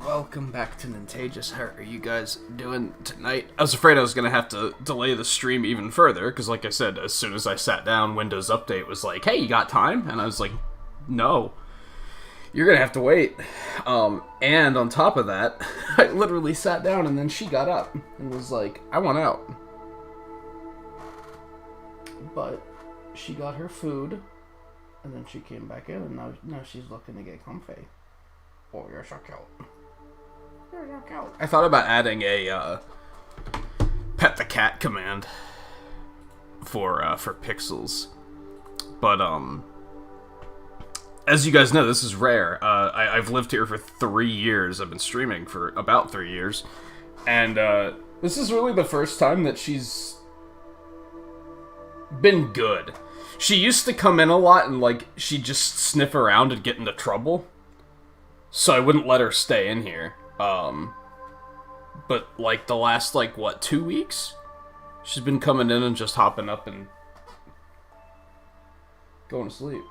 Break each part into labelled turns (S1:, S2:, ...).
S1: Welcome back to Nintagious. How are you guys doing tonight? I was afraid I was going to have to delay the stream even further, because like I said, as soon as I sat down, Windows Update was like, hey, you got time? And I was like, no. You're going to have to wait. And on top of that, I literally sat down and then she got up and was like, I want out. But she got her food, and then she came back in, and now she's looking to get comfy. Oh, you're so cute. You're so cute. I thought about adding a pet the cat command for Pixels, but as you guys know, this is rare. I've lived here for 3 years. I've been streaming for about 3 years, and This is really the first time that she's been good. She used to come in a lot and, like, she'd just sniff around and get into trouble. So I wouldn't let her stay in here. But, like, the last, like, what, 2 weeks? She's been coming in and just hopping up and going to sleep.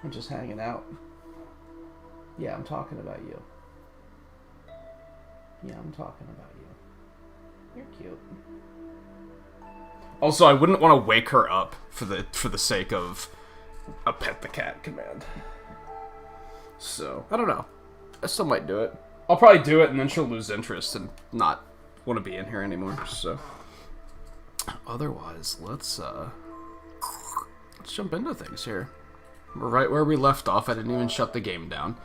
S1: I'm just hanging out. Yeah, I'm talking about you. Yeah, I'm talking about you. You're cute. Also, I wouldn't want to wake her up for the sake of a pet the cat command. So, I don't know. I still might do it. I'll probably do it and then she'll lose interest and not want to be in here anymore, so. Otherwise, let's jump into things here. We're right where we left off. I didn't even shut the game down.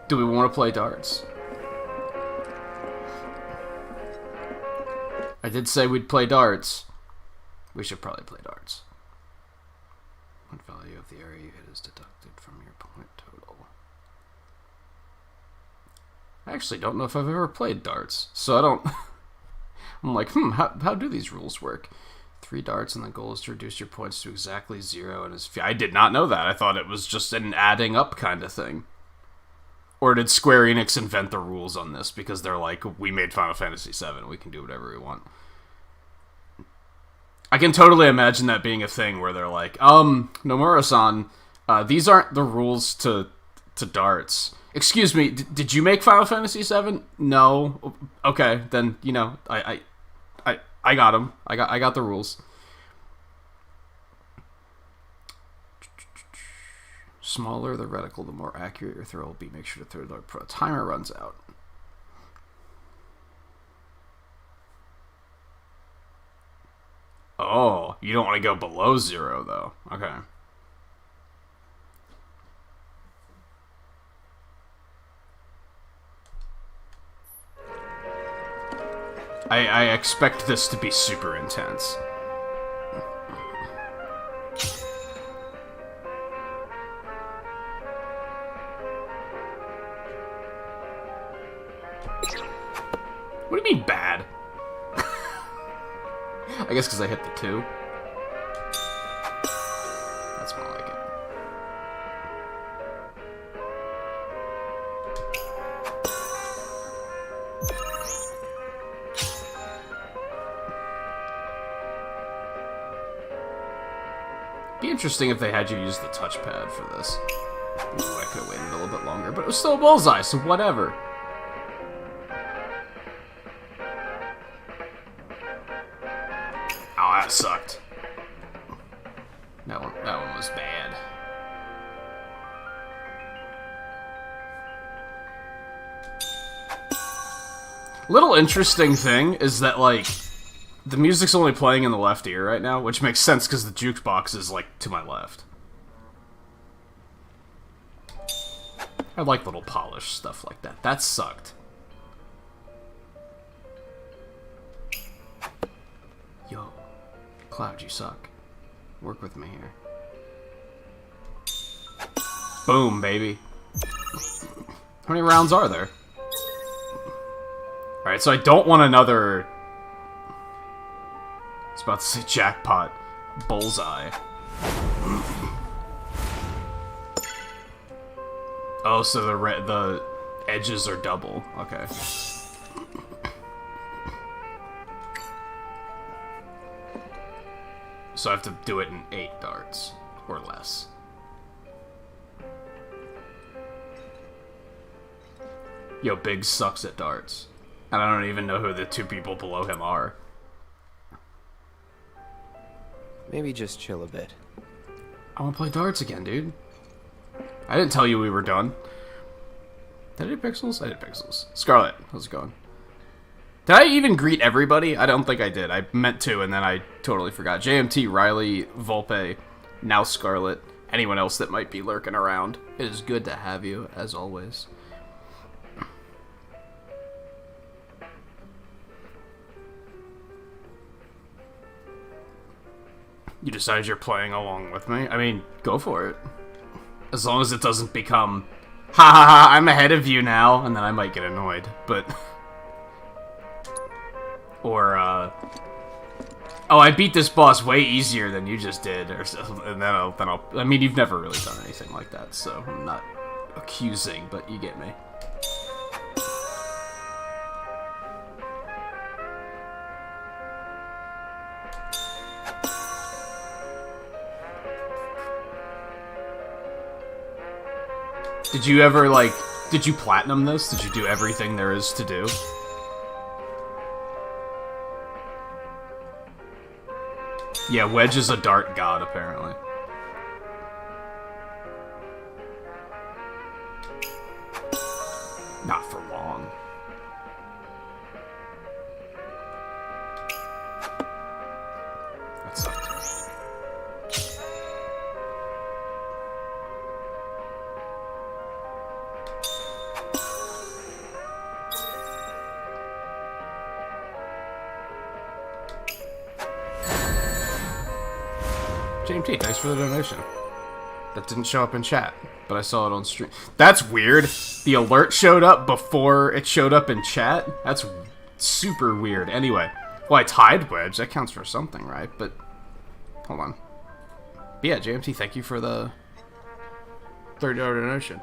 S1: Do we want to play darts? I did say we'd play darts. We should probably play darts. What value of the area you hit is deducted from your point total? I actually don't know if I've ever played darts, so I don't... I'm like, how do these rules work? 3 darts and the goal is to reduce your points to exactly 0 and I did not know that. I thought it was just an adding up kind of thing. Or did Square Enix invent the rules on this because they're like, we made Final Fantasy VII, we can do whatever we want. I can totally imagine that being a thing where they're like, Nomura-san, these aren't the rules to darts. Excuse me, did you make Final Fantasy VII? No. Okay, then, you know, I got them. I got the rules. Smaller the reticle, the more accurate your throw will be. Make sure to throw the dart before the timer runs out. Oh, you don't want to go below 0, though. Okay. I expect this to be super intense. What do you mean bad? I guess because I hit the 2. That's more like it. Be interesting if they had you use the touchpad for this. Ooh, I could have waited a little bit longer, but it was still a bullseye, so whatever. Oh, that sucked. That one was bad. Little interesting thing is that, like, the music's only playing in the left ear right now, which makes sense because the jukebox is, like, to my left. I like little polished stuff like that. That sucked. Yo, Cloud, you suck. Work with me here. Boom, baby. How many rounds are there? Alright, so I don't want another... I was about to say jackpot. Bullseye. Oh, so the edges are double. Okay. So I have to do it in 8 darts, or less. Yo, Biggs sucks at darts. And I don't even know who the 2 people below him are.
S2: Maybe just chill a bit.
S1: I want to play darts again, dude. I didn't tell you we were done. Did I do Pixels? I did Pixels. Scarlet, how's it going? Did I even greet everybody? I don't think I did. I meant to, and then I totally forgot. JMT, Riley, Volpe, now Scarlet, anyone else that might be lurking around. It is good to have you, as always. You decided you're playing along with me? I mean, go for it. As long as it doesn't become, ha ha ha, I'm ahead of you now, and then I might get annoyed, but... Or, oh, I beat this boss way easier than you just did, or something, and then I'll... I mean, you've never really done anything like that, so I'm not accusing, but you get me. Did you ever, like... Did you platinum this? Did you do everything there is to do? Yeah, Wedge is a dart god, apparently. Not for long. That sucked. JMT, thanks for the donation. That didn't show up in chat, but I saw it on stream. That's weird. The alert showed up before it showed up in chat? That's super weird. Anyway, well, I tied Wedge. That counts for something, right? But, hold on. But yeah, JMT, thank you for the $30 donation.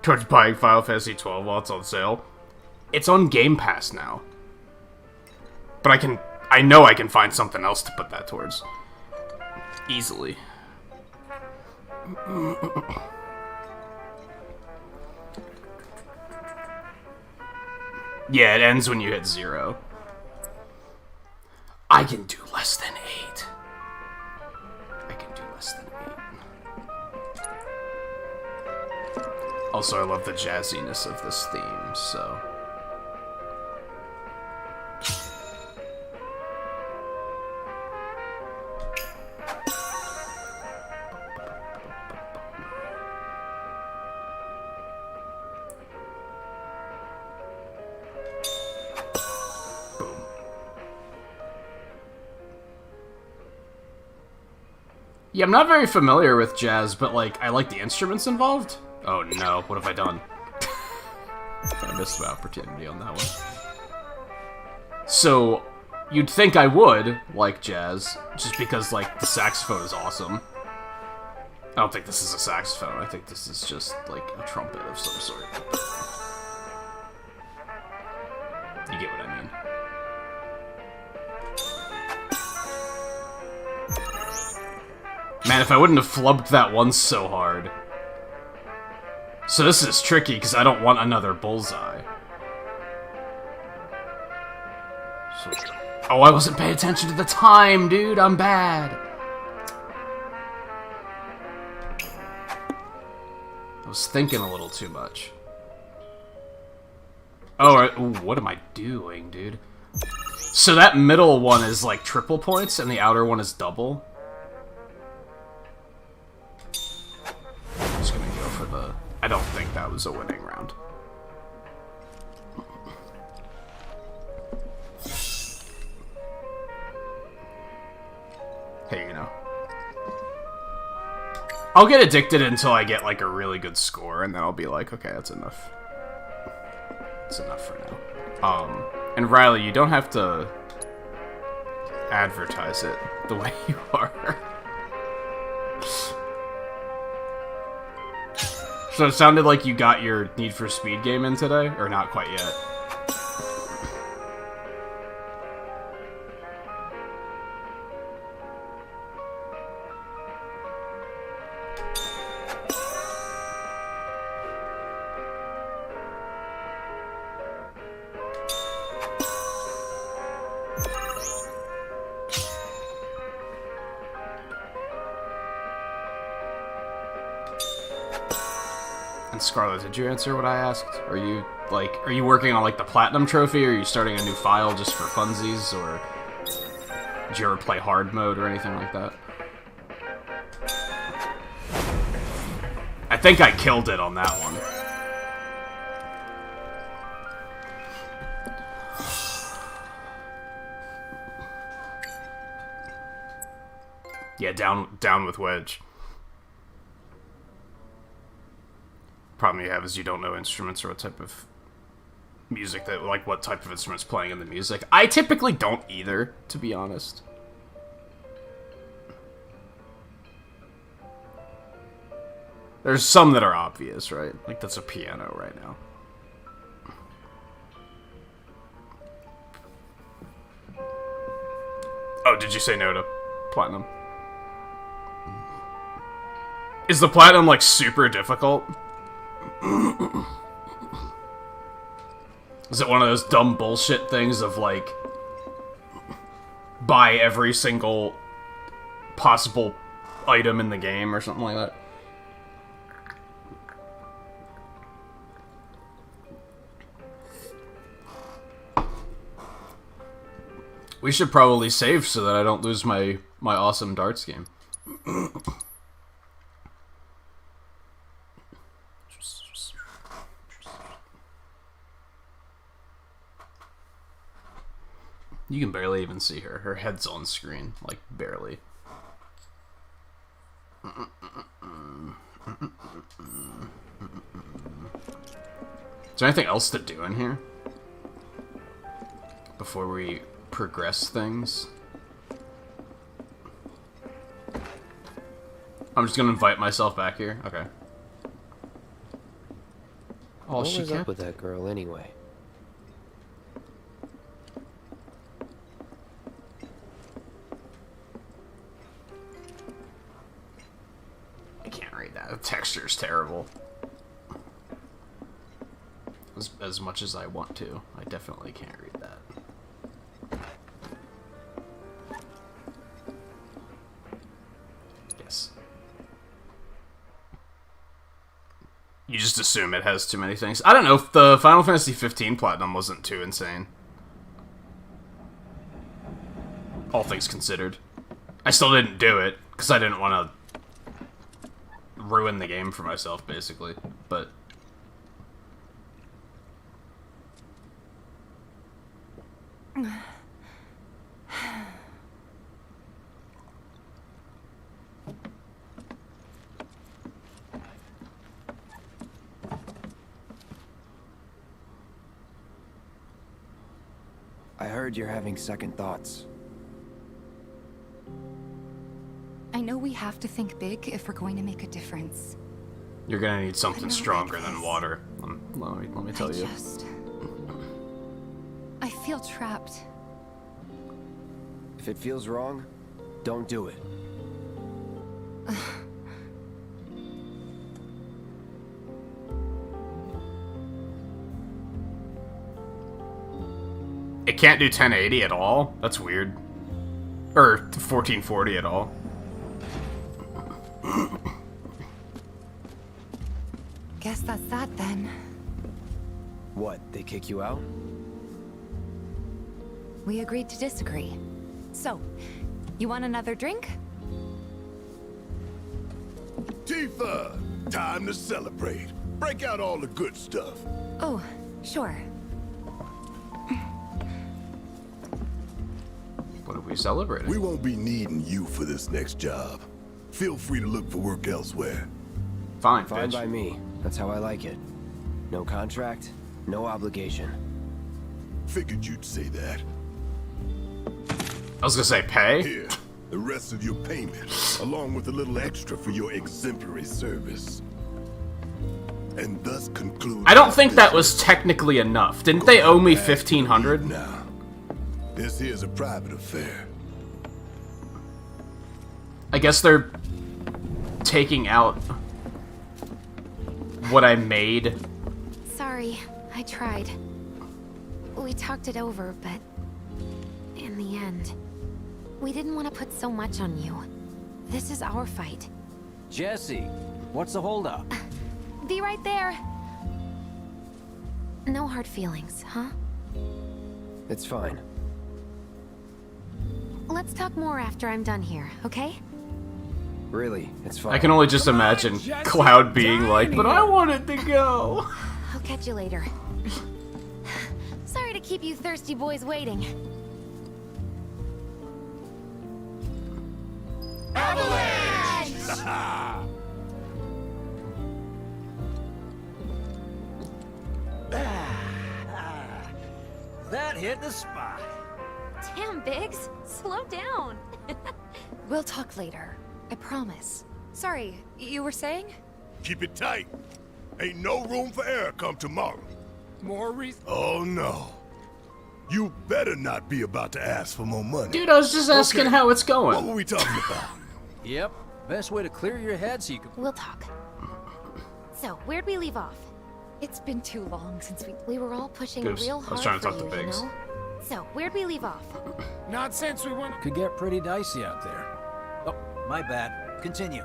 S1: Towards buying Final Fantasy 12 while it's on sale. It's on Game Pass now. But I know I can find something else to put that towards. Easily. Yeah, it ends when you hit 0. I can do less than 8. I can do less than 8. Also, I love the jazziness of this theme, so... Yeah, I'm not very familiar with jazz, but, like, I like the instruments involved. Oh, no. What have I done? I missed my opportunity on that one. So, you'd think I would like jazz, just because, like, the saxophone is awesome. I don't think this is a saxophone. I think this is just, like, a trumpet of some sort. You get what I mean. Man, if I wouldn't have flubbed that once so hard. So this is tricky, because I don't want another bullseye. So, oh, I wasn't paying attention to the time, dude! I'm bad! I was thinking a little too much. Oh, ooh, what am I doing, dude? So that middle one is, like, triple points, and the outer one is double? I don't think that was a winning round. Hey, you know. I'll get addicted until I get, like, a really good score, and then I'll be like, okay, that's enough. That's enough for now. And Riley, you don't have to advertise it the way you are. So it sounded like you got your Need for Speed game in today? Or not quite yet? And Scarlet, did you answer what I asked? Are you working on, like, the Platinum Trophy, or are you starting a new file just for funsies, or did you ever play hard mode or anything like that? I think I killed it on that one. Yeah, down with Wedge. Problem you have is you don't know instruments or what type of music that, like, what type of instrument's playing in the music. I typically don't either, to be honest. There's some that are obvious, right? Like, that's a piano right now. Oh, did you say no to platinum? Is the platinum, like, super difficult? Is it one of those dumb bullshit things of, like, buy every single possible item in the game or something like that? We should probably save so that I don't lose my awesome darts game. You can barely even see her. Her head's on screen. Like, barely. Is there anything else to do in here? Before we progress things? I'm just gonna invite myself back here. Okay.
S2: What was up with that girl anyway?
S1: I can't read that. The texture's terrible. As much as I want to, I definitely can't read that. Yes. You just assume it has too many things. I don't know if the Final Fantasy 15 Platinum wasn't too insane. All things considered. I still didn't do it, because I didn't want to ruin the game for myself, basically. But
S2: I heard you're having second thoughts.
S3: I know we have to think big if we're going to make a difference.
S1: you're gonna need something stronger than water. Let me tell you.
S3: I feel trapped.
S2: If it feels wrong, don't do it.
S1: It can't do 1080 at all? That's weird. Or 1440 at all.
S3: Guess that's that then.
S2: What, they kick you out?
S3: We agreed to disagree. So, you want another drink?
S4: Tifa! Time to celebrate. Break out all the good stuff.
S3: Oh, sure.
S1: What are we celebrating?
S4: We won't be needing you for this next job. Feel free to look for work elsewhere.
S1: Fine,
S2: Fine
S1: bitch.
S2: by me. That's how I like it. No contract, no obligation.
S4: Figured you'd say that.
S1: I was gonna say pay?
S4: Here, the rest of your payment, along with a little extra for your exemplary service. And thus conclude.
S1: I don't think that was technically enough. Didn't they owe me 1,500?
S4: Now, this here's a private affair.
S1: I guess they're taking out what I made.
S3: Sorry, I tried. We talked it over, but in the end, we didn't want to put so much on you. This is our fight.
S2: Jesse, what's the holdup?
S3: Be right there. No hard feelings, huh?
S2: It's fine.
S3: Let's talk more after I'm done here, okay?
S2: Really, it's fine.
S1: I can only just imagine Cloud being like, but I wanted to go.
S3: I'll catch you later. Sorry to keep you thirsty boys waiting.
S5: hit the spot.
S3: Damn, Biggs. Slow down. We'll talk later. I promise. Sorry, you were saying?
S4: Keep it tight. Ain't no room for error come tomorrow.
S5: More reason.
S4: Oh no. You better not be about to ask for more money.
S1: Dude, I was just asking
S4: Okay.
S1: how it's
S4: What
S1: going.
S4: were we talking about?
S5: Yep. Best way to clear your head so you can.
S3: We'll talk. So, where'd we leave off? It's been too long since we were all pushing
S1: Oops,
S3: real
S1: I was
S3: hard
S1: trying to
S3: for
S1: talk to
S3: you, you
S1: Biggs.
S3: know? So, where'd we leave off?
S5: Not since we went. Could get pretty dicey out there. Oh, my bad. Continue.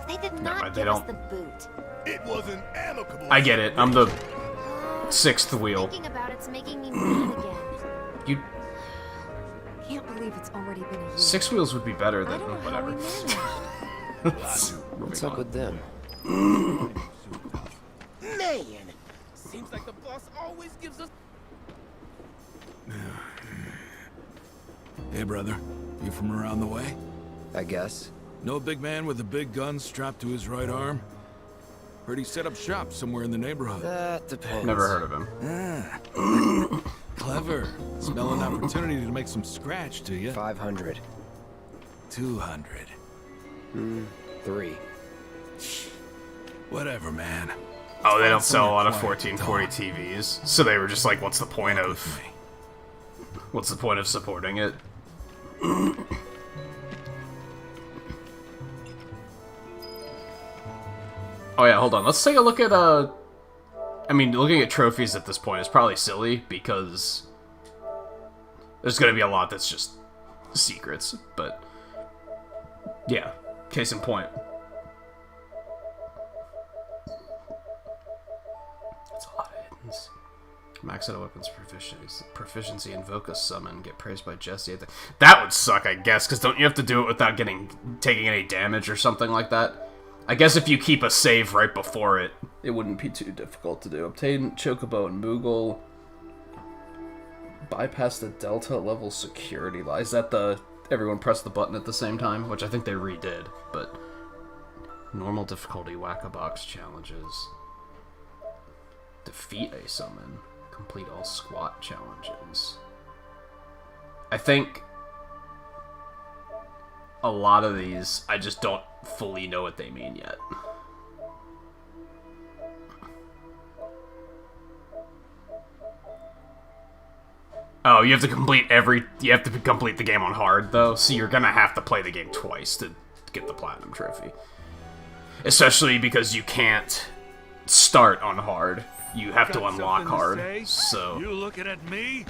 S3: They did
S1: No,
S3: not
S1: they
S3: give us
S1: don't.
S3: the boot.
S4: It was an amicable.
S1: I get it. I'm the sixth wheel.
S3: Thinking about it's making me mad again.
S1: You
S3: Can't believe it's already been a year.
S1: six wheels would be better
S3: I
S1: than
S3: don't know how
S1: whatever.
S3: we managed.
S2: What's up with them?
S5: Man, seems like the boss always gives us.
S6: Hey, brother. You from around the way?
S2: I guess.
S6: Know a big man with a big gun strapped to his right arm? Heard he set up shop somewhere in the neighborhood.
S2: That depends.
S1: Never heard of him.
S6: Ah. Clever. Smell an opportunity to make some scratch, do you?
S2: 500.
S6: 200.
S2: 3.
S6: Whatever, man.
S1: Oh, they don't sell a lot of
S6: Quiet
S1: 1440
S6: dog.
S1: TVs, so they were just like, "What's the point
S6: With
S1: of?
S6: me.
S1: What's the point of supporting it?" Oh yeah, hold on. Let's take a look at I mean, looking at trophies at this point is probably silly because there's gonna be a lot that's just secrets. But yeah, case in point. That's a lot of hiddens. Max out of weapons proficiency, invoke a summon, get praised by Jesse. That would suck, I guess, because don't you have to do it without taking any damage or something like that? I guess if you keep a save right before it, it wouldn't be too difficult to do. Obtain Chocobo and Moogle. Bypass the Delta level security lie. Is that the everyone press the button at the same time? Which I think they redid, but normal difficulty whack-a-box challenges. Defeat a summon. Complete all squat challenges. I think a lot of these, I just don't fully know what they mean yet. Oh, you have to complete the game on hard, though, so you're gonna have to play the game twice to get the Platinum Trophy. Especially because you can't start on hard. You have to unlock hard, so...
S6: You looking at me?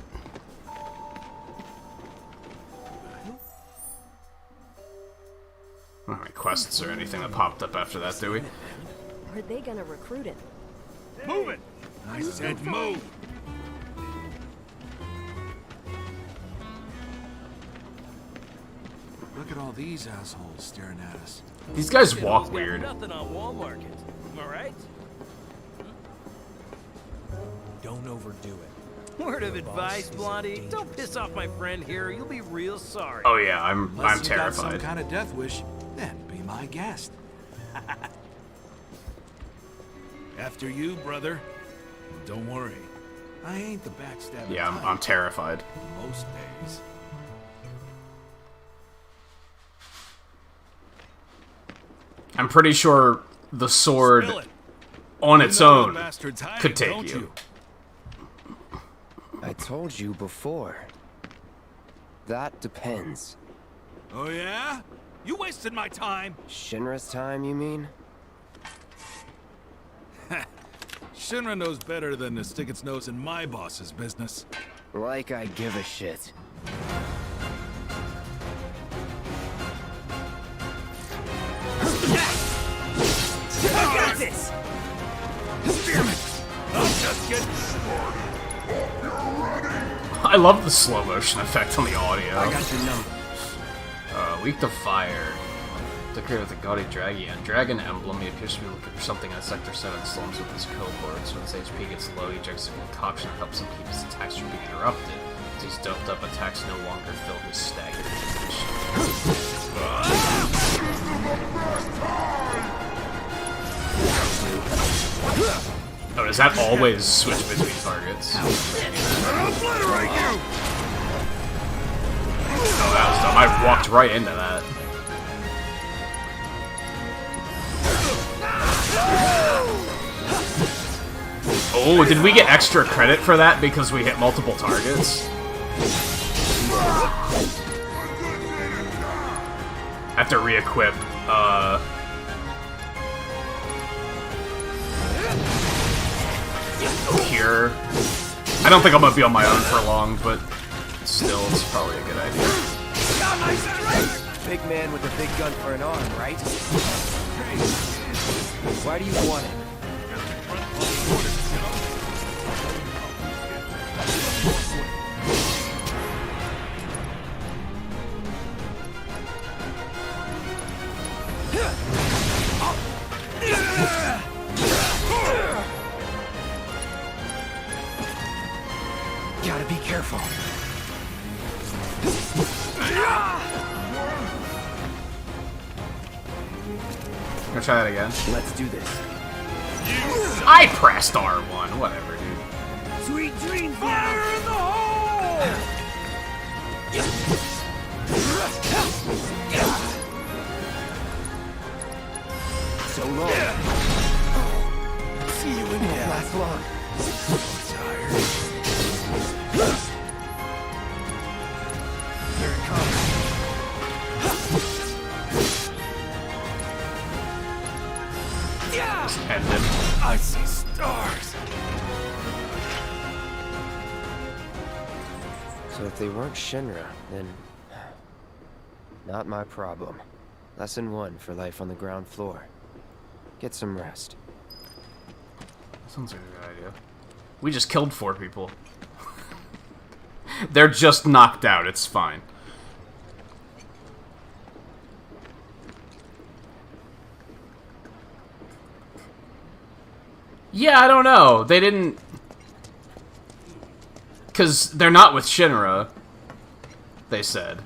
S1: Alright, quests or anything that popped up after that, do we?
S7: Are they gonna recruit him?
S6: Move it! I said move! Look at all these assholes staring at us.
S1: These guys walk weird.
S5: Nothing on Wall Market. Am I right?
S8: Don't overdo it.
S5: Word of
S8: The
S5: advice,
S8: boss is
S5: Blondie.
S8: dangerous.
S5: Don't piss off my friend here. You'll be real sorry.
S1: Oh yeah, I'm
S6: Unless you got some
S1: terrified.
S6: kind of death wish, then be my guest. After you, brother. Don't worry. I ain't the backstabbing
S1: Yeah,
S6: type
S1: I'm terrified.
S6: most days.
S1: I'm pretty sure the sword
S6: Spill it.
S1: on
S6: You
S1: its
S6: know where the
S1: own
S6: bastard's hiding,
S1: could take
S6: don't
S1: you.
S2: I told you before. That depends.
S6: Oh yeah? You wasted my time.
S2: Shinra's time, you mean?
S6: Shinra knows better than to stick its nose in my boss's business.
S2: Like I give a shit.
S5: I got this!
S6: I'm just getting
S1: I love the slow motion effect on the audio.
S2: I got your number.
S1: Weak to fire. Decorated with a gaudy dragon emblem. He appears to be looking for something in Sector 7 slums with his cohorts. When his HP gets low, he injects a concoction that helps him keep his attacks from being interrupted. As he's doped up, attacks no longer fill his stagnant position. Oh, does that always switch between targets? Oh, that was dumb. I walked right into that. Oh, did we get extra credit for that because we hit multiple targets? I have to re-equip, Cure. I don't think I'm gonna be on my own for long, but still, it's probably a good idea.
S2: Big man with a big gun for an arm, right? Why do you want it? Gotta be careful.
S1: I'm gonna try that again.
S2: Let's do this.
S1: I pressed R1, whatever, dude.
S2: Sweet dreams, fire in the hole! So long. See you in hell. Last long. Tired. Here it comes.
S1: Just ended.
S2: I see stars. So if they weren't Shinra, then not my problem. Lesson 1 for life on the ground floor. Get some rest.
S1: Sounds like a good idea. We just killed 4 people. They're just knocked out, it's fine. Yeah, I don't know. They didn't... Because they're not with Shinra, they said.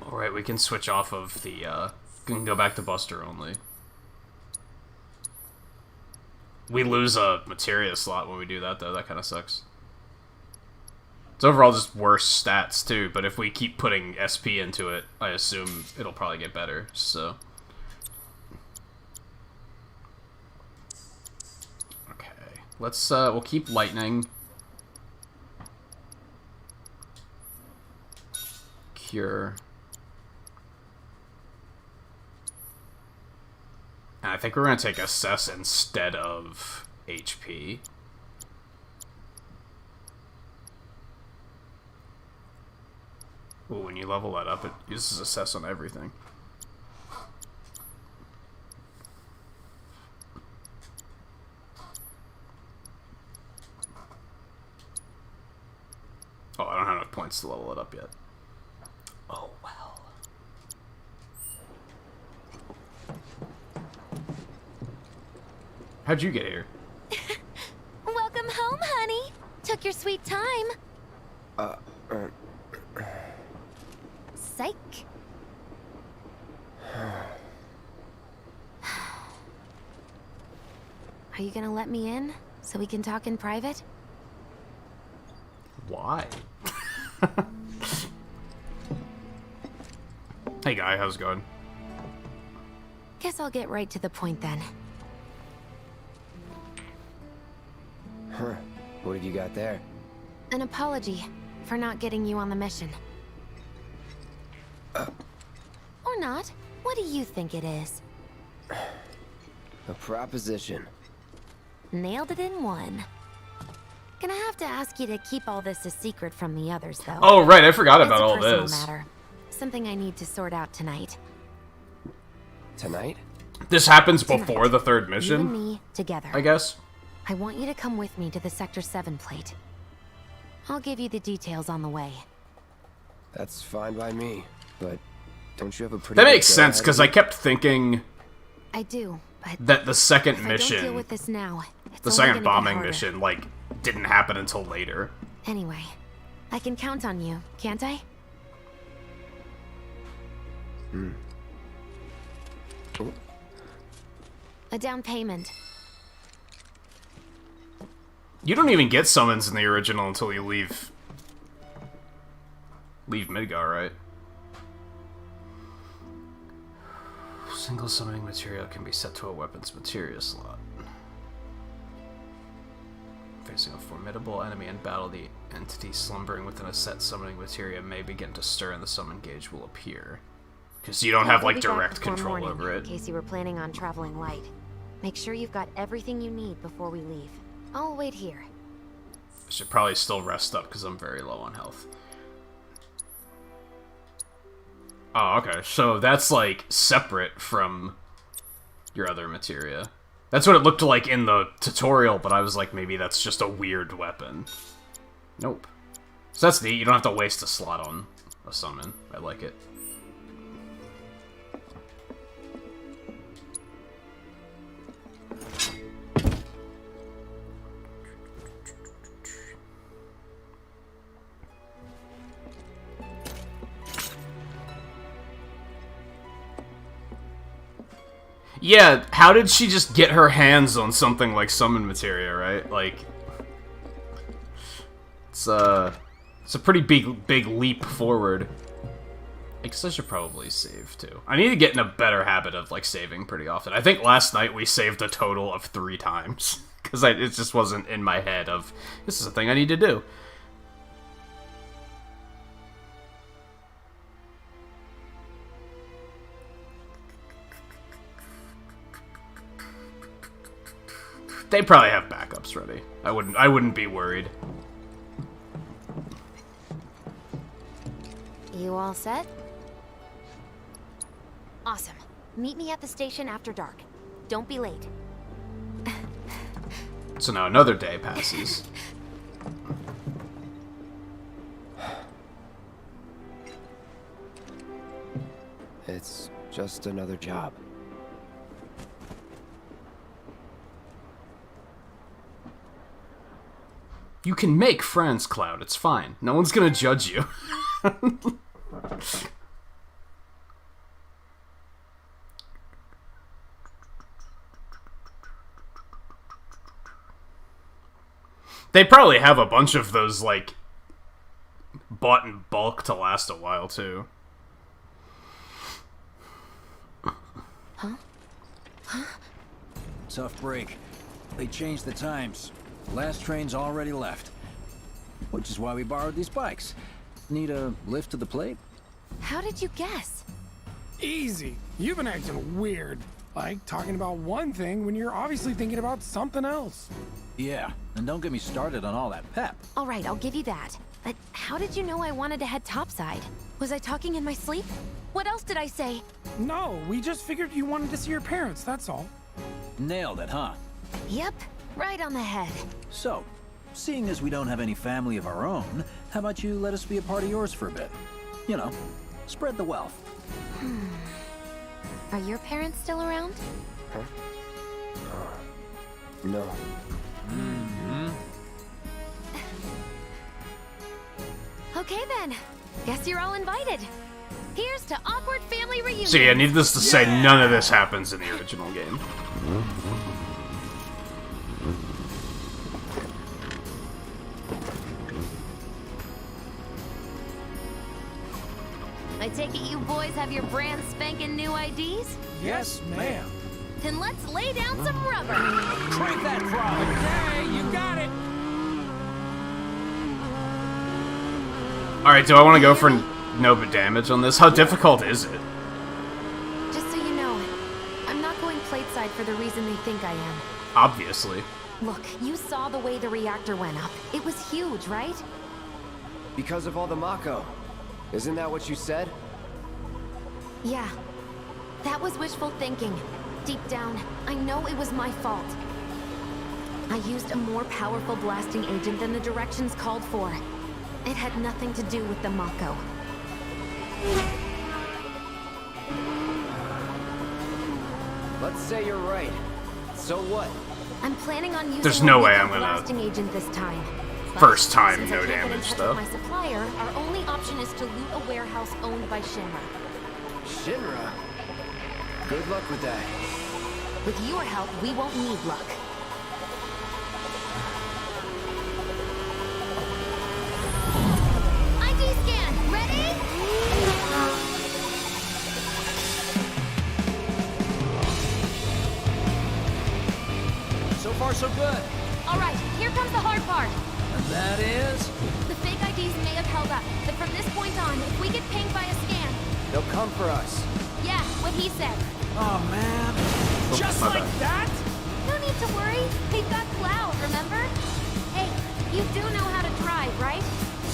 S1: Alright, we can switch off of the, we can go back to Buster only. We lose a materia slot when we do that, though. That kind of sucks. It's overall just worse stats, too, but if we keep putting SP into it, I assume it'll probably get better, so... Okay. Let's, we'll keep lightning. Cure. And I think we're going to take Assess instead of HP. Ooh, when you level that up, it uses Assess on everything. Oh, I don't have enough points to level it up yet. Oh, well. How'd you get here?
S3: Welcome home, honey. Took your sweet time. Psych. Are you gonna let me in so we can talk in private?
S1: Why? Hey guy, how's it going?
S3: Guess I'll get right to the point then.
S2: Huh. What have you got there?
S3: An apology for not getting you on the mission. Or not. What do you think it is?
S2: A proposition.
S3: Nailed it in one. Gonna have to ask you to keep all this a secret from the others, though.
S1: Oh, right, I forgot
S3: It's
S1: about
S3: a
S1: all
S3: personal
S1: this.
S3: matter. Something I need to sort out tonight.
S2: Tonight?
S1: This happens before the third
S3: You and
S1: mission,
S3: me together.
S1: I guess.
S3: I want you to come with me to the Sector 7 plate. I'll give you the details on the way.
S2: That's fine by me, but don't you have a pretty
S1: That
S2: good
S1: makes
S2: go
S1: sense,
S2: ahead
S1: because
S2: of
S1: I
S2: me?
S1: kept thinking...
S3: I do, but
S1: that the second
S3: if I don't deal
S1: mission,
S3: with this now, it's
S1: the
S3: only
S1: second
S3: gonna get
S1: bombing
S3: harder.
S1: mission, like, didn't happen until later.
S3: Anyway, I can count on you, can't I? A down payment.
S1: You don't even get summons in the original until you leave Midgar, right? Single summoning material can be set to a weapon's materia slot. Facing a formidable enemy in battle, the entity slumbering within a set summoning materia may begin to stir and the summon gauge will appear. Because you don't have, like,
S3: We'll be back
S1: direct
S3: before
S1: control
S3: morning,
S1: over it.
S3: In case you were planning on traveling light. Make sure you've got everything you need before we leave. I'll wait here.
S1: I should probably still rest up because I'm very low on health. Oh, okay. So that's, like, separate from your other materia. That's what it looked like in the tutorial, but I was like, maybe that's just a weird weapon. Nope. So that's neat. You don't have to waste a slot on a summon. I like it. Yeah, how did she just get her hands on something like summon materia, right? Like, it's a pretty big leap forward. I guess I should probably save too. I need to get in a better habit of like saving pretty often. I think last night we saved a total of 3 times because it just wasn't in my head of this is a thing I need to do. They probably have backups ready. I wouldn't be worried.
S3: You all set? Awesome. Meet me at the station after dark. Don't be late.
S1: So now another day passes.
S2: It's just another job.
S1: You can make friends, Cloud. It's fine. No one's gonna judge you. They probably have a bunch of those, like, bought in bulk to last a while, too.
S5: Tough break. They changed the times. Last train's already left. Which is why we borrowed these bikes. Need a lift to the plate?
S3: How did you guess?
S9: Easy. You've been acting weird. Like talking about one thing when you're obviously thinking about something else.
S5: Yeah, and don't get me started on all that pep.
S3: All right, I'll give you that. But how did you know I wanted to head topside? Was I talking in my sleep? What else did I say?
S9: No, we just figured you wanted to see your parents, that's all.
S5: Nailed it, huh?
S3: Yep, right on the head.
S5: So, seeing as we don't have any family of our own, how about you let us be a part of yours for a bit? You know, spread the wealth.
S3: Are your parents still around?
S2: Huh? No.
S3: Okay then. Guess you're all invited. Here's to awkward family reunion.
S1: So yeah, needless to say, none of this happens in the original game.
S3: I take it you boys have your brand spanking new IDs?
S9: Yes, ma'am.
S3: Then let's lay down some rubber.
S5: Crank that frog!
S9: Hey, you got it.
S1: Alright, do I want to go for no damage on this? How difficult is it?
S3: Just so you know, I'm not going plateside for the reason they think I am.
S1: Obviously.
S3: Look, you saw the way the reactor went up. It was huge, right?
S2: Because of all the Mako. Isn't that what you said?
S3: Yeah. That was wishful thinking. Deep down, I know it was my fault. I used a more powerful blasting agent than the directions called for. It had nothing to do with the Mako.
S2: Let's say you're right. So what?
S3: I'm planning on using
S1: There's no
S3: a
S1: way
S3: lethal
S1: I'm gonna-
S3: blasting agent this time. But
S1: First time,
S3: since
S1: no
S3: I can't get in
S1: damage,
S3: touch
S1: though.
S3: with my supplier, our only option is to loot a warehouse owned by Shinra.
S2: Shinra? Good luck with that.
S3: With your help, we won't need luck. ID scan, ready?
S5: So far, so good.
S3: All right, here comes the hard part.
S5: And that is...
S3: The fake IDs may have held up, but from this point on, if we get pinged by a scan,
S2: They'll come for us.
S3: yeah, what he said.
S5: Oh, man.
S9: Just
S1: my
S9: like
S1: bad.
S9: that?
S3: No need to worry. We've got Cloud, remember? Hey, you do know how to drive, right?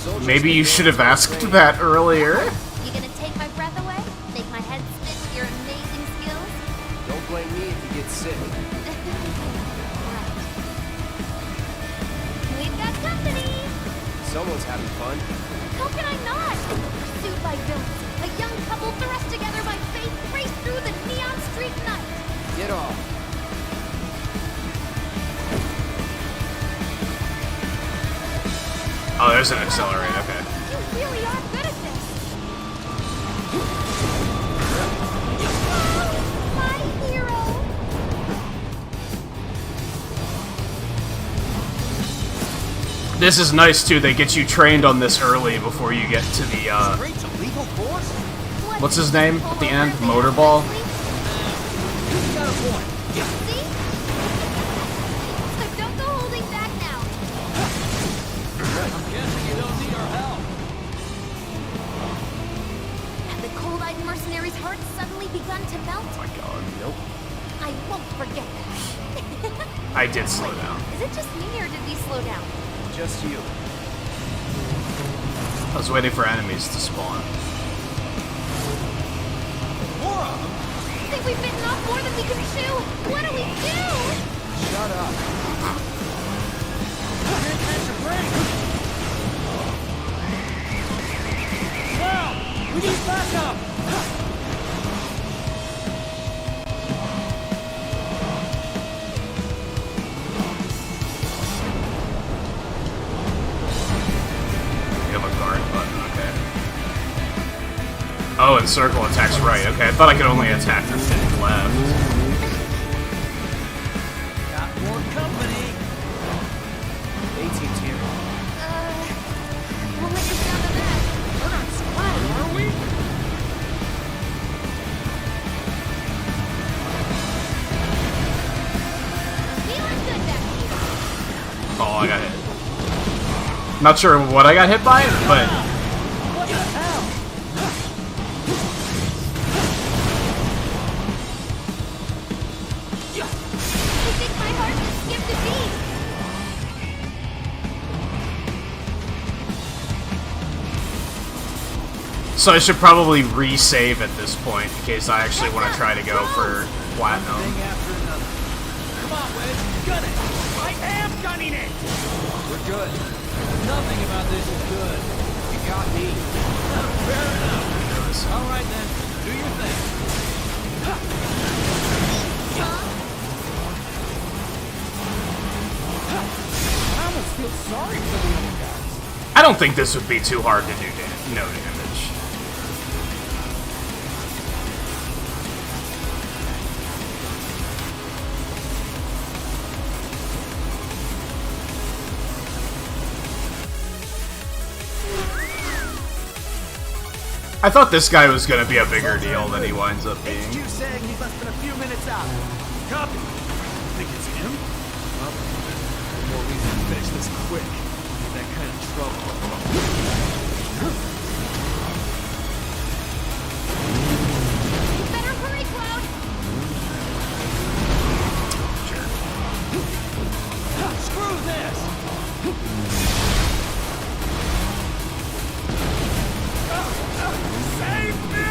S2: Soldiers
S1: Maybe
S2: can
S1: you
S2: go
S1: should have
S2: through
S1: asked
S2: training.
S1: that earlier.
S3: You gonna take my breath away? Make my head spin with your amazing skills?
S2: Don't blame me if you get sick.
S3: We've got company!
S2: Someone's having fun.
S3: How can I not? Pursued by villains, a young couple thrust together by fate race through the neon street night.
S2: Get off.
S1: Oh, there's an accelerator. Okay.
S3: You really are good at this. Oh, my hero.
S1: This is nice too. They get you trained on this early before you get to the
S5: Straight to legal force?
S1: what's his name at the end? Motorball.
S5: You got a point.
S3: See? So don't go holding back now.
S5: I'm guessing you don't need our help.
S3: Have the cold-eyed mercenary's heart suddenly begun to melt?
S1: Oh my god.
S2: Nope.
S3: I won't forget that.
S1: I did slow down.
S3: Is it just me or did we slow down?
S2: Just you.
S1: I was waiting for enemies to spawn.
S5: More of them?
S3: I think we've bitten off more than we can chew. What do we do?
S2: Shut up.
S5: Can't catch a break. Well, we need backup.
S1: You have a guard button. Okay. Oh, and circle attacks right. Okay, I thought I could only attack the thing left.
S5: Got more company.
S2: 18's here.
S3: We'll make a sound of that.
S9: We're not screwed, are we?
S3: Feeling good back here.
S1: Oh, I got hit. Not sure what I got hit by, but
S5: What the hell?
S3: I think my heart just skipped a beat.
S1: so I should probably resave at this point in case I actually want to try to go for platinum.
S5: Thing after another. Come on, Wedge. Gun it.
S9: I am gunning it!
S5: We're good. Nothing about this is good.
S2: You got me.
S5: Fair enough. All right, then. Do your thing.
S9: I almost feel sorry for the other guys.
S1: I don't think this would be too hard to do no damage. I thought this guy was gonna be a bigger deal than he winds up being.
S5: HQ saying he's less than a few minutes out. Copy.
S9: Think it's him?
S5: More reason to finish this quick. That kind of trouble.
S3: You better hurry, Cloud.
S5: Screw this!
S9: Save me!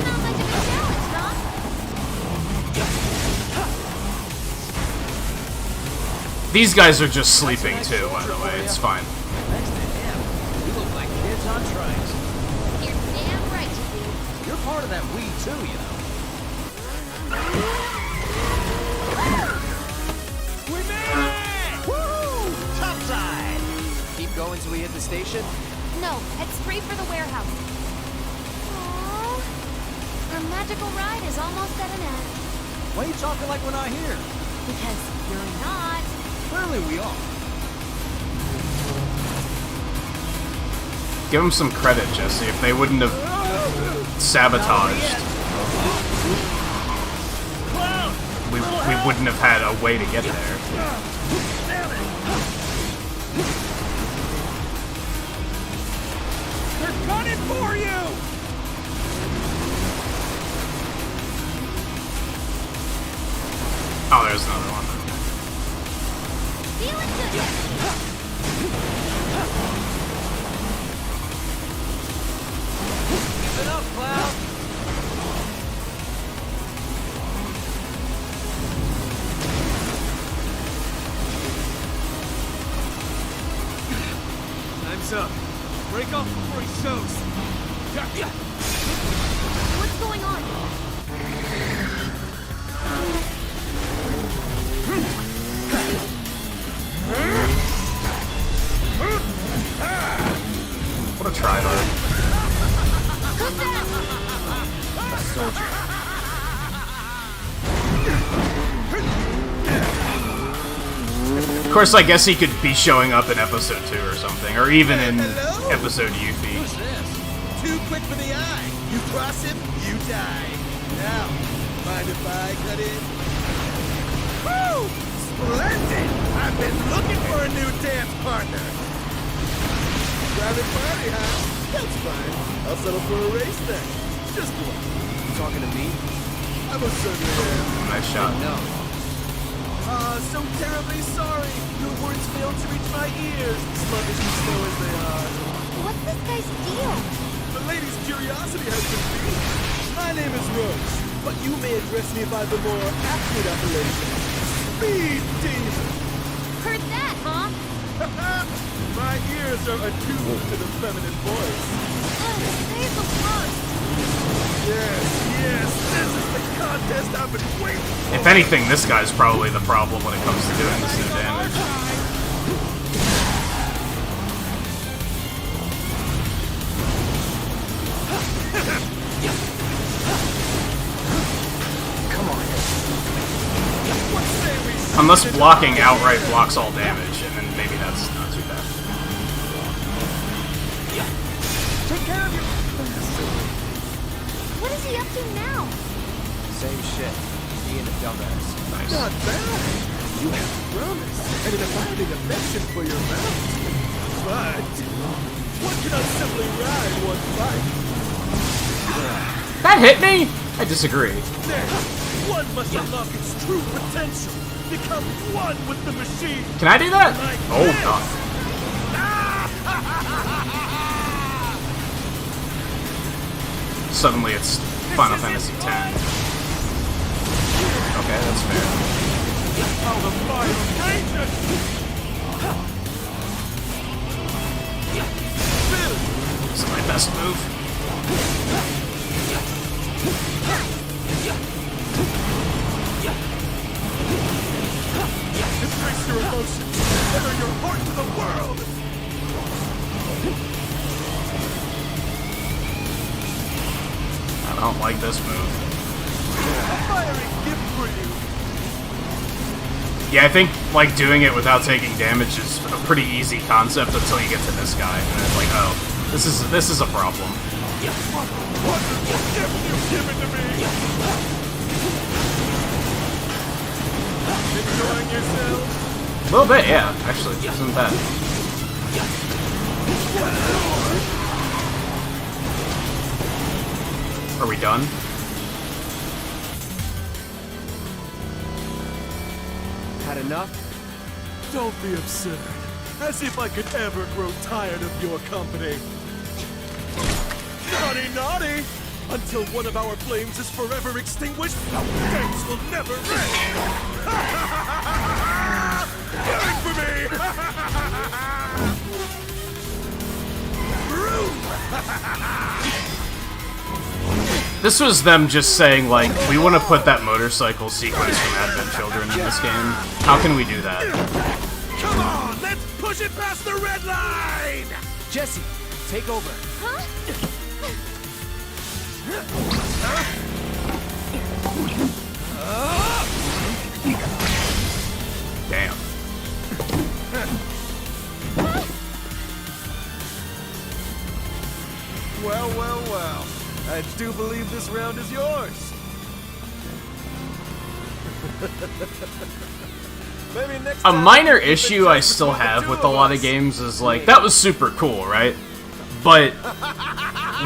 S3: Sounds like a new challenge, huh?
S1: These guys are just sleeping too, by the way. It's fine.
S5: contracts.
S3: You're damn right you do.
S5: You're part of that we too, you know. We made it! Woo! Topside!
S2: Keep going till we hit the station?
S3: No, head straight for the warehouse. Aww. Our magical ride is almost at an end.
S5: Why are you talking like we're not here?
S3: Because you're not.
S5: Clearly we are.
S1: Give them some credit, Jesse. If they wouldn't have sabotaged, we wouldn't have had a way to get there.
S5: They're gunning for you!
S1: Oh, there's another one.
S3: Feeling good.
S5: Keep it up, Cloud!
S6: Time's up. Break off before he shows.
S3: What's going on?
S1: What a tryhard.
S3: Who's that?
S1: Of course, I guess he could be showing up in episode 2 or something, or even in episode Yuffie.
S5: Who's this?
S10: Too quick for the eye. You cross him, you die. Now, mind if I cut in? Woo! Splendid! I've been looking for a new dance partner. Private party, huh? That's fine. I'll settle for a race then. Just one.
S2: You talking to me?
S10: I most certainly am.
S1: Nice shot.
S2: No.
S10: So terribly sorry. Your words failed to reach my ears, sluggish and slow as they are.
S3: What's this guy's deal?
S10: The lady's curiosity has been piqued. My name is Rose, but you may address me by the more accurate appellation, Speed Demon.
S3: Heard that, huh?
S10: My ears are attuned to the feminine voice.
S3: Oh, they're the worst.
S10: Yes, this is the contest I've been waiting for.
S1: If anything, this guy's probably the problem when it comes to doing this new damage. Unless blocking outright blocks all damage, and then maybe that's not too bad.
S5: Take care of your...
S3: What is he up to now?
S2: Same shit. Being a dumbass.
S1: Nice.
S10: Not bad. You have promise and an abiding affection for your mount. But one cannot simply ride one bike.
S1: That hit me? I disagree.
S10: Next, one must unlock its true potential. Become one with the machine.
S1: Can I do that?
S10: Like
S1: Oh,
S10: this.
S1: God. Suddenly it's Final Fantasy X. Okay, that's fair.
S10: How the fire rages!
S1: This is my best move.
S10: Embrace your emotions. Enter your heart to the world.
S1: I don't like this move.
S10: Fiery gift for you.
S1: Yeah, I think like doing it without taking damage is a pretty easy concept until you get to this guy, and then it's like, oh, this is a problem.
S10: Wonderful gift you've given to me. Enjoying yourself?
S1: A little bit, yeah. Actually, it isn't bad. Are we done?
S2: Had enough?
S10: Don't be absurd. As if I could ever grow tired of your company. Naughty, naughty! Until one of our flames is forever extinguished, our games will never end! Going for me! Rude!
S1: This was them just saying, like, we want to put that motorcycle sequence from Advent Children in this game. How can we do that?
S10: Come on, let's push it past the red line!
S8: Jesse, take over.
S1: Damn.
S10: Well, well, well. I do believe this round is yours. Maybe next
S1: A
S10: time
S1: minor
S10: we keep it
S1: issue I
S10: just
S1: still
S10: between the
S1: have
S10: two
S1: with a
S10: of
S1: lot of
S10: us.
S1: games is, like, that was super cool, right? But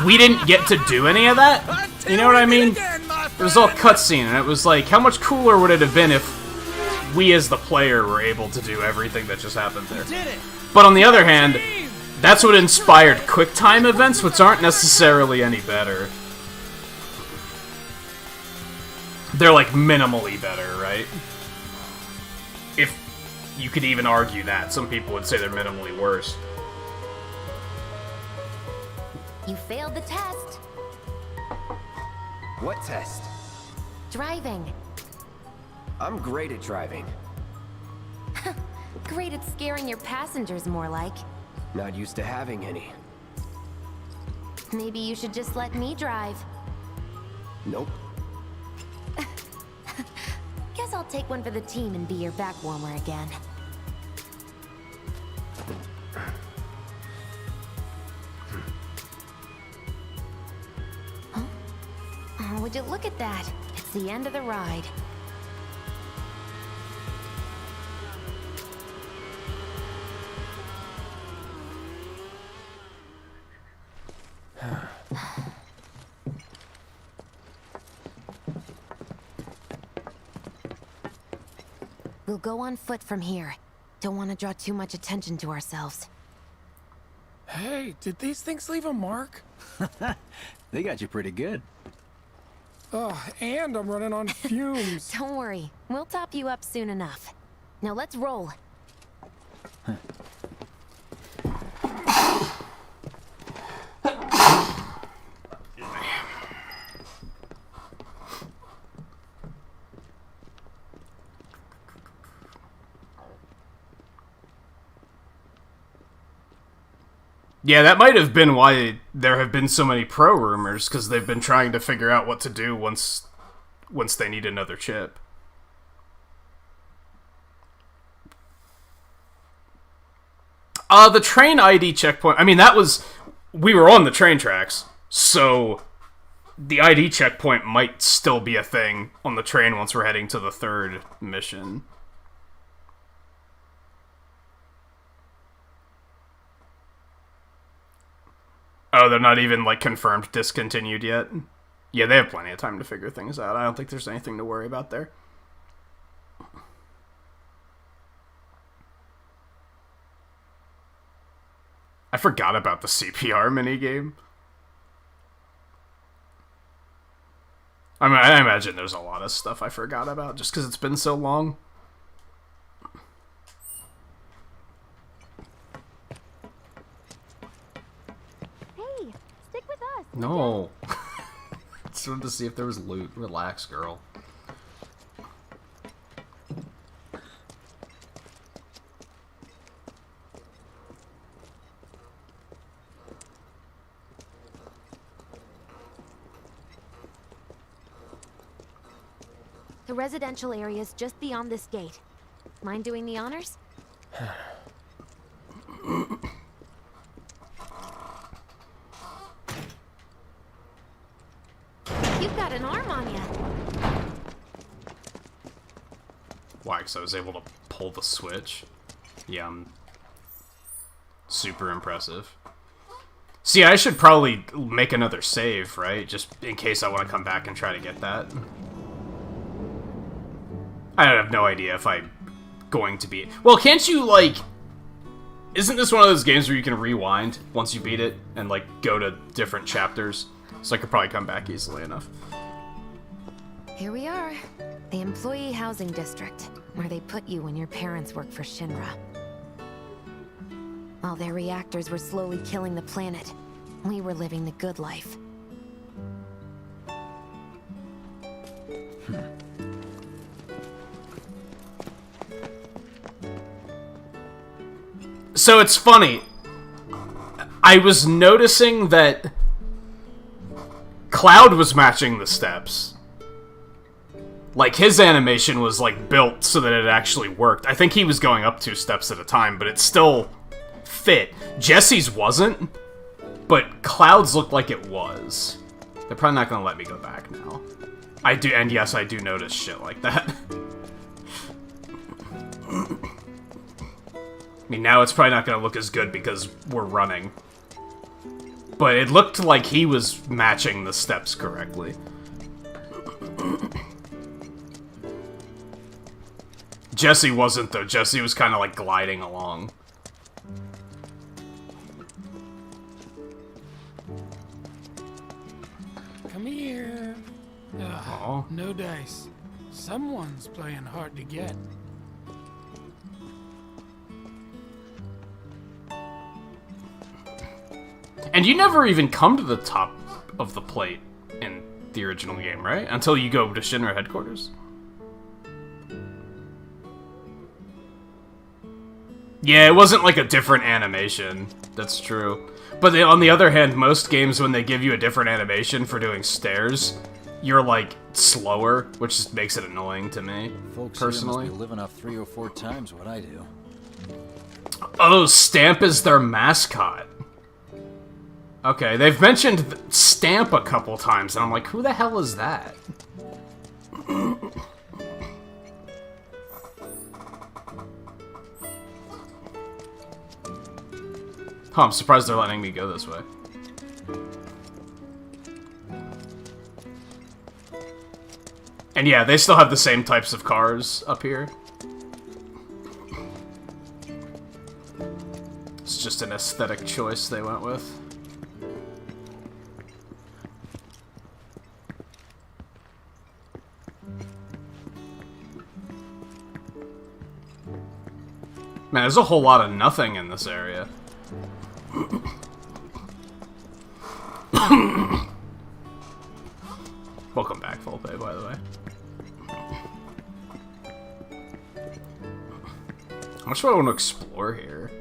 S1: we didn't get to do any of that. You know what I mean? It was all cutscene, and it was like, how much cooler would it have been if we as the player were able to do everything that just happened there? But on the other hand, that's what inspired QuickTime events, which aren't necessarily any better. They're, like, minimally better, right? If you could even argue that. Some people would say they're minimally worse.
S3: You failed the test.
S2: What test?
S3: Driving.
S2: I'm great at driving.
S3: Great at scaring your passengers, more like.
S2: Not used to having any.
S3: Maybe you should just let me drive.
S2: Nope.
S3: Guess I'll take one for the team and be your back warmer again. Huh? Oh, would you look at that? It's the end of the ride. We'll go on foot from here. Don't want to draw too much attention to ourselves.
S9: Hey, did these things leave a mark?
S5: They got you pretty good.
S9: Ugh, and I'm running on fumes.
S3: Don't worry, we'll top you up soon enough. Now let's roll.
S1: Yeah, that might have been why there have been so many pro rumors, because they've been trying to figure out what to do once they need another chip. The train ID checkpoint, I mean, we were on the train tracks, so the ID checkpoint might still be a thing on the train once we're heading to the third mission. Oh, they're not even, like, confirmed discontinued yet? Yeah, they have plenty of time to figure things out. I don't think there's anything to worry about there. I forgot about the CPR minigame. I mean, I imagine there's a lot of stuff I forgot about, just because it's been so long.
S3: Stick with us.
S1: No. Just wanted to see if there was loot. Relax, girl.
S3: The residential area is just beyond this gate. Mind doing the honors? You've got an arm on you.
S1: Why? Because I was able to pull the switch? Yeah, I'm super impressive. See, I should probably make another save, right? Just in case I want to come back and try to get that. I have no idea if I'm going to be... Well, can't you, like... Isn't this one of those games where you can rewind once you beat it and, like, go to different chapters? So I could probably come back easily enough.
S3: Here we are. The employee housing district, where they put you when your parents worked for Shinra. While their reactors were slowly killing the planet, We were living the good life.
S1: So it's funny. I was noticing that Cloud was matching the steps. Like, his animation was, like, built so that it actually worked. I think he was going up 2 steps at a time, but it still fit. Jesse's wasn't, but Cloud's looked like it was. They're probably not gonna let me go back now. I do, and yes, I do notice shit like that. I mean, now it's probably not gonna look as good because we're running. But it looked like he was matching the steps correctly. Jesse wasn't, though. Jesse was kind of, like, gliding along.
S9: Come here.
S1: Aw.
S9: No dice. Someone's playing hard to get.
S1: And you never even come to the top of the plate in the original game, right? Until you go to Shinra headquarters? Yeah, it wasn't like a different animation. That's true. But on the other hand, most games, when they give you a different animation for doing stairs, you're, like, slower, which just makes it annoying to me,
S5: Folks
S1: personally.
S5: here must be living off 3 or 4 times what I do.
S1: Oh, Stamp is their mascot. Okay, they've mentioned Stamp a couple times, and I'm like, who the hell is that? Huh, I'm surprised they're letting me go this way. And yeah, they still have the same types of cars up here. It's just an aesthetic choice they went with. Man, there's a whole lot of nothing in this area. Welcome back, Volpe, by the way. How much do I want to explore here?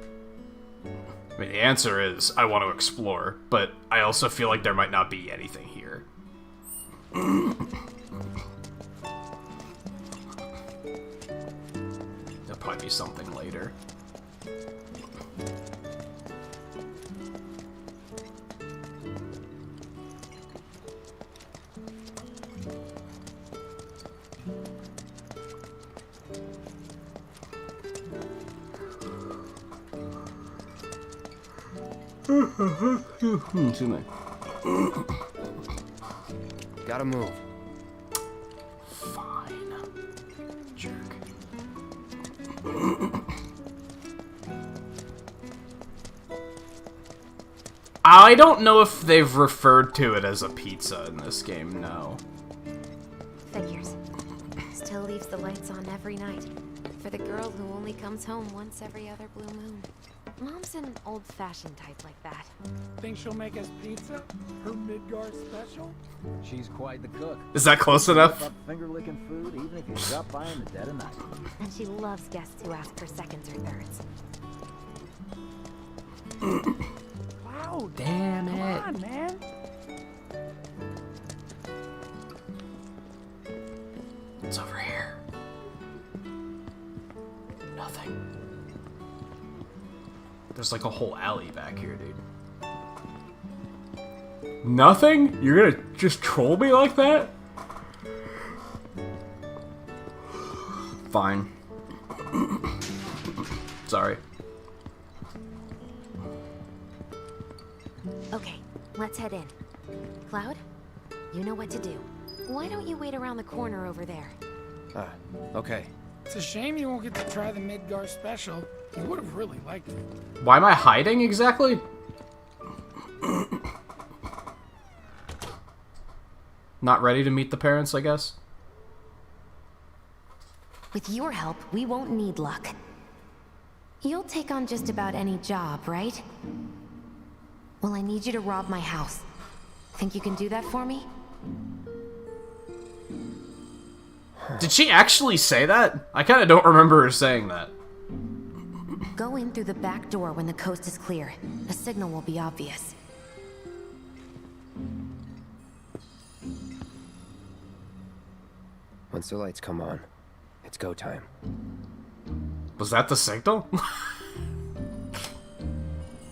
S1: I mean, the answer is I want to explore, but I also feel like there might not be anything here. There'll probably be something later. Excuse me.
S2: Gotta move.
S1: Fine. Jerk. I don't know if they've referred to it as a pizza in this game, no.
S3: Figures. Still leaves the lights on every night. For the girl who only comes home once every other blue moon. Mom's an old-fashioned type like that.
S9: Think she'll make us pizza? Her Midgar special?
S5: She's quite the cook.
S1: Is that close enough?
S5: Finger-licking food, even if you drop by in the dead of night.
S3: And she loves guests who ask for seconds or thirds.
S9: Wow,
S1: Damn
S9: come
S1: it.
S9: on, man.
S1: It's over here. Nothing. There's like a whole alley back here, dude. Nothing? You're gonna just troll me like that? Fine. Sorry.
S3: Okay, let's head in. Cloud, you know what to do. Why don't you wait around the corner over there?
S2: Okay.
S9: It's a shame you won't get to try the Midgar special. You would have really liked it.
S1: Why am I hiding exactly? Not ready to meet the parents, I guess?
S3: With your help, we won't need luck. You'll take on just about any job, right? Well, I need you to rob my house. Think you can do that for me?
S1: Did she actually say that? I kind of don't remember her saying that.
S3: Go in through the back door when the coast is clear. A signal will be obvious.
S2: Once the lights come on, it's go time.
S1: Was that the signal?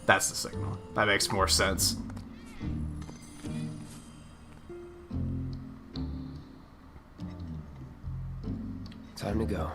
S1: That's the signal. That makes more sense.
S2: Time to go.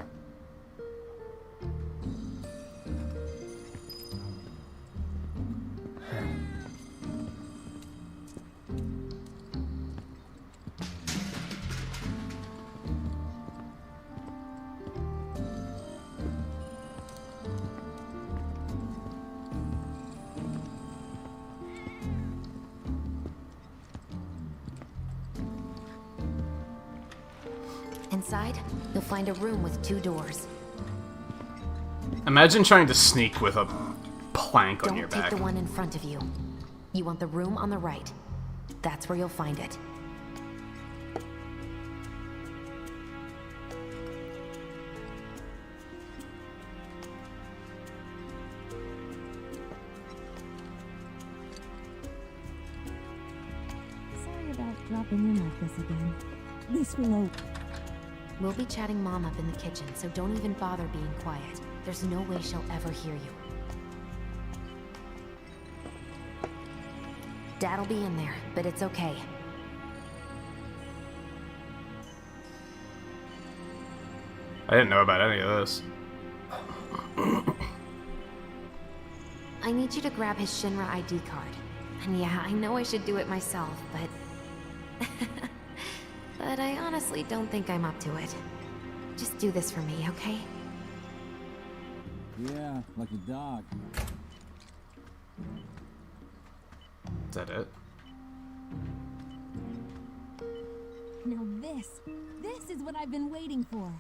S3: Inside, you'll find a room with 2 doors.
S1: Imagine trying to sneak with a plank on your
S3: Don't
S1: back.
S3: take the one in front of you. You want the room on the right. That's where you'll find it.
S11: Sorry about dropping in like this again. This will open.
S3: We'll be chatting Mom up in the kitchen, so don't even bother being quiet. There's no way she'll ever hear you. Dad'll be in there, but it's okay.
S1: I didn't know about any of this.
S3: I need you to grab his Shinra ID card. And yeah, I know I should do it myself, but... but I honestly don't think I'm up to it. Just do this for me, okay?
S5: Yeah, like a dog.
S1: Is that it?
S11: Now this is what I've been waiting for.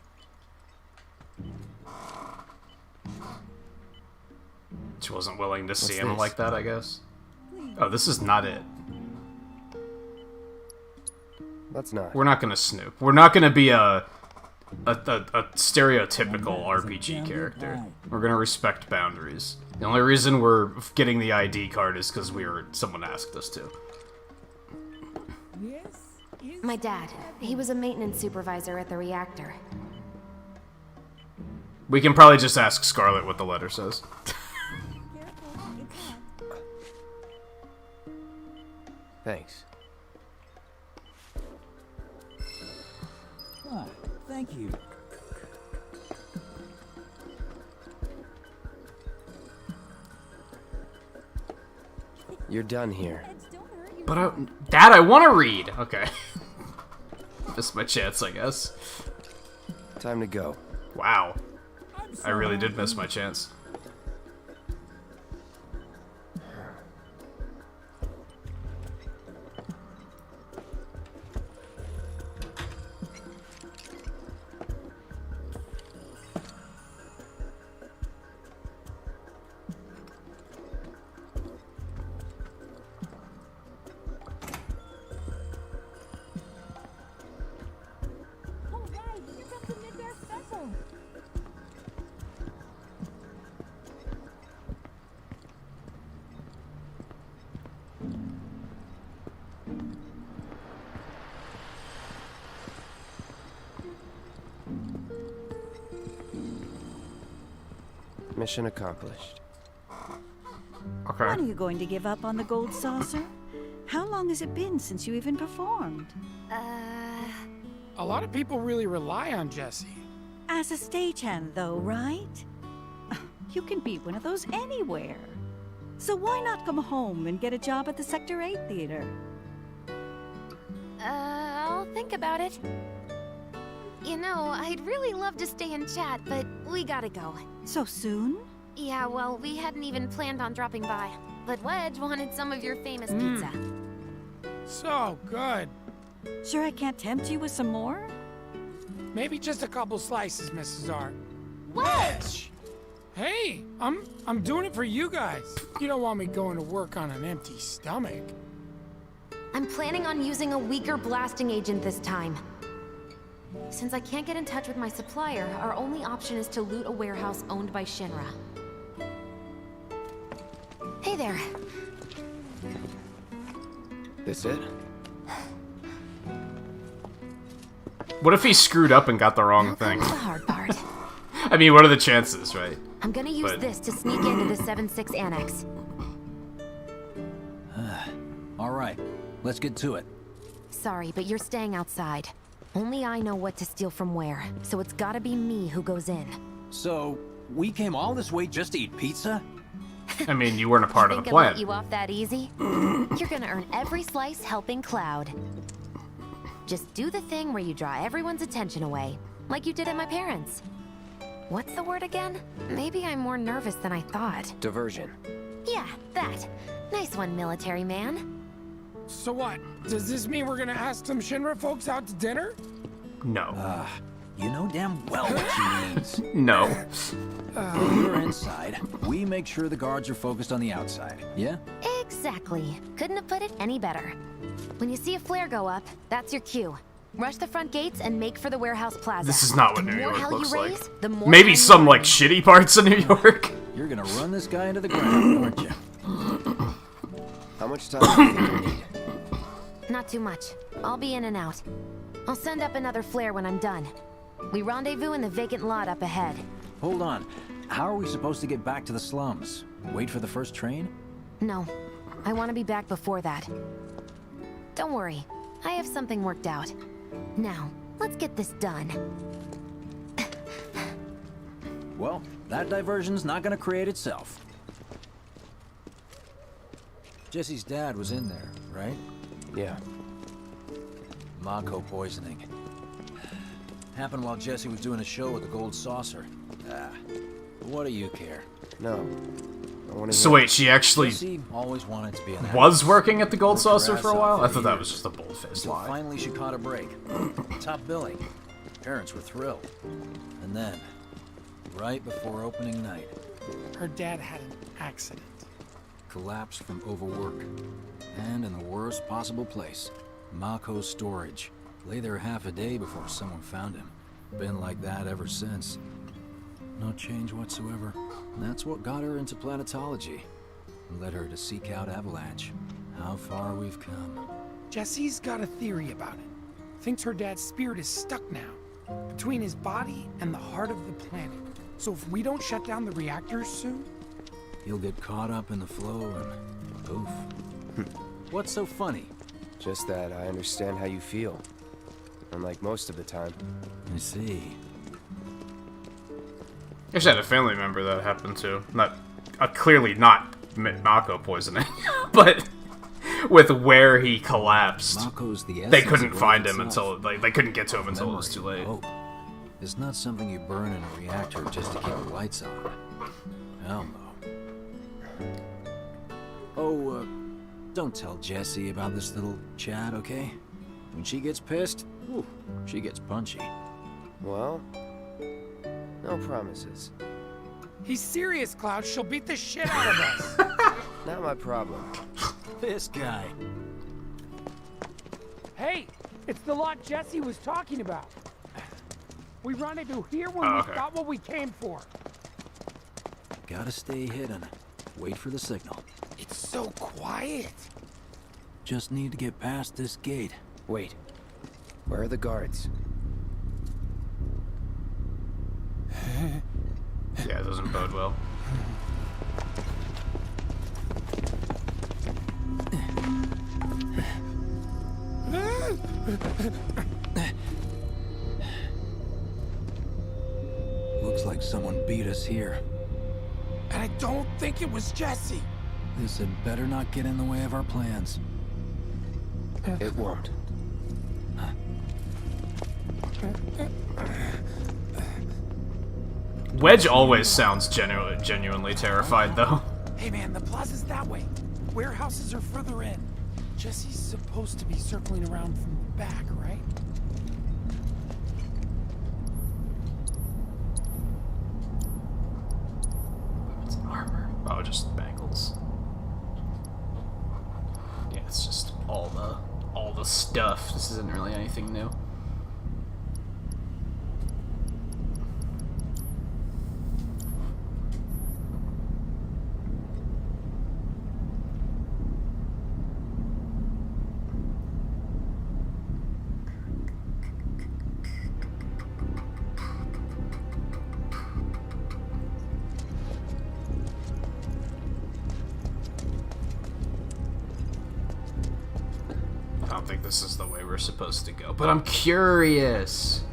S1: She wasn't willing to see
S2: What's
S1: him
S2: this?
S1: like that, I guess. Oh, this is not it.
S2: Let's not.
S1: We're not gonna snoop. We're not gonna be a stereotypical RPG character. We're gonna respect boundaries. The only reason we're getting the ID card is because someone asked us to.
S3: My dad. He was a maintenance supervisor at the reactor.
S1: We can probably just ask Scarlet what the letter says.
S2: Thanks.
S5: Ah, thank you.
S2: You're done here.
S1: But Dad, I want to read. Okay. Missed my chance, I guess.
S2: Time to go.
S1: Wow. I really did miss my chance.
S2: Mission accomplished.
S1: Okay.
S12: When are you going to give up on the gold saucer? How long has it been since you even performed?
S9: A lot of people really rely on Jesse.
S12: As a stagehand, though, right? You can be one of those anywhere. So why not come home and get a job at the Sector 8 theater?
S3: I'll think about it. You know, I'd really love to stay and chat, but we gotta go.
S12: So soon?
S3: Yeah, well, we hadn't even planned on dropping by. But Wedge wanted some of your famous pizza.
S9: So good.
S12: Sure I can't tempt you with some more?
S9: Maybe just a couple slices, Mrs. R.
S3: Wedge!
S9: Hey, I'm doing it for you guys. You don't want me going to work on an empty stomach.
S3: I'm planning on using a weaker blasting agent this time. Since I can't get in touch with my supplier, our only option is to loot a warehouse owned by Shinra. Hey there.
S2: This it?
S1: What if he screwed up and got the wrong thing?
S3: That's the hard part.
S1: I mean, what are the chances, right?
S3: I'm gonna use this to sneak into the 7-6 annex.
S5: All right, let's get to it.
S3: Sorry, but you're staying outside. Only I know what to steal from where, so it's gotta be me who goes in.
S5: So, we came all this way just to eat pizza?
S1: I mean, you weren't a part of the
S3: Think I'll let
S1: plan.
S3: you off that easy? You're gonna earn every slice helping Cloud. Just do the thing where you draw everyone's attention away, like you did at my parents'. What's the word again? Maybe I'm more nervous than I thought.
S2: Diversion.
S3: Yeah, that. Nice one, military man.
S9: So what? Does this mean we're gonna ask some Shinra folks out to dinner?
S1: No.
S5: You know damn well what she means.
S1: No.
S5: You're inside. We make sure the guards are focused on the outside, yeah?
S3: Exactly. Couldn't have put it any better. When you see a flare go up, that's your cue. Rush the front gates and make for the warehouse plaza.
S1: This is not what
S3: The
S1: New
S3: more
S1: York
S3: hell
S1: looks
S3: you
S1: like.
S3: raise, the more
S1: Maybe
S3: time
S1: some,
S3: you
S1: like,
S3: earn.
S1: shitty parts of New York.
S5: You're gonna run this guy into the ground, aren't you?
S2: How much time do you think you need?
S3: Not too much. I'll be in and out. I'll send up another flare when I'm done. We rendezvous in the vacant lot up ahead.
S5: Hold on. How are we supposed to get back to the slums? Wait for the first train?
S3: No, I want to be back before that. Don't worry, I have something worked out. Now, let's get this done.
S5: Well, that diversion's not gonna create itself. Jesse's dad was in there, right?
S2: Yeah.
S5: Mako poisoning. Happened while Jesse was doing a show with the Gold Saucer. What do you care?
S2: No. I wanna
S1: So
S2: hear-
S1: wait, she actually
S5: Jesse always wanted to be an
S1: was working at the Gold
S5: Worked her
S1: Saucer for a
S5: ass
S1: while?
S5: off
S1: I
S5: for
S1: thought that
S5: years.
S1: was just a bold-faced
S5: Until
S1: lie.
S5: finally she caught a break. Top billing. Parents were thrilled. And then, right before opening night,
S9: Her dad had an accident.
S5: collapsed from overwork. And in the worst possible place, Mako's storage. Lay there half a day before someone found him. Been like that ever since. No change whatsoever. That's what got her into planetology. And led her to seek out Avalanche. How far we've come.
S9: Jesse's got a theory about it. Thinks her dad's spirit is stuck now, between his body and the heart of the planet. So if we don't shut down the reactors soon...
S5: He'll get caught up in the flow and poof. What's so funny?
S2: Just that I understand how you feel. Unlike most of the time.
S5: I see.
S1: I actually had a family member that happened to. Not, clearly not Mako poisoning, but with where he collapsed,
S5: Mako's the
S1: they
S5: essence
S1: couldn't
S5: of
S1: find
S5: life
S1: him
S5: itself.
S1: until they couldn't get to him until it
S5: Memory,
S1: was too late.
S5: hope. It's not something you burn in a reactor just to keep the lights on. Hell no. Oh, don't tell Jessie about this little chat, okay? When she gets pissed, whew, she gets punchy.
S2: Well, no promises.
S9: He's serious, Cloud. She'll beat the shit out of us.
S2: Not my problem.
S5: This guy.
S9: Hey, it's the lot Jesse was talking about. We rendezvous here when
S1: Oh, okay.
S9: we got what we came for.
S5: Gotta stay hidden. Wait for the signal.
S9: It's so quiet.
S5: Just need to get past this gate.
S2: Wait. Where are the guards?
S1: Yeah, it doesn't bode well.
S5: Looks like someone beat us here.
S9: And I don't think it was Jesse.
S5: This had better not get in the way of our plans.
S2: It won't.
S1: Wedge always sounds genuinely terrified, though.
S9: Hey man, the plaza's that way. Warehouses are further in. Jesse's supposed to be circling around from the back, right?
S1: just bangles. Yeah, it's just all the stuff. This isn't really anything new. I don't think this is the way we're supposed to go, but I'm curious.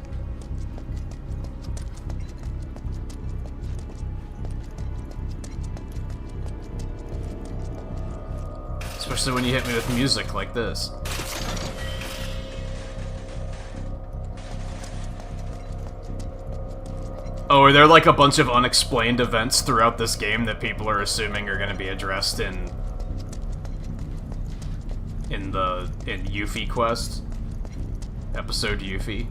S1: Especially when you hit me with music like this. Oh, are there like a bunch of unexplained events throughout this game that people are assuming are going to be addressed in Yuffie quest? Episode Yuffie?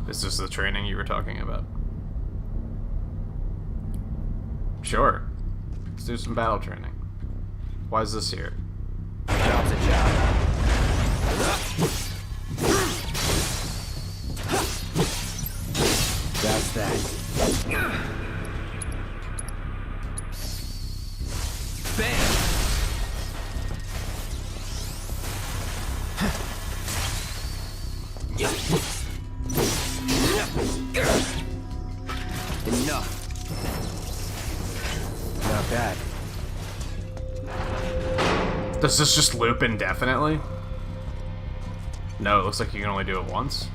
S1: Is this the training you were talking about? Sure. Let's do some battle training. Why is this here?
S2: Job's a job. That's that.
S10: Bam!
S2: Enough. Not bad.
S1: Does this just loop indefinitely? No, it looks like you can only do it once.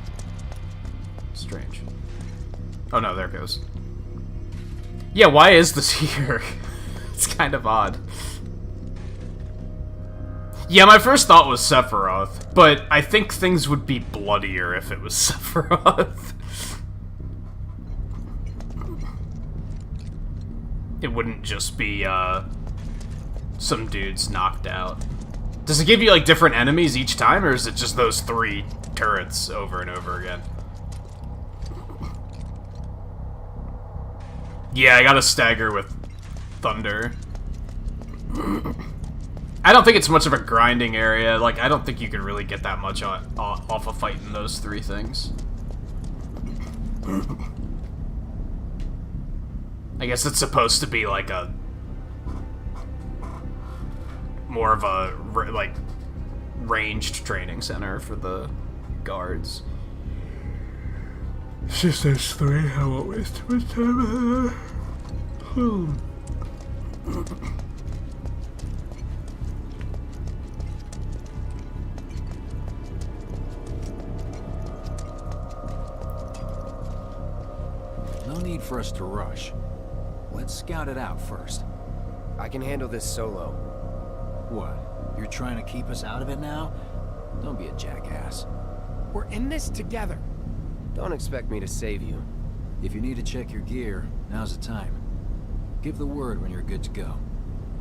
S1: Strange. Oh no, there it goes. Yeah, why is this here? It's kind of odd. Yeah, my first thought was Sephiroth, but I think things would be bloodier if it was Sephiroth. It wouldn't just be, some dudes knocked out. Does it give you, like, different enemies each time, or is it just those 3 turrets over and over again? Yeah, I gotta stagger with Thunder. I don't think it's much of a grinding area. Like, I don't think you can really get that much off of fighting those 3 things. I guess it's supposed to be like a more of a like ranged training center for the guards. It's just those 3. I won't waste too much time.
S5: No need for us to rush. Let's scout it out first.
S2: I can handle this solo.
S5: What? You're trying to keep us out of it now? Don't be a jackass.
S9: We're in this together.
S2: Don't expect me to save you.
S5: If you need to check your gear, now's the time. Give the word when you're good to go.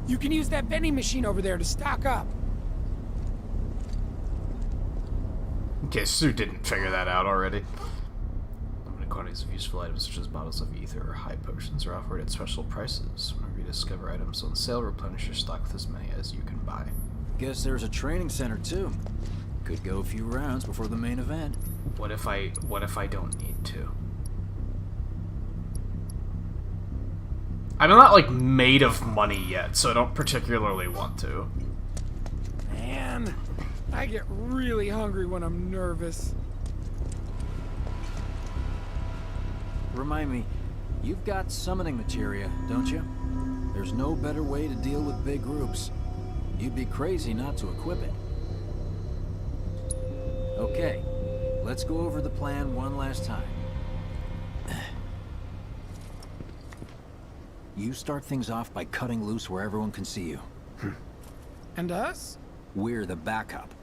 S9: You can use that vending machine over there to stock up.
S1: In case Sue didn't figure that out already. Limited quantities of useful items such as bottles of ether or high potions are offered at special prices. Whenever you discover items on sale, replenish your stock with as many as you can buy.
S5: Guess there's a training center too. Could go a few rounds before the main event.
S1: What if I don't need to? I'm not, like, made of money yet, so I don't particularly want to.
S9: Man, I get really hungry when I'm nervous.
S5: Remind me, you've got summoning materia, don't you? There's no better way to deal with big groups. You'd be crazy not to equip it. Okay, let's go over the plan one last time. You start things off by cutting loose where everyone can see you.
S9: And us?
S5: We're the backup.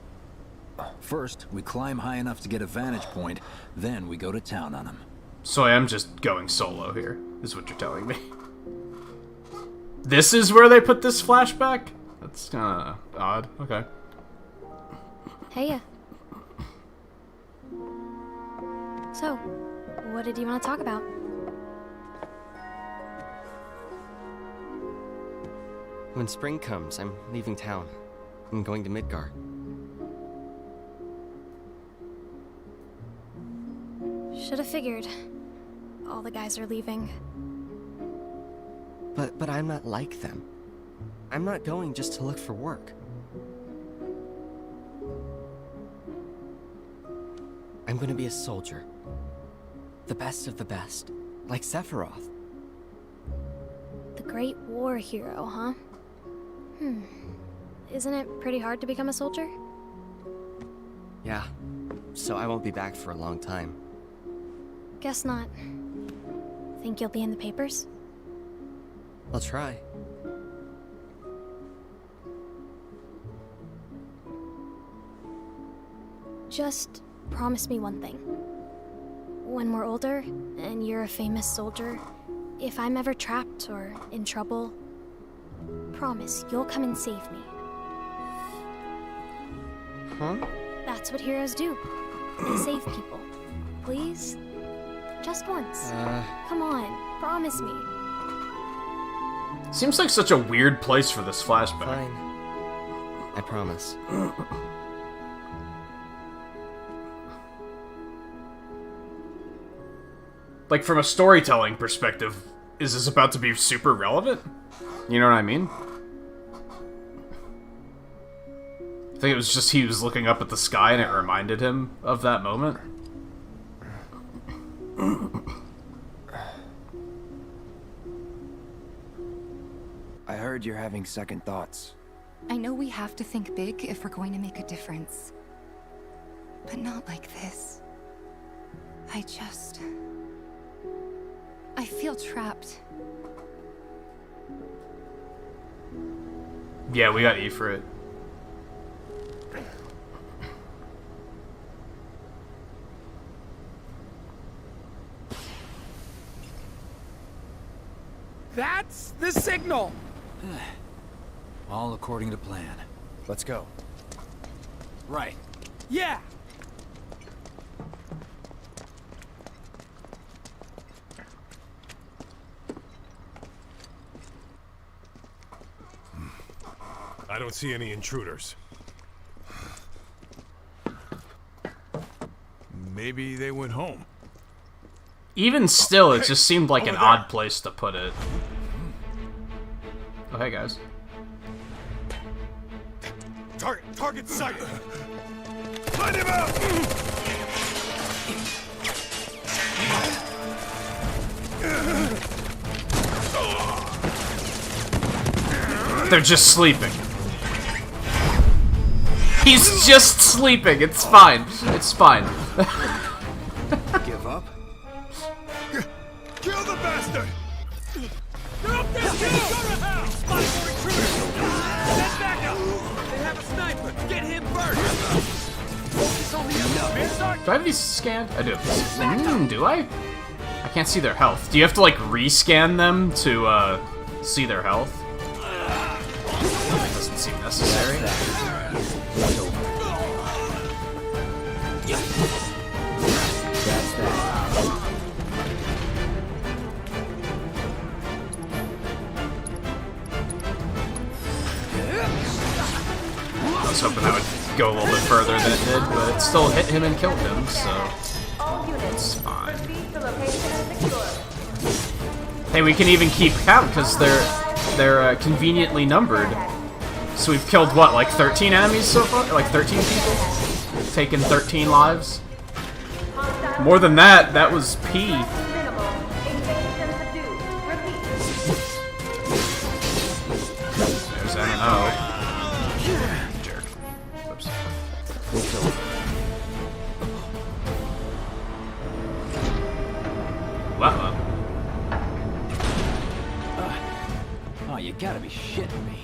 S5: First, we climb high enough to get a vantage point, then we go to town on them.
S1: So I am just going solo here, is what you're telling me. This is where they put this flashback? That's kinda odd. Okay.
S3: Hey. So, what did you want to talk about?
S2: When spring comes, I'm leaving town. I'm going to Midgar.
S3: Should have figured. All the guys are leaving.
S2: But I'm not like them. I'm not going just to look for work. I'm going to be a soldier. The best of the best. Like Sephiroth.
S3: The Great War hero, huh? Isn't it pretty hard to become a soldier?
S2: Yeah. So I won't be back for a long time.
S3: Guess not. Think you'll be in the papers?
S2: I'll try.
S3: Just promise me one thing. When we're older, and you're a famous soldier, if I'm ever trapped or in trouble, promise you'll come and save me.
S2: Huh?
S3: That's what heroes do. They save people. Please? Just once. Come on, promise me.
S1: Seems like such a weird place for this flashback.
S2: Fine. I promise.
S1: Like, from a storytelling perspective, is this about to be super relevant? You know what I mean? I think it was just he was looking up at the sky and it reminded him of that moment.
S13: I heard you're having second thoughts.
S14: I know we have to think big if we're going to make a difference. But not like this. I feel trapped.
S1: Yeah, we got E for it.
S9: That's the signal!
S5: All according to plan.
S13: Let's go.
S5: Right.
S9: Yeah!
S6: I don't see any intruders. Maybe they went home.
S1: Even still, it just seemed like an odd place to put it. Oh, hey, guys.
S6: Target sighted! Find him out!
S1: They're just sleeping. He's just sleeping. It's fine. It's fine.
S13: Give up?
S6: Kill the bastard!
S10: They're up there too! Go to hell! Spot for intruders! Send back up! They have a sniper! Get him first! Focus on the other.
S1: Do I have these scanned? I do. Do I? I can't see their health. Do you have to, like, rescan them to, see their health? Doesn't seem necessary. I was hoping that would go a little bit further than it did, but it still hit him and killed him, so it's fine. Hey, we can even keep count because they're conveniently numbered. So we've killed what, like 13 enemies so far? Like 13 people? Taken 13 lives? More than that, that was P. There's NO. Jerk. Whoops. Wow.
S5: Oh, you gotta be shitting me.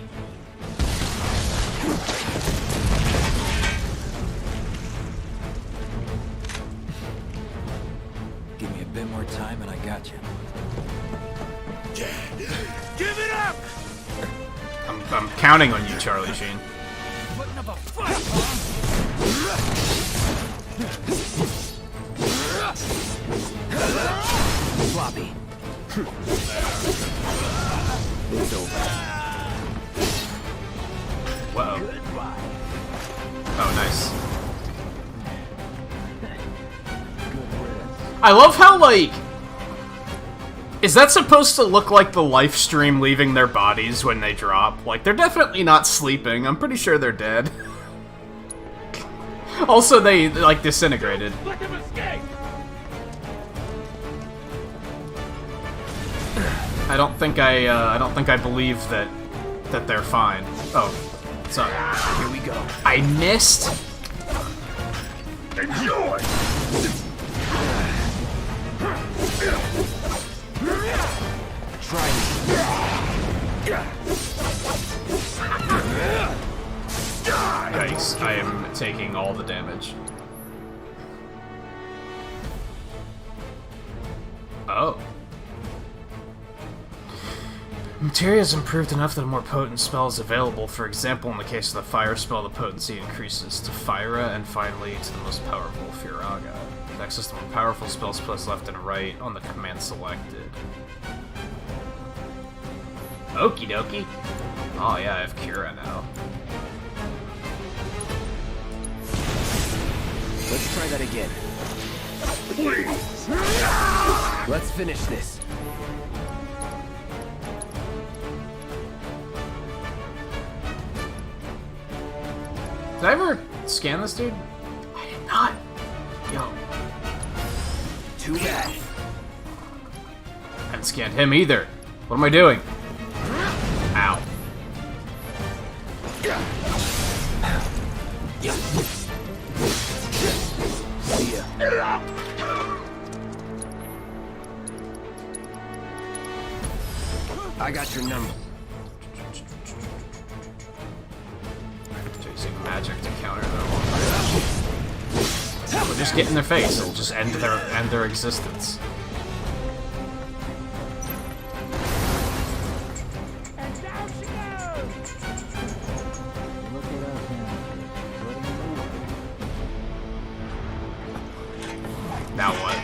S5: Give me a bit more time and I got you.
S6: Give it up!
S1: I'm counting on you, Charlie Sheen.
S8: Putting up a fight, huh?
S2: Floppy. It's over.
S1: Whoa. Oh, nice. I love how, like... Is that supposed to look like the life stream leaving their bodies when they drop? Like, they're definitely not sleeping. I'm pretty sure they're dead. Also, they, like, disintegrated.
S8: Let them escape!
S1: I don't think I believe that they're fine. Oh, sorry.
S2: Here we go.
S1: I missed.
S4: Enjoy!
S2: Try me.
S1: Yikes, I am taking all the damage. Oh. Materia is improved enough that a more potent spell is available. For example, in the case of the fire spell, the potency increases to Fyra and finally to the most powerful, Firaga. Access to more powerful spells plus left and right on the command selected. Okie dokie. Oh yeah, I have Cura now.
S2: Let's try that again.
S4: Please!
S2: Let's finish this.
S1: Did I ever scan this dude? I did not. Yo.
S2: Too bad.
S1: I haven't scanned him either. What am I doing? Ow.
S2: See ya. I got your number.
S1: Using magic to counter them. We'll just get in their face and just end their existence.
S8: And down she goes!
S5: Look it up, man.
S1: Now what?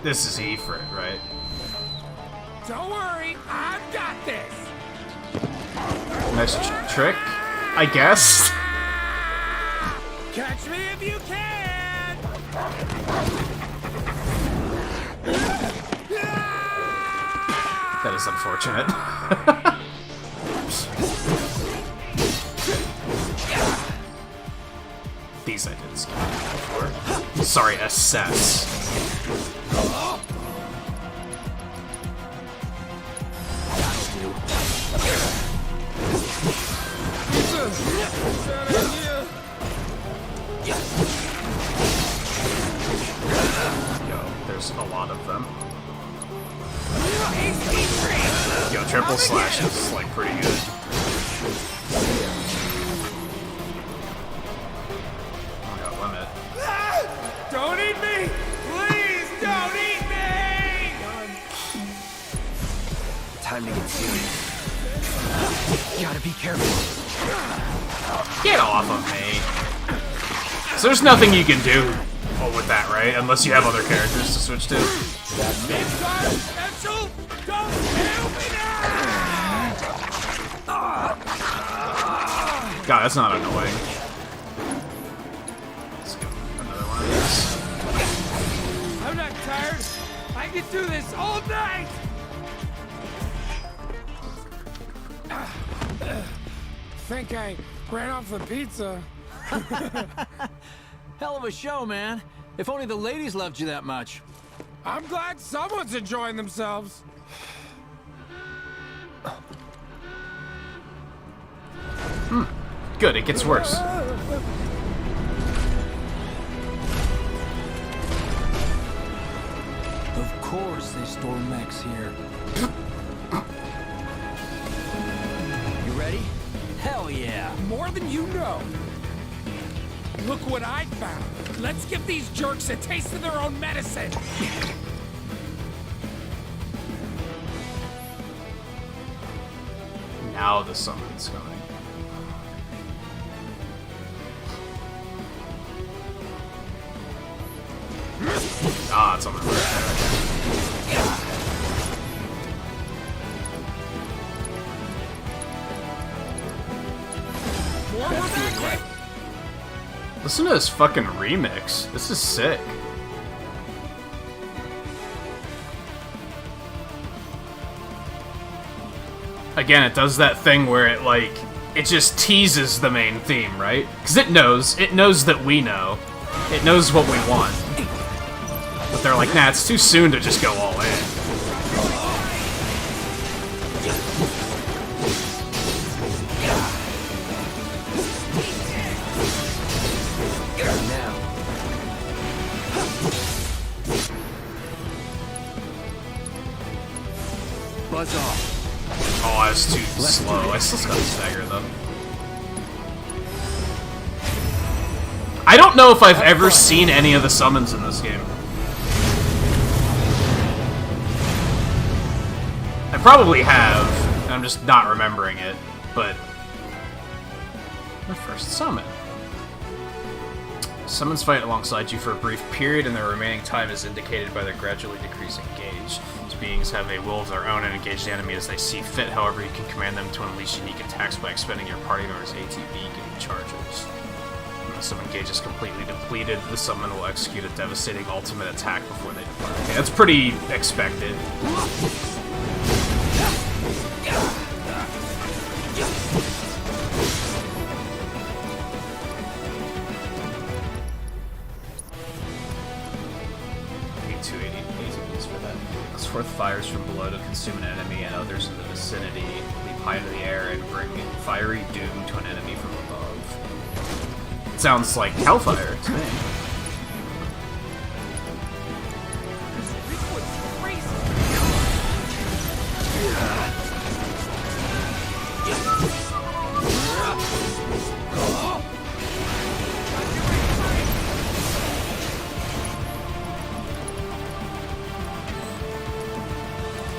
S1: This is Ifrit, right?
S8: Don't worry, I've got this!
S1: Nice trick, I guess.
S8: Catch me if you can!
S1: That is unfortunate. These I did skip before. Sorry, assess. Yo, there's a lot of them. Yo, triple slash is like pretty good. Oh, got limit.
S8: Don't eat me! Please don't eat me!
S2: Time to get serious. Gotta be careful.
S1: Get off of me. So there's nothing you can do with that, right? Unless you have other characters to switch to.
S8: Special! Don't kill me now!
S1: God, that's not annoying. Let's go another one of these.
S8: I'm not tired. I can do this all night!
S9: Think I ran off the pizza.
S5: Hell of a show, man. If only the ladies loved you that much.
S9: I'm glad someone's enjoying themselves.
S1: Good, it gets worse.
S5: Of course they store mechs here.
S2: You ready?
S8: More than you know. Look what I found. Let's give these jerks a taste of their own medicine.
S1: Now the summon's coming. Ah, it's on the right there. Listen to this fucking remix. This is sick. Again, it does that thing where it, like, it just teases the main theme, right? Because it knows that we know. It knows what we want. But they're like, nah, it's too soon to just go all in.
S10: Buzz off.
S1: Oh, I was too slow. I still got a stagger, though. I don't know if I've ever seen any of the summons in this game. I probably have, and I'm just not remembering it, but... My first summon. Summons fight alongside you for a brief period, and their remaining time is indicated by their gradually decreasing gauge. These beings have a will of their own and engage the enemy as they see fit. However, you can command them to unleash unique attacks by expending your party member's ATB giving charges. When the summon gauge is completely depleted, the summon will execute a devastating ultimate attack before they depart. Okay, that's pretty expected. Forth fires from below to consume an enemy and others in the vicinity, leap high into the air, and bring fiery doom to an enemy from above. It sounds like Hellfire to me.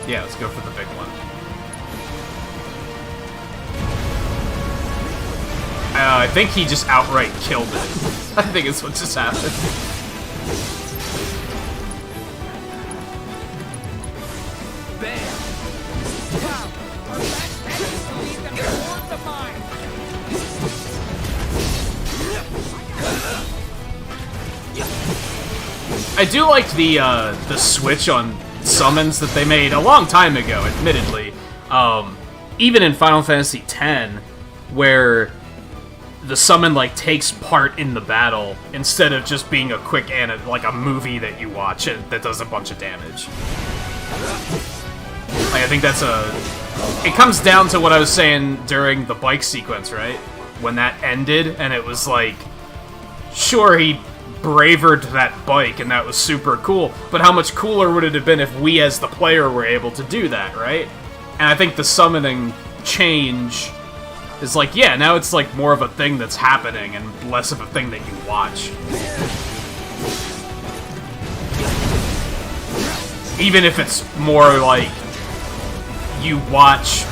S1: Yeah, let's go for the big one. I think he just outright killed it. I think it's what just happened.
S8: Bam! Wow! Our best bet is to lead them toward the mine!
S1: I do like the switch on summons that they made a long time ago, admittedly. Even in Final Fantasy X, where the summon like takes part in the battle instead of just being a quick like a movie that you watch that does a bunch of damage. Like, I think that's it comes down to what I was saying during the bike sequence, right? When that ended, and it was like, sure, he bravered that bike, and that was super cool, but how much cooler would it have been if we as the player were able to do that, right? And I think the summoning change is like, yeah, now it's like more of a thing that's happening and less of a thing that you watch. Even if it's more like you watch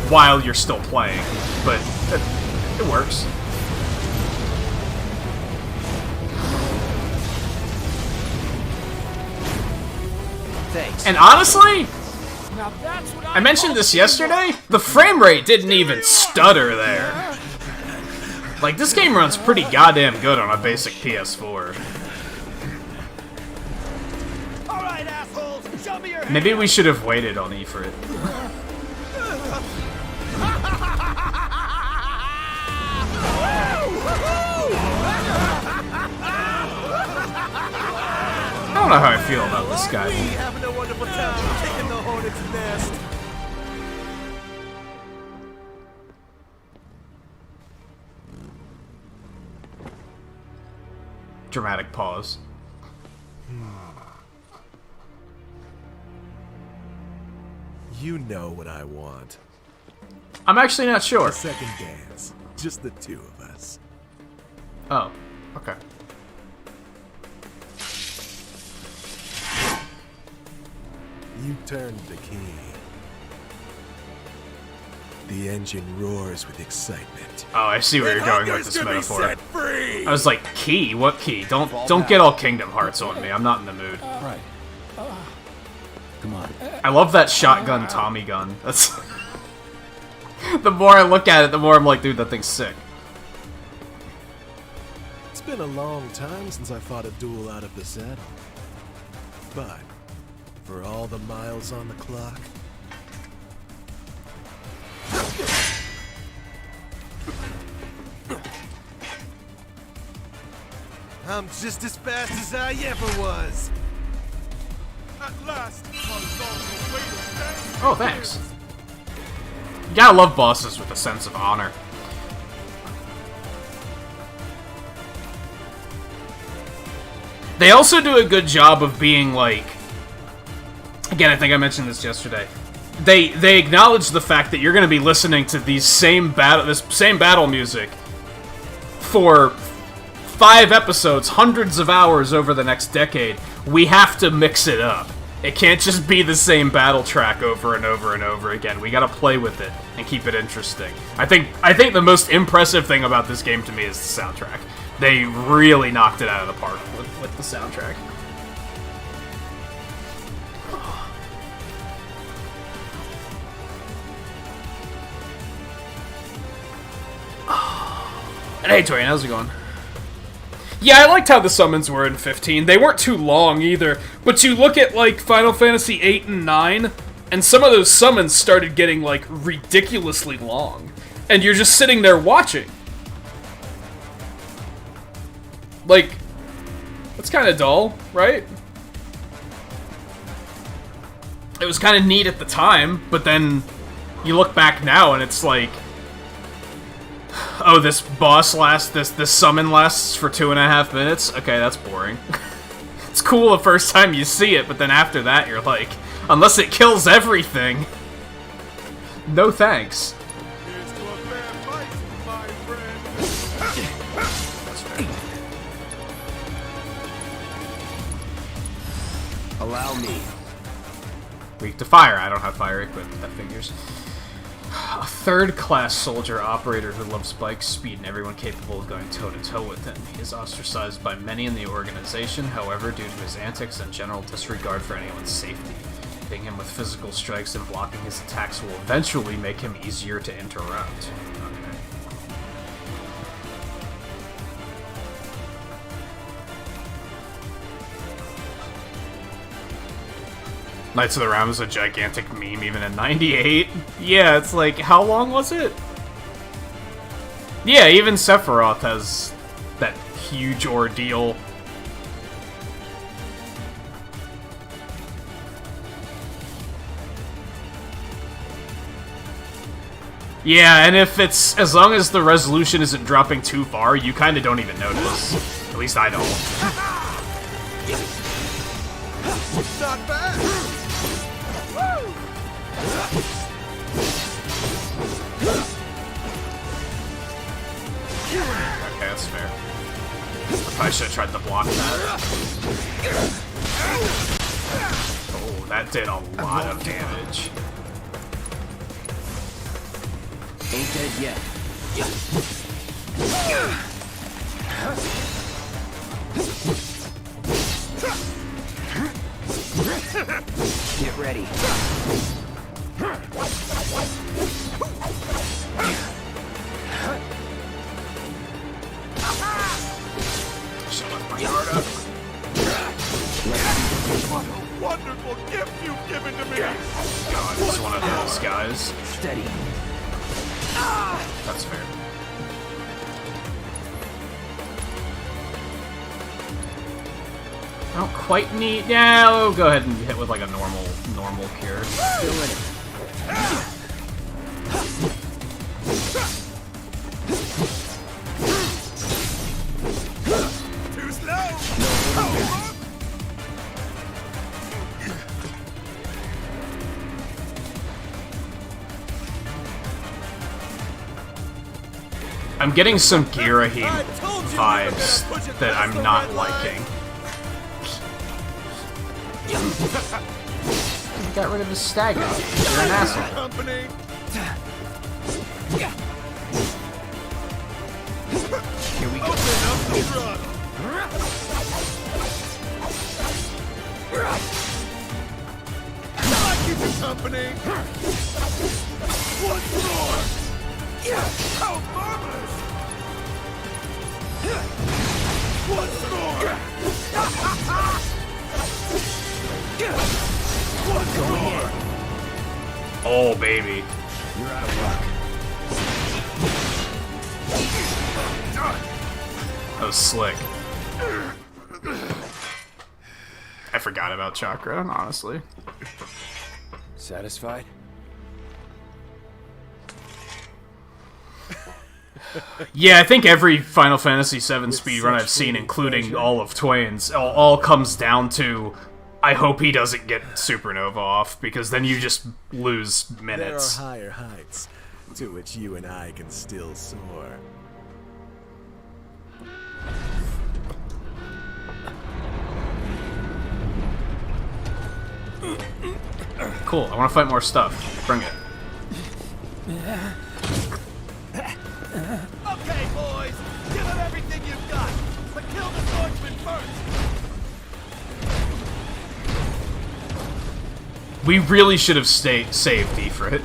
S1: while you're still playing, but it works.
S10: Thanks.
S1: And honestly,
S8: Now that's what
S1: I mentioned this yesterday, the frame rate didn't even stutter there. Like, this game runs pretty goddamn good on a basic PS4.
S10: All right, assholes, show me your hand.
S1: Maybe we should have waited on Ifrit. I don't know how I feel about this guy.
S10: Having a wonderful time taking the hornet's nest.
S1: Dramatic pause.
S15: You know what I want.
S1: I'm actually not sure.
S4: A second dance. Just the two of us.
S1: Oh, okay.
S4: You turned the key. The engine roars with excitement.
S1: Oh, I see where you're going with this metaphor.
S4: Set free!
S1: I was like, key? What key? Don't get all Kingdom Hearts on me. I'm not in the mood.
S5: Right. Come on.
S1: I love that shotgun Tommy gun. That's the more I look at it, the more I'm like, dude, that thing's sick.
S4: It's been a long time since I fought a duel out of the saddle. But for all the miles on the clock, I'm just as fast as I ever was. At last,
S1: oh, thanks. You gotta love bosses with a sense of honor. They also do a good job of being like, again, I think I mentioned this yesterday. They acknowledge the fact that you're going to be listening to this same battle music for 5 episodes, hundreds of hours over the next decade. We have to mix it up. It can't just be the same battle track over and over and over again. We gotta play with it and keep it interesting. I think the most impressive thing about this game to me is the soundtrack. They really knocked it out of the park with the soundtrack. And hey, Torian, how's it going? Yeah, I liked how the summons were in 15. They weren't too long either, but you look at, like, Final Fantasy 8 and 9, and some of those summons started getting, like, ridiculously long. And you're just sitting there watching. Like, that's kind of dull, right? It was kind of neat at the time, but then you look back now and it's like, oh, this summon lasts for 2.5 minutes? Okay, that's boring. It's cool the first time you see it, but then after that you're like, unless it kills everything, no thanks. That's fair.
S2: Allow me.
S1: Weak to fire. I don't have fire equipped, that figures. A third-class soldier operator who loves bike speed and everyone capable of going toe-to-toe with him. He is ostracized by many in the organization, however, due to his antics and general disregard for anyone's safety. Hitting him with physical strikes and blocking his attacks will eventually make him easier to interrupt. Okay. Knights of the Round was a gigantic meme even in 98. Yeah, it's like, how long was it? Yeah, even Sephiroth has that huge ordeal. Yeah, and if it's, as long as the resolution isn't dropping too far, you kind of don't even notice. At least I don't.
S10: Not bad.
S1: Okay, that's fair. I probably should have tried to block that. Oh, that did a lot of damage.
S2: Ain't dead yet. Get ready.
S1: Should have my guard up.
S10: What a wonderful gift you've given to me!
S1: God, it's one of those guys.
S2: Steady.
S1: That's fair. I don't quite need. Yeah, we'll go ahead and hit with like a normal cure.
S2: Still in it.
S10: Too slow!
S1: I'm getting some Girahim vibes that I'm not liking. He got rid of his stagger. You're an asshole. Here we go.
S10: I keep you company. What's more? How marvelous! What's more? What's more?
S1: Oh, baby.
S10: You're out of luck.
S1: That was slick. I forgot about Chakra, honestly.
S2: Satisfied?
S1: Yeah, I think every Final Fantasy VII speedrun I've seen, including all of Twain's, all comes down to, I hope he doesn't get Supernova off, because then you just lose minutes.
S10: There are higher heights to which you and I can still soar.
S1: Cool, I want to fight more stuff. Bring it.
S10: Okay, boys, give him everything you've got, but kill the swordsman first.
S1: We really should have saved Ifrit.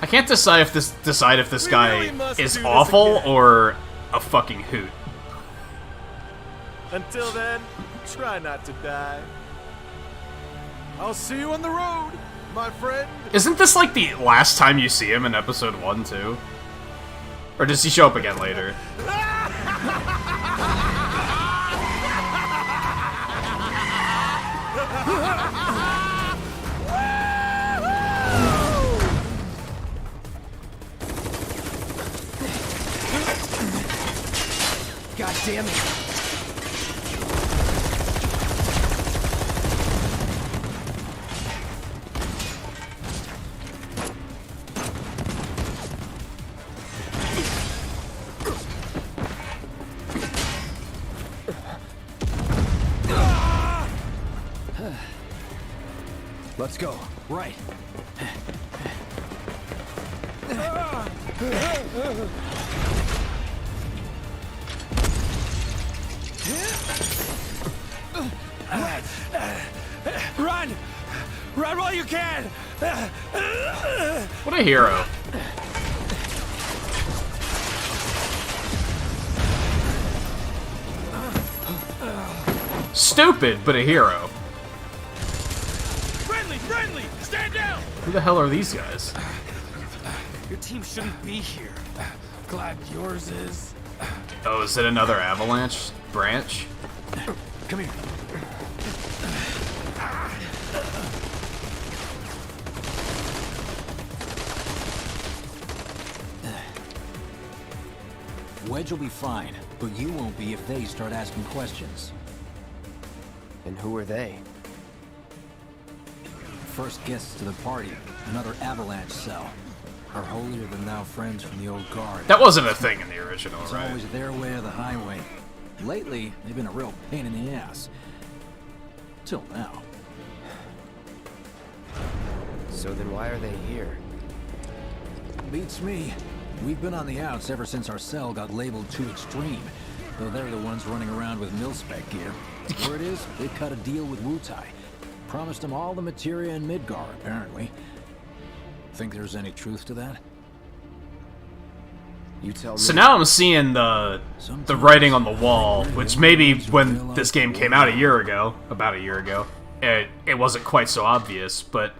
S1: I can't decide if this guy is awful or a fucking hoot.
S10: Until then, try not to die. I'll see you on the road, my friend.
S1: Isn't this like the last time you see him in episode 1 too? Or does he show up again later?
S2: God damn it.
S5: Let's go. Right.
S8: Run! Run while you can!
S1: What a hero. Stupid, but a hero.
S8: Friendly! Friendly! Stand down!
S1: Who the hell are these guys?
S8: Your team shouldn't be here. Glad yours is.
S1: Oh, is it another Avalanche branch?
S8: Come here.
S5: Wedge will be fine, but you won't be if they start asking questions.
S2: And who are they?
S5: First guests to the party, another Avalanche cell. Our holier-than-thou friends from the old guard.
S1: That wasn't a thing in the original,
S5: It's
S1: right?
S5: always their way or the highway. Lately, they've been a real pain in the ass. Till now.
S2: So then why are they here?
S5: Beats me. We've been on the outs ever since our cell got labeled too extreme. Though they're the ones running around with mil-spec gear. Word is, they cut a deal with Wutai. Promised them all the materia in Midgar, apparently. Think there's any truth to that?
S2: You tell me.
S1: So now I'm seeing the writing on the wall, which maybe when this game came out about a year ago, it wasn't quite so obvious, but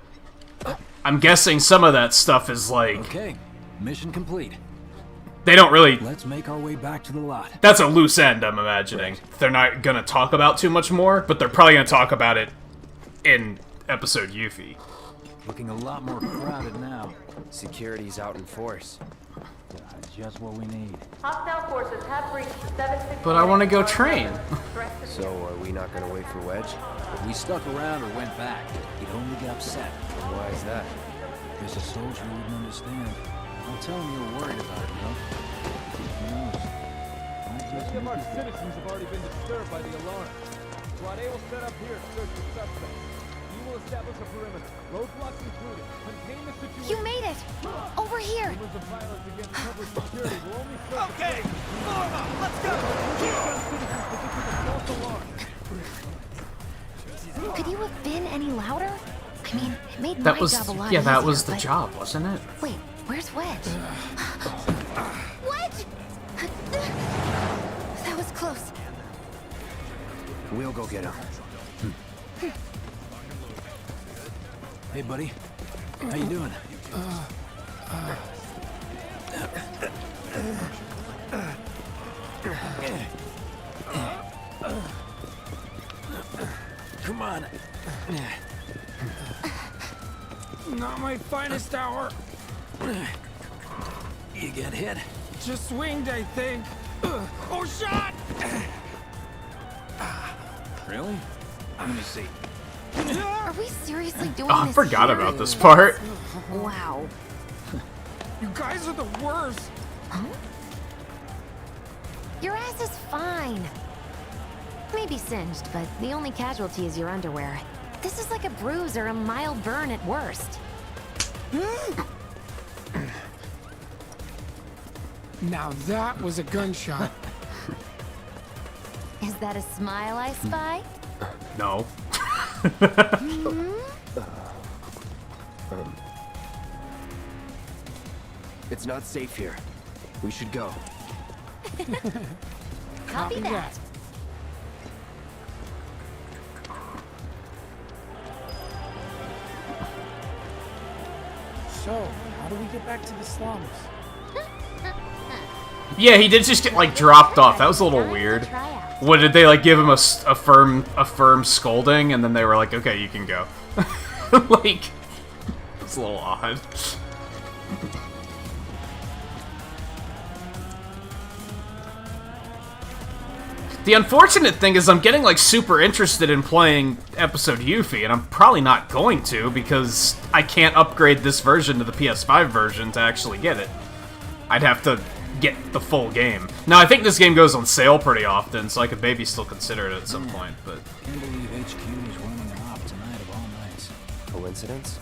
S1: I'm guessing some of that stuff is like...
S5: Okay, mission complete.
S1: They don't really...
S5: Let's make our way back to the lot.
S1: That's a loose end, I'm imagining. They're not gonna talk about too much more, but they're probably gonna talk about it in episode Yuffie.
S5: Looking a lot more crowded now.
S2: Security's out in force.
S5: Just what we need.
S15: Hostile forces have breached 760.
S1: But I want to go train.
S2: So, are we not gonna wait for Wedge?
S5: If we stuck around or went back, he'd only get upset.
S2: Why is that?
S5: Because a soldier wouldn't understand. I'll tell him you're worried about it, Who knows?
S16: Many of our citizens have already been disturbed by the alarm. Squad A will set up here to search for suspects. You will establish a perimeter. Roadblocks included. Contain the situation.
S3: You made it! Over here!
S16: Rumors of violence against public security will only serve
S10: Okay, Norma, let's go!
S3: Could you have been any louder? I mean, it made
S1: That
S3: my
S1: was
S3: job a lot
S1: yeah, that
S3: easier,
S1: was the
S3: but...
S1: job, wasn't it?
S3: Wait, where's Wedge? Wedge! That was close.
S2: We'll go get him.
S5: Hey, buddy. How you doing?
S16: Come on.
S9: Not my finest hour.
S5: You get hit?
S9: Just swinged, I think. Oh, shot!
S5: Really? Let me see.
S3: Are we seriously doing
S1: Oh, I
S3: this
S1: forgot
S3: here?
S1: about this part.
S3: Wow.
S9: You guys are the worst.
S3: Huh? Your ass is fine. Maybe singed, but the only casualty is your underwear. This is like a bruise or a mild burn at worst.
S9: Now that was a gunshot.
S3: Is that a smile I spy?
S1: No.
S2: It's not safe here. We should go.
S3: Copy that.
S9: So, how do we get back to the slums?
S1: Yeah, he did just get like dropped off. That was a little weird. What did they like give him a firm scolding, and then they were like, okay, you can go. Like, it's a little odd. The unfortunate thing is I'm getting like super interested in playing episode Yuffie, and I'm probably not going to because I can't upgrade this version to the PS5 version to actually get it. I'd have to get the full game. Now, I think this game goes on sale pretty often, so I could maybe still consider it at some point, but...
S5: Can't believe HQ is running an op tonight of all nights.
S2: Coincidence?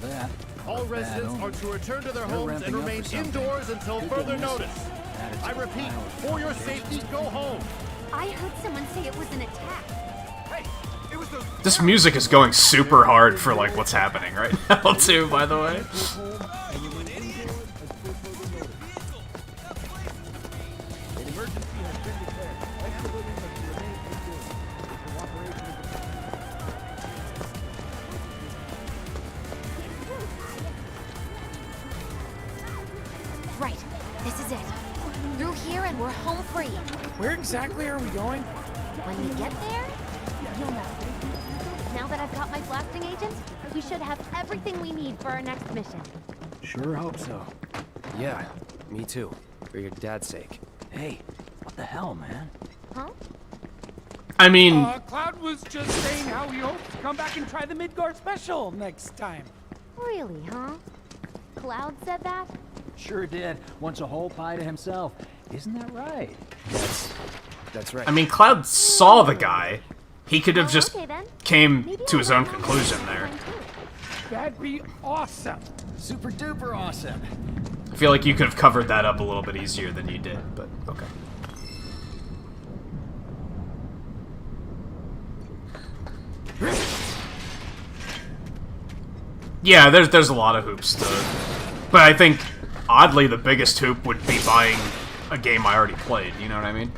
S5: That.
S17: All residents are to return to their homes and remain indoors until further notice. I repeat, for your safety, go home.
S3: I heard someone say it was an attack.
S17: Hey, it was those...
S1: This music is going super hard for, like, what's happening right now, too, by the way.
S3: Right, this is it. Through here and we're home free.
S9: Where exactly are we going?
S3: When we get there, you'll know. Now that I've got my blasting agent, we should have everything we need for our next mission.
S5: Sure hope so.
S2: Yeah, me too. For your dad's sake.
S5: Hey, what the hell, man?
S3: Huh?
S1: I mean...
S9: Cloud was just saying how he hopes to come back and try the Midgard special next time.
S3: Really, huh? Cloud said that?
S5: Sure did. Wants a whole pie to himself. Isn't that right?
S2: That's right.
S1: I mean, Cloud saw the guy. He could have just
S3: okay, then.
S1: came
S3: Maybe
S1: to
S3: I'll
S1: his own
S3: learn how to
S1: conclusion
S3: use
S1: there.
S3: mine too.
S9: That'd be awesome.
S5: Super duper awesome.
S1: I feel like you could have covered that up a little bit easier than you did, but okay. Yeah, there's a lot of hoops to... But I think, oddly, the biggest hoop would be buying a game I already played, you know what I mean?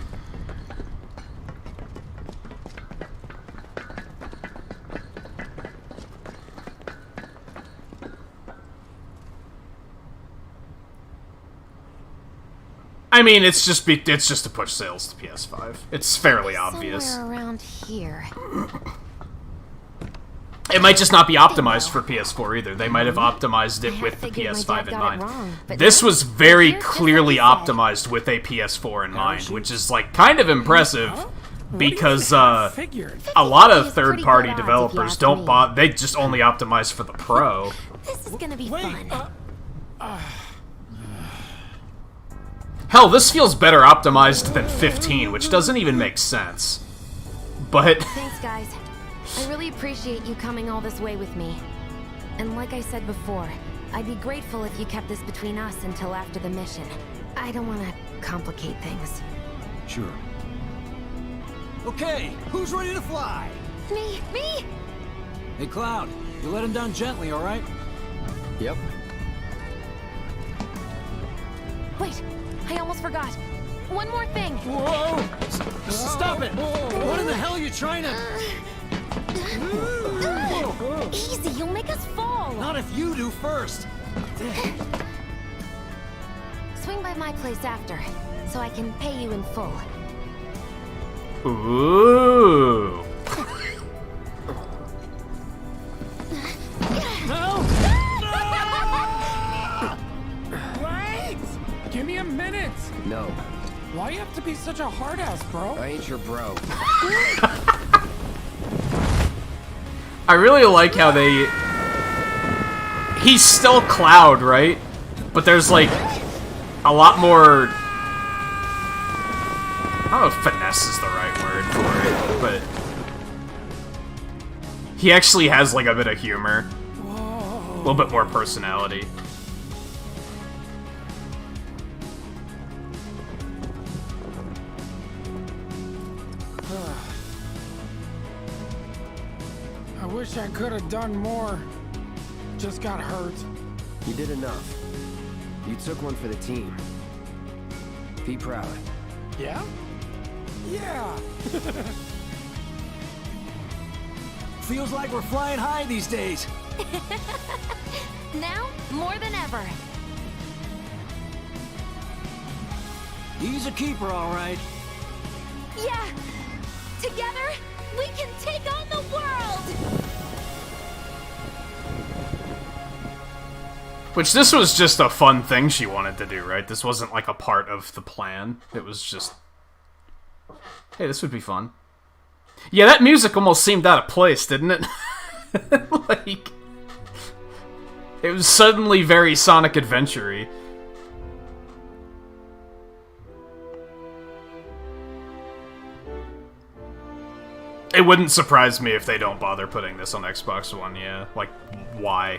S1: I mean, it's just to push sales to PS5. It's fairly obvious.
S3: Somewhere around here.
S1: It might just not be optimized for PS4 either. They might have optimized it with the PS5 in mind. This was very clearly optimized with a PS4 in mind, which is like kind of impressive because a lot of third-party developers don't bother. They just only optimize for the Pro.
S3: This is gonna be fun.
S1: Hell, this feels better optimized than 15, which doesn't even make sense. But
S3: Thanks, guys. I really appreciate you coming all this way with me. And like I said before, I'd be grateful if you kept this between us until after the mission. I don't want to complicate things.
S5: Sure. Okay, who's ready to fly?
S3: Me!
S5: Hey, Cloud, you let him down gently, all right?
S2: Yep.
S3: Wait, I almost forgot. One more thing.
S5: Whoa! Stop it! What in the hell are you trying to...
S3: Easy, you'll make us fall.
S5: Not if you do first.
S3: Swing by my place after, so I can pay you in full.
S1: ooh.
S9: Wait! Give me a minute!
S2: No.
S9: Why you have to be such a hard ass, bro?
S2: I ain't your bro.
S1: I really like how they... He's still Cloud, right? But there's, like, a lot more... I don't know if finesse is the right word for it, but... He actually has, like, a bit of humor. A little bit more personality.
S9: I wish I could have done more. Just got hurt.
S2: You did enough. You took one for the team. Be proud.
S9: Yeah? Yeah!
S5: Feels like we're flying high these days.
S3: Now, more than ever.
S5: He's a keeper, all right.
S3: Yeah! Together, we can take on the world!
S1: Which, this was just a fun thing she wanted to do, right? This wasn't, like, a part of the plan. It was just... Hey, this would be fun. Yeah, that music almost seemed out of place, didn't it? Like... It was suddenly very Sonic Adventure-y. It wouldn't surprise me if they don't bother putting this on Xbox One, yeah. Like, why?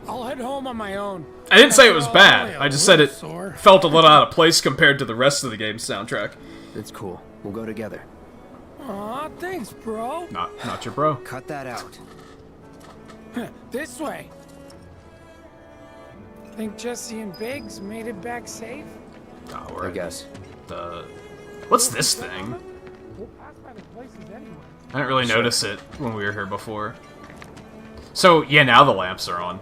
S9: I'll head home on my own.
S1: I didn't say it was bad. I just said it felt a little out of place compared to the rest of the game's soundtrack.
S2: It's cool. We'll go together.
S9: Aw, thanks, bro.
S1: Not your bro.
S2: Cut that out.
S9: This way. Think Jesse and Biggs made it back safe?
S1: Oh,
S2: I guess.
S1: What's this thing?
S9: We'll pass by the places anyway.
S1: I didn't really notice it when we were here before. So, yeah, now the lamps are on.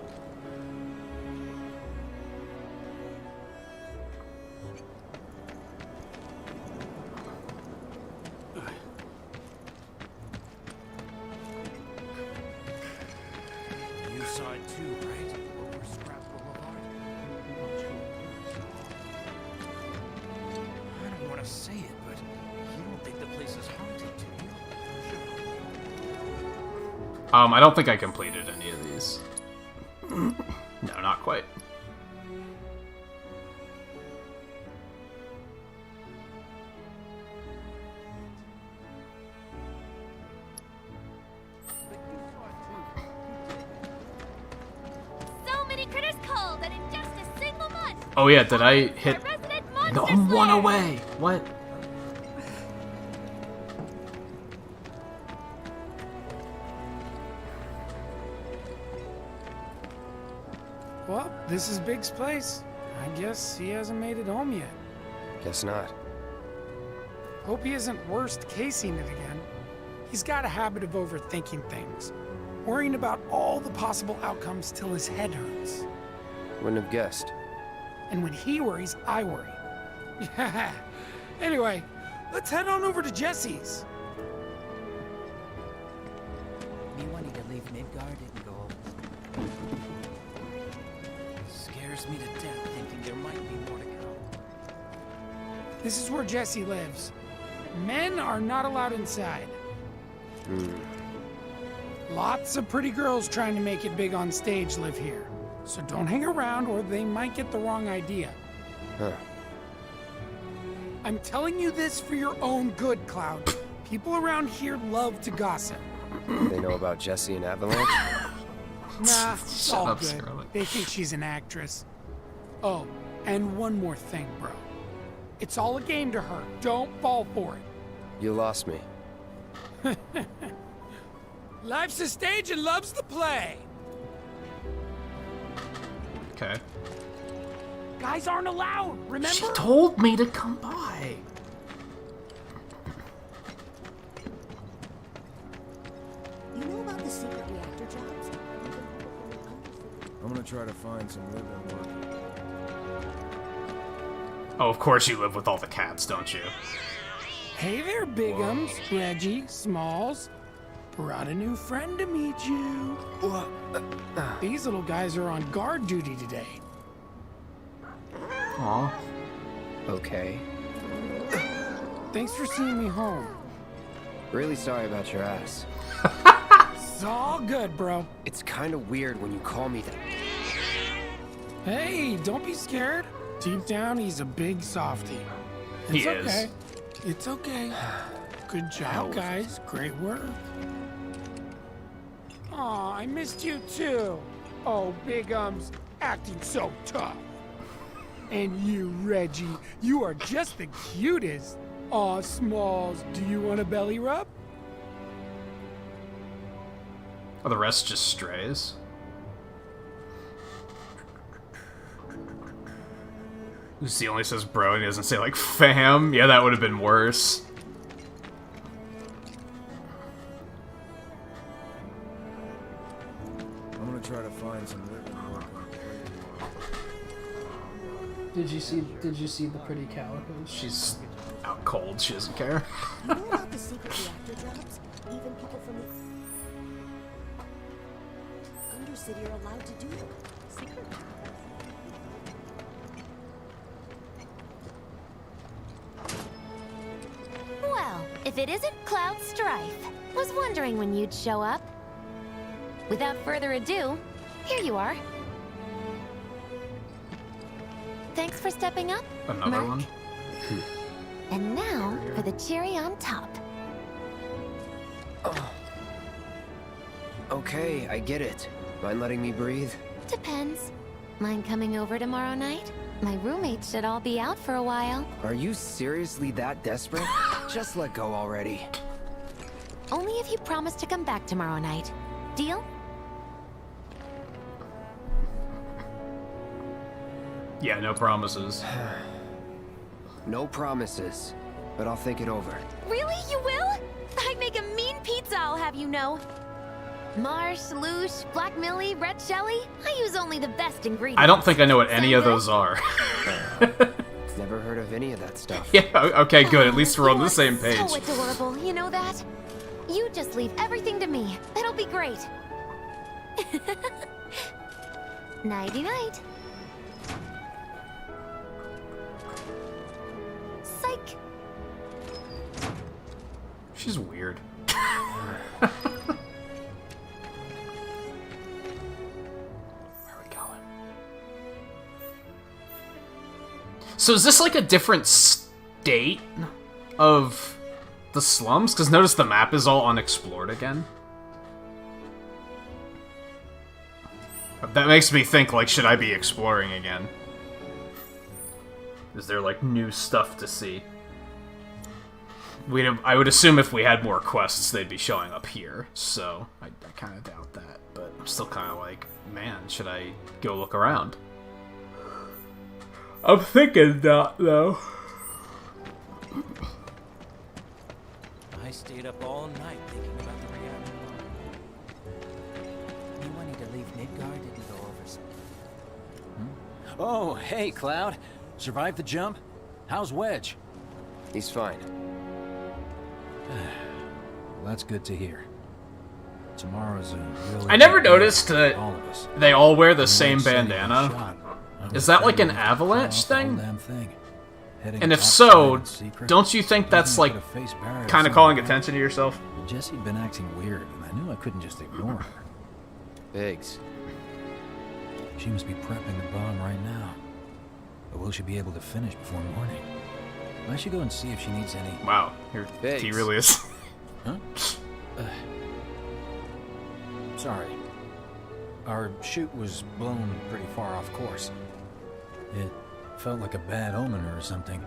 S17: You saw it too, right? Over Scrap Boulevard. I don't want to say it, but you don't think the place is haunted, do you?
S1: I don't think I completed any of these. No, not quite.
S3: So many critters called, and in just a single month.
S1: Oh yeah, did I hit... No,
S3: Monster
S1: I'm one
S3: Slayer.
S1: away! What?
S9: Well, this is Big's place. I guess he hasn't made it home yet.
S2: Guess not.
S9: Hope he isn't worst casing it again. He's got a habit of overthinking things, worrying about all the possible outcomes till his head hurts.
S2: Wouldn't have guessed.
S9: And when he worries, I worry. Yeah. Anyway, Let's head on over to Jesse's.
S18: Me wanting to leave Midgard didn't go over. Scares me to death thinking there might be more to come.
S9: This is where Jesse lives. Men are not allowed inside. Lots of pretty girls trying to make it big on stage live here. So don't hang around or they might get the wrong idea.
S2: Huh.
S9: I'm telling you this for your own good, Cloud. People around here love to gossip.
S2: They know about Jesse and Avalanche?
S9: Nah, it's all
S1: up,
S9: good.
S1: Scarlet.
S9: They think she's an actress. Oh, and one more thing, bro. It's all a game to her. Don't fall for it.
S2: You lost me.
S9: Life's a stage and love's the play.
S1: Okay.
S9: Guys aren't allowed, remember?
S1: She told me to come by.
S7: You know about the secret reactor jobs?
S6: I'm gonna try to find some living work.
S1: Oh, of course you live with all the cats, don't you?
S9: Hey there, Bigums, Reggie, Smalls. Brought a new friend to meet you. These little guys are on guard duty today.
S1: Aw.
S2: Okay.
S9: Thanks for seeing me home.
S2: Really sorry about your ass.
S9: It's all good, bro.
S2: It's kind of weird when you call me that.
S9: Hey, don't be scared. Deep down, he's a big softie.
S1: He
S9: It's
S1: is.
S9: okay. It's okay. Good job, guys. Great work. Aw, I missed you too. Oh, Bigums, acting so tough. And you, Reggie, you are just the cutest. Aw, Smalls, do you want a belly rub?
S1: Are the rest just strays? Lucy only says bro and he doesn't say like fam. Yeah, that would have been worse.
S6: I'm gonna try to find some living work.
S1: Did you see the pretty calico? She's out cold. She doesn't care.
S7: You know about the secret reactor jobs? Even people from the Undercity are allowed to do them. Secret
S3: Well, if it isn't Cloud Strife. Was wondering when you'd show up. Without further ado, here you are. Thanks for stepping up,
S1: Another
S3: Merc.
S1: one?
S3: And now for the cherry on top.
S2: Okay, I get it. Mind letting me breathe?
S3: Depends. Mind coming over tomorrow night? My roommates should all be out for a while.
S2: Are you seriously that desperate? Just let go already.
S3: Only if you promise to come back tomorrow night. Deal?
S1: Yeah, no promises.
S2: No promises, but I'll think it over.
S3: Really? You will? I'd make a mean pizza, I'll have you know. Marsh, Loosh, Black Millie, Red Shelly. I use only the best ingredients.
S1: I don't think I know what any of those are.
S2: Never heard of any of that stuff.
S1: Yeah, okay, good. At least we're on the same page.
S3: So adorable, you know that? You just leave everything to me. It'll be great. Nighty-night. Psych.
S1: She's weird. So is this like a different state of the slums? Because notice the map is all unexplored again. That makes me think, like, should I be exploring again? Is there, like, new stuff to see? I would assume if we had more quests, they'd be showing up here. So, I kind of doubt that. But I'm still kind of like, man, should I go look around? I'm thinking that, though.
S18: I stayed up all night thinking about the reactor. Me wanting to leave Midgard didn't go over so.
S5: Oh, hey, Cloud. Survived the jump? How's Wedge?
S2: He's fine.
S5: that's good to hear. Tomorrow's a really
S1: I never
S5: big day
S1: noticed
S5: for
S1: that
S5: all of us.
S1: they all wear the
S5: When
S1: same
S5: Red said he was
S1: bandana.
S5: shot, I
S1: Is
S5: was
S1: that like
S5: ready
S1: an
S5: to
S1: avalanche
S5: call off the whole
S1: thing?
S5: damn thing. Heading
S1: And if
S5: outside
S1: so,
S5: in secret,
S1: don't you think that's
S5: even
S1: like
S5: could have faced Barrett
S1: kind
S5: or
S1: of calling
S5: something.
S1: attention to yourself?
S5: Jessie'd been acting weird, and I knew I couldn't just ignore her.
S2: Biggs.
S5: She must be prepping the bomb right now. But will she be able to finish before morning? I should go and see if she needs any...
S1: Wow, he really is.
S5: Huh? Sorry. Our chute was blown pretty far off course. It felt like a bad omen or something.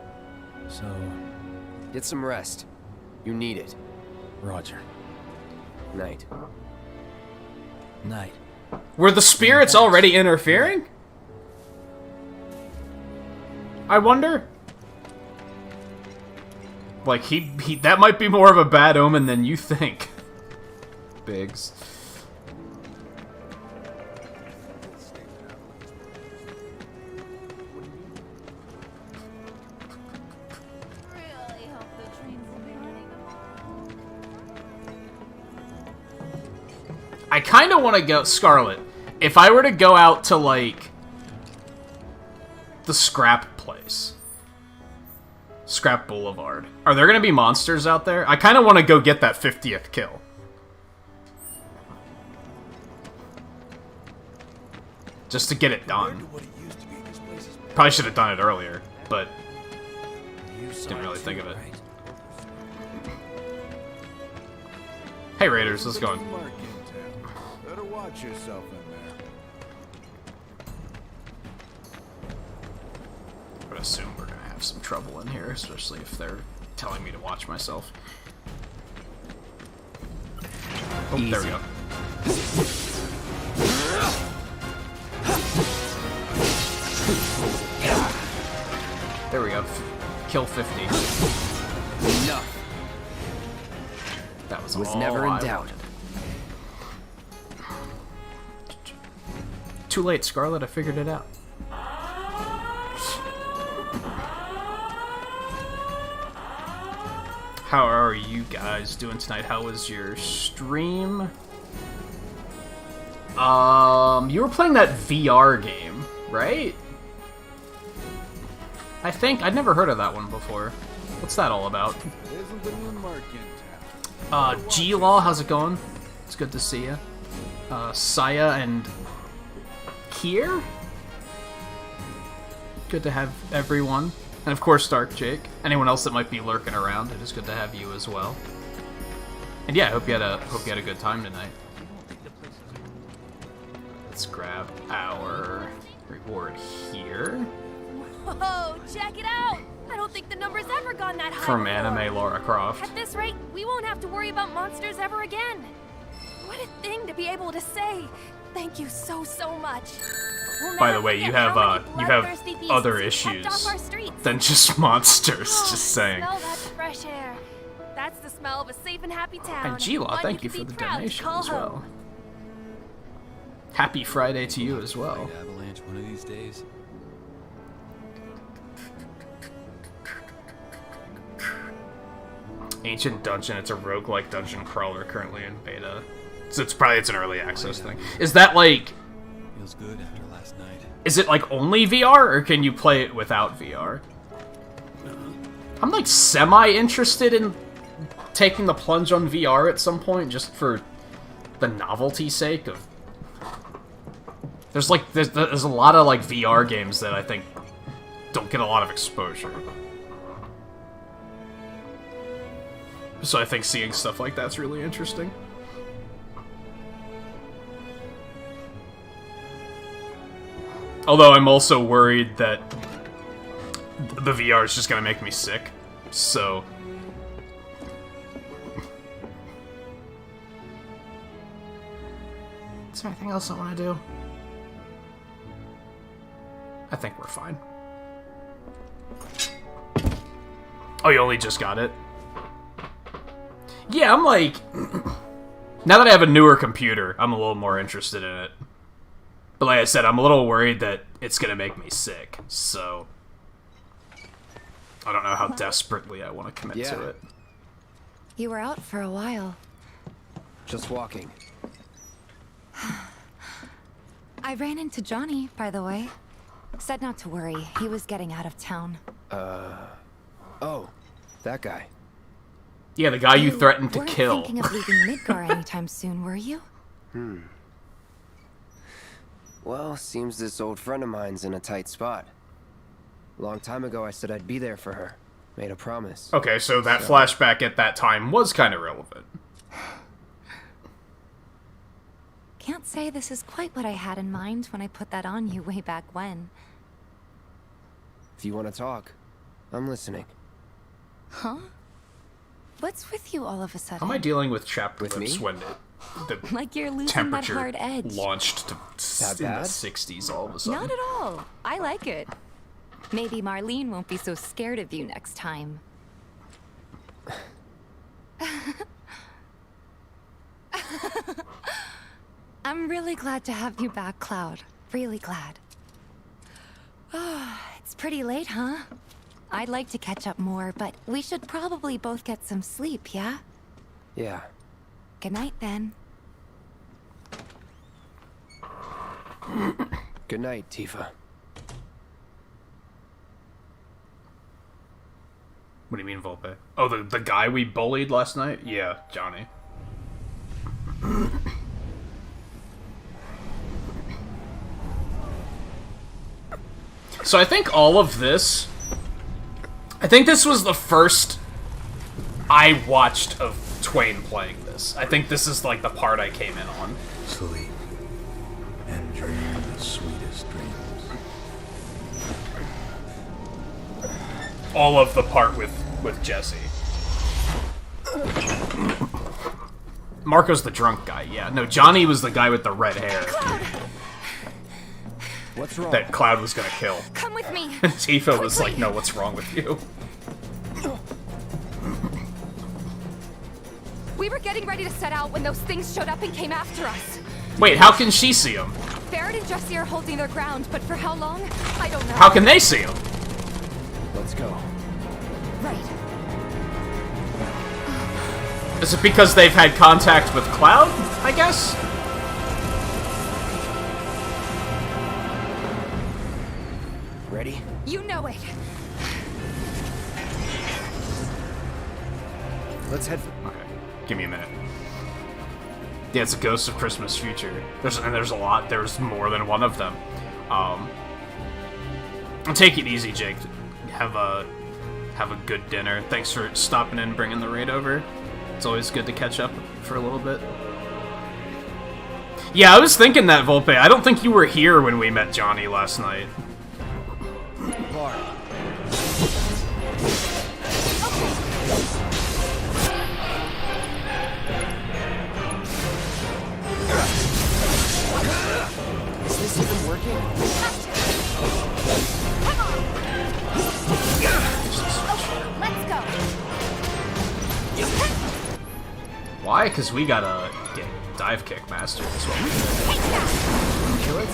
S5: So...
S2: Get some rest. You need it.
S5: Roger.
S2: Night.
S5: Night.
S1: Were the spirits already interfering? I wonder. Like, he that might be more of a bad omen than you think. Biggs. I kind of want to go... Scarlet, if I were to go out to, like, the scrap place. Scrap Boulevard. Are there going to be monsters out there? I kind of want to go get that 50th kill. Just to get it done. Probably should have done it earlier, but didn't really think of it. Hey Raiders, how's it going?
S6: Better watch yourself in there.
S1: I would assume we're gonna have some trouble in here, especially if they're telling me to watch myself. Oh, there we go. There we go. Kill 50.
S2: Enough.
S1: That was
S2: Was
S1: all
S2: never in
S1: I
S2: doubt.
S1: wanted. Too late, Scarlet. I figured it out. How are you guys doing tonight? How was your stream? You were playing that VR game, right? I think I'd never heard of that one before. What's that all about?
S6: Isn't the new mark in town?
S1: G-Law, how's it going? It's good to see you. Saya and Kier? Good to have everyone. And of course, Dark Jake. Anyone else that might be lurking around, it is good to have you as well. And yeah, I hope you had a good time tonight. Let's grab our reward here.
S7: Whoa, check it out! I don't think the number's ever gone that high
S1: From
S7: before.
S1: Anime Lara Croft.
S7: At this rate, we won't have to worry about monsters ever again. What a thing to be able to say. Thank you so much. We'll
S1: By
S7: never
S1: the way, you
S7: forget
S1: have
S7: how many
S1: you
S7: bloodthirsty
S1: have
S7: beasts
S1: other
S7: you kept
S1: issues
S7: off our streets.
S1: than just monsters. Just saying.
S7: Smell that fresh air. That's the smell of a safe and happy town.
S1: And G-Law,
S7: One
S1: thank you
S7: can
S1: for
S7: be
S1: the
S7: proud to
S1: donation
S7: call
S1: as well.
S7: home.
S1: Happy Friday to you as well.
S18: Avalanche one of these days.
S1: Ancient Dungeon, it's a roguelike dungeon crawler currently in beta. So it's an early access thing. Is that like...
S18: Feels good after last night.
S1: Is it like only VR, or can you play it without VR? I'm like semi-interested in taking the plunge on VR at some point, just for the novelty sake of... There's a lot of like VR games that I think don't get a lot of exposure. So I think seeing stuff like that's really interesting. Although I'm also worried that the VR is just gonna make me sick, so... Is there anything else I want to do? I think we're fine. Oh, you only just got it? Yeah, I'm like... now that I have a newer computer, I'm a little more interested in it. But like I said, I'm a little worried that it's gonna make me sick, so... I don't know how desperately I want to commit to it.
S3: You were out for a while.
S2: Just walking.
S3: I ran into Johnny, by the way. Said not to worry. He was getting out of town.
S2: Oh, that guy.
S1: Yeah, the guy you threatened to
S3: weren't
S1: kill.
S3: Thinking of leaving Midgar anytime soon, were you?
S2: Well, seems this old friend of mine's in a tight spot. Long time ago, I said I'd be there for her. Made a promise.
S1: Okay, so that flashback at that time was kind of relevant.
S3: Can't say this is quite what I had in mind when I put that on you way back when.
S2: If you want to talk, I'm listening.
S3: Huh? What's with you all of a sudden?
S1: How am I dealing with chapped
S2: With
S1: lips
S2: me?
S1: when the
S3: Like you're losing that
S1: temperature
S3: hard edge.
S1: launched to
S2: That
S1: in the
S2: bad?
S1: 60s all of a sudden?
S3: Not at all. I like it. Maybe Marlene won't be so scared of you next time. I'm really glad to have you back, Cloud. Really glad. It's pretty late, huh? I'd like to catch up more, but we should probably both get some sleep, yeah?
S2: Yeah.
S3: Good night, then.
S2: Good night, Tifa.
S1: What do you mean, Volpe? Oh, the guy we bullied last night? Yeah, Johnny. So I think all of this... I think this was the first I watched of Twain playing this. I think this is, like, the part I came in on.
S5: Sleep and dream the sweetest dreams.
S1: All of the part with Jesse. Marco's the drunk guy, yeah. No, Johnny was the guy with the red hair.
S2: What's wrong?
S1: That Cloud was gonna kill.
S3: Come with me.
S1: Tifa was like, no, what's wrong with you?
S7: We were getting ready to set out when those things showed up and came after us.
S1: Wait, how can she see him?
S7: Barrett and Jesse are holding their ground, but for how long? I don't know.
S1: How can they see him?
S2: Let's go.
S7: Right.
S1: Is it because they've had contact with Cloud, I guess?
S2: Ready?
S7: You know it.
S2: Let's head.
S1: Okay, give me a minute. Yeah, it's a Ghost of Christmas Future. There's a lot. There's more than one of them. Take it easy, Jake. Have a good dinner. Thanks for stopping in and bringing the raid over. It's always good to catch up for a little bit. Yeah, I was thinking that, Volpe. I don't think you were here when we met Johnny last night.
S2: Bart. Is this even working?
S7: Come on. Okay, let's go.
S1: Why? Because we gotta get dive kick mastered as well.
S2: Kill it?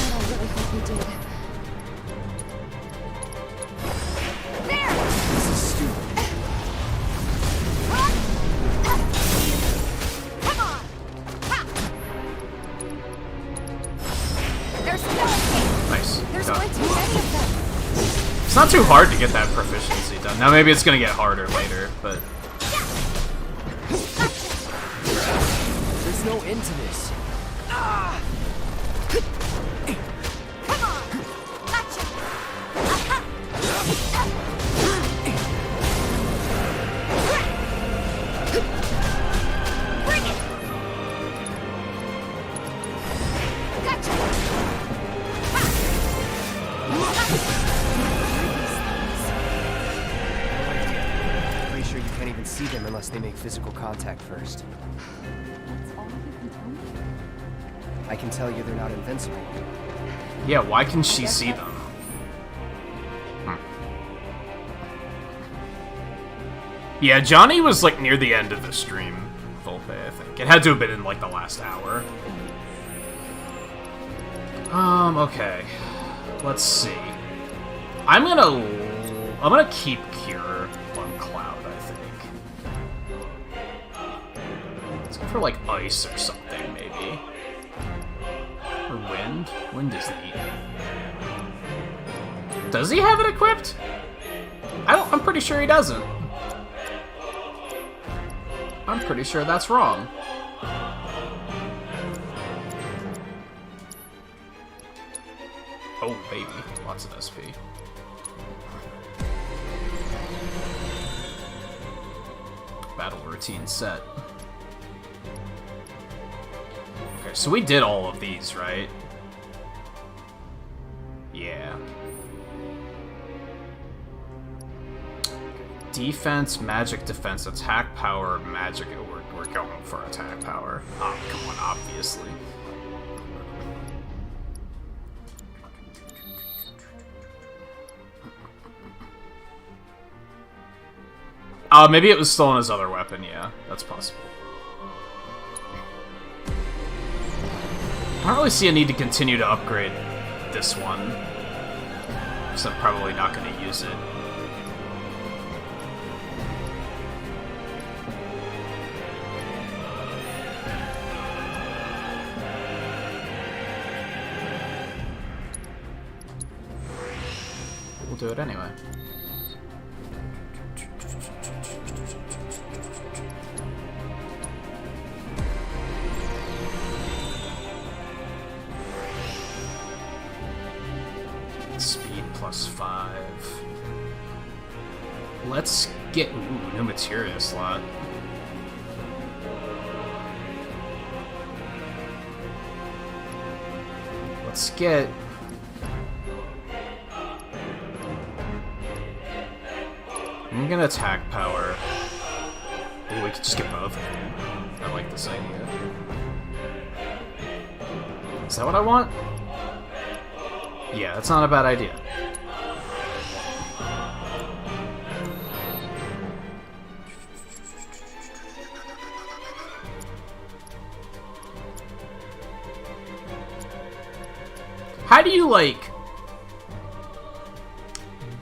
S7: I really hope we did. There!
S2: This is stupid.
S7: Come on! Ha! There's no escape.
S1: Nice.
S7: There's
S1: Done.
S7: way too many of them.
S1: It's not too hard to get that proficiency done. Now maybe it's gonna get harder later, but
S2: There's no end to this.
S7: Come on! Gotcha! Bring it! Gotcha!
S2: Pretty sure you can't even see them unless they make physical contact first.
S11: That's all you can tell me?
S2: I can tell you they're not invincible.
S1: yeah, why can she see them? Yeah, Johnny was like near the end of the stream, Volpe, I think. It had to have been in like the last hour. Okay. Let's see. I'm gonna keep Cure on Cloud, I think. Let's go for like ice or something, maybe. Or wind? Wind is neat. Does he have it equipped? I'm pretty sure he doesn't. I'm pretty sure that's wrong. Oh, baby. Lots of SP. Battle routine set. Okay, so we did all of these, right? Yeah. Defense, magic, defense, attack power, magic. We're going for attack power. Oh, come on, obviously. Maybe it was still in his other weapon, yeah. That's possible. I don't really see a need to continue to upgrade this one. Because I'm probably not going to use it. We'll do it anyway. Speed +5. Let's get new materia slot. Let's get I'm gonna attack power. Ooh, we could just get both of them. I like this idea. Is that what I want? Yeah, that's not a bad idea. How do you, like,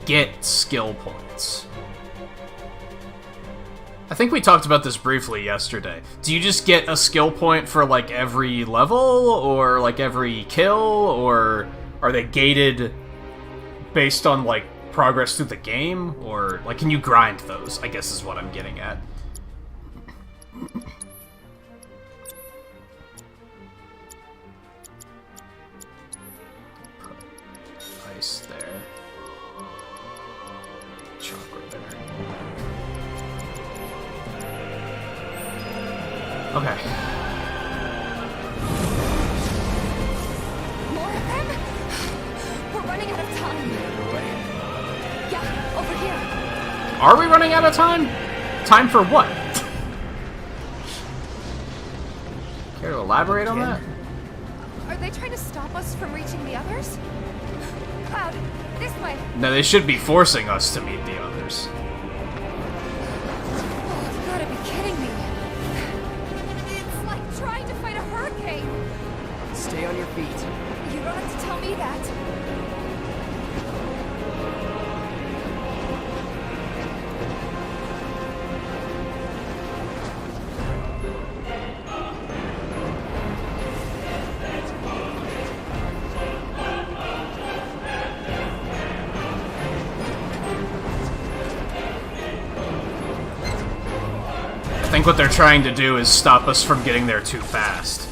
S1: get skill points? I think we talked about this briefly yesterday. Do you just get a skill point for, like, every level, or, like, every kill, or are they gated based on, like, progress through the game? Or, like, can you grind those, I guess is what I'm getting at. Put ice there. Chocolate there. Okay.
S7: More of them? We're running out of time. Yeah, over here.
S1: Are we running out of time? Time for what? Care to elaborate on that?
S7: Are they trying to stop us from reaching the others? Cloud, this way.
S1: No, they should be forcing us to meet the others.
S7: Oh, you gotta be kidding me. It's like trying to fight a hurricane.
S2: Stay on your feet.
S7: You don't have to tell me that.
S1: I think what they're trying to do is stop us from getting there too fast.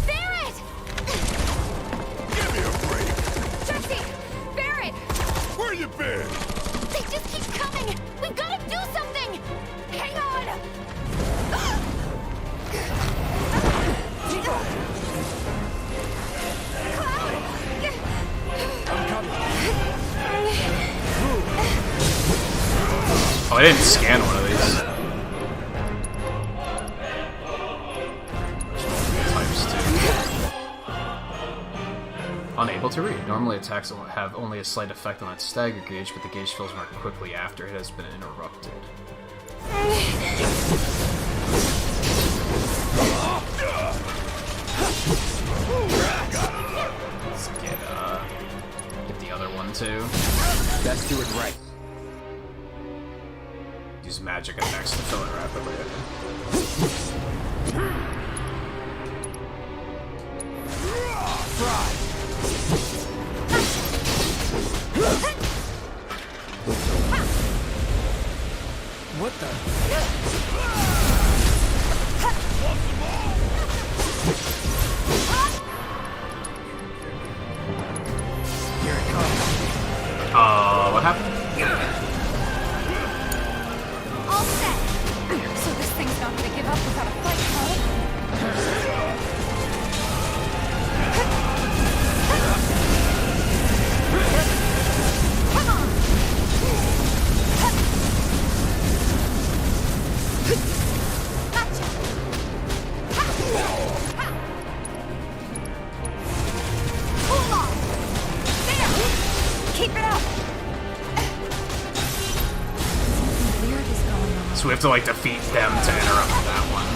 S7: Barret!
S4: Give me a break.
S7: Jesse! Barret!
S4: Where you been?
S7: They just keep coming! We've gotta do something! Hang on!
S1: Oh, I didn't scan one of these. Types 2. Unable to read. Normally attacks will have only a slight effect on its stagger gauge, but the gauge fills more quickly after it has been interrupted. Let's get the other one too.
S2: Best do it right.
S1: Use magic attacks to fill it rapidly. Okay. What happened?
S7: All set. So this thing's not gonna give up without a fight, huh? Come on. Gotcha. Hold on. There. Keep it up.
S1: So we have to like defeat them to interrupt that one.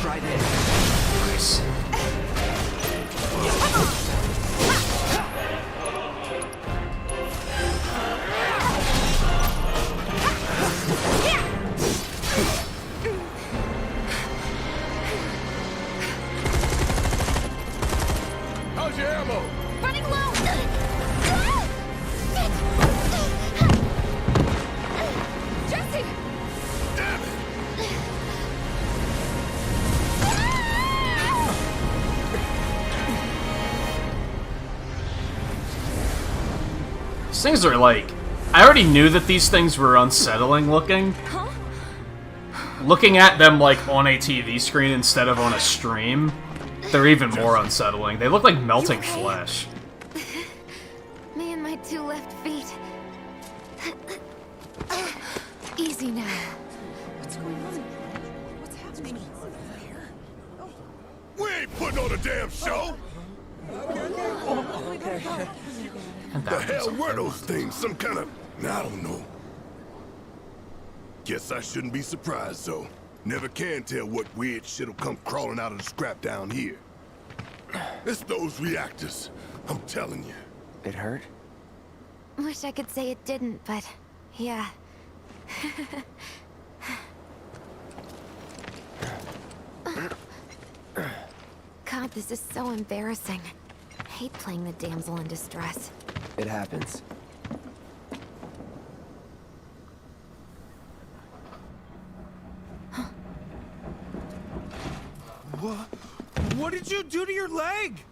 S2: Try this.
S1: Nice.
S4: How's your ammo?
S7: Running low. Jesse.
S4: Damn it!
S1: These things are like... I already knew that these things were unsettling looking.
S7: Huh?
S1: Looking at them like on a TV screen instead of on a stream, they're even more unsettling. They look like melting flesh.
S3: Me and my 2 left feet. Easy now.
S7: What's going on? What's happening?
S4: We ain't putting on a damn show! The hell were those things? Some kind of... I don't know. Guess I shouldn't be surprised, though. Never can tell what weird shit'll come crawling out of the scrap down here. It's those reactors, I'm telling you.
S2: It hurt?
S3: Wish I could say it didn't, but yeah. God, this is so embarrassing. I hate playing the damsel in distress.
S2: It happens.
S8: What did you do to your leg?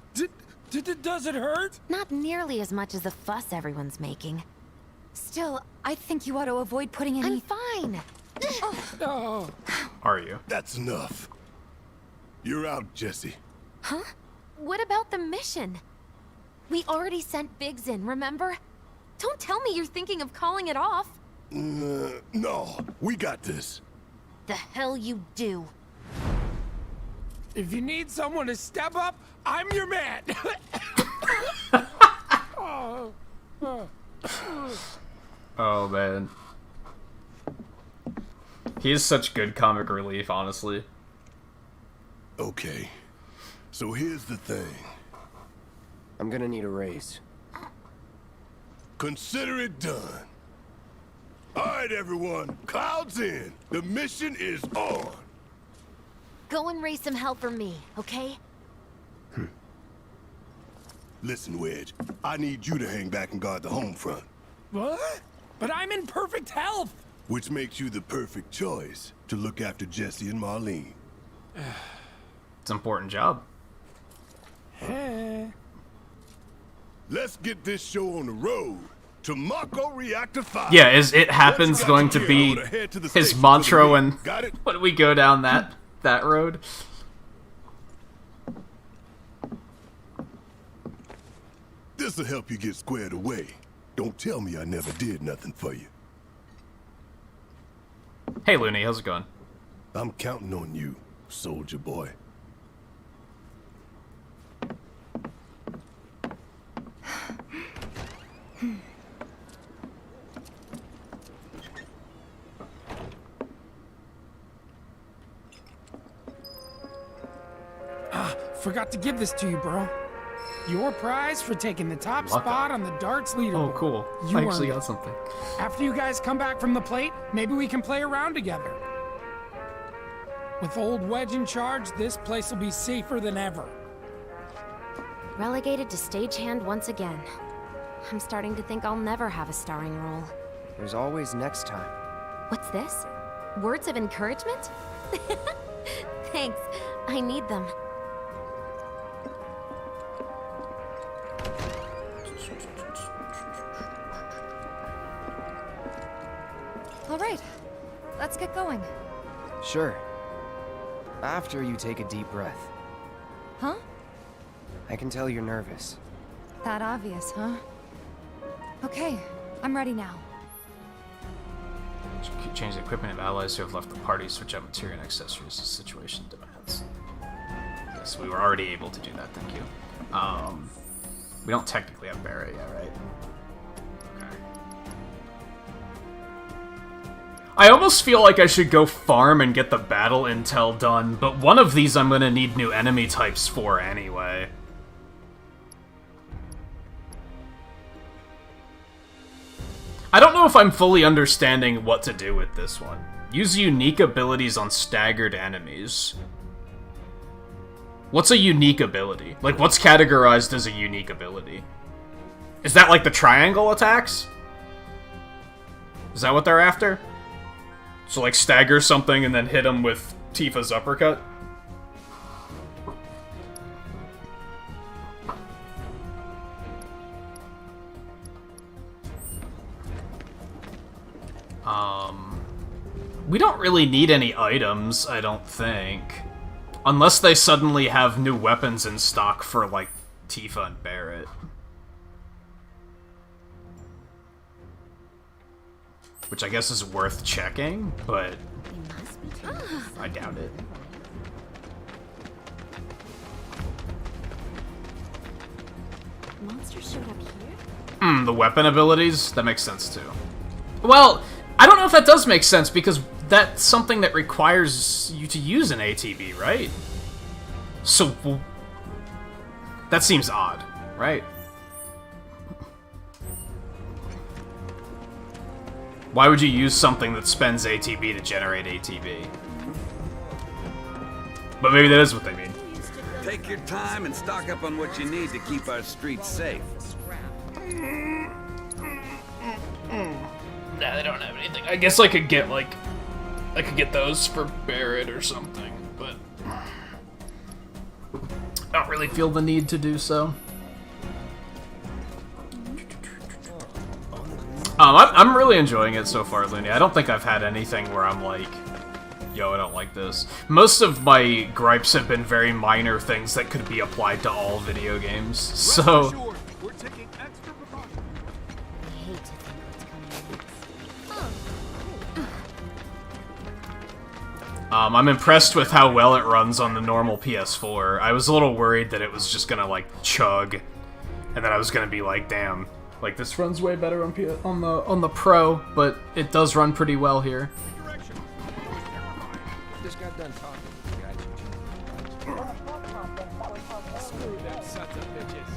S8: Does it hurt?
S3: Not nearly as much as the fuss everyone's making.
S14: Still, I think you ought to avoid putting any...
S3: I'm fine.
S8: Oh.
S1: Are you?
S4: That's enough. You're out, Jesse.
S3: Huh? What about the mission? We already sent Biggs in, remember? Don't tell me you're thinking of calling it off.
S4: No, we got this.
S3: The hell you do.
S9: If you need someone to step up, I'm your man.
S1: Oh man. He is such good comic relief, honestly.
S4: Okay. So here's the thing.
S2: I'm gonna need a raise.
S4: Consider it done. All right, everyone. Clouds in. The mission is on.
S3: Go and raise some hell for me, okay?
S4: Listen, Wedge. I need you to hang back and guard the home front.
S9: What? But I'm in perfect health.
S4: Which makes you the perfect choice to look after Jesse and Marlene.
S1: It's an important job.
S4: Let's get this show on the road to Mako Reactor 5.
S1: Yeah, is It Happens going to be his mantra when we go down that road?
S4: This'll help you get squared away. Don't tell me I never did nothing for you.
S1: Hey, Looney, how's it going?
S4: I'm counting on you, soldier boy.
S9: Forgot to give this to you, bro. Your prize for taking the top spot on the darts leaderboard.
S1: Oh, cool.
S9: You
S1: I actually
S9: earned
S1: got
S9: it.
S1: something.
S9: After you guys come back from the plate, maybe we can play around together. With old Wedge in charge, this place will be safer than ever.
S3: Relegated to stagehand once again. I'm starting to think I'll never have a starring role.
S2: There's always next time.
S3: What's this? Words of encouragement? Thanks. I need them.
S14: All right. Let's get going.
S2: Sure. After you take a deep breath.
S14: Huh?
S2: I can tell you're nervous.
S14: That obvious, huh? Okay, I'm ready now.
S1: Change the equipment of allies who have left the party, switch out material and accessories as situation demands. Yes, we were already able to do that, thank you. We don't technically have Barrett yet, right? Okay. I almost feel like I should go farm and get the battle intel done, but one of these I'm gonna need new enemy types for anyway. I don't know if I'm fully understanding what to do with this one. Use unique abilities on staggered enemies. What's a unique ability? Like, what's categorized as a unique ability? Is that like the triangle attacks? Is that what they're after? So, like, stagger something and then hit them with Tifa's uppercut? We don't really need any items, I don't think. Unless they suddenly have new weapons in stock for, like, Tifa and Barrett. Which I guess is worth checking, but I doubt it.
S3: Monsters showed up here?
S1: The weapon abilities? That makes sense, too. Well, I don't know if that does make sense, because that's something that requires you to use an ATB, right? So, that seems odd, right? Why would you use something that spends ATB to generate ATB? But maybe that is what they mean.
S19: Take your time and stock up on what you need to keep our streets safe.
S1: Nah, they don't have anything. I guess I could get, like... I could get those for Barrett or something, but... I don't really feel the need to do so. I'm really enjoying it so far, Looney. I don't think I've had anything where I'm like, yo, I don't like this. Most of my gripes have been very minor things that could be applied to all video games, so... I'm impressed with how well it runs on the normal PS4. I was a little worried that it was just gonna, like, chug, and then I was gonna be like, damn, like, this runs way better on the Pro, but it does run pretty well here.
S16: Just got done talking to the guy. Screw them sons of bitches.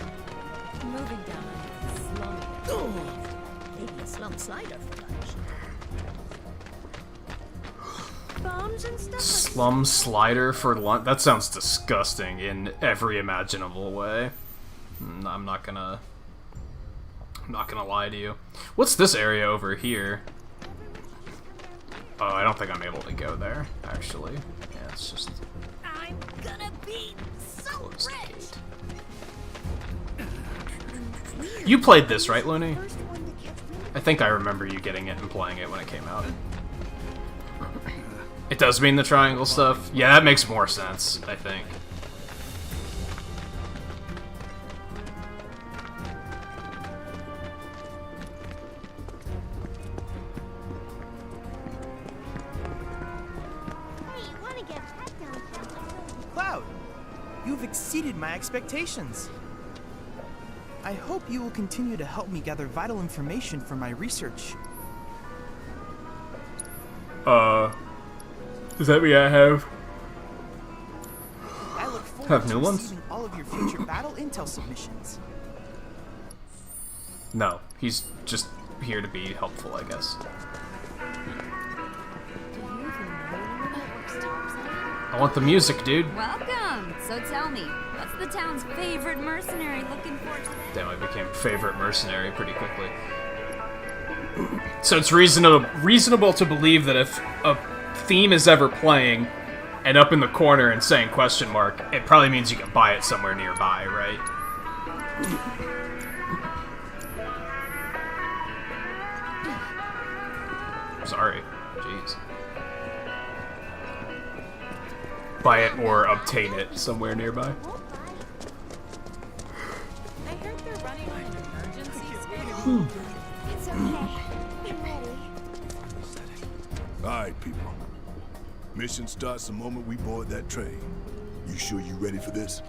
S11: Moving down slum. Maybe a slum slider for lunch. Bombs and stuff.
S1: Slum slider for lunch? That sounds disgusting in every imaginable way. I'm not gonna lie to you. What's this area over here? Oh, I don't think I'm able to go there, actually. Yeah, it's just...
S11: I'm gonna be so rich.
S1: You played this, right, Looney? I think I remember you getting it and playing it when it came out. It does mean the triangle stuff? Yeah, that makes more sense, I think.
S10: Cloud, you've exceeded my expectations. I hope you will continue to help me gather vital information for my research.
S1: Does that mean I have
S10: look forward
S1: new
S10: to
S1: ones?
S10: receiving all of your future battle intel submissions.
S1: No, he's just here to be helpful, I guess. I want the music, dude.
S11: Welcome! So tell me, what's the town's favorite mercenary looking for today?
S1: Damn, I became favorite mercenary pretty quickly. So it's reasonable to believe that if a theme is ever playing and up in the corner and saying question mark, it probably means you can buy it somewhere nearby, right? Sorry. Jeez. Buy it or obtain it somewhere nearby.
S7: I heard they're running an emergency schedule. It's okay. I'm ready.
S4: Alright, people. Mission starts the moment we board that train. You sure you ready for this?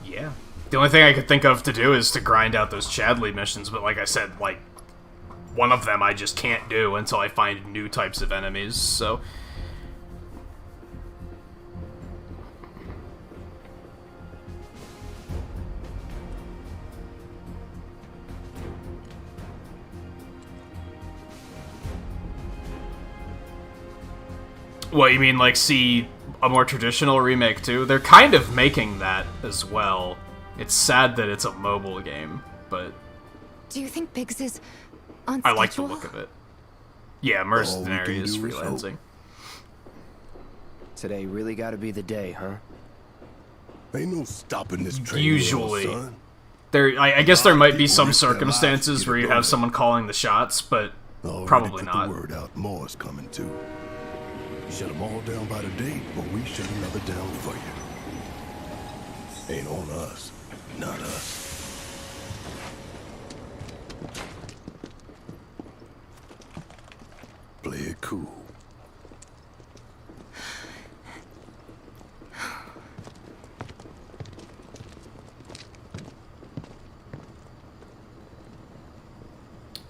S1: Yeah. The only thing I could think of to do is to grind out those Chadley missions, but like I said, like, one of them I just can't do until I find new types of enemies, so... What, you mean, like, see a more traditional remake, too? They're kind of making that as well. It's sad that it's a mobile game, but...
S3: Do you think Biggs is on
S1: I
S3: schedule?
S1: like the look of it. Yeah, Mercenary is freelancing.
S2: Today really gotta be the day, huh?
S4: Ain't no stopping this train.
S1: Usually.
S4: Son.
S1: I guess there might be some circumstances where you have someone calling the shots, but probably
S4: put
S1: not.
S4: The word out, more's coming too. Shut them all down by the date, or we shut another down for you. Ain't on us, not us. Play it cool.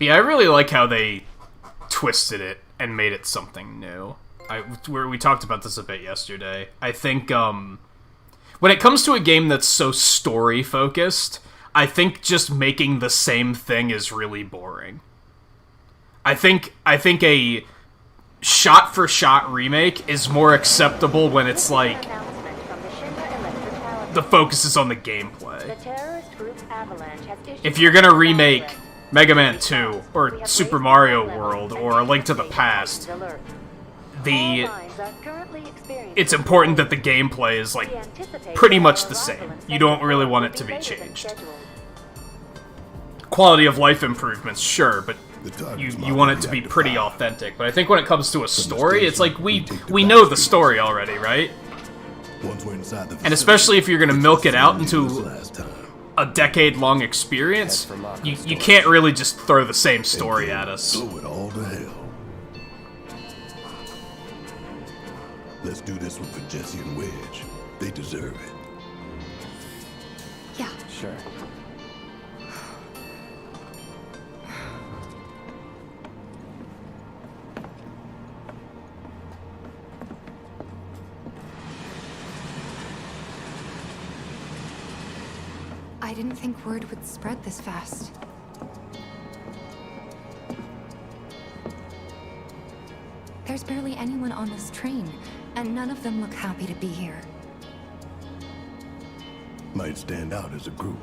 S1: Yeah, I really like how they twisted it and made it something new. We talked about this a bit yesterday. I think, when it comes to a game that's so story-focused, I think just making the same thing is really boring. I think a shot-for-shot remake is more acceptable when it's like the focus is on the gameplay. If you're gonna remake Mega Man 2 or Super Mario World or A Link to the Past, it's important that the gameplay is like pretty much the same. You don't really want it to be changed. Quality of life improvements, sure, but you want it to be pretty authentic. But I think when it comes to a story, it's like we know the story already, right? And especially if you're gonna milk it out into a decade-long experience, you can't really just throw the same story at us.
S4: Blow it all to hell. Let's do this one for Jesse and Wedge. They deserve it.
S3: Yeah.
S2: Sure.
S14: I didn't think word would spread this fast. There's barely anyone on this train, and none of them look happy to be here.
S4: Might stand out as a group.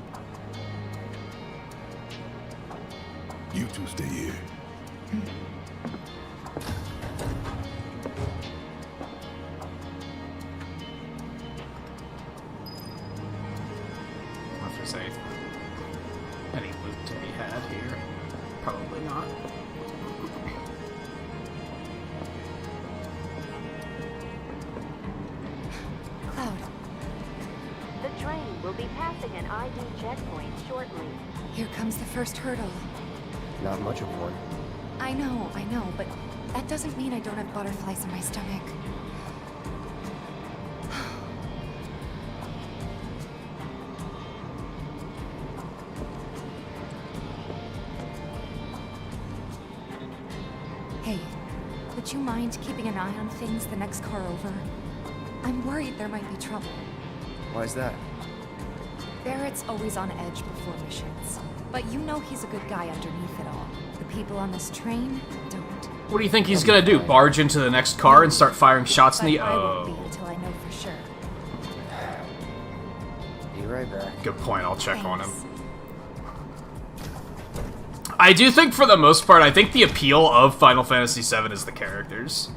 S4: You two stay here.
S1: What to say? Any loot to be had here? Probably not.
S14: Cloud.
S15: The train will be passing an ID checkpoint shortly.
S14: Here comes the first hurdle.
S2: Not much of one.
S14: I know, but that doesn't mean I don't have butterflies in my stomach. Hey, would you mind keeping an eye on things the next car over? I'm worried there might be trouble.
S2: Why's that?
S14: Barrett's always on edge before missions. But you know he's a good guy underneath it all. The people on this train don't.
S1: What do you think he's gonna do? Barge into the next car and start firing shots in the...
S14: I won't be until I know for sure.
S2: Be right back.
S1: Good point, I'll check on him. I do think, for the most part, I think the appeal of Final Fantasy VII is the characters.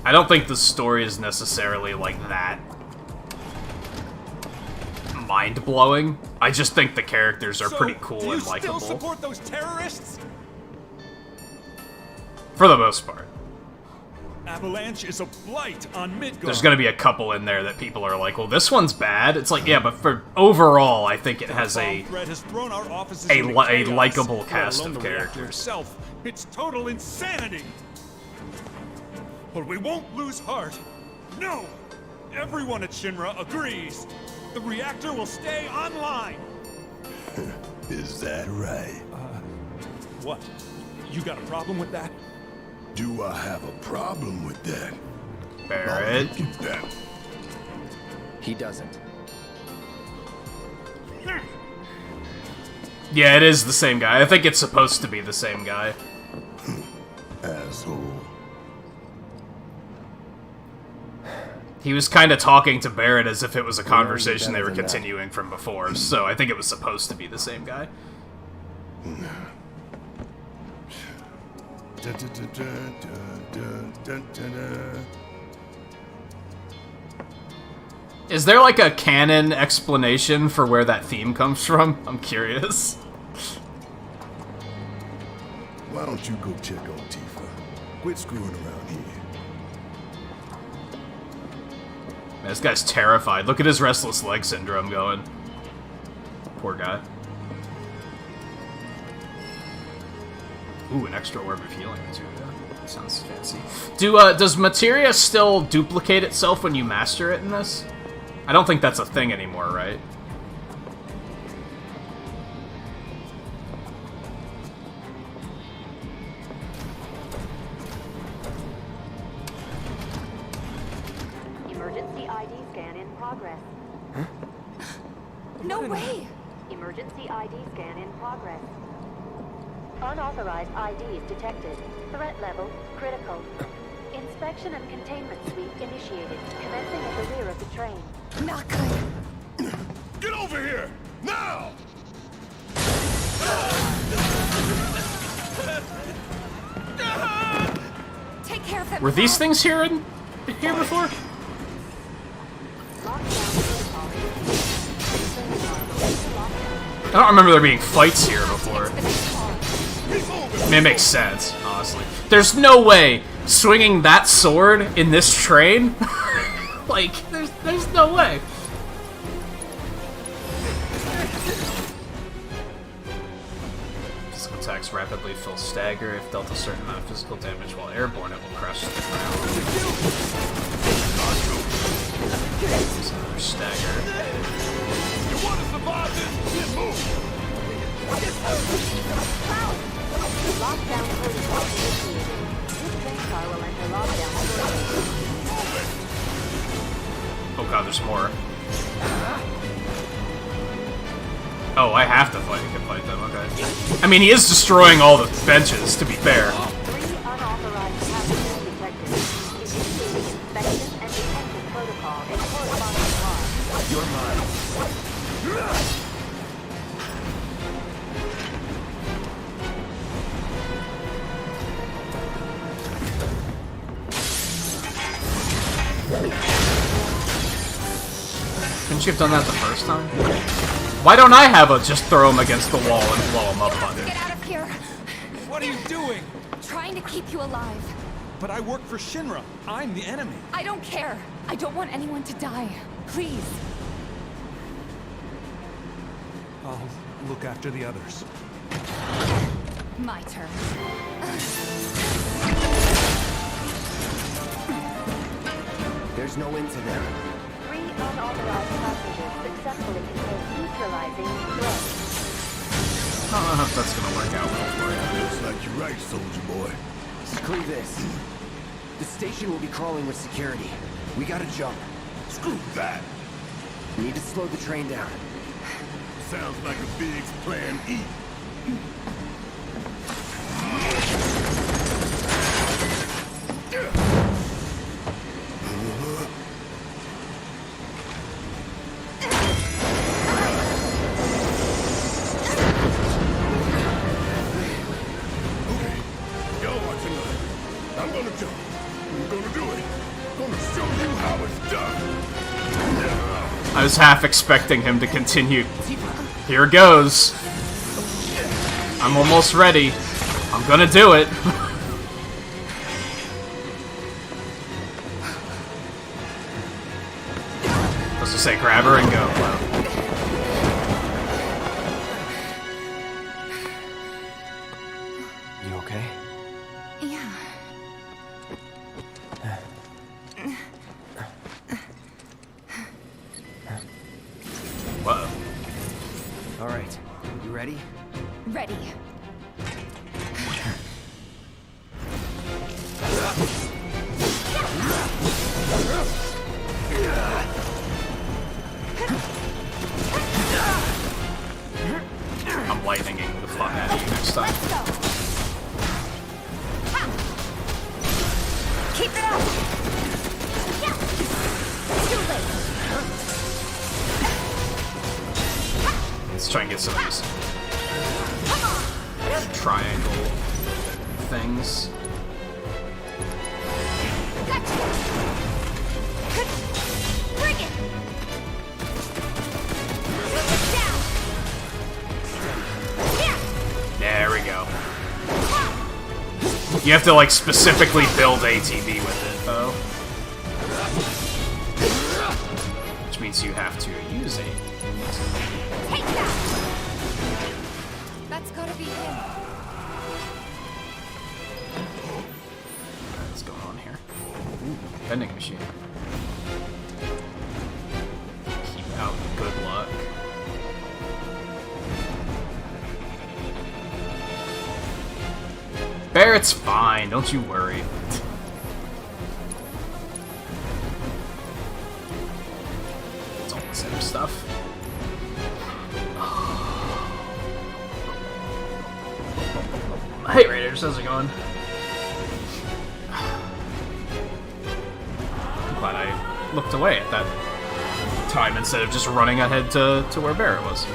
S1: I don't think the story is necessarily, like, that mind-blowing. I just think the characters are pretty cool and likable.
S8: Do you still support those terrorists?
S1: For the most part.
S8: Avalanche is a blight on Midgard.
S1: There's gonna be a couple in there that people are like, well, this one's bad. It's like, yeah, but for overall, I think it has a likable cast of characters.
S8: Itself. It's total insanity. But we won't lose heart. No! Everyone at Shinra agrees. The reactor will stay online.
S4: Is that right?
S8: What? You got a problem with that?
S4: Do I have a problem with that?
S1: Barrett.
S4: Look at that.
S2: He doesn't.
S1: Yeah, it is the same guy. I think it's supposed to be the same guy.
S4: Asshole.
S1: He was kind of talking to Barrett as if it was a conversation they were continuing from before, so I think it was supposed to be the same guy. Is there like a canon explanation for where that theme comes from? I'm curious.
S4: Why don't you go check on Tifa? Quit screwing around here.
S1: Man, this guy's terrified. Look at his restless leg syndrome going. Poor guy. Ooh, an extra orb of healing material. Sounds fancy. Does materia still duplicate itself when you master it in this? I don't think that's a thing anymore, right?
S15: Emergency ID scan in progress.
S2: Huh?
S14: No way!
S15: Emergency ID scan in progress. Unauthorized IDs detected. Threat level critical. Inspection and containment sweep initiated, commencing at the rear of the train.
S14: Not good.
S4: Get over here! Now!
S14: Take care of them.
S1: Were these things here before? I don't remember there being fights here before. I mean, it makes sense, honestly. There's no way swinging that sword in this train? Like, there's no way. Physical attacks rapidly fill stagger. If dealt a certain amount of physical damage while airborne, it will crush the ground. There's another stagger.
S4: You want to survive this? Get moved!
S15: Lockdown protocol initiated. This train car will enter lockdown shortly.
S1: Oh god, there's more. Oh, I have to fight. I can fight them, okay. I mean, he is destroying all the benches, to be fair.
S15: 3 unauthorized passengers detected. Initiating inspection and detention protocol in corresponding car.
S2: You're mine.
S1: Couldn't you have done that the first time? Why don't I have a just throw him against the wall and blow him up button?
S14: Get out of here!
S8: What are you doing?
S14: Trying to keep you alive.
S8: But I work for Shinra. I'm the enemy.
S14: I don't care. I don't want anyone to die. Please.
S8: I'll look after the others.
S14: My turn.
S2: There's no end to them.
S15: 3 unauthorized passengers successfully contained neutralizing threat.
S1: I don't know if that's gonna work out well for you.
S4: Looks like you're right, soldier boy.
S2: Screw this. The station will be crawling with security. We gotta jump.
S4: Screw that.
S2: We need to slow the train down.
S4: sounds like a Big's plan E.
S1: I was half expecting him to continue. Here goes. I'm almost ready. I'm gonna do it. Let's just say grab her and go.
S2: You okay?
S14: Yeah.
S1: Whoa.
S2: All right, you ready?
S14: Ready.
S1: I'm lightninging the fuck out of you next time.
S7: Keep it up! Too late!
S1: Let's try and get some of these triangle things.
S7: Bring it! Down!
S1: There we go. You have to, like, specifically build ATB with it, though. Which means you have to use it.
S7: Take that! That's gotta be him.
S1: What's going on here? Ooh, vending machine. Keep out good luck. Barrett's fine, don't you worry. It's all the same stuff. Hey Raiders, how's it going? I'm glad I looked away at that time instead of just running ahead to where Barrett was.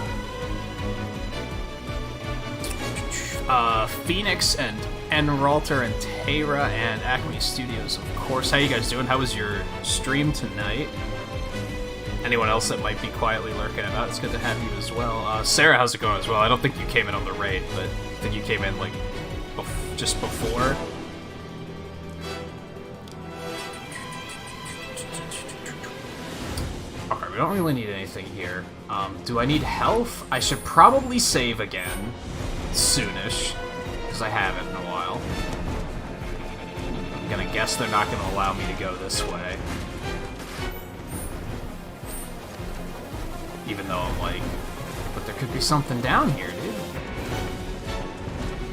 S1: Phoenix and Enralter and Tara and Acme Studios, of course. How you guys doing? How was your stream tonight? Anyone else that might be quietly lurking about, it's good to have you as well. Sarah, how's it going as well? I don't think you came in on the raid, but I think you came in, like, just before. Okay, we don't really need anything here. Do I need health? I should probably save again. Soonish. Because I haven't in a while. I'm gonna guess they're not gonna allow me to go this way. Even though I'm like, but there could be something down here, dude. I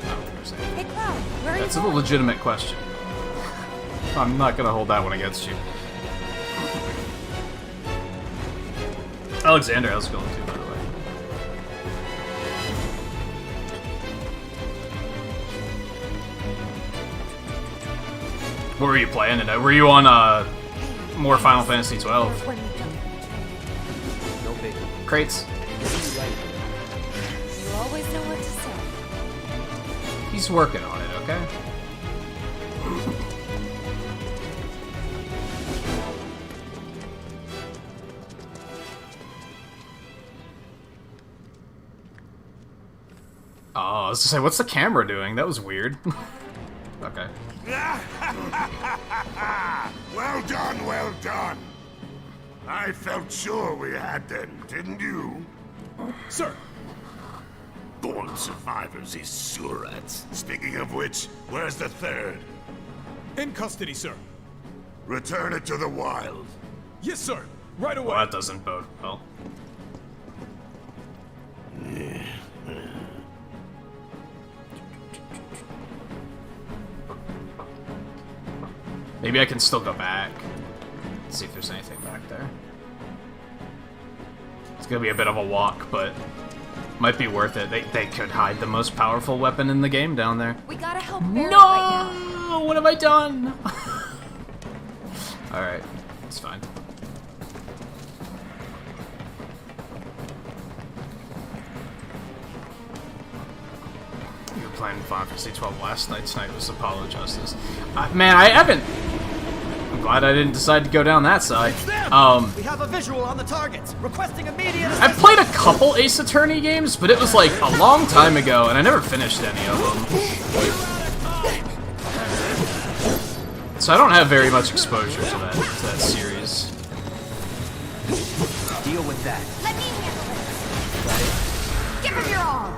S1: don't think there's anything.
S7: Hey, Cloud, where are
S1: That's
S7: you
S1: a legitimate question. I'm not gonna hold that one against you. Alexander, how's it going too, by the way? What were you playing tonight? Were you on more Final Fantasy 12?
S2: No big.
S1: Crates?
S7: You always know what to say.
S1: He's working on it, okay? Oh, I was gonna say, what's the camera doing? That was weird. Okay.
S4: Well done, well done. I felt sure we had them, didn't you?
S8: Sir!
S4: Born survivors, these surats. Speaking of which, where's the third?
S8: In custody, sir.
S4: Return it to the wild.
S8: Yes, sir. Right away.
S1: Well, that doesn't bode well. Maybe I can still go back. Let's see if there's anything back there. It's gonna be a bit of a walk, but Might be worth it. They could hide the most powerful weapon in the game down there.
S7: We gotta help Barrett
S1: No!
S7: right now.
S1: What have I done? Alright, it's fine. You were playing Final Fantasy 12 last night. Tonight was Apollo Justice. Man, I haven't... I'm glad I didn't decide to go down that side.
S10: We have a visual on the targets. Requesting immediate
S1: I've played a couple Ace Attorney games, but it was like a long time ago, and I never finished any of them. So I don't have very much exposure to that series.
S10: Deal with that.
S3: Let me handle it. Give him your all.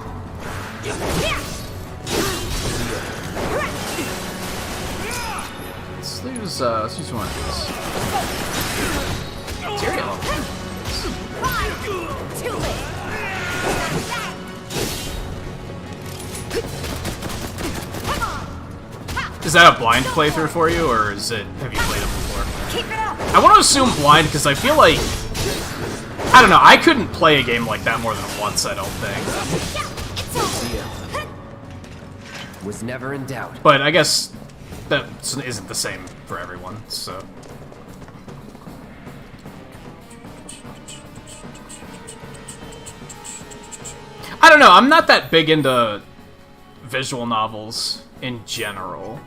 S1: Let's use one of these. Material.
S3: Too late.
S1: Is that a blind playthrough for you, or is it? Have you played it before?
S3: Keep it up.
S1: I want to assume blind because I feel like I don't know. I couldn't play a game like that more than once. I don't think.
S2: Was never in doubt.
S1: But I guess that isn't the same for everyone. So. I don't know. I'm not that big into visual novels in general.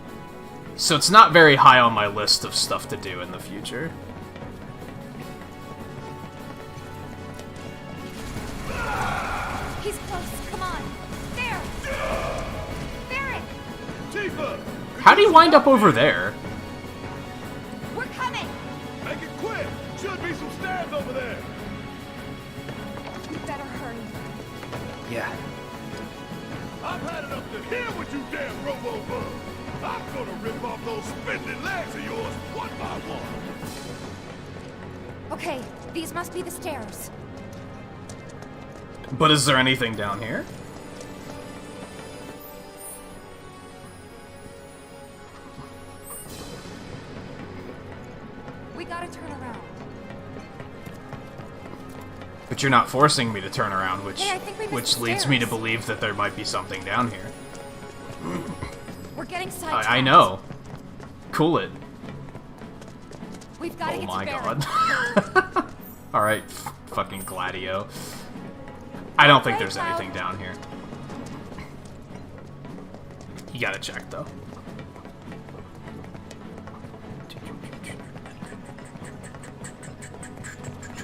S1: So it's not very high on my list of stuff to do in the future.
S7: He's close. Come on. There. Barrett.
S4: Tifa!
S1: How do you wind up over there?
S7: We're coming.
S4: Make it quick! Should be some stabs over there!
S7: We better hurry.
S2: Yeah.
S4: I've had enough to hear what you damn robo-bug! I'm gonna rip off those spindly legs of yours one by one!
S7: Okay, these must be the stairs.
S1: But is there anything down here?
S7: We gotta turn around.
S1: But you're not forcing me to turn around, which
S7: Hey, I think we missed the
S1: leads me to
S7: stairs.
S1: believe that there might be something down here.
S7: We're getting sidetracked.
S1: I know. Cool it.
S7: We've gotta
S1: Oh
S7: get
S1: my
S7: to
S1: god.
S7: Barrett.
S1: Alright, fucking Gladio. I don't think there's anything down here. You gotta check, though.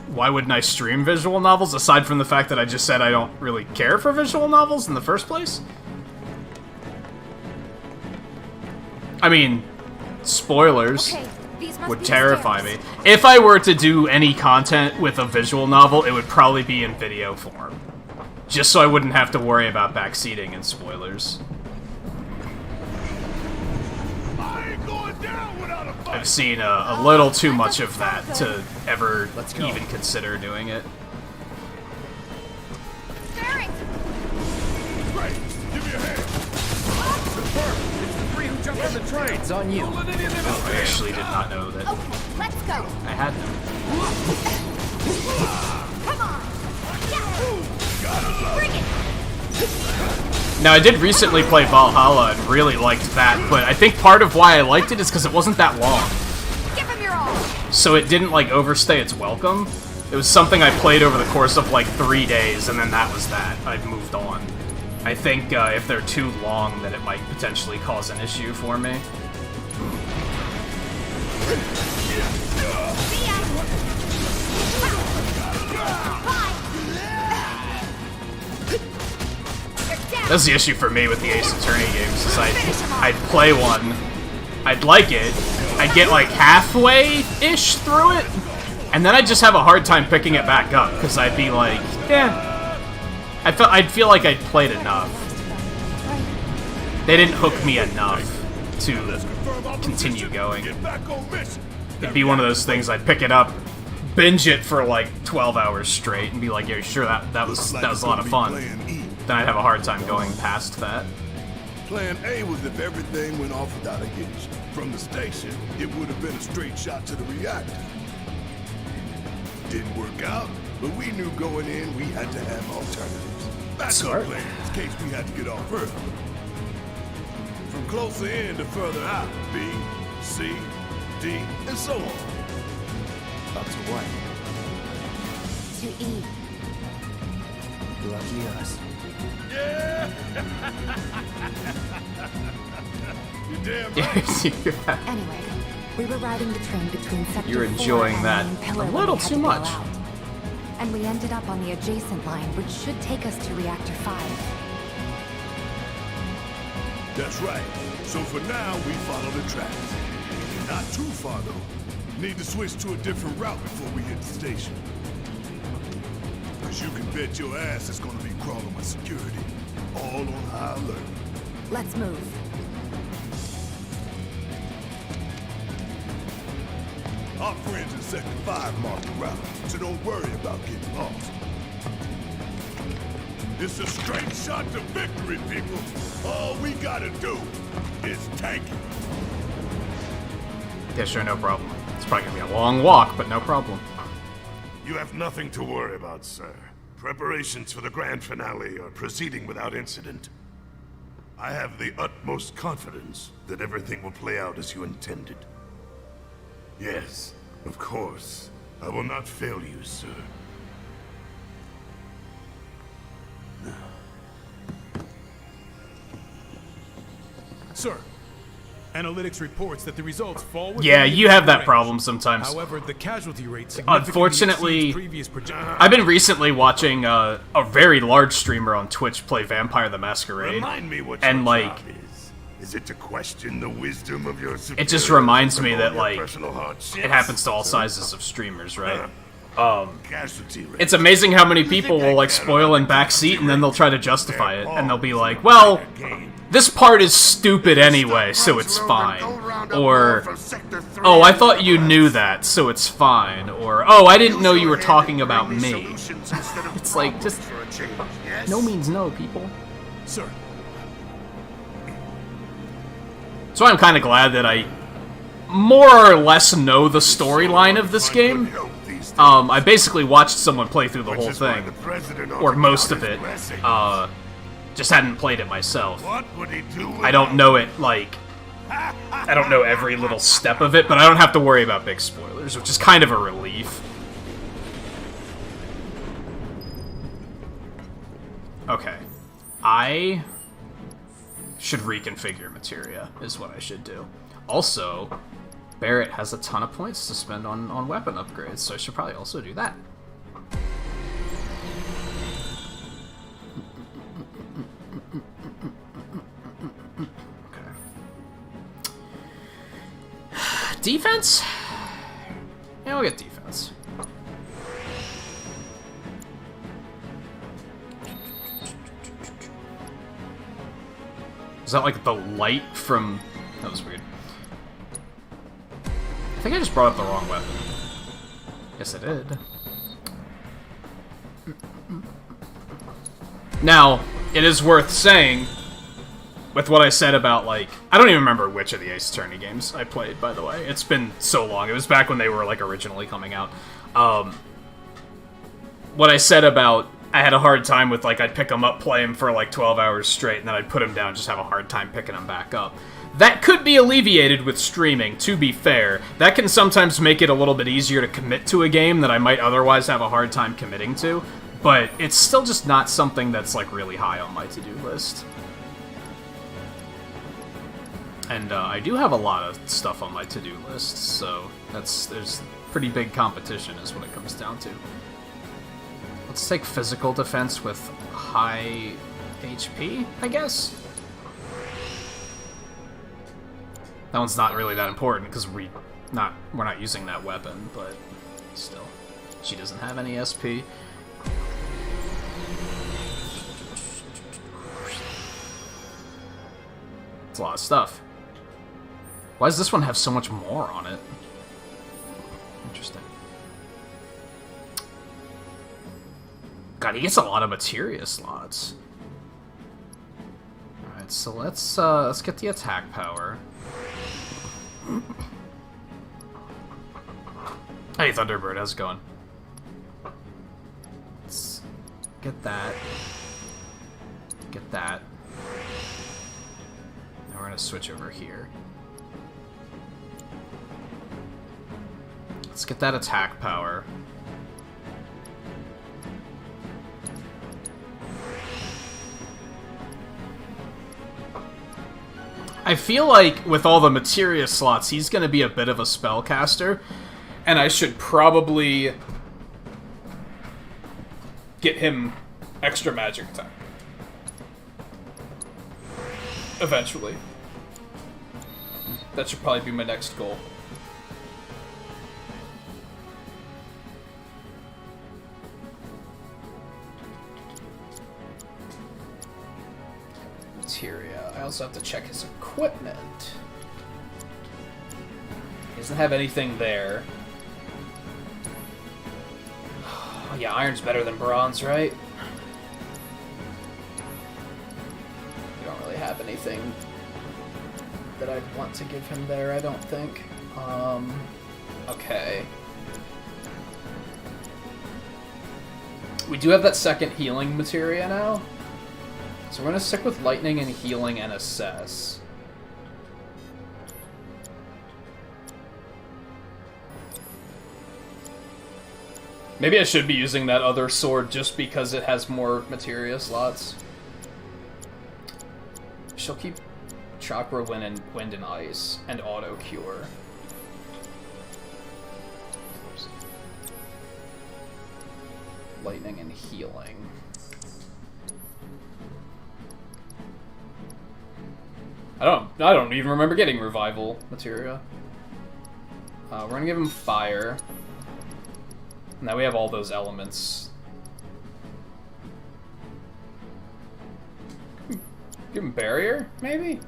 S1: Why wouldn't I stream visual novels, aside from the fact that I just said I don't really care for visual novels in the first place? I mean, spoilers would terrify me. If I were to do any content with a visual novel, it would probably be in video form. Just so I wouldn't have to worry about backseating and spoilers. I've seen a little too much of that to ever even consider doing it.
S7: Barrett!
S4: Great! Give me a hand!
S17: It's the three who jumped on the train.
S2: It's on you.
S1: Oh, I actually did not know that
S7: Okay, let's go.
S1: I had them.
S7: Come on. Yeah. Bring it.
S1: Now, I did recently play Valhalla and really liked that, but I think part of why I liked it is because it wasn't that long.
S7: Give him your all.
S1: So it didn't, like, overstay its welcome. It was something I played over the course of, like, 3 days, and then that was that. I've moved on. I think if they're too long, then it might potentially cause an issue for me. That's the issue for me with the Ace Attorney games, is I'd play one, I'd like it, I'd get like halfway-ish through it, and then I'd just have a hard time picking it back up, because I'd be like, eh. I'd feel like I'd played enough. They didn't hook me enough to continue going. It'd be one of those things, I'd pick it up, binge it for like 12 hours straight, and be like, yeah, sure, that was a lot of fun. Then I'd have a hard time going past that.
S4: Plan A was if everything went off without a hitch. From the station, it would have been a straight shot to the reactor. Didn't work out, but we knew going in we had to have alternatives. backup
S1: Smart.
S4: plan in case we had to get off early. From closer in to further out, B, C, D, and so on.
S2: Up to what?
S3: To E.
S2: Lucky us.
S4: Yeah! You're damn right.
S3: Anyway, we were riding the train between Sector
S1: You're
S3: 4
S1: enjoying
S3: and
S1: that
S3: Main Pillar
S1: a
S3: when
S1: little
S3: we had
S1: too
S3: to bail
S1: much.
S3: out. And we ended up on the adjacent line, which should take us to Reactor 5.
S4: That's right. So for now, we follow the tracks. Not too far, though. Need to switch to a different route before we hit the station. Because you can bet your ass it's gonna be crawling with security. All on high alert.
S3: Let's move.
S4: Our friends in Sector 5 marked the route, so don't worry about getting lost. It's a straight shot to victory, people. All we gotta do is take it.
S1: Yeah, sure, no problem. It's probably gonna be a long walk, but no problem.
S4: You have nothing to worry about, sir. Preparations for the grand finale are proceeding without incident. I have the utmost confidence that everything will play out as you intended. Yes, of course. I will not fail you, sir.
S8: Sir, analytics reports that the results fall within
S1: Yeah,
S8: the
S1: you have that
S8: range.
S1: problem sometimes.
S8: However, the casualty rate significantly
S1: Unfortunately,
S8: exceeds previous projections.
S1: I've been recently watching a very large streamer on Twitch play Vampire the Masquerade.
S4: Remind me what
S1: and
S4: your
S1: like,
S4: job is. Is it to question the wisdom of your
S1: it just
S4: superiors
S1: reminds
S4: and
S1: me that
S4: all your
S1: like,
S4: personal hardships?
S1: it happens to all sizes of streamers, right?
S4: Casualty rate.
S1: It's amazing how many people will like spoil in backseat and then they'll try to justify it, and they'll be like, well, this part is stupid anyway, so it's fine. Or, oh, I thought you knew that, so it's fine. Or, oh, I didn't know you were talking about me. It's like, just, no means no, people.
S8: Sir.
S1: So I'm kind of glad that I more or less know the storyline of this game. I basically watched someone play through the whole thing, or most of it. Just hadn't played it myself. I don't know it, like, I don't know every little step of it, but I don't have to worry about big spoilers, which is kind of a relief. Okay. I should reconfigure materia, is what I should do. Also, Barrett has a ton of points to spend on weapon upgrades, so I should probably also do that. Okay. Defense? Yeah, we'll get defense. Is that like the light from... That was weird. I think I just brought up the wrong weapon. Yes, I did. Now, it is worth saying, with what I said about, like... I don't even remember which of the Ace Attorney games I played, by the way. It's been so long. It was back when they were, like, originally coming out. What I said about... I had a hard time with, like, I'd pick them up, play them for, like, 12 hours straight, and then I'd put them down and just have a hard time picking them back up. That could be alleviated with streaming, to be fair. That can sometimes make it a little bit easier to commit to a game that I might otherwise have a hard time committing to, but it's still just not something that's, like, really high on my to-do list. And I do have a lot of stuff on my to-do list, so there's pretty big competition is what it comes down to. Let's take physical defense with high HP, I guess? That one's not really that important, because we're not using that weapon, but still. She doesn't have any SP. It's a lot of stuff. Why does this one have so much more on it? Interesting. God, he gets a lot of materia slots. Alright, so let's get the attack power. Hey, Thunderbird, how's it going? Let's get that. Get that. Now we're gonna switch over here. Let's get that attack power. I feel like with all the materia slots, he's going to be a bit of a spellcaster, and I should probably get him extra magic attack. Eventually. That should probably be my next goal. Materia. I also have to check his equipment. He doesn't have anything there. Oh, yeah, iron's better than bronze, right? You don't really have anything that I'd want to give him there, I don't think. Okay. We do have that second healing materia now. So we're going to stick with lightning and healing and assess. Maybe I should be using that other sword just because it has more materia slots. She'll keep chakra, wind and ice, and auto cure. Oops. Lightning and healing. I don't even remember getting revival materia. We're gonna give him fire. Now we have all those elements. Give him barrier, maybe?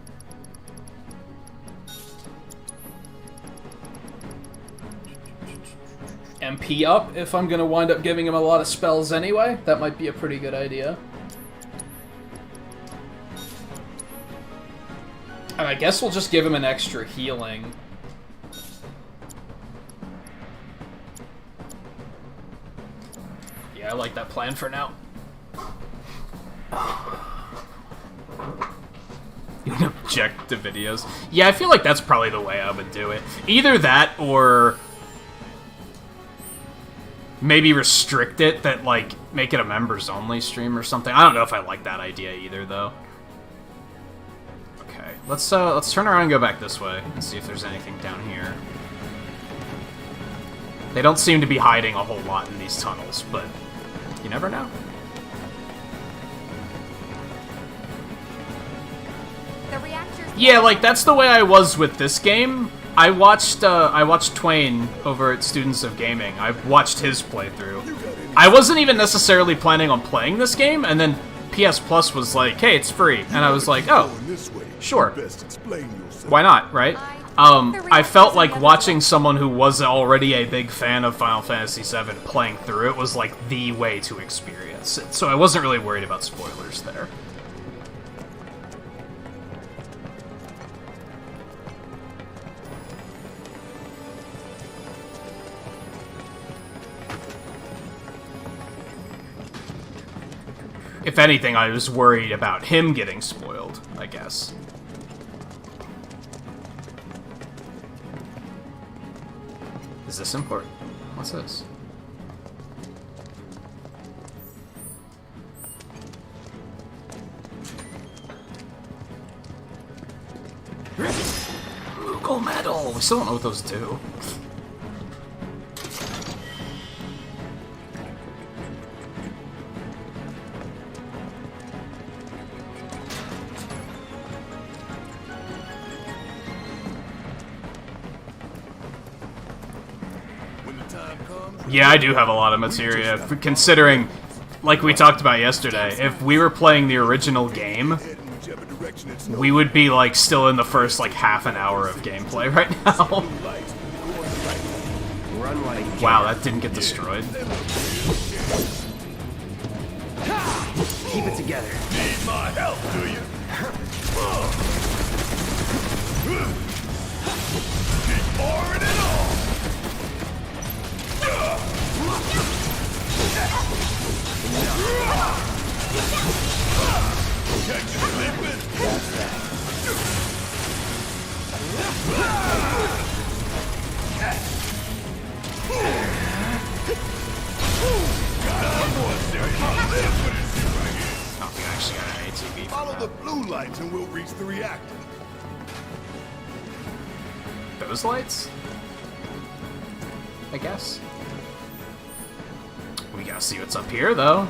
S1: MP up if I'm gonna wind up giving him a lot of spells anyway. That might be a pretty good idea. And I guess we'll just give him an extra healing. Yeah, I like that plan for now. You can object to videos. Yeah, I feel like that's probably the way I would do it. Either that or maybe restrict it, that like make it a members only stream or something. I don't know if I like that idea either though. Let's turn around and go back this way and see if there's anything down here. They don't seem to be hiding a whole lot in these tunnels, but you never know.
S3: The reactor's
S1: Yeah, like that's the way I was with this game. I watched Twain over at Students of Gaming. I watched his playthrough. I wasn't even necessarily planning on playing this game, and then PS Plus was like, hey, it's free. And I was like, oh, sure. Why not, right? I felt like watching someone who was already a big fan of Final Fantasy VII playing through it was like the way to experience it. So I wasn't really worried about spoilers there. If anything, I was worried about him getting spoiled, I guess. Is this important? What's this? Gold medal! We still don't know what those do. Yeah, I do have a lot of materia, considering, like we talked about yesterday, if we were playing the original game, we would be, like, still in the first, like, half an hour of gameplay right now. Wow, that didn't get destroyed.
S10: Keep it together.
S4: Need my help, do you? Keep pouring it on!
S1: Oh, we actually got an ATV.
S4: Follow the blue lights and we'll reach the reactor.
S1: Those lights? I guess. We gotta see what's up here, though.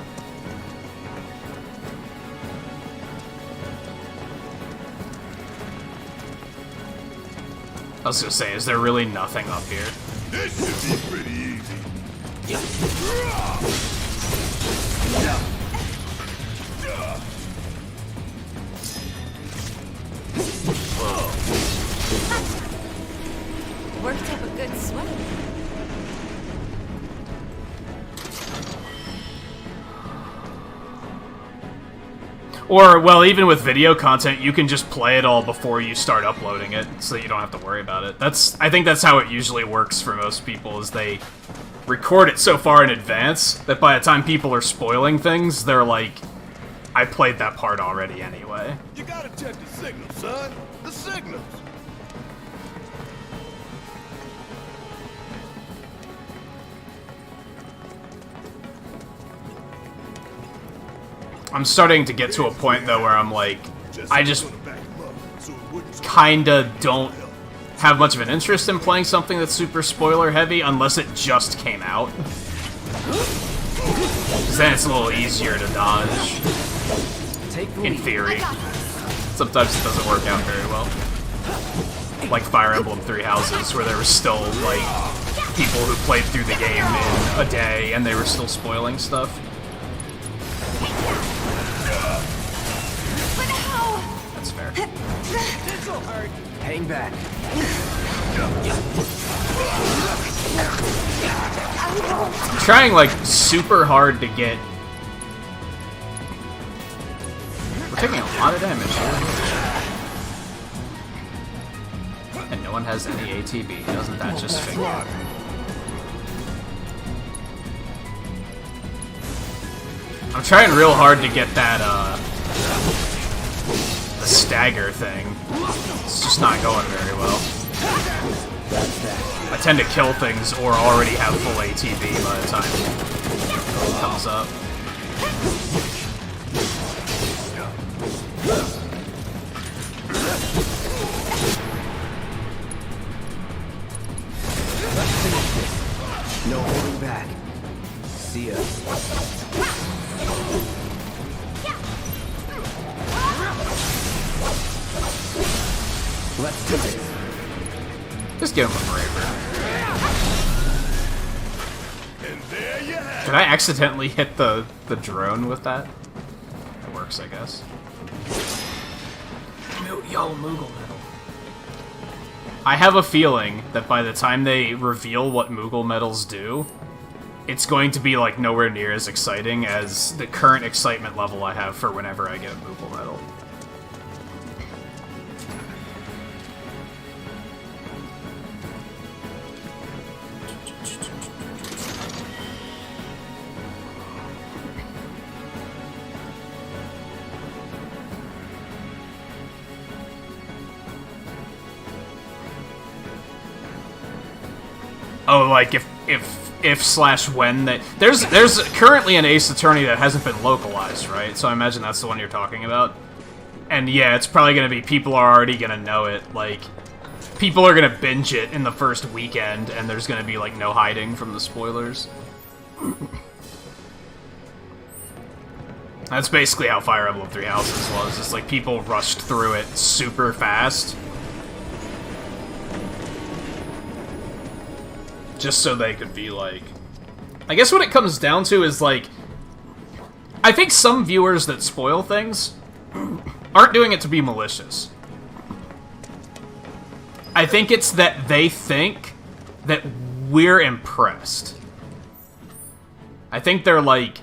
S1: I was gonna say, is there really nothing up here?
S4: This should be pretty easy.
S14: Worked up a good sweat.
S1: Or, well, even with video content, you can just play it all before you start uploading it, so that you don't have to worry about it. I think that's how it usually works for most people, is they record it so far in advance that by the time people are spoiling things, they're like, I played that part already anyway.
S4: You gotta check the signals, son. The signals.
S1: I'm starting to get to a point, though, where I'm like, I just kinda don't have much of an interest in playing something that's super spoiler-heavy unless it just came out. Because then it's a little easier to dodge. In theory. Sometimes it doesn't work out very well. Like Fire Emblem Three Houses, where there was still, like, people who played through the game in a day and they were still spoiling stuff. That's fair.
S2: Hang back.
S1: I'm trying, like, super hard to get... We're taking a lot of damage here. And no one has any ATB. Doesn't that just figure? I'm trying real hard to get that, the stagger thing. It's just not going very well. I tend to kill things or already have full ATB by the time it comes up.
S2: No holding back. See ya. Let's do it.
S1: Just give him a braver. Did I accidentally hit the drone with that? It works, I guess. Yellow Moogle Medal. I have a feeling that by the time they reveal what Moogle medals do, it's going to be like nowhere near as exciting as the current excitement level I have for whenever I get a Moogle medal. Oh, like if/when that there's currently an Ace Attorney that hasn't been localized, right? So I imagine that's the one you're talking about. And yeah, it's probably gonna be people are already gonna know it. Like people are gonna binge it in the first weekend, and there's gonna be like no hiding from the spoilers. That's basically how Fire Emblem Three Houses was. It's like people rushed through it super fast. Just so they could be like... I guess what it comes down to is like... I think some viewers that spoil things aren't doing it to be malicious. I think it's that they think that we're impressed. I think they're like...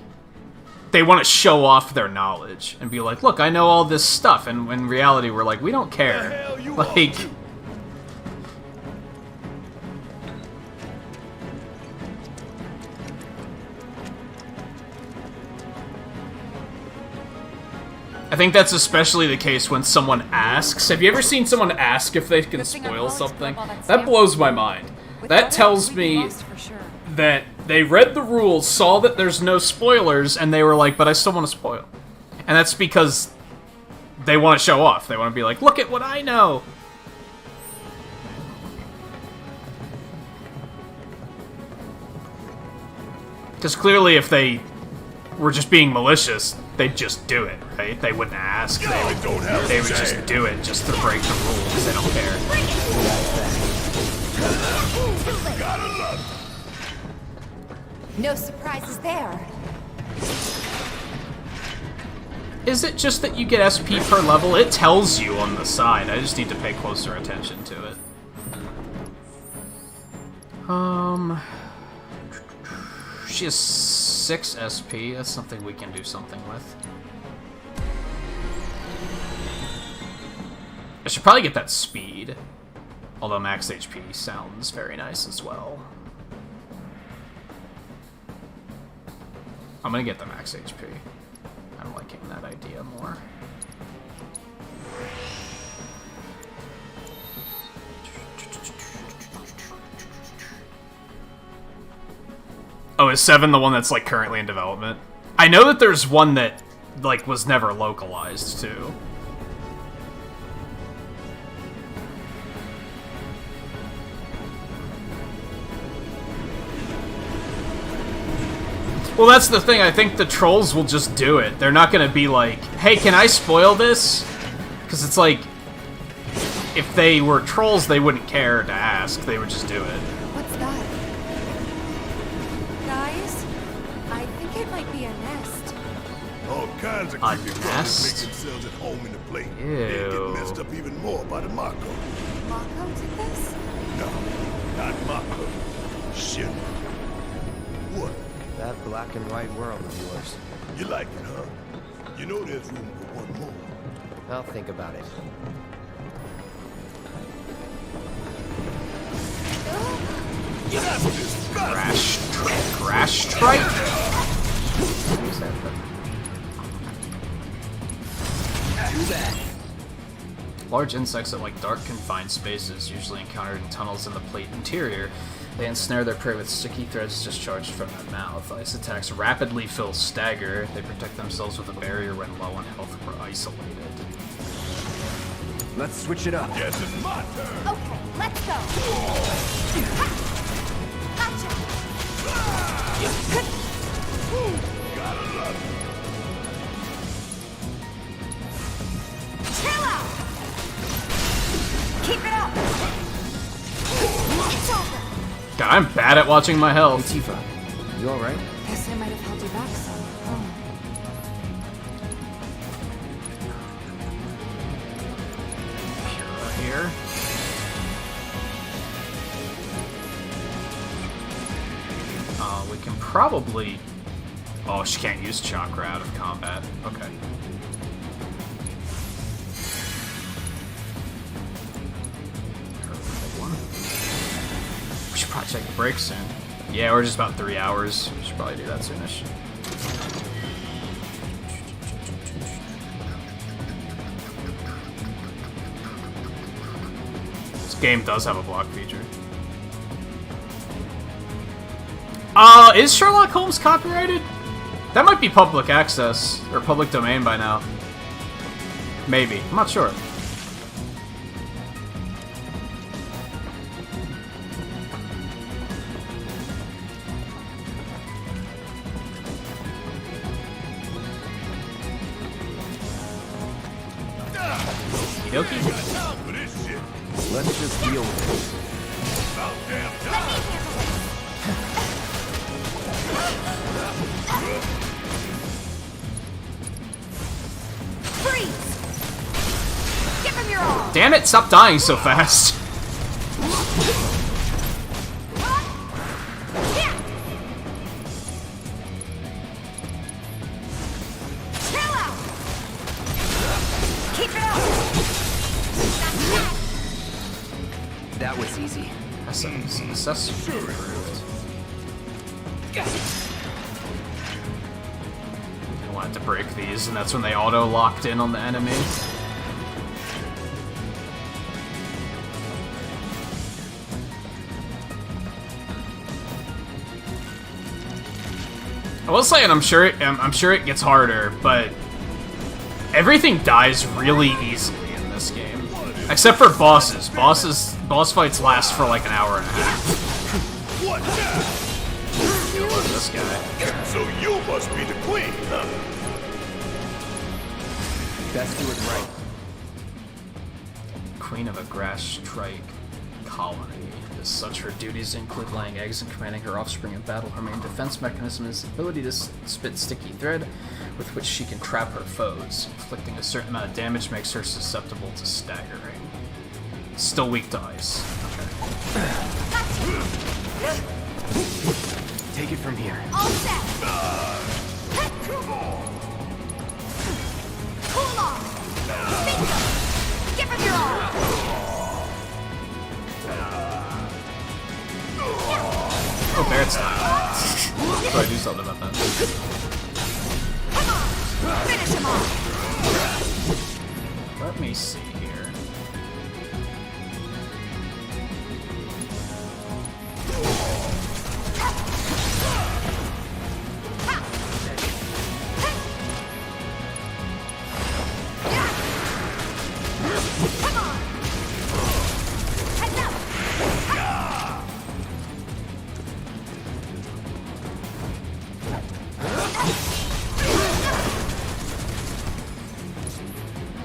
S1: They want to show off their knowledge and be like, look, I know all this stuff, and in reality we're like, we don't care. Like... I think that's especially the case when someone asks. Have you ever seen someone ask if they can spoil something? That blows my mind. That tells me that they read the rules, saw that there's no spoilers, and they were like, but I still want to spoil. And that's because they want to show off. They want to be like, look at what I know! Because clearly if they were just being malicious, they'd just do it, right? They wouldn't ask. They would just do it just to break the rules. They don't care.
S7: No surprises there.
S1: Is it just that you get SP per level? It tells you on the side. I just need to pay closer attention to it. She has 6 SP. That's something we can do something with. I should probably get that speed. Although max HP sounds very nice as well. I'm gonna get the max HP. I'm liking that idea more. Oh, is 7 the one that's, like, currently in development? I know that there's one that, like, was never localized, too. Well, that's the thing. I think the trolls will just do it. They're not gonna be like, hey, can I spoil this? Because it's like, if they were trolls, they wouldn't care to ask. They would just do it.
S7: What's that? Guys, I think it might be a nest.
S4: All kinds of creepy crawlers make themselves at home in the plate. They get messed up even more by the Mako.
S7: Mako did this?
S4: No, not Mako. Shinra. What?
S2: That black and white world of yours.
S4: You like it, huh? You know there's room for one more.
S2: I'll think about it.
S1: Crash strike?
S2: Too bad.
S1: Large insects that like dark confined spaces, usually encountered in tunnels in the plate interior. They ensnare their prey with sticky threads discharged from their mouth. Ice attacks rapidly fill stagger. They protect themselves with a barrier when low on health or isolated.
S2: Let's switch it up.
S4: Yes, it's my turn.
S7: Okay, let's go. Gotcha.
S4: Gotta love
S7: it. Chill out. Keep it up. It's over.
S1: God, I'm bad at watching my health.
S2: Hey, Tifa, you alright?
S7: Guess I might have held you back some.
S1: Here. We can probably... Oh, she can't use chakra out of combat. Okay. We should probably take a break soon. Yeah, we're just about 3 hours. We should probably do that soonish. This game does have a block feature. Is Sherlock Holmes copyrighted? That might be public access, or public domain by now. Maybe. I'm not sure. Okie dokie.
S2: Let's just deal with it.
S7: Freeze! Give him your all!
S1: Damn it, stop dying so fast.
S7: Chill out! Keep it up!
S2: That was easy.
S1: Success improved. wanted to break these, and that's when they auto-locked in on the enemy. I will say, and I'm sure it gets harder, but everything dies really easily in this game, except for bosses. Boss fights last for like an hour and a half.
S4: What?
S1: Love this guy.
S4: So you must be the queen, huh?
S2: Best do it right.
S1: Queen of a grass trike colony. As such, her duties include laying eggs and commanding her offspring in battle. Her main defense mechanism is the ability to spit sticky thread, with which she can trap her foes. Inflicting a certain amount of damage makes her susceptible to staggering. Still weak to ice. Okay.
S2: Take it from here.
S3: All set. Come on. Cool off. Bingo. Give him your all.
S1: Oh, Barrett's not. So I do something about that.
S3: Come on. Finish him off.
S1: Let me see here.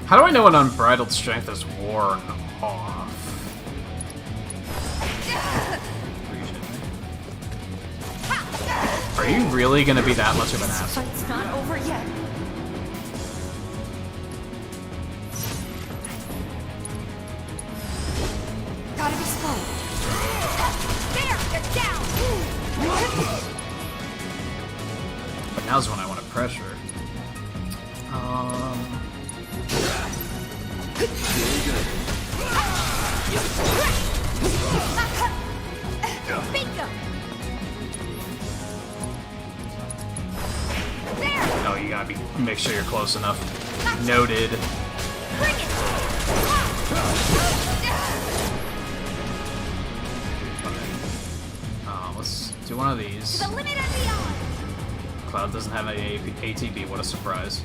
S1: How do I know an unbridled strength is worn off? Are you really gonna be that much of an asshole?
S3: Fight's not over yet. Gotta be slow. There, they're down.
S1: But now's when I want to pressure.
S3: Bingo.
S1: Oh, you gotta make sure you're close enough. Noted.
S3: Bring it.
S1: Let's do one of these.
S3: To the limit and beyond.
S1: Cloud doesn't have any ATB. What a surprise.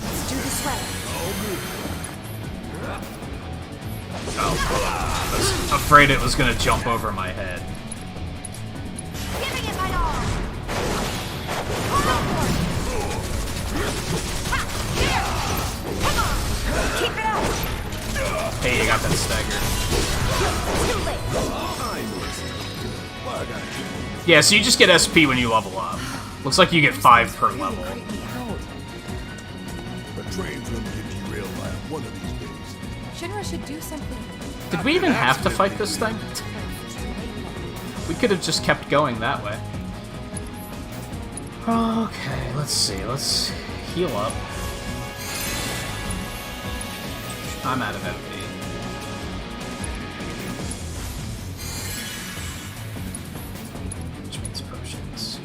S3: Let's do this right.
S1: Oh, I was afraid it was gonna jump over my head.
S3: Giving it my all. Come on. Keep it up.
S1: Hey, you got that stagger.
S3: Too late.
S1: Yeah, so you just get SP when you level up. Looks like you get 5 per level.
S6: The train's gonna get derailed by one of these days.
S7: Shinra should do something.
S1: Did we even have to fight this thing? We could have just kept going that way. Okay, let's see. Let's heal up. I'm out of MP. Which means potions.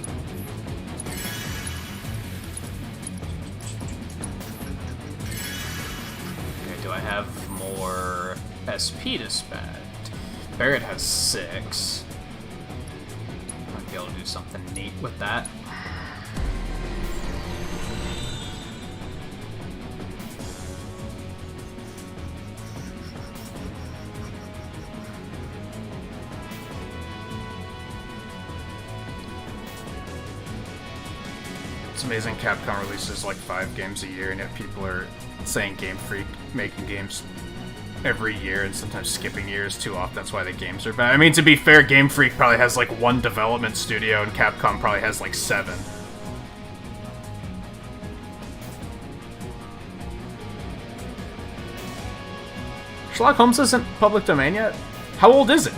S1: Okay, do I have more SP to spend? Barrett has 6. Might be able to do something neat with that. It's amazing Capcom releases like 5 games a year, and yet people are saying Game Freak making games every year and sometimes skipping years too often. That's why the games are bad. I mean, to be fair, Game Freak probably has like 1 development studio, and Capcom probably has like 7. Sherlock Holmes isn't public domain yet? How old is it?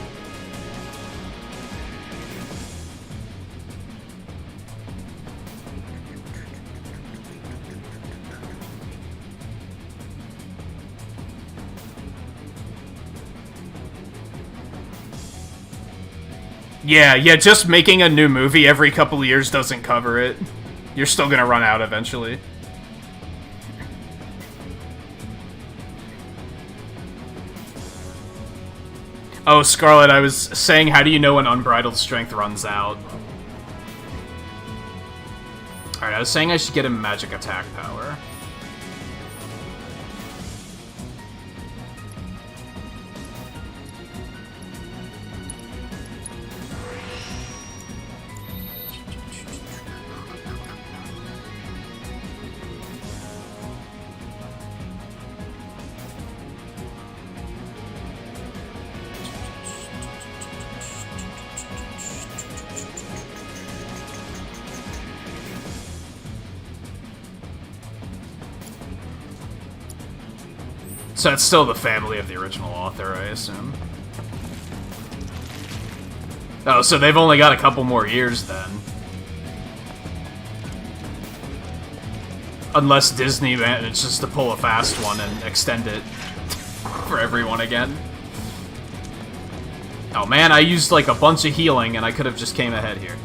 S1: Yeah, just making a new movie every couple of years doesn't cover it. You're still gonna run out eventually. Oh, Scarlet, I was saying, how do you know when Unbridled Strength runs out? Alright, I was saying I should get him magic attack power. So it's still the family of the original author, I assume. Oh, so they've only got a couple more years then. Unless Disney manages to pull a fast one and extend it for everyone again. Oh man, I used like a bunch of healing and I could have just came ahead here.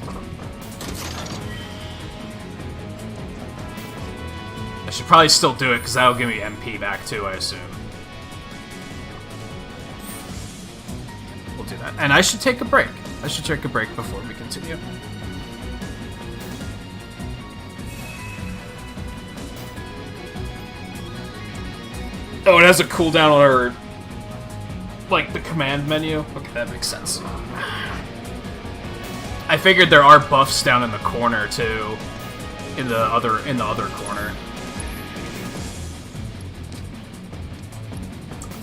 S1: I should probably still do it because that'll give me MP back too, I assume. We'll do that. And I should take a break. I should take a break before we continue. Oh, it has a cooldown on our, like, the command menu? Okay, that makes sense. I figured there are buffs down in the corner, too. In the other corner.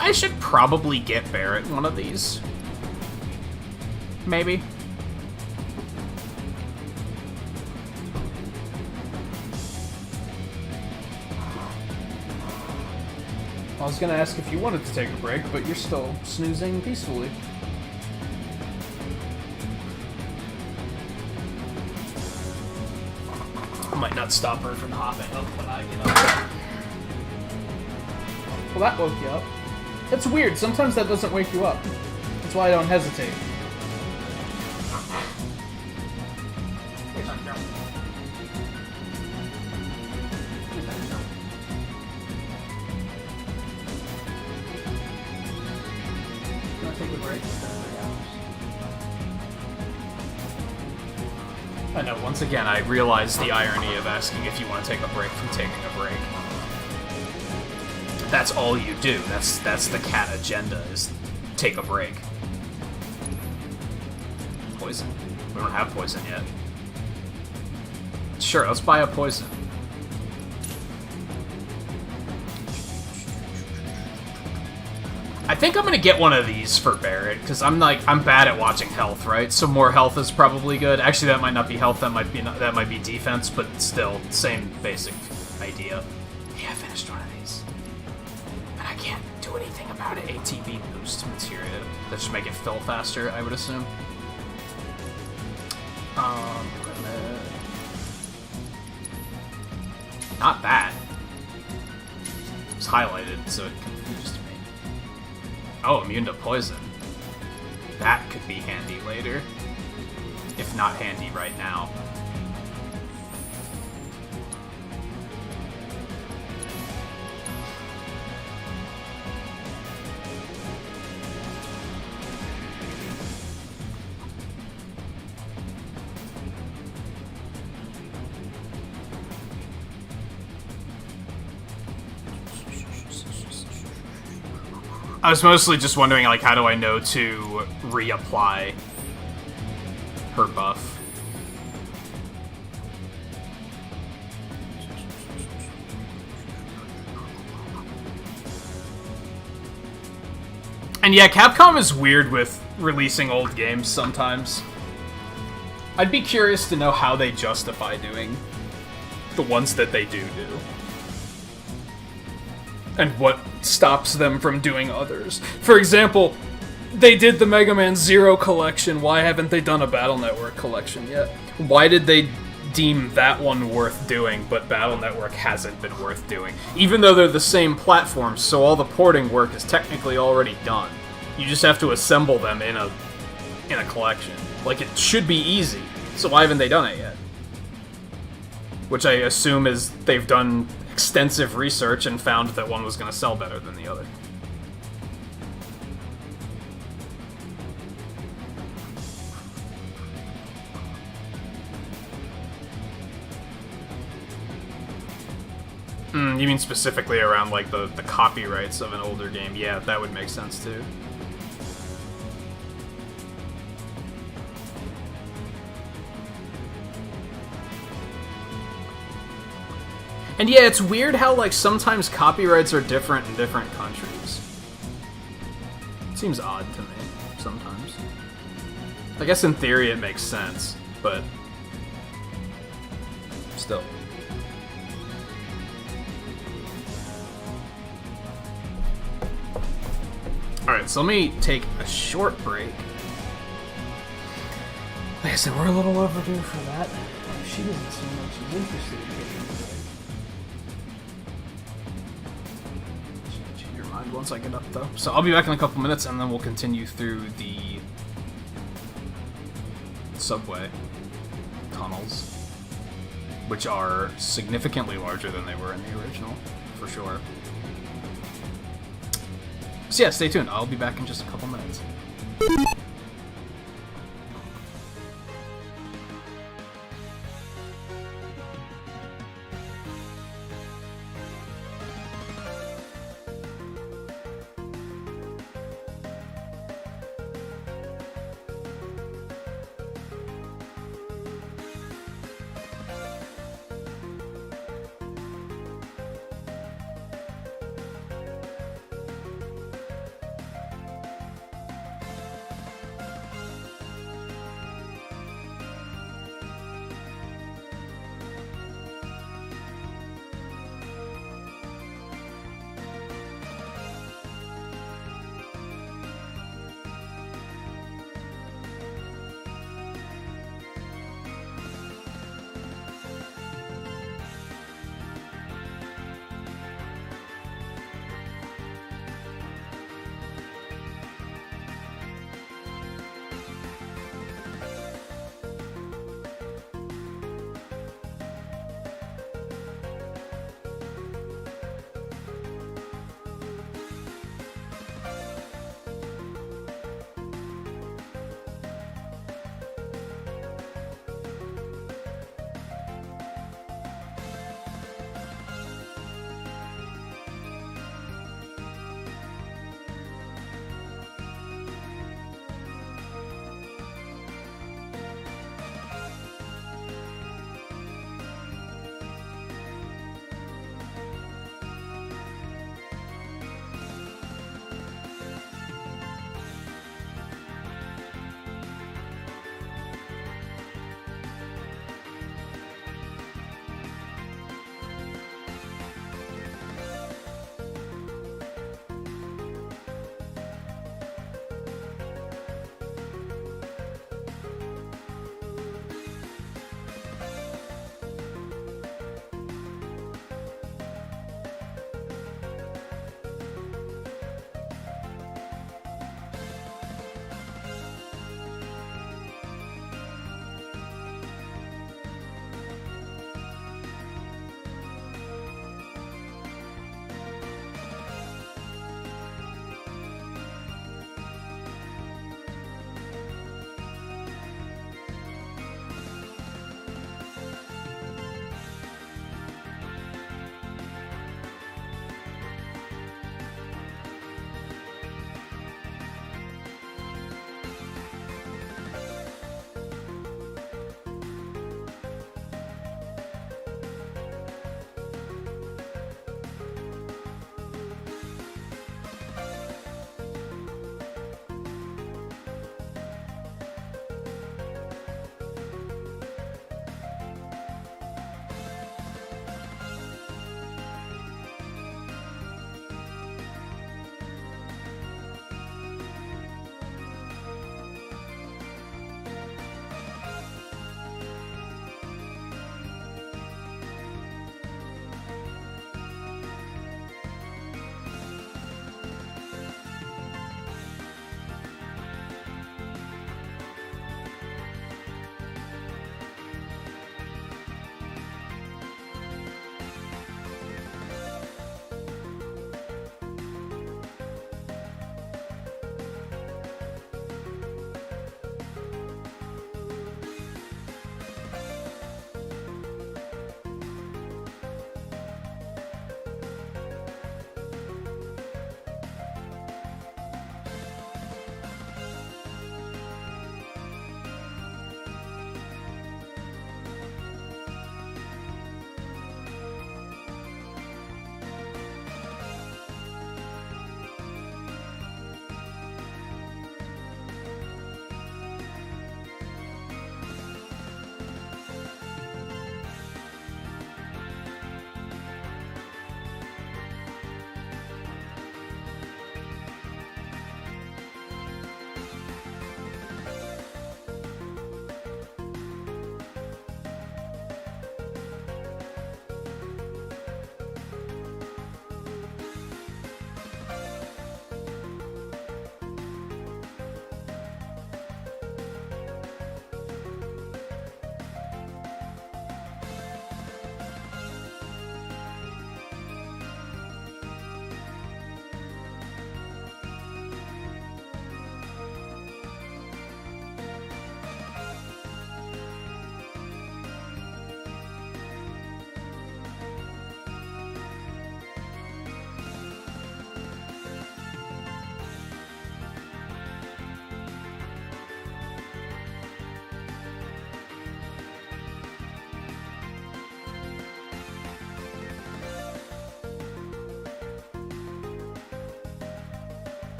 S1: I should probably get Barrett one of these. Maybe. I was gonna ask if you wanted to take a break, but you're still snoozing peacefully. I might not stop her from hopping up when I get up. Well, that woke you up. That's weird. Sometimes that doesn't wake you up. That's why I don't hesitate. I know, once again, I realize the irony of asking if you want to take a break from taking a break. That's all you do. That's the cat agenda, is take a break. Poison. We don't have poison yet. Sure, let's buy a poison. I think I'm gonna get one of these for Barrett, because I'm bad at watching health, right? So more health is probably good. Actually, that might not be health, that might be defense, but still, same basic idea. Yeah, I finished one of these. But I can't do anything about it. ATB boost materia. That should make it fill faster, I would assume. Not bad. It's highlighted, so it confused me. Oh, immune to poison. That could be handy later. If not handy right now. I was mostly just wondering, like, how do I know to reapply her buff? And yeah, Capcom is weird with releasing old games sometimes. I'd be curious to know how they justify doing the ones that they do. And what stops them from doing others. For example, they did the Mega Man Zero collection. Why haven't they done a Battle Network collection yet? Why did they deem that one worth doing, but Battle Network hasn't been worth doing? Even though they're the same platform, so all the porting work is technically already done. You just have to assemble them in a collection. Like, it should be easy, so why haven't they done it yet? Which I assume is they've done extensive research and found that one was going to sell better than the other. You mean specifically around, like, the copyrights of an older game? Yeah, that would make sense, too. And yeah, it's weird how, like, sometimes copyrights are different in different countries. It seems odd to me, sometimes. I guess in theory it makes sense, but... still. Alright, so let me take a short break. Like I said, we're a little overdue for that. She doesn't seem like she's interested in getting today. She might change her mind once I get up, though. So I'll be back in a couple minutes, and then we'll continue through the subway tunnels, which are significantly larger than they were in the original, for sure. So yeah, stay tuned. I'll be back in just a couple minutes.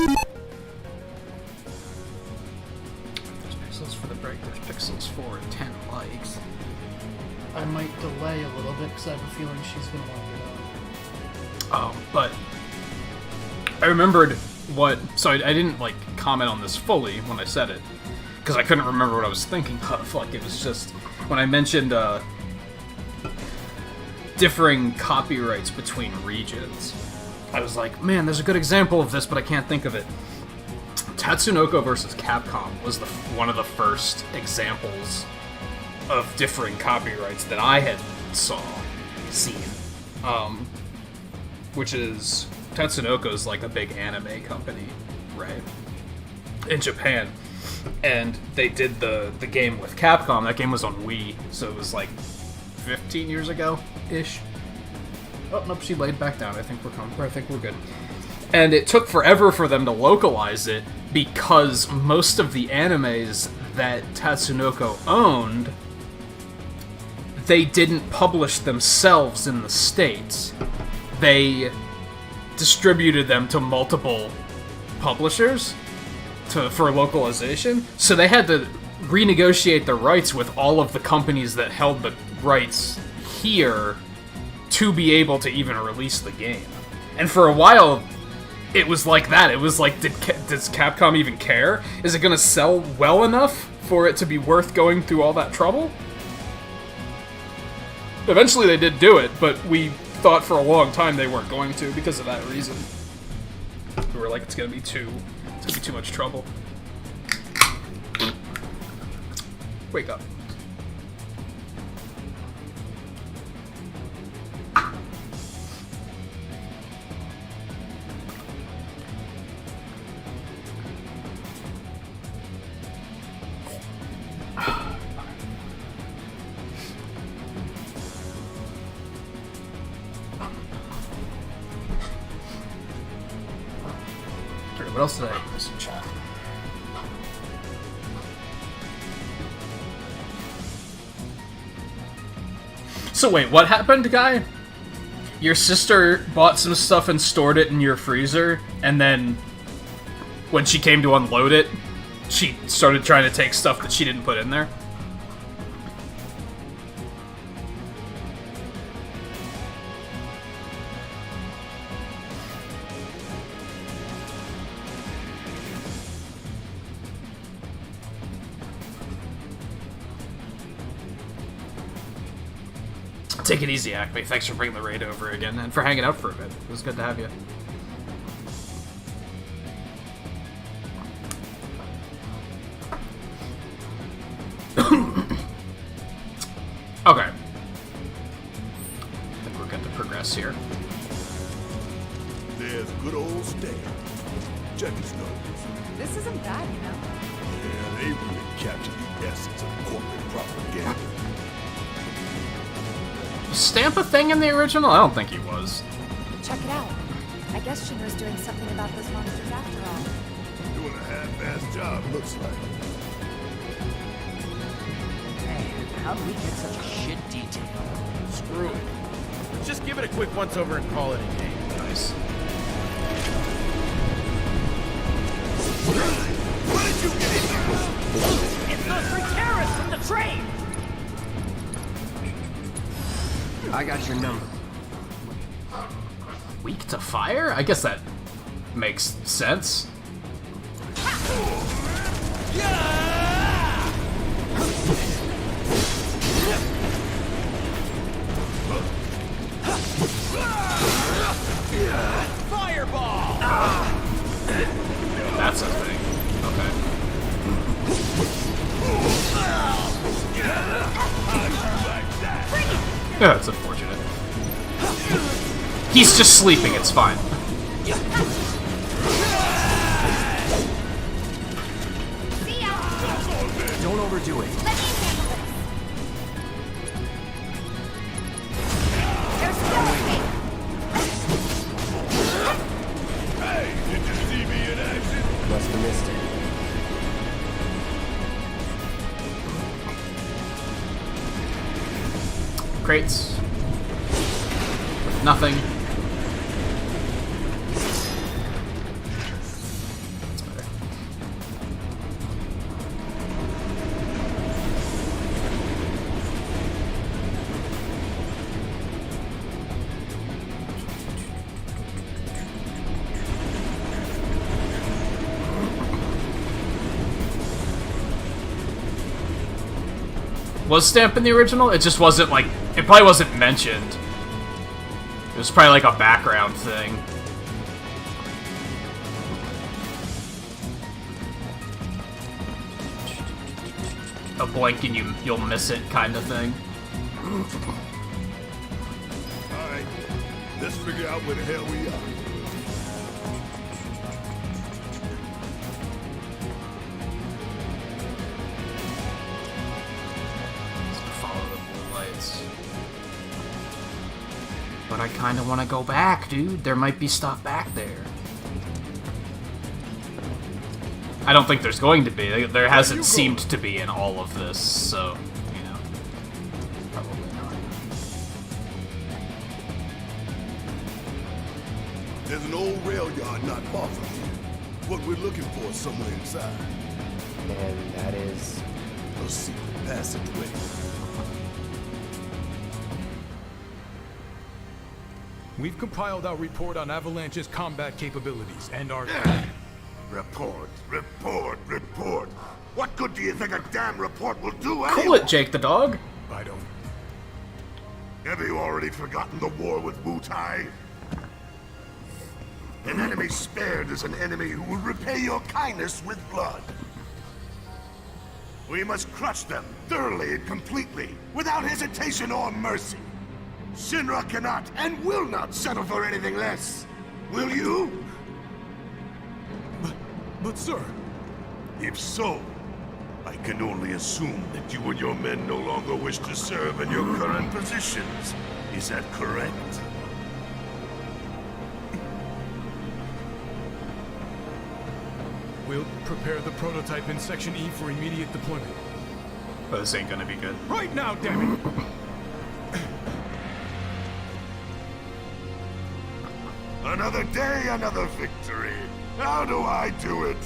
S1: There's pixels for the break, there's pixels for 10 likes. I might delay a little bit because I have a feeling she's going to want to get on. Oh, but I remembered what... So I didn't, like, comment on this fully when I said it, because I couldn't remember what I was thinking of. Like, it was just... When I mentioned, differing copyrights between regions, I was like, man, there's a good example of this, but I can't think of it. Tatsunoko vs. Capcom was one of the first examples of differing copyrights that I had seen. Which is, Tatsunoko's like a big anime company, right? In Japan. And they did the game with Capcom. That game was on Wii, so it was like 15 years ago-ish. Oh, nope, she laid back down. I think we're good. And it took forever for them to localize it because most of the animes that Tatsunoko owned, they didn't publish themselves in the States. They distributed them to multiple publishers for localization, so they had to renegotiate the rights with all of the companies that held the rights here to be able to even release the game. And for a while, it was like that. It was like, does Capcom even care? Is it going to sell well enough for it to be worth going through all that trouble? Eventually they did do it, but we thought for a long time they weren't going to because of that reason. We were like, it's going to be too much trouble. Wake up. What else did I miss in chat? So wait, what happened, guy? Your sister bought some stuff and stored it in your freezer, and then when she came to unload it, she started trying to take stuff that she didn't put in there? Take it easy, Acme. Thanks for bringing the raid over again, and for hanging out for a bit. It was good to have you. Okay. I think we're good to progress here.
S4: There's good old Stan. Check his nose.
S14: This isn't bad, you know?
S4: Yeah, they really captured the essence of corporate propaganda.
S1: Stamp a thing in the original? I don't think he was.
S14: Check it out. I guess Shinra's doing something about those monsters after all.
S4: Doing a half-assed job, looks like.
S18: Man, how did we get such a shit detail?
S17: Screw it. Let's just give it a quick once-over and call it a game.
S1: Nice.
S10: What did you get into?
S18: It's those three terrorists from the train!
S2: I got your number.
S1: Weak to fire? I guess that makes sense.
S10: Fireball!
S1: That's a thing. Okay. Yeah, it's unfortunate. He's just sleeping, it's fine.
S2: Don't overdo it.
S4: Hey, did you see me in action?
S2: Must have missed it.
S1: Crates. Nothing. Was Stamp in the original? It just wasn't, like... It probably wasn't mentioned. It was probably like a background thing. A blink and you'll miss it kind of thing.
S4: Alright, let's figure out where the hell we are.
S1: But I kind of want to go back, dude. There might be stuff back there. I don't think there's going to be. There hasn't seemed to be in all of this, so, you know. Probably not.
S4: There's an old rail yard not far from here. What we're looking for is somewhere inside.
S2: And that is...
S4: a secret passageway.
S6: We've compiled our report on Avalanche's combat capabilities and our...
S4: Report. What good do you think a damn report will do anyway?
S1: Cool it, Jake the dog.
S6: I don't...
S4: Have you already forgotten the war with Wu-Tai? An enemy spared is an enemy who will repay your kindness with blood. We must crush them thoroughly and completely, without hesitation or mercy. Shinra cannot and will not settle for anything less. Will you?
S6: But sir...
S4: If so, I can only assume that you and your men no longer wish to serve in your current positions. Is that correct?
S6: We'll prepare the prototype in Section E for immediate deployment.
S1: But this ain't gonna be good.
S6: Right now, damn it!
S4: Another day, another victory. How do I do it?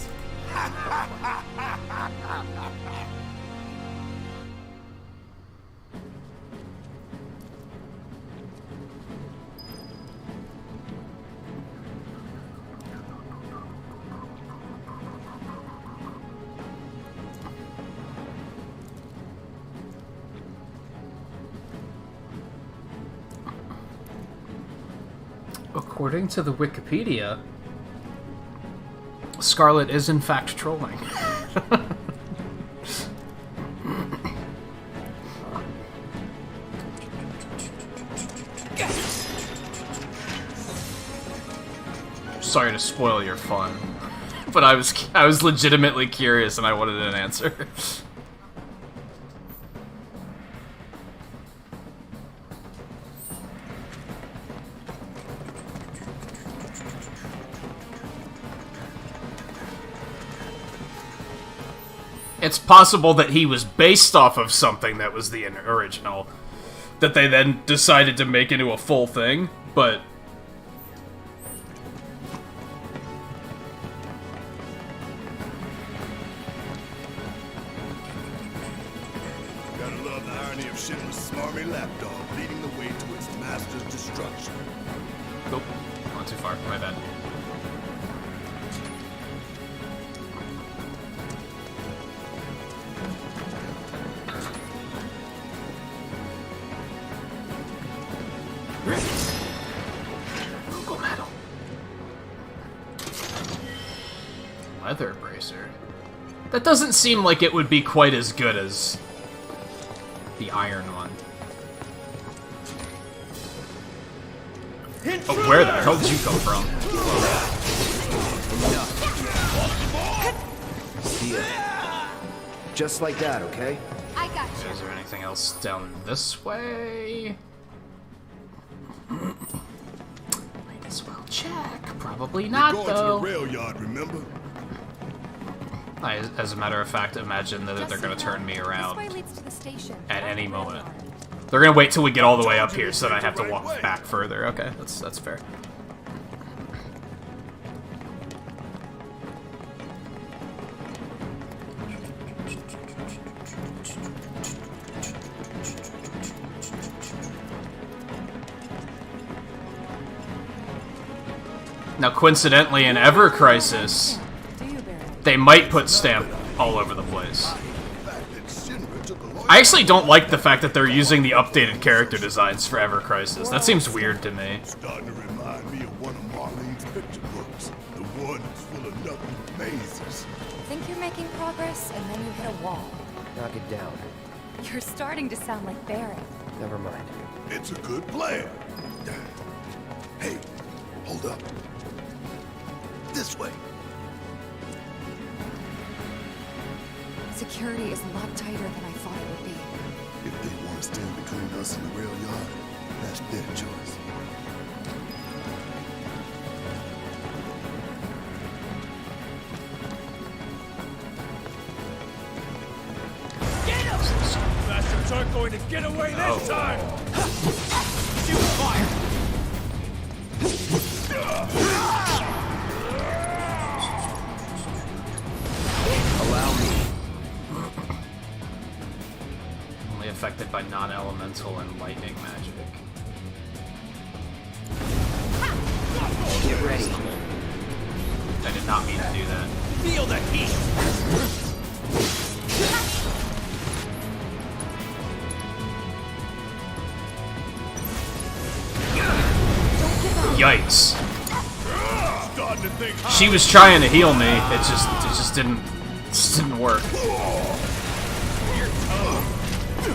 S1: According to the Wikipedia, Scarlet is in fact trolling. Sorry to spoil your fun, but I was legitimately curious and I wanted an answer. It's possible that he was based off of something that was the original, that they then decided to make into a full thing, but...
S4: Gotta love the irony of Shinra's smarmy lapdog leading the way to its master's destruction.
S1: Nope, not too far, my bad. Leather bracer. That doesn't seem like it would be quite as good as the iron one. Oh, where the hell did you come from?
S2: Yeah. Just like that, okay?
S3: I got you.
S1: Is there anything else down this way? Might as well check. Probably not,
S4: We're going
S1: though.
S4: to the rail yard, remember?
S1: As a matter of fact, imagine that they're going to turn me around
S7: This way leads to the station.
S1: at any moment. They're going to wait till we get all the way up here so that I have to walk back further. Okay, that's fair. Now, coincidentally, in Ever Crisis, they might put Stamp all over the place.
S4: The fact that Shinra
S1: I actually don't like the fact that they're using the updated character designs for Ever Crisis. That seems weird to me.
S4: Starting to remind me of one of Marlene's picture books. The one that's full of nothing mazes.
S14: Think you're making progress, and then you hit a wall.
S2: Knock it down.
S14: You're starting to sound like Barret.
S2: Never mind.
S4: It's a good plan. Hey, hold up. This way.
S14: Security is a lot tighter than I thought it would be.
S4: If they want to stand between us and the rail yard, that's their choice.
S8: Bastards aren't going to get away this time! Shoot fire!
S2: Allow me.
S1: Only affected by non-elemental and lightning magic.
S2: Get ready.
S1: I did not mean to do that.
S8: Feel the heat!
S1: Yikes. She was trying to heal me. It just didn't work.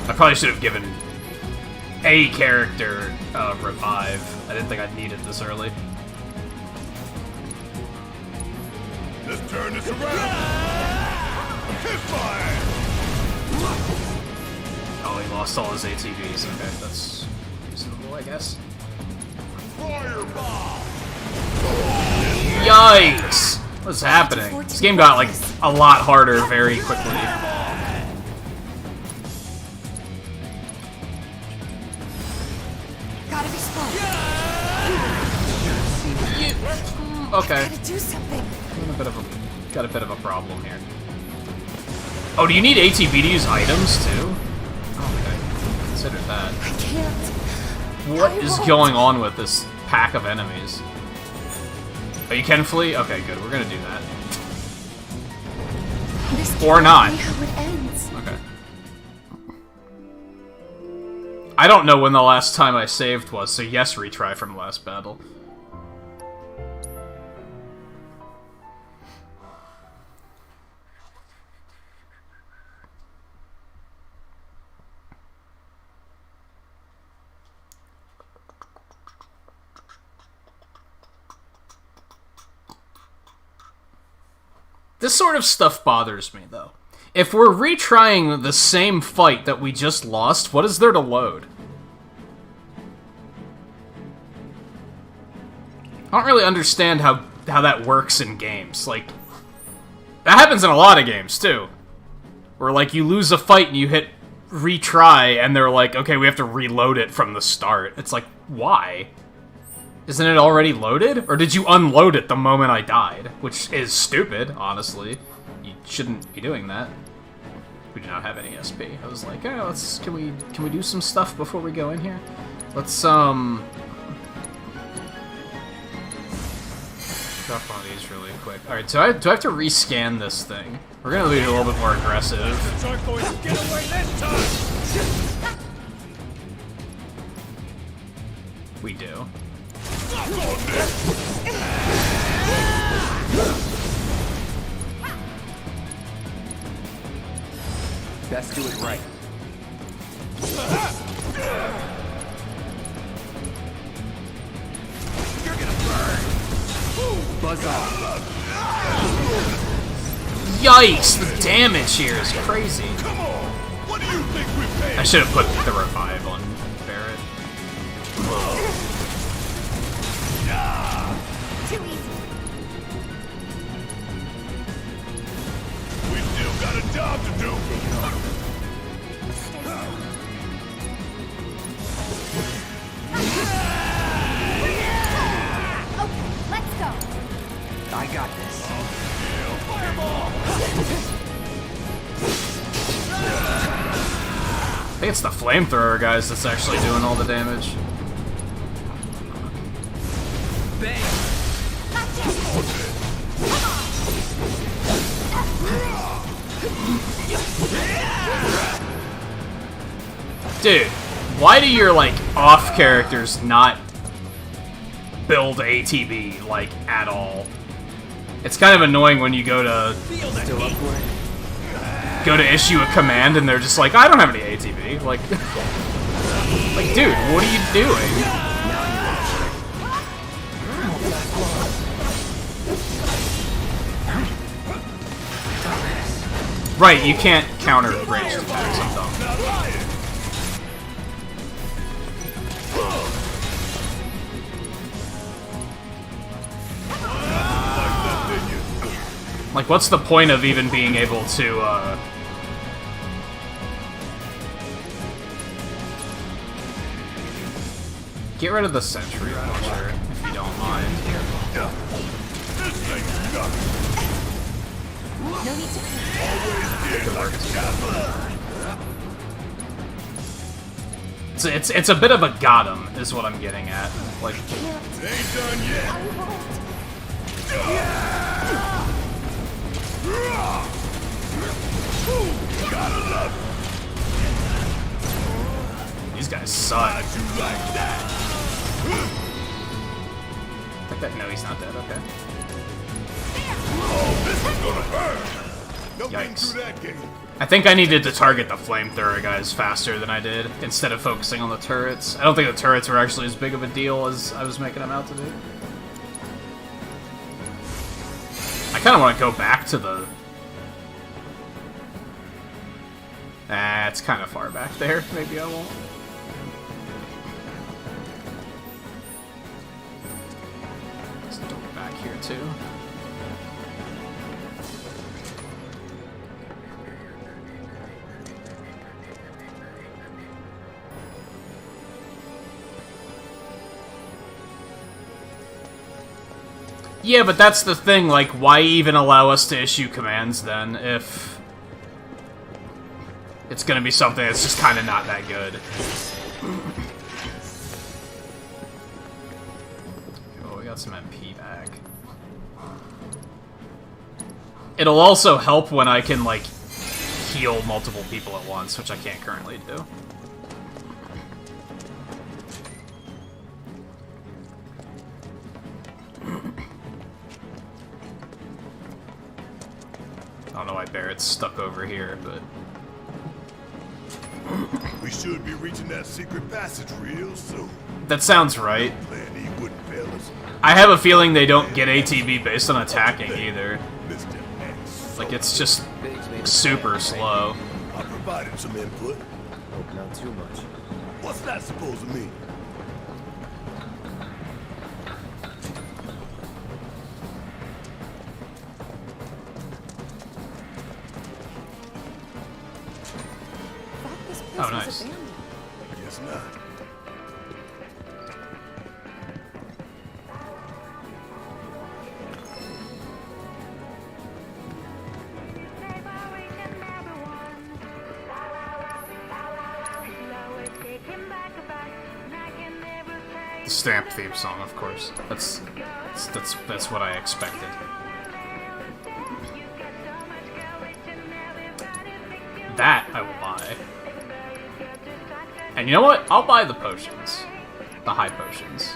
S1: I probably should have given a character a revive. I didn't think I'd need it this early.
S4: Let's turn this around. Hit fire.
S1: Oh, he lost all his ATVs. Okay, that's reasonable, I guess.
S4: Fireball.
S1: Yikes! What's happening? This game got, like, a lot harder very quickly.
S14: Gotta be smart.
S1: Okay.
S14: Gotta do something.
S1: Got a bit of a problem here. Oh, do you need ATV to use items, too? Oh, okay. Consider that.
S14: I can't.
S1: What is going on with this pack of enemies? Oh, you can flee? Okay, good. We're gonna do that. Or not.
S14: How it ends.
S1: Okay. I don't know when the last time I saved was, so yes, retry from last battle. This sort of stuff bothers me, though. If we're retrying the same fight that we just lost, what is there to load? I don't really understand how that works in games. Like, that happens in a lot of games, too. Where, like, you lose a fight and you hit retry, and they're like, okay, we have to reload it from the start. It's like, why? Isn't it already loaded? Or did you unload it the moment I died? Which is stupid, honestly. You shouldn't be doing that. We do not have any SP. I was like, oh, can we do some stuff before we go in here? Let's drop one of these really quick. Alright, do I have to rescan this thing? We're gonna be a little bit more aggressive.
S8: Aren't going to get away this time!
S1: We do.
S2: Best do it right.
S10: You're gonna burn.
S2: Buzz off.
S1: Yikes! The damage here is crazy.
S4: Come on. What do you think we paid?
S1: I should have put the revive on Barret.
S14: Too easy.
S4: We still got a job to do.
S14: Okay, let's go.
S2: I got this.
S1: I think it's the flamethrower guys that's actually doing all the damage.
S10: Bang.
S1: Dude, why do your, like, off characters not build ATB, like, at all? It's kind of annoying when you go to issue a command and they're just like, I don't have any ATB. Like, like, dude, what are you doing? Right, you can't counter ranged attacks, I'm dumb. Like, what's the point of even being able to, get rid of the sentry launcher, if you don't mind.
S3: No need to...
S1: It's a bit of a got 'em, is what I'm getting at. Like,
S4: Ain't done yet. Gotta love
S1: these guys suck.
S4: it. You like that?
S1: No, he's not dead. Okay.
S4: Oh, this is gonna hurt. No getting
S1: Yikes.
S4: through that gate.
S1: I think I needed to target the flamethrower guys faster than I did, instead of focusing on the turrets. I don't think the turrets were actually as big of a deal as I was making them out to be. I kind of want to go back to the... it's kind of far back there. Maybe I won't. Let's go back here, too. Yeah, but that's the thing, like, why even allow us to issue commands, then, if it's gonna be something that's just kinda not that good. Oh, we got some MP back. It'll also help when I can, like, heal multiple people at once, which I can't currently do. I don't know why Barrett's stuck over here, but...
S4: We should be reaching that secret passage real soon.
S1: That sounds right.
S4: Plan he wouldn't fail us.
S1: I have a feeling they don't get ATB based on attacking either.
S4: Mr. X.
S1: Like, it's just super slow.
S4: I provided some input.
S2: Hope not too much.
S4: What's that supposed to mean?
S1: Oh, nice.
S4: Guess not.
S1: The Stamp theme song, of course. That's what I expected. That I will buy. And you know what? I'll buy the potions. The high potions.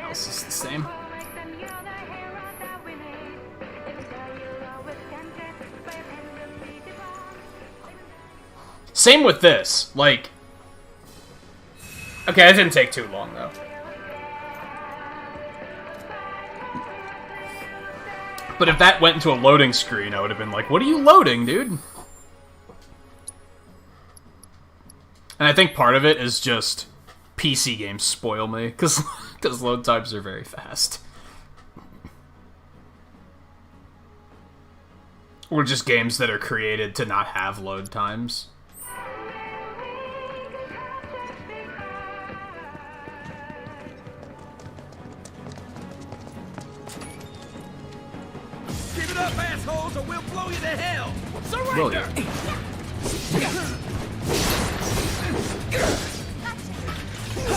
S1: Else is the same. Same with this. Like... Okay, it didn't take too long, though. But if that went into a loading screen, I would have been like, what are you loading, dude? And I think part of it is just PC games spoil me, because load times are very fast. Or just games that are created to not have load times.
S10: Give it up, assholes, or we'll blow you to hell!
S1: Will you? Is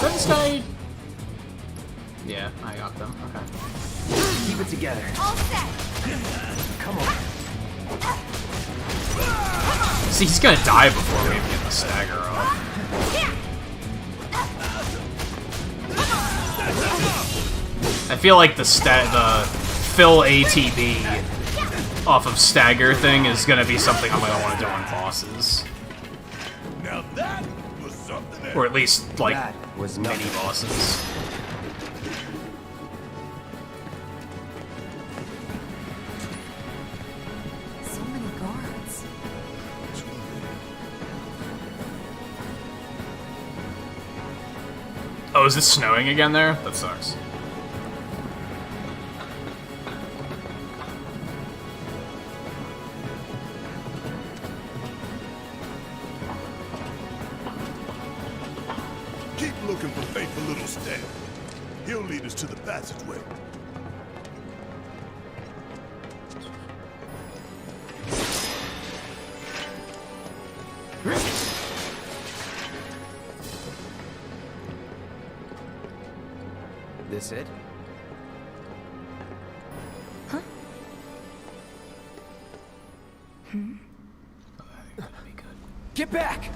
S1: that this guy? Yeah, I got them. Okay.
S2: Keep it together.
S3: All set.
S2: Come on.
S1: See, he's gonna die before we even get the stagger off. I feel like the fill ATB off of stagger thing is gonna be something I'm gonna want to do on bosses.
S4: Now that was something else.
S1: Or at least, like,
S2: Was
S1: mini bosses.
S14: So many guards.
S1: Oh, is it snowing again there? That sucks.
S4: Keep looking for faithful little Stan. He'll lead us to the passageway.
S2: This it?
S14: Huh?
S2: Get back!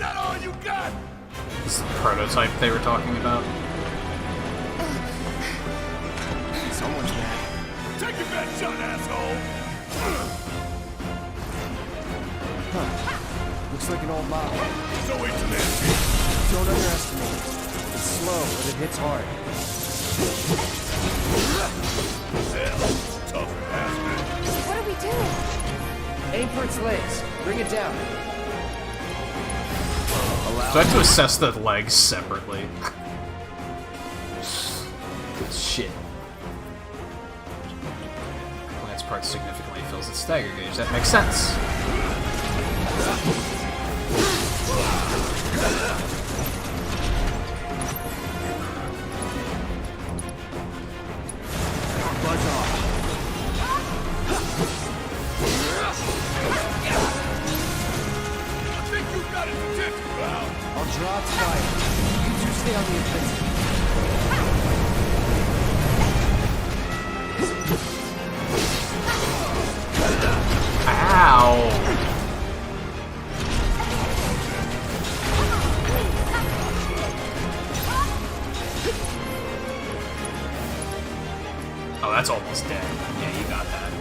S4: Not all you got!
S1: This is the prototype they were talking about.
S2: Someone's back.
S4: Take your best shot, asshole!
S2: Huh. Looks like an old model.
S4: So wait till then.
S2: Don't underestimate it. It's slow, but it hits hard.
S4: Tough bastard.
S14: What do we do?
S2: Aim for its legs. Bring it down.
S1: So I have to assess the legs separately. Shit. Lance part significantly fills its stagger gauge. That makes sense.
S2: Buzz off.
S4: I think you got his attention, pal.
S2: I'll draw its fire. You two stay on the offensive.
S1: Ow! Oh, that's almost dead. Yeah, you got that.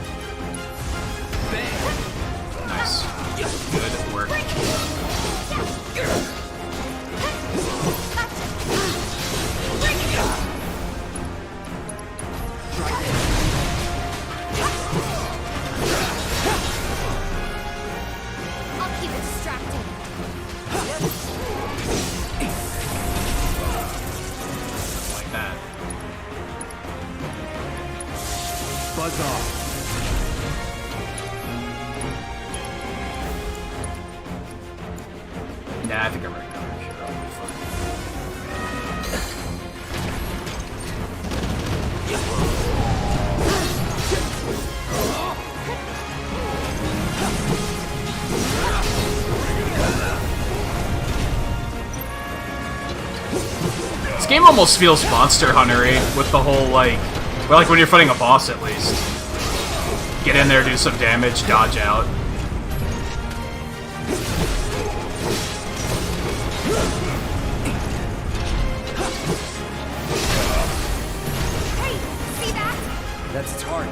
S1: Nice. Good work.
S3: I'll keep it distracted.
S1: Like that.
S2: Buzz off.
S1: Nah, I think I'm ready now. Sure, I'll be fine. This game almost feels Monster Hunter-y with the whole, like, well, like when you're fighting a boss at least. Get in there, do some damage, dodge out.
S3: Hey, see that?
S2: That's its heart.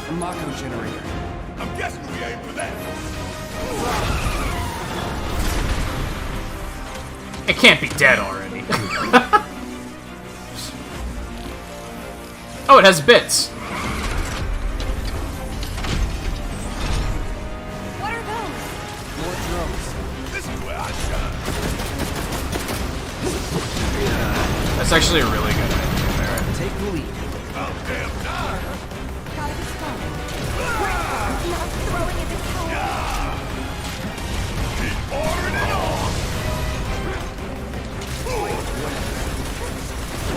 S2: A Mako generator.
S4: I'm guessing we aim for that.
S1: It can't be dead already. Oh, it has bits.
S3: What are those?
S2: More drones.
S4: This is where I shine.
S1: That's actually a really good idea there.
S2: Take the lead.
S4: Oh, damn time.
S3: Gotta be strong. Not throwing it at home.
S4: Keep pouring it on.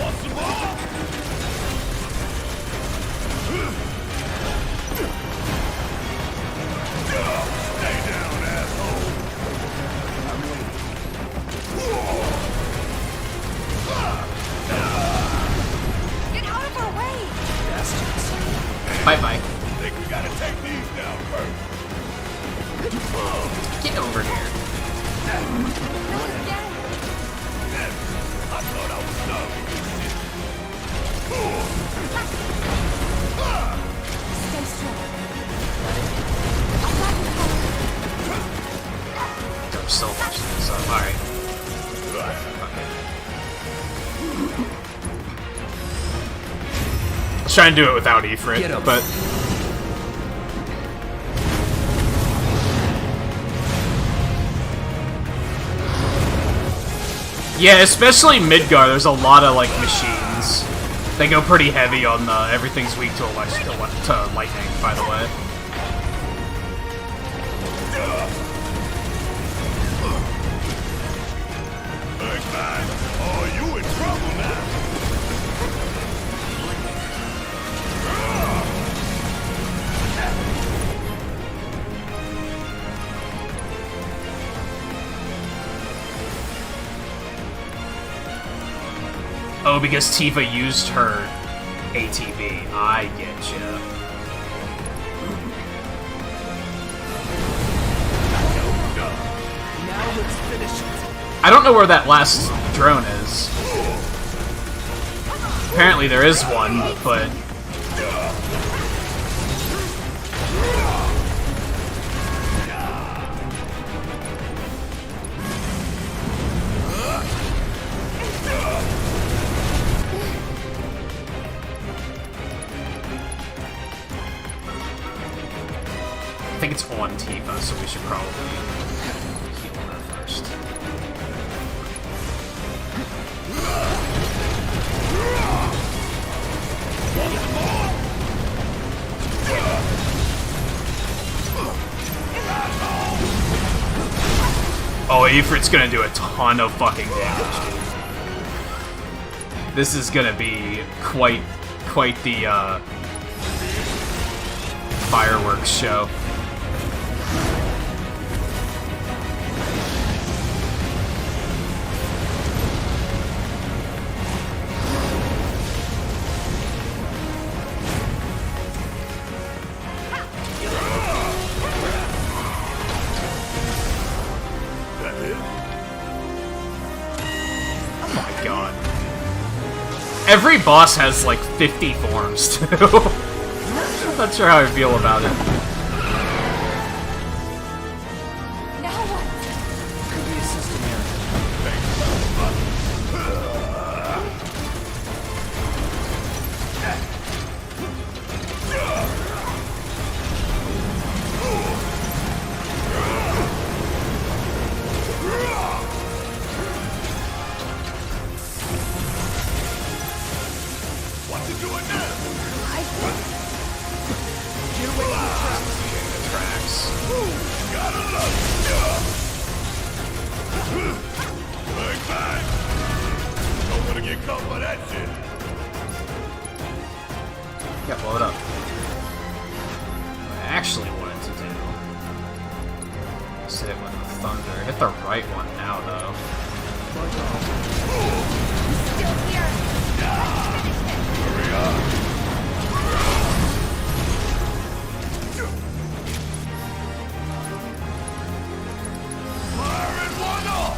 S4: Want some more? Stay down, asshole.
S2: I'm waiting.
S7: Stay strong.
S1: I'm still watching this up. Alright. I was trying to do it without Ifrit, but... Yeah, especially Midgar, there's a lot of, like, machines. They go pretty heavy on the everything's weak to lightning, by the way.
S4: Big man, oh, you in trouble now.
S1: Oh, because Tifa used her ATB. I get ya.
S10: Now let's finish it.
S1: I don't know where that last drone is. Apparently there is one, but... I think it's on Tifa, so we should probably heal her first. Oh, Ifrit's gonna do a ton of fucking damage, dude. This is gonna be quite the fireworks show. Every boss has like 50 forms too. I'm not sure how I feel about it.
S7: Now what?
S10: Could be a system error.
S4: What you doing now?
S10: Get away from
S1: The tracks.
S4: Gotta love you. Big man, don't wanna get caught by that shit.
S1: Yeah, blow it up. What I actually wanted to do is hit it with the thunder. Hit the right one now, though.
S7: Still here.
S4: Hurry up. Firing one off.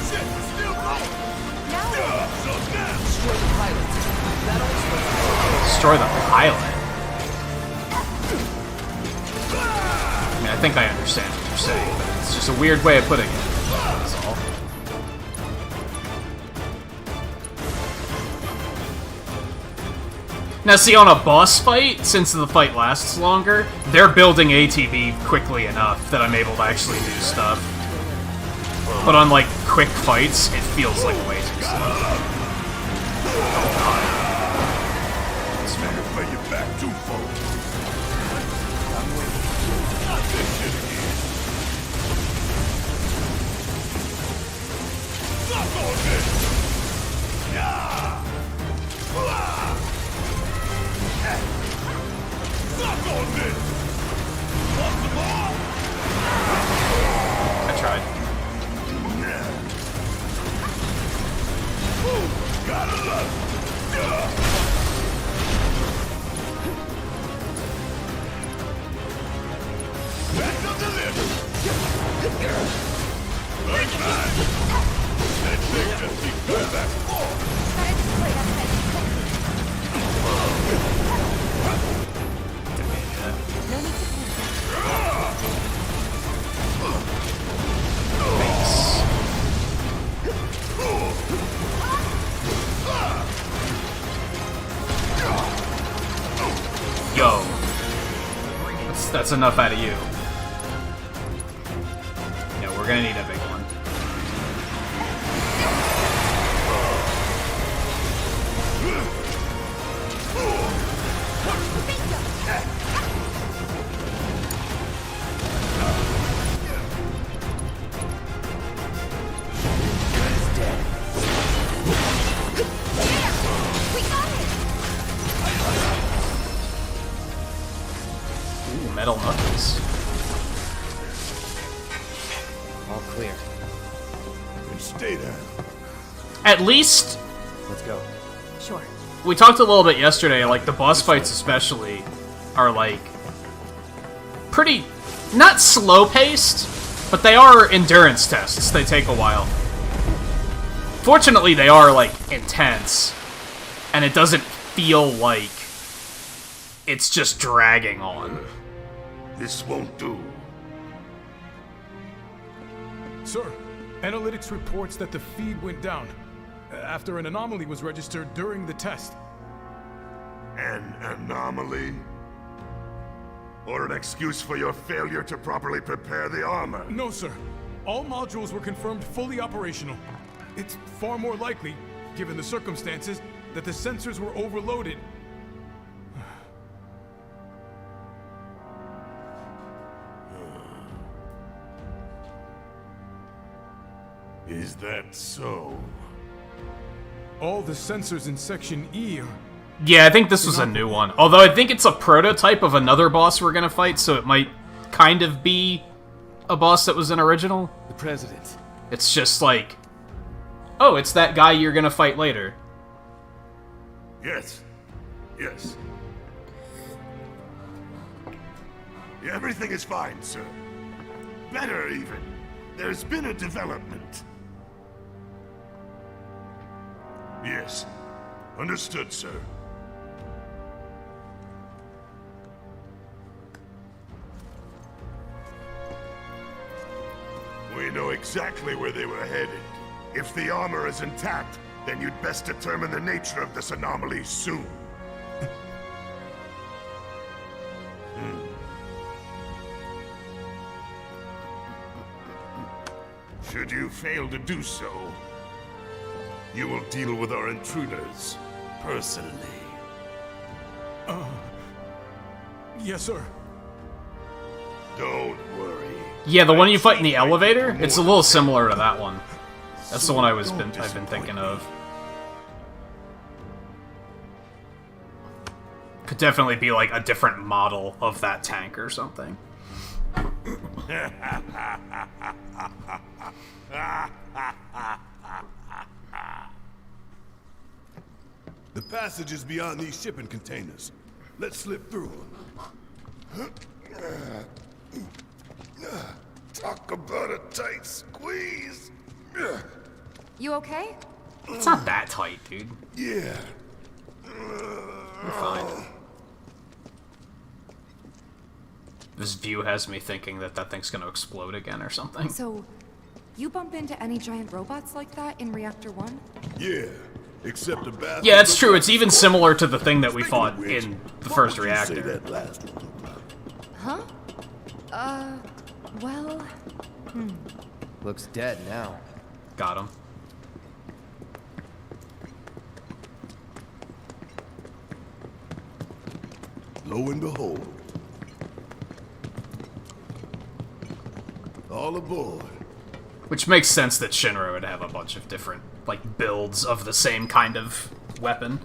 S4: Shit, we're still going. So now.
S10: Destroy the pilot. That also
S1: Destroy the pilot? I mean, I think I understand what you're saying, but it's just a weird way of putting it. That's all. Now see, on a boss fight, since the fight lasts longer, they're building ATB quickly enough that I'm able to actually do stuff. But on, like, quick fights, it feels like way too slow.
S4: That's fair. Play you back too far. I'm waiting. Not this shit again. Suck on this! Yeah! Suck on this! Want some more?
S1: I tried.
S4: Gotta love it.
S1: Yo. That's enough out of you. Yeah, we're gonna need a big one. Ooh, metal knuckles.
S2: All clear.
S4: And stay there.
S1: At least...
S2: Let's go.
S12: Sure.
S1: We talked a little bit yesterday, like, the boss fights especially are, like, pretty... not slow-paced, but they are endurance tests. They take a while. Fortunately, they are, like, intense, and it doesn't feel like it's just dragging on.
S4: This won't do.
S6: Sir, analytics reports that the feed went down after an anomaly was registered during the test.
S4: An anomaly? Or an excuse for your failure to properly prepare the armor?
S6: No, sir. All modules were confirmed fully operational. It's far more likely, given the circumstances, that the sensors were overloaded.
S4: Is that so?
S6: All the sensors in Section E are...
S1: Yeah, I think this was a new one. Although I think it's a prototype of another boss we're gonna fight, so it might kind of be a boss that was an original.
S17: The President.
S1: It's just like, oh, it's that guy you're gonna fight later.
S4: Yes. Yes. Yeah, everything is fine, sir. Better, even. There's been a development. Yes. Understood, sir. We know exactly where they were headed. If the armor is intact, then you'd best determine the nature of this anomaly soon. Should you fail to do so, you will deal with our intruders personally.
S6: Yes, sir.
S4: Don't worry.
S1: Yeah, the one you fight in the elevator? It's a little similar to that one. That's the one I've been thinking of. Could definitely be like a different model of that tank or something.
S4: The passage is beyond these shipping containers. Let's slip through. Talk about a tight squeeze.
S14: You okay?
S1: It's not that tight, dude.
S4: Yeah.
S1: You're fine. This view has me thinking that that thing's gonna explode again or something.
S14: So, you bump into any giant robots like that in Reactor 1?
S4: Yeah. Except the bathroom.
S1: Yeah, it's true. It's even similar to the thing that we fought in the first reactor.
S4: That last one.
S14: Huh? Well...
S2: Looks dead now.
S1: Got him.
S4: Lo and behold. All aboard.
S1: Which makes sense that Shinra would have a bunch of different, like, builds of the same kind of weapon.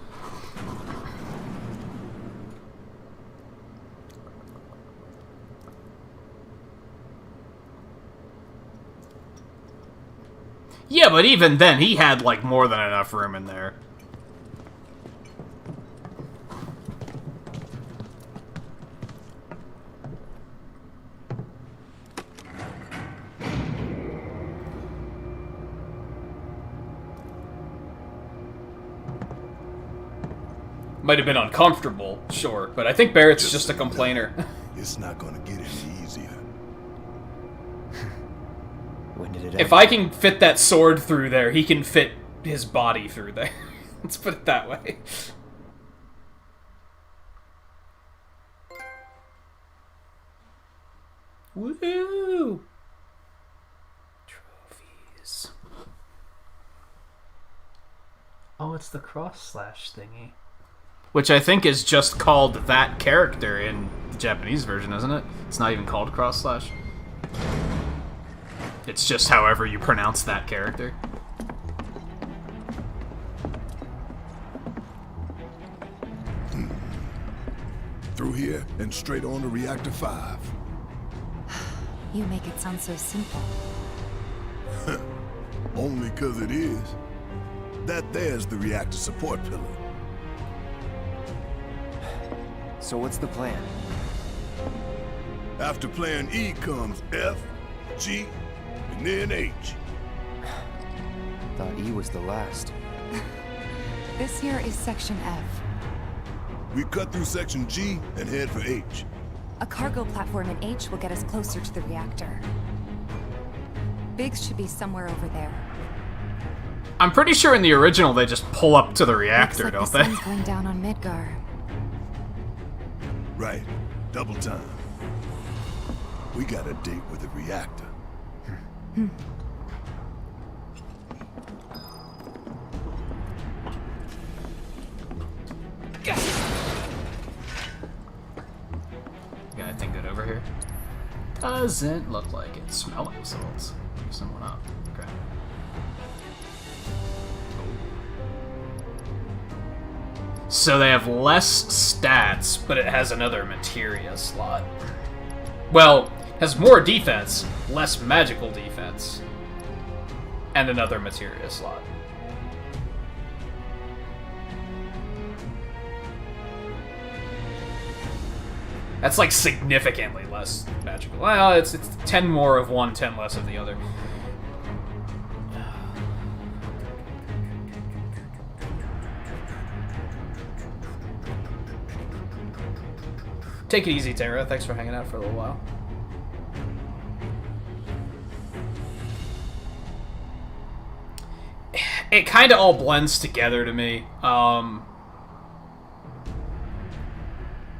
S1: Yeah, but even then, he had, like, more than enough room in there. Might have been uncomfortable, sure, but I think Barrett's just a complainer.
S4: It's not gonna get any easier.
S2: When did it end?
S1: If I can fit that sword through there, he can fit his body through there. Let's put it that way. Woo! Trophies. Oh, it's the cross-slash thingy. Which I think is just called that character in the Japanese version, isn't it? It's not even called cross-slash. It's just however you pronounce that character.
S4: Through here and straight on to Reactor 5.
S14: You make it sound so simple.
S4: Only 'cause it is. That there's the reactor support pillar.
S2: So what's the plan?
S4: After plan E comes F, G, and then H.
S2: Thought E was the last.
S14: This here is Section F.
S4: We cut through Section G and head for H.
S14: A cargo platform in H will get us closer to the reactor. Biggs should be somewhere over there.
S1: I'm pretty sure in the original they just pull up to the reactor,
S14: Looks like
S1: don't
S14: the
S1: they?
S14: sun's going down on Midgar.
S4: Right. Double time. We got a date with the reactor.
S1: Got anything good over here? Doesn't look like it. Smelling salts. Leave someone up. Okay. So they have less stats, but it has another materia slot. Well, has more defense, less magical defense, and another materia slot. That's like significantly less magical. Well, it's 10 more of one, 10 less of the other. Take it easy, Tara. Thanks for hanging out for a little while. It kind of all blends together to me.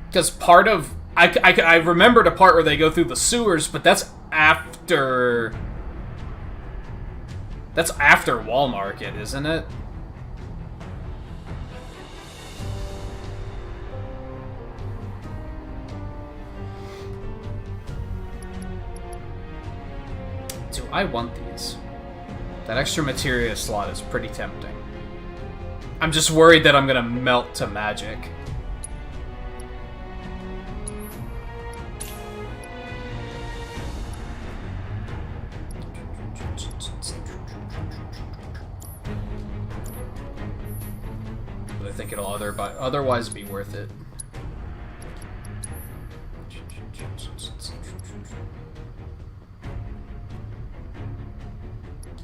S1: Because part of... I remembered a part where they go through the sewers, but that's after... That's after Wall Market, isn't it? Do I want these? That extra materia slot is pretty tempting. I'm just worried that I'm gonna melt to magic. But I think it'll otherwise be worth it.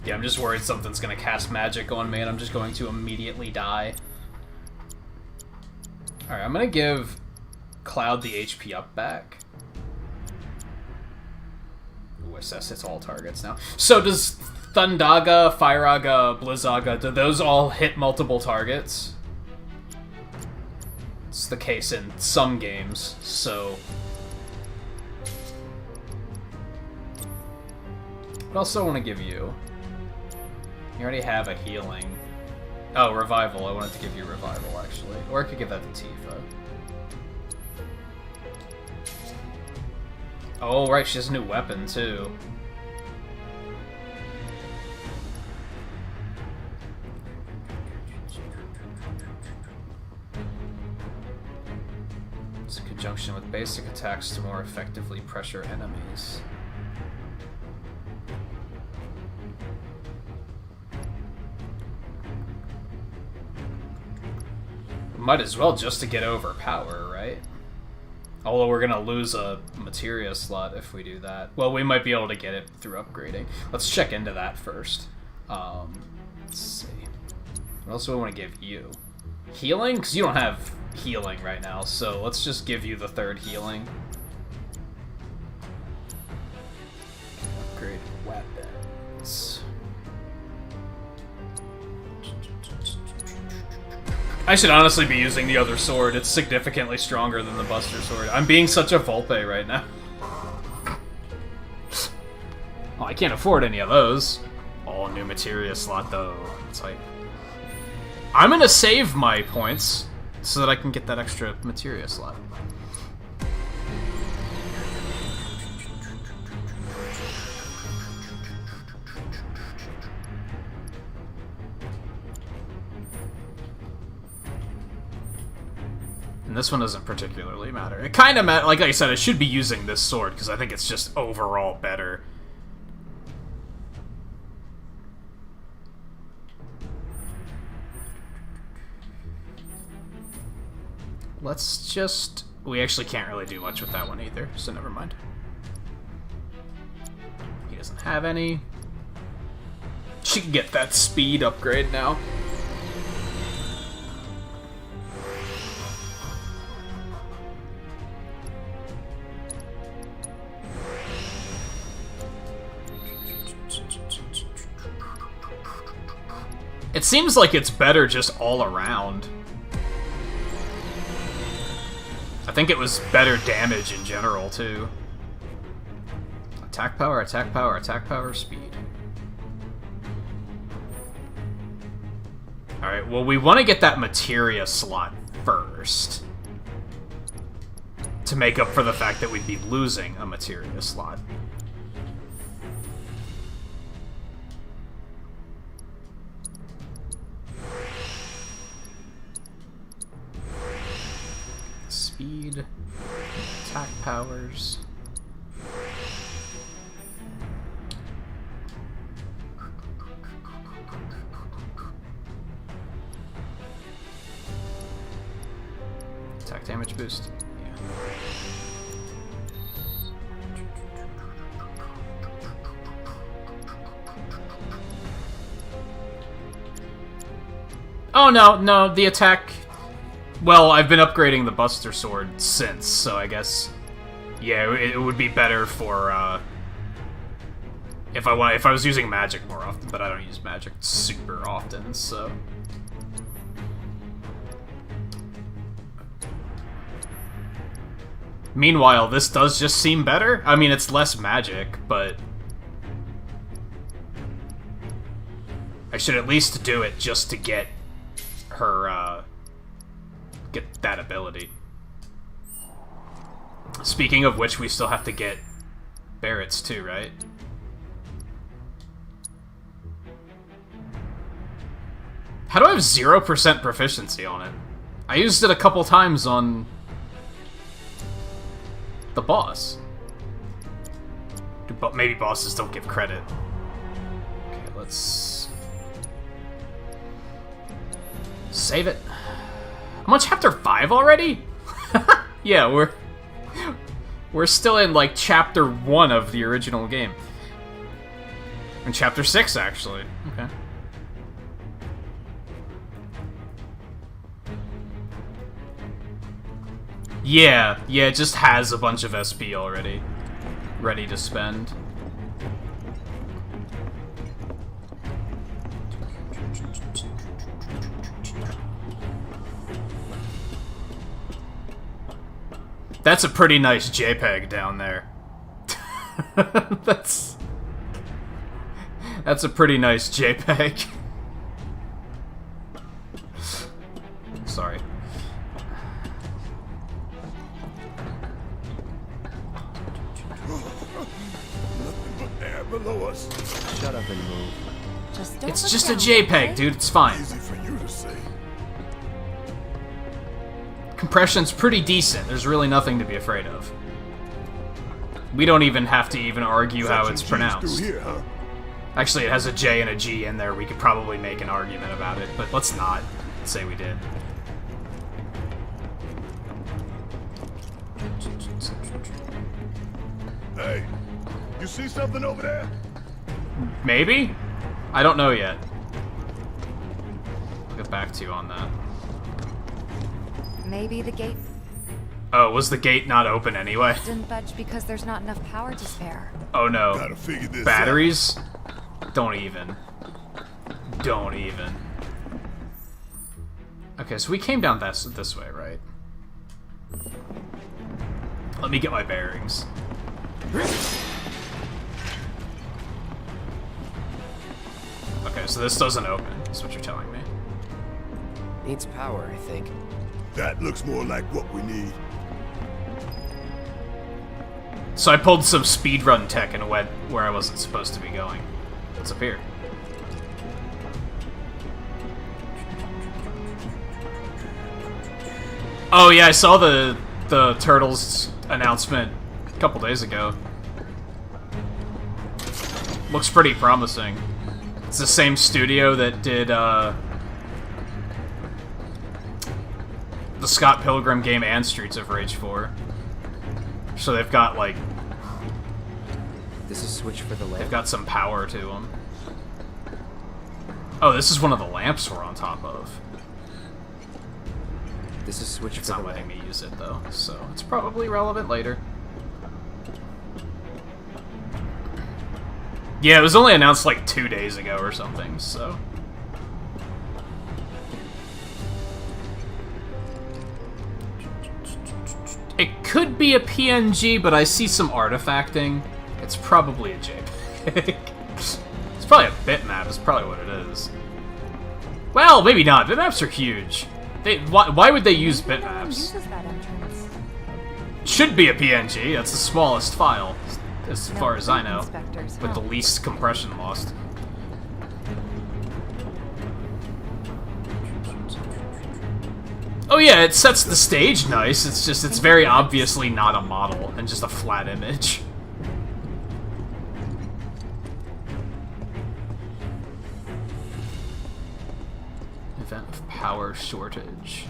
S1: Yeah, I'm just worried something's gonna cast magic on me and I'm just going to immediately die. Alright, I'm gonna give Cloud the HP up back. Ooh, assess hits all targets now. So does Thundaga, Fireaga, Blizzaga, do those all hit multiple targets? It's the case in some games, so... What else do I want to give you? You already have a healing. Oh, Revival. I wanted to give you Revival, actually. Or I could give that to Tifa. Oh, right, she has a new weapon, too. It's in conjunction with basic attacks to more effectively pressure enemies. Might as well just to get over power, right? Although we're gonna lose a materia slot if we do that. Well, we might be able to get it through upgrading. Let's check into that first. Let's see. What else do I want to give you? Healing? Because you don't have healing right now, so let's just give you the 3rd healing. Upgrade weapons. I should honestly be using the other sword. It's significantly stronger than the Buster Sword. I'm being such a Volpe right now. Oh, I can't afford any of those. All new materia slot, though. It's like... I'm gonna save my points so that I can get that extra materia slot. And this one doesn't particularly matter. It kind of matters. Like I said, I should be using this sword because I think it's just overall better. Let's just... We actually can't really do much with that one either, so never mind. He doesn't have any. She can get that speed upgrade now. It seems like it's better just all around. I think it was better damage in general, too. Attack power, attack power, attack power, speed. Alright, well, we want to get that materia slot first. To make up for the fact that we'd be losing a materia slot. Speed, attack powers. Attack damage boost. Yeah. Oh no, the attack. Well, I've been upgrading the Buster Sword since, so I guess, yeah, it would be better for if I was using magic more often, but I don't use magic super often, so. Meanwhile, this does just seem better. I mean, it's less magic, but I should at least do it just to get her, get that ability. Speaking of which, we still have to get Barrett's too, right? How do I have 0% proficiency on it? I used it a couple times on the boss. But maybe bosses don't give credit. Okay, let's save it. I'm on chapter 5 already? Yeah, we're still in like chapter 1 of the original game. In chapter 6 actually. Okay. Yeah, it just has a bunch of SP already. Ready to spend. That's a pretty nice JPEG down there. That's a pretty nice JPEG. Sorry.
S4: Below us.
S2: Shut up and move.
S1: It's just a JPEG, dude. It's fine.
S4: Easy for you to say.
S1: Compression's pretty decent. There's really nothing to be afraid of. We don't even have to argue how it's pronounced.
S4: Here, huh?
S1: Actually, it has a J and a G in there. We could probably make an argument about it, but let's not say we did.
S4: Hey, you see something over there?
S1: Maybe? I don't know yet. I'll get back to you on that.
S14: Maybe the gate
S1: Oh, was the gate not open anyway?
S14: didn't budge because there's not enough power to spare.
S1: Oh no.
S4: Gotta figure this
S1: Batteries? Don't even. Don't even. Okay, so we came down this way, right? Let me get my bearings. Okay, so this doesn't open, is what you're telling me.
S2: Needs power, I think.
S4: That looks more like what we need.
S1: So I pulled some speedrun tech and went where I wasn't supposed to be going. What's up here? Oh yeah, I saw the Turtles announcement a couple days ago. Looks pretty promising. It's the same studio that did the Scott Pilgrim game and Streets of Rage 4. So they've got like
S2: This is switch for the lamp.
S1: they've got some power to them. Oh, this is one of the lamps we're on top of.
S2: This is switch
S1: It's
S2: for
S1: not
S2: the
S1: letting
S2: lamp.
S1: me use it though, so it's probably relevant later. Yeah, it was only announced like 2 days ago or something, so. It could be a PNG, but I see some artifacting. It's probably a JPEG. It's probably a bitmap, is probably what it is. Well, maybe not. Bitmaps are huge. Why would they use bitmaps?
S14: Uses that entrance.
S1: Should be a PNG. That's the smallest file, as far as I know,
S14: Inspectors,
S1: with
S14: huh?
S1: the least compression lost. Oh yeah, it sets the stage nice. It's just, it's very obviously not a model and just a flat image. Event of power shortage.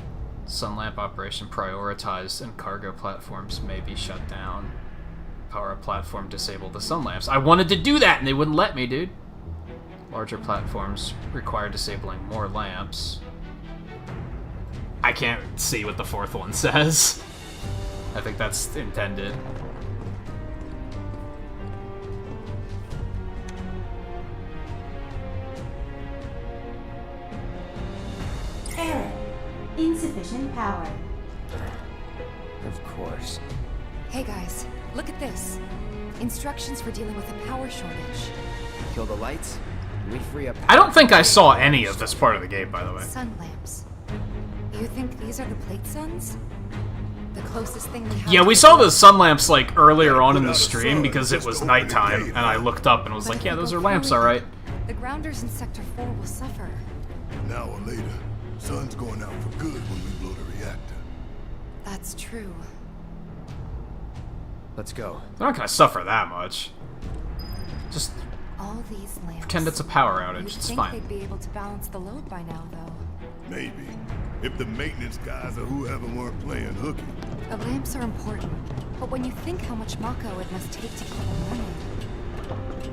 S1: Sun lamp operation prioritized and cargo platforms may be shut down. Power platform disable the sun lamps. I wanted to do that and they wouldn't let me, dude. Larger platforms require disabling more lamps. I can't see what the fourth one says. I think that's intended.
S20: Error. Insufficient power.
S2: Of course.
S14: Hey guys, look at this. Instructions for dealing with a power shortage.
S2: Kill the lights, and we free up.
S1: I don't think I saw any of this part of the game, by the way.
S14: Sun lamps. You think these are the plate suns? The closest thing we have.
S1: Yeah,
S14: to
S1: we
S14: the
S1: saw
S14: sun?
S1: the sun lamps like earlier on in the stream because it was nighttime, and I looked up and was like, yeah, those are lamps, alright.
S14: The grounders in Sector 4 will suffer.
S4: An hour later, sun's going out for good when we blow the reactor.
S14: That's true.
S2: Let's go.
S1: They're not gonna suffer that much. Just
S14: All these lamps.
S1: pretend it's a power outage,
S14: You'd
S1: it's
S14: think
S1: fine.
S14: they'd be able to balance the load by now, though.
S4: Maybe. If the maintenance guys or whoever weren't playing hooky.
S14: The lamps are important, but when you think how much Mako it must take to keep them running.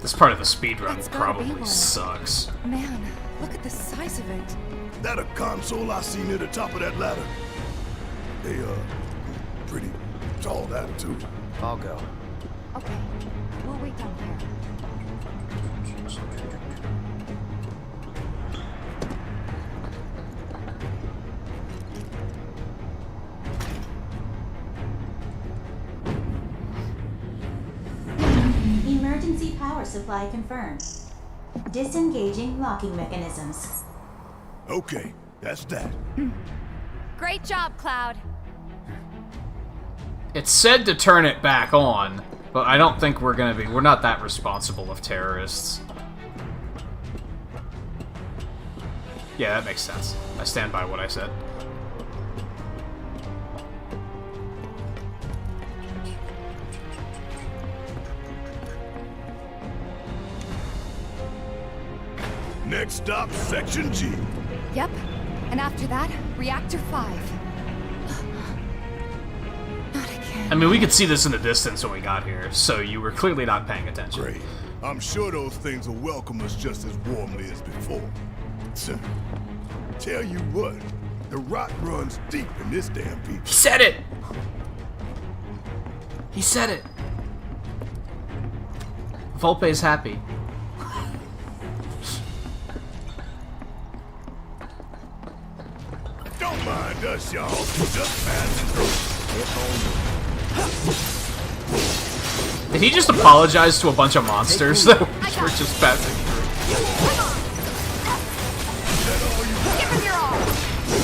S1: This part of the speedrun
S14: That's gotta be
S1: probably
S14: one.
S1: sucks.
S14: Man, look at the size of it.
S4: That a console I see near the top of that ladder? They, pretty tall ladder, too.
S2: I'll go.
S14: Okay, we'll wait down here.
S20: Emergency power supply confirmed. Disengaging locking mechanisms.
S4: Okay, that's that.
S7: Great job, Cloud.
S1: It said to turn it back on, but I don't think we're not that responsible of terrorists. Yeah, that makes sense. I stand by what I said.
S4: Next stop, Section G.
S14: Yep, and after that, Reactor 5. Not again.
S1: I mean, we could see this in the distance when we got here, so you were clearly not paying attention.
S4: Great. I'm sure those things will welcome us just as warmly as before. Tell you what, the rot runs deep in this damn people.
S1: He said it! He said it! Volpe's happy.
S4: Don't mind us, y'all. Just passing through.
S1: Did he just apologize to a bunch of monsters that were just passing through?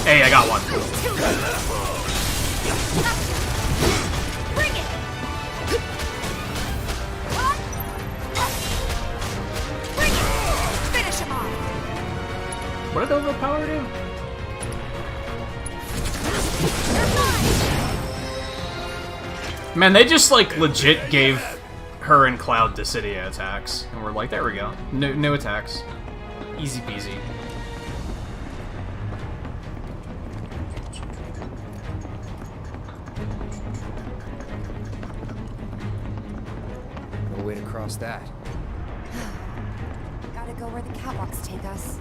S1: Hey, I got one.
S7: Bring it! Bring it! Finish him off!
S1: What did overpower do? Man, they just like legit gave her and Cloud Dissidia attacks, and we're like, there we go, new attacks, easy peasy.
S2: No way to cross that.
S14: Gotta go where the catwalks take us.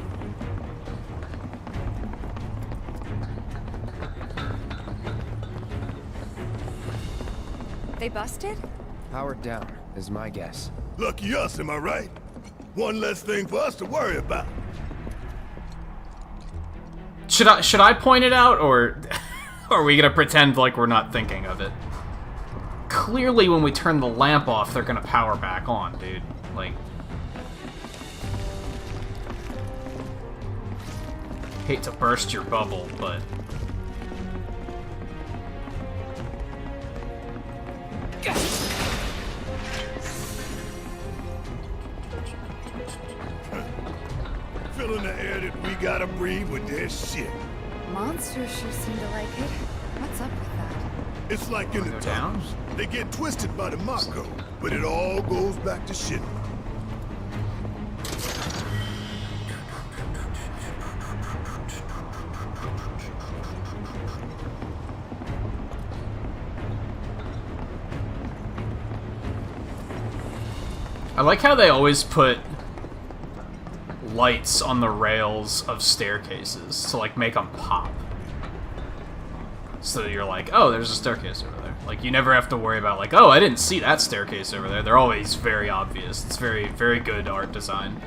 S14: They busted?
S2: Powered down, is my guess.
S4: Lucky us, am I right? One less thing for us to worry about.
S1: Should I point it out, or are we gonna pretend like we're not thinking of it? Clearly, when we turn the lamp off, they're gonna power back on, dude. Like, hate to burst your bubble, but
S4: Filling the air that we gotta breathe with their shit.
S14: Monsters sure seem to like it. What's up with that?
S4: It's like in the towns. They get twisted by the Mako, but it all goes back to shit.
S1: I like how they always put lights on the rails of staircases to like make them pop. So you're like, oh, there's a staircase over there. Like, you never have to worry about like, oh, I didn't see that staircase over there. They're always very obvious. It's very, very good art design.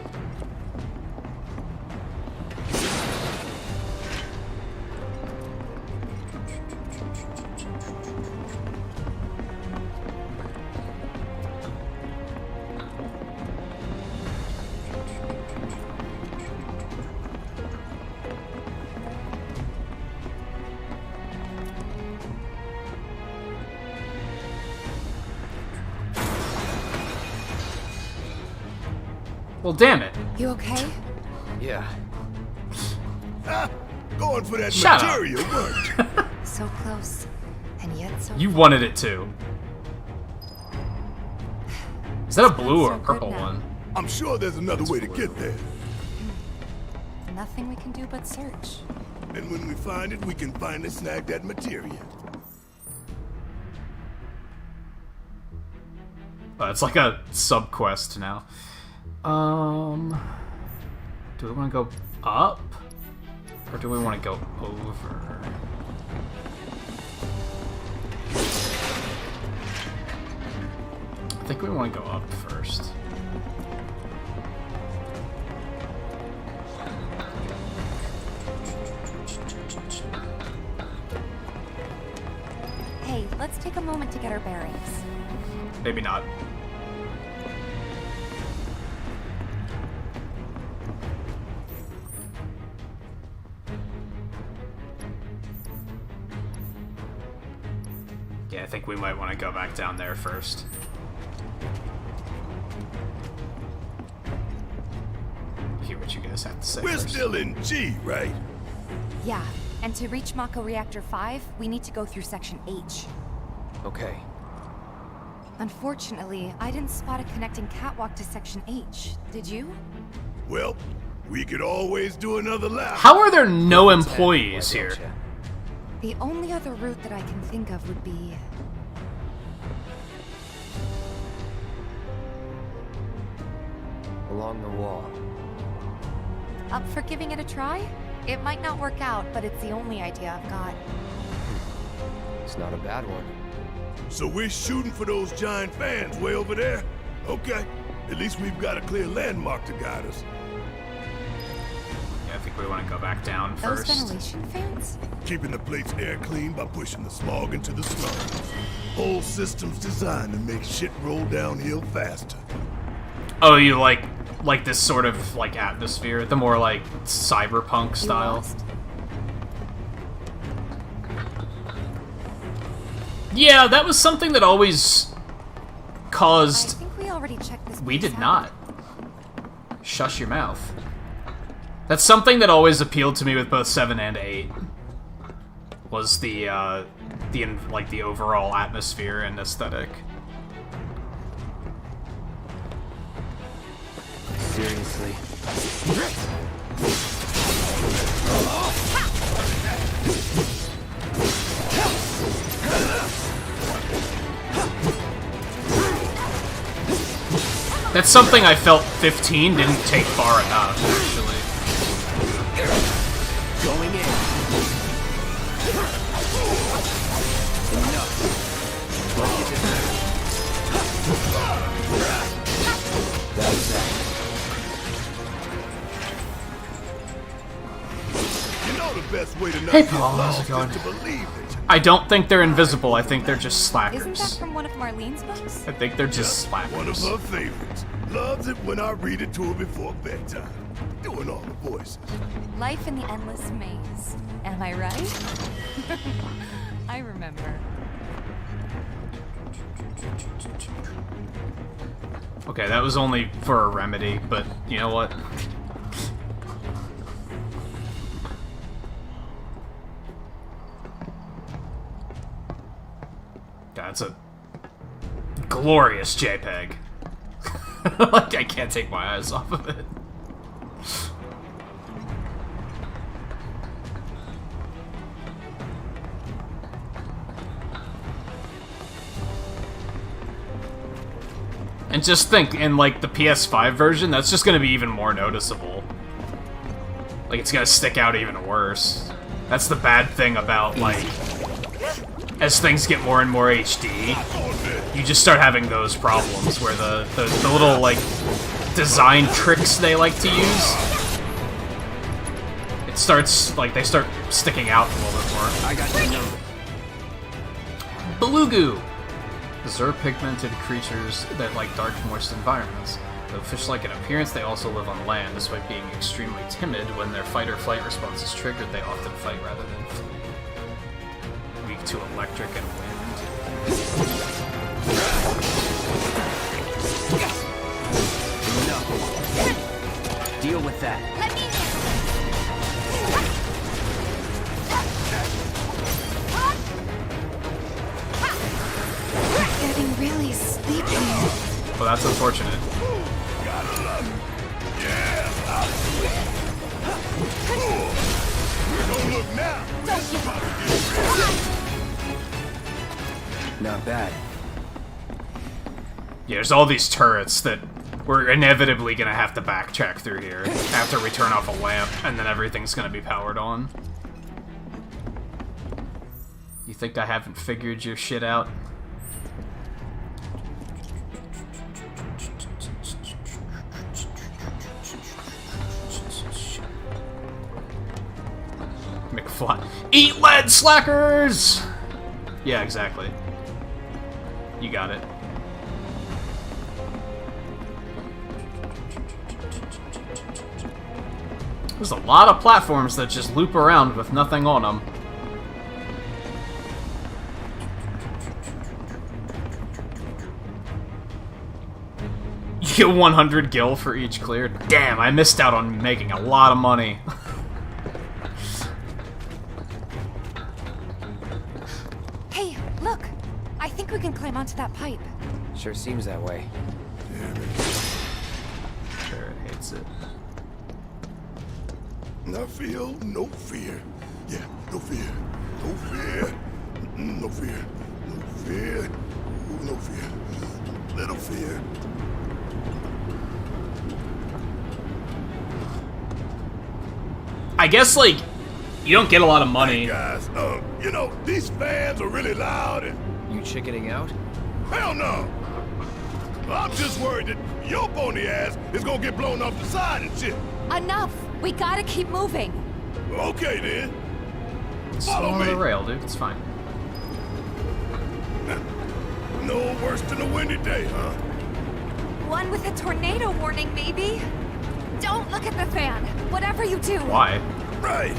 S1: Well, damn it.
S14: You okay?
S2: Yeah.
S4: Going for that
S1: Shut
S4: material work.
S14: So close, and yet so
S1: You wanted it too. Is that a blue or a purple one?
S4: I'm sure there's another way to get there.
S14: Nothing we can do but search.
S4: And when we find it, we can finally snag that material.
S1: It's like a sub-quest now. Do we want to go up? Or do we want to go over? I think we want to go up first.
S14: Hey, let's take a moment to get our bearings.
S1: Maybe not. Yeah, I think we might want to go back down there first. Hear what you guys have to say.
S4: We're
S1: first.
S4: still in G, right?
S14: Yeah, and to reach Mako Reactor 5, we need to go through Section H.
S2: Okay.
S14: Unfortunately, I didn't spot a connecting catwalk to Section H. Did you?
S4: Well, we could always do another lap.
S1: How are there no employees here?
S14: The only other route that I can think of would be
S2: along the wall.
S14: Up for giving it a try? It might not work out, but it's the only idea I've got.
S2: It's not a bad one.
S4: So we're shooting for those giant fans way over there? Okay. At least we've got a clear landmark to guide us.
S1: Yeah, I think we want to go back down
S14: Those
S1: first.
S14: ventilation fans?
S4: Keeping the plate's air clean by pushing the smog into the slums. Whole system's designed to make shit roll downhill faster.
S1: Oh, you like this sort of like atmosphere, the more like cyberpunk style. Yeah, that was something that always caused.
S14: I think we already checked this.
S1: We did not. Shush your mouth. That's something that always appealed to me with both 7 and 8. Was the overall atmosphere and aesthetic.
S2: Seriously.
S1: That's something I felt 15 didn't take far enough, actually.
S10: Going in. Enough. Let's get this
S2: That's that.
S4: You know the best way to not
S1: Hey,
S4: get
S1: Paul, how's
S4: lost
S1: it going?
S4: is to believe that
S1: I don't think they're invisible. I think they're just
S14: Isn't
S1: slackers.
S14: that from one of Marlene's books?
S1: I think they're just slackers.
S4: one of her favorites. Loves it when I read it to her before bedtime. Doing all the voices.
S14: Life in the Endless Maze. Am I right? I remember.
S1: Okay, that was only for a remedy, but you know what? That's a glorious JPEG. Like, I can't take my eyes off of it. And just think, in like the PS5 version, that's just gonna be even more noticeable. Like, it's gonna stick out even worse. That's the bad thing about, like, as things get more and more HD, you just start having those problems where the little, like, design tricks they like to use, it starts, like, they start sticking out a little bit more.
S10: I got you number.
S1: Belugu! These are pigmented creatures that like dark, moist environments. Though fish-like in appearance, they also live on land. Despite being extremely timid, when their fight-or-flight response is triggered, they often fight rather than flee. Weak to electric and wind.
S10: No. Deal with that.
S7: Let me
S3: Getting really sleepy.
S1: Well, that's unfortunate.
S4: Don't look now.
S2: Not bad.
S1: Yeah, there's all these turrets that we're inevitably gonna have to backtrack through here after we turn off a lamp, and then everything's gonna be powered on. You think I haven't figured your shit out? McFly. Eat lead, slackers! Yeah, exactly. You got it. There's a lot of platforms that just loop around with nothing on them. You get 100 gil for each clear. Damn, I missed out on making a lot of money.
S14: Hey, look! I think we can climb onto that pipe.
S2: Sure seems that way.
S1: Sure, it hates it.
S4: I feel no fear. Yeah, no fear. No fear. No fear. No fear. Ooh, no fear. Little fear.
S1: I guess, like, you don't get a lot of money.
S4: Hey guys, you know, these fans are really loud and...
S2: You chickening out?
S4: Hell no! I'm just worried that your pony ass is gonna get blown off the side and shit.
S14: Enough! We gotta keep moving.
S4: Okay then.
S1: Follow on the rail, dude. It's fine.
S4: No worse than a windy day, huh?
S14: One with a tornado warning, maybe? Don't look at the fan, whatever you do.
S1: Why?
S4: Right.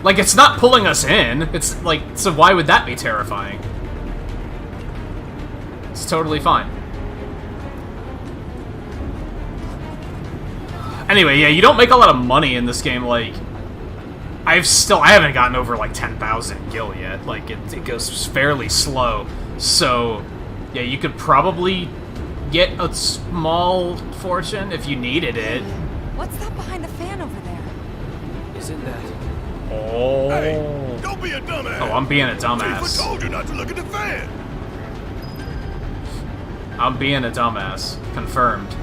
S1: Like, it's not pulling us in. It's like, so why would that be terrifying? It's totally fine. Anyway, yeah, you don't make a lot of money in this game. Like, I haven't gotten over like 10,000 gil yet. Like, it goes fairly slow. So, yeah, you could probably get a small fortune if you needed it.
S14: What's that behind the fan over there?
S2: Isn't that...
S1: Oh.
S4: Hey, don't be a dumbass.
S1: Oh, I'm being a dumbass.
S4: I told you not to look at the fan.
S1: I'm being a dumbass. Confirmed.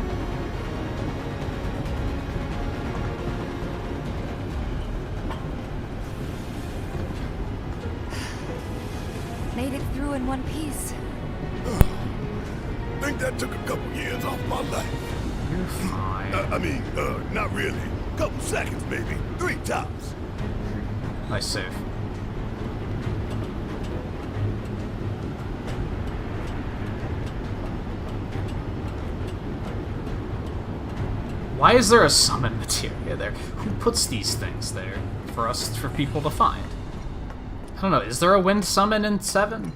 S14: Made it through in one piece.
S4: Think that took a couple years off my life.
S1: You're fine.
S4: I mean, not really. Couple seconds, maybe. 3 tops.
S1: Nice save. Why is there a summon materia there? Who puts these things there for people to find? I don't know, is there a wind summon in 7?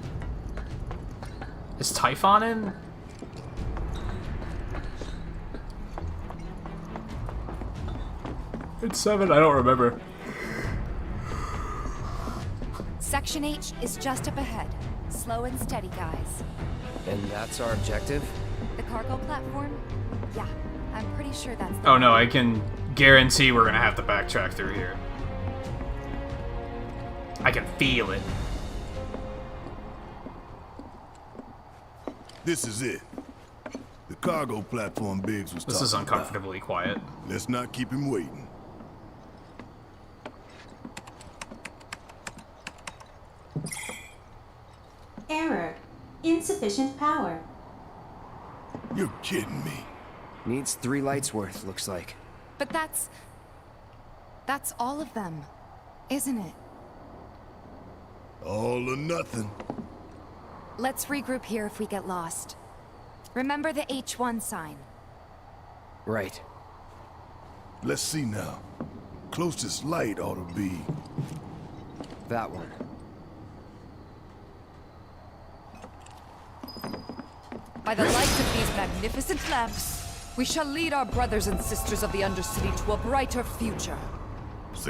S1: Is Typhon in? It's 7, I don't remember.
S14: Section H is just up ahead. Slow and steady, guys.
S2: And that's our objective?
S14: The cargo platform? Yeah, I'm pretty sure that's the
S1: Oh no, I can guarantee we're gonna have to backtrack through here. I can feel it.
S4: This is it. The cargo platform Biggs was
S1: This is
S4: talking
S1: uncomfortably quiet.
S4: Let's not keep him waiting.
S20: Error. Insufficient power.
S4: You're kidding me.
S2: Needs 3 lights worth, looks like.
S14: But that's all of them, isn't it?
S4: All or nothing.
S14: Let's regroup here if we get lost. Remember the H1 sign.
S2: Right.
S4: Let's see now. Closest light ought to be...
S2: that one.
S21: By the light of these magnificent lamps, we shall lead our brothers and sisters of the Undercity to a brighter future.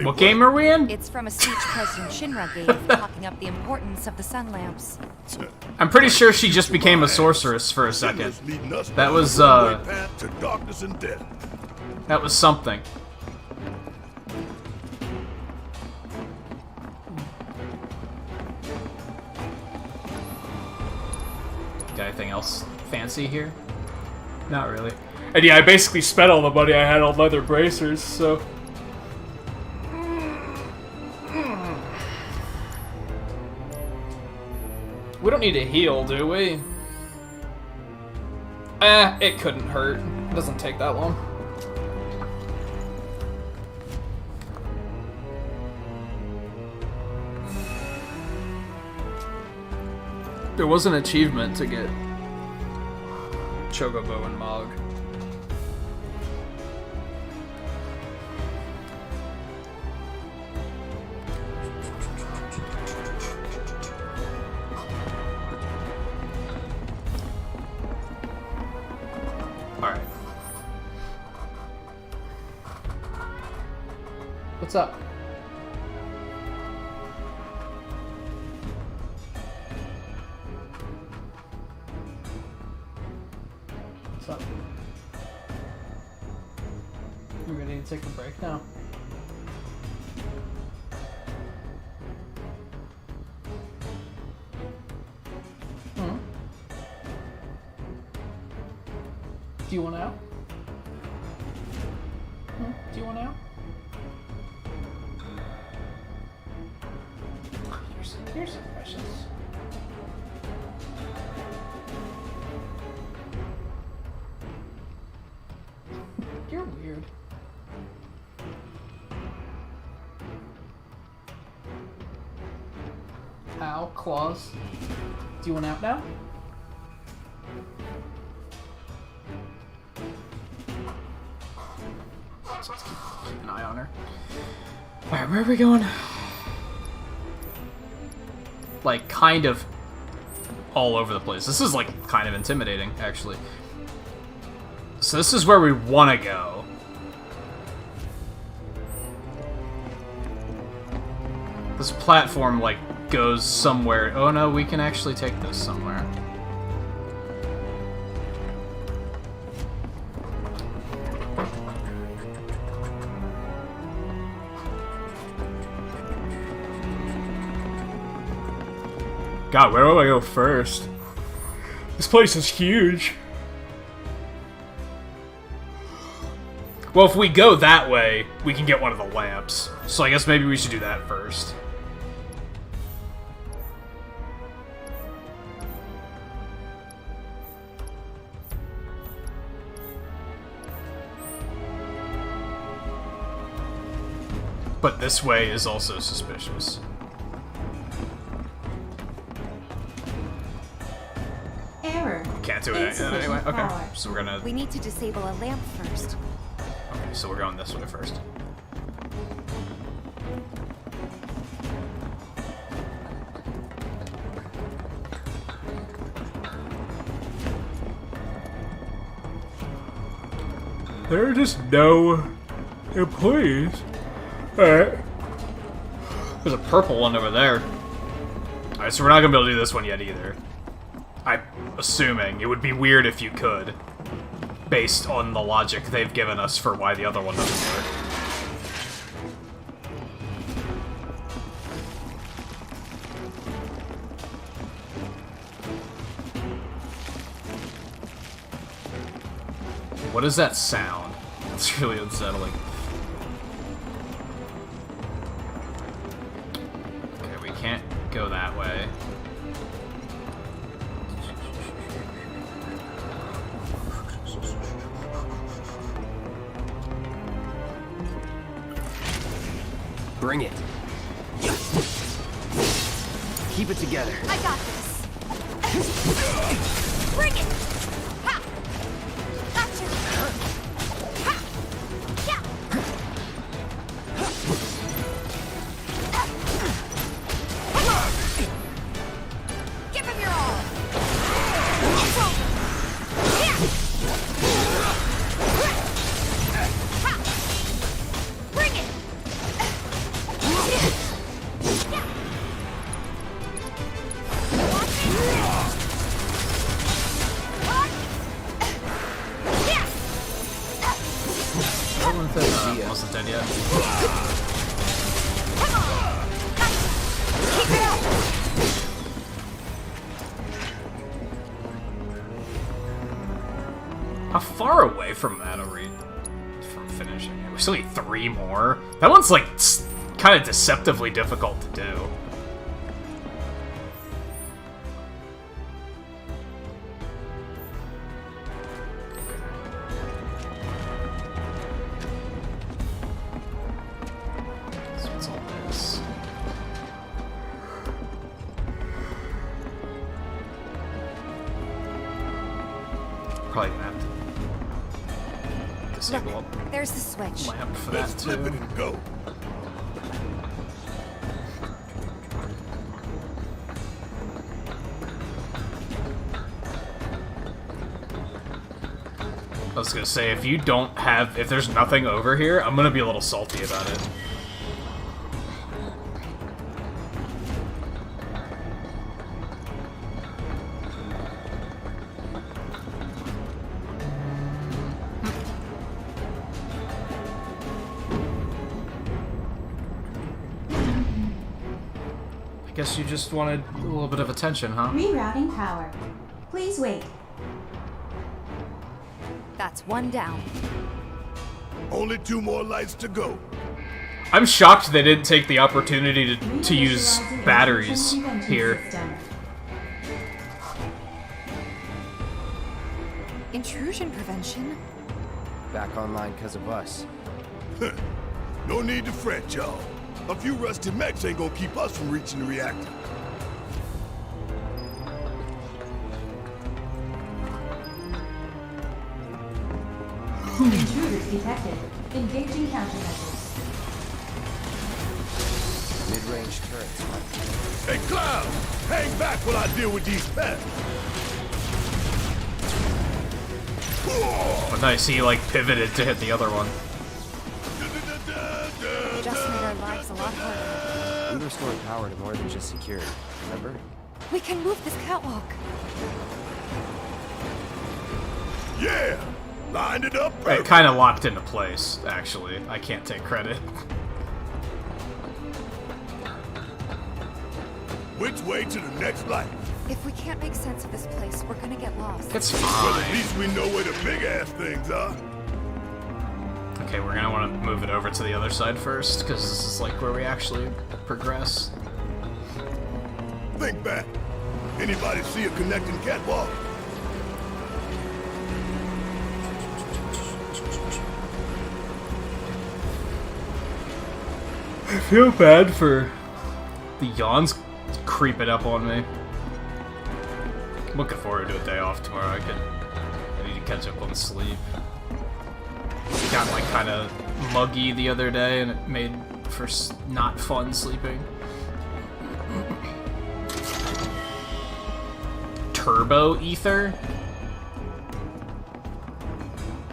S1: What game are we in?
S14: It's from a speech President Shinra gave, talking up the importance of the sun lamps.
S1: I'm pretty sure she just became a sorceress for a second. That was,
S4: to darkness and death.
S1: that was something. Got anything else fancy here? Not really. And yeah, I basically spent all the money I had on leather bracers, so... We don't need to heal, do we? It couldn't hurt. It doesn't take that long. There was an achievement to get Chocobo and Mog. Alright. What's up? What's up? You ready to take a break now? Hmm? Do you want out? Hmm? Do you want out? Here's some questions. You're weird. Ow, claws. Do you want out now? So let's keep an eye on her. Alright, where are we going? Like, kind of all over the place. This is, like, kind of intimidating, actually. So this is where we want to go. This platform, like, goes somewhere. Oh no, we can actually take this somewhere. God, where do I go first? This place is huge. Well, if we go that way, we can get one of the lamps. So I guess maybe we should do that first. But this way is also suspicious.
S20: Error.
S1: Can't do it anyway. Okay,
S20: Power.
S1: so we're gonna...
S3: We need to disable a lamp first.
S1: Okay, so we're going this way first. There are just no employees. Alright. There's a purple one over there. Alright, so we're not gonna be able to do this one yet either. I'm assuming. It would be weird if you could. Based on the logic they've given us for why the other one doesn't work. What is that sound? It's really unsettling. Okay, we can't go that way.
S2: Bring it. Keep it together.
S7: I got this. Bring it! Ha! Gotcha! Ha! Yeah! Give him your all! Yeah! Ha! Bring it!
S1: Wasn't dead yet. How far away from that are we from finishing it? We still need 3 more? That one's like kind of deceptively difficult to do. So what's all this? Probably gonna have to disable
S3: Look, there's the switch.
S1: lamp for that too.
S4: Flip it and go.
S1: I was gonna say, if there's nothing over here, I'm gonna be a little salty about it. I guess you just wanted a little bit of attention, huh?
S20: Rerouting power. Please wait.
S3: That's one down.
S4: Only 2 more lights to go.
S1: I'm shocked they didn't take the opportunity to use batteries here.
S21: Intrusion prevention?
S2: Back online because of us.
S4: No need to fret, y'all. A few rusty mechs ain't gonna keep us from reaching the reactor.
S20: Intruders detected. Engaging countermeasures.
S2: Mid-range turrets.
S4: Hey, Cloud! Hang back while I deal with these pests!
S1: Oh, nice, he like pivoted to hit the other one.
S21: Just made our lives a lot harder.
S2: We restored power to more than just security, remember?
S21: We can move this catwalk.
S4: Yeah! Lined it up
S1: It
S4: perfect.
S1: kind of locked into place, actually. I can't take credit.
S4: Which way to the next light?
S21: If we can't make sense of this place, we're gonna get lost.
S1: It's
S4: Well,
S1: fine.
S4: at least we know where the big-ass things are.
S1: Okay, we're gonna want to move it over to the other side first, because this is like where we actually progress.
S4: Think back. Anybody see a connecting catwalk?
S1: I feel bad for the yawns creeping up on me. I'm looking forward to a day off tomorrow. I need to catch up on sleep. Got like kind of muggy the other day, and it made for not fun sleeping. Turbo Ether?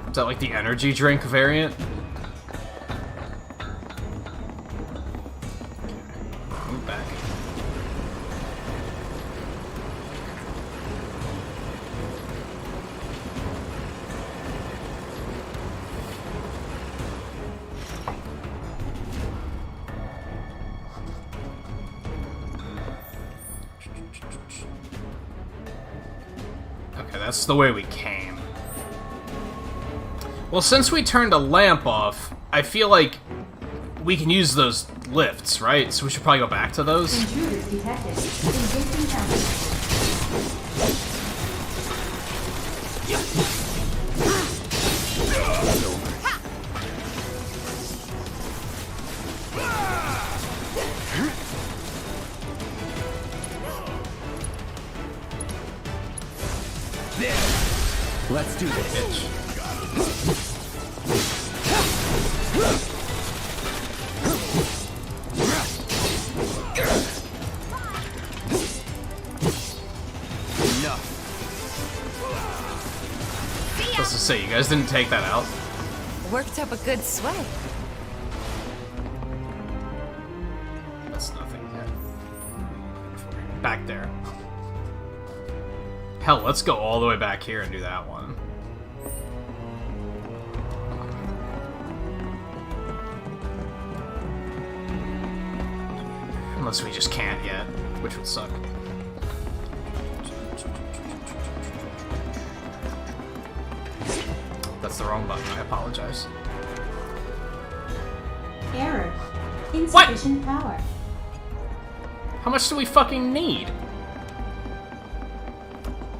S1: Is that like the energy drink variant? Move back. Okay, that's the way we came. Well, since we turned a lamp off, I feel like we can use those lifts, right? So we should probably go back to those.
S20: Intruders detected. Engaging countermeasures.
S2: Let's do this.
S1: Let's just say, you guys didn't take that out.
S21: Worked up a good sweat.
S1: That's nothing yet. Back there. Hell, let's go all the way back here and do that one. Unless we just can't yet, which would suck. That's the wrong button, I apologize.
S20: Error. Insufficient power.
S1: How much do we fucking need?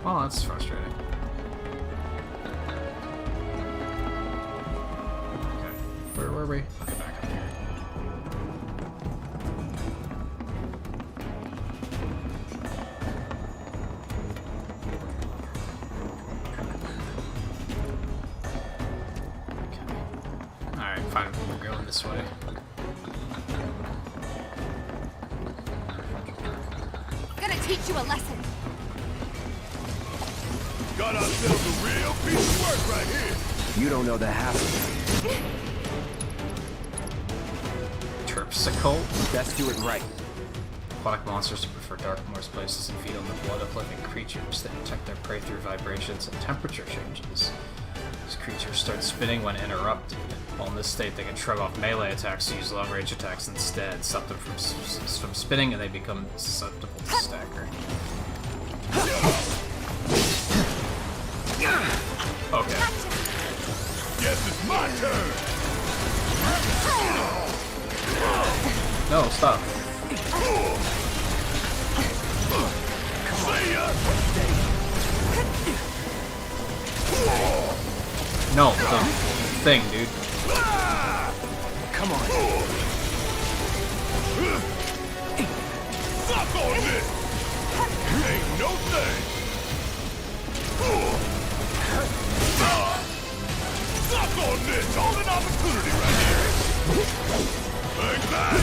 S1: Well, that's frustrating. Okay, where were we? Okay, back up here. Okay. Alright, fine, we're going this way.
S21: Gonna teach you a lesson.
S4: Got ourselves a real piece of work right here.
S2: You don't know the half of it.
S1: Terpsichore?
S2: Best do it right.
S1: Aquatic monsters prefer dark, moist places and feed on the blood of living creatures. They detect their prey through vibrations and temperature changes. These creatures start spinning when interrupted. While in this state, they can shrug off melee attacks to use long-range attacks instead, stop them from spinning, and they become susceptible to staggering. Okay.
S4: Guess it's my turn.
S1: No, stop. No, the thing, dude.
S10: Come on.
S4: Suck on this! Ain't no thing! Suck on this! Golden opportunity right here! Like that!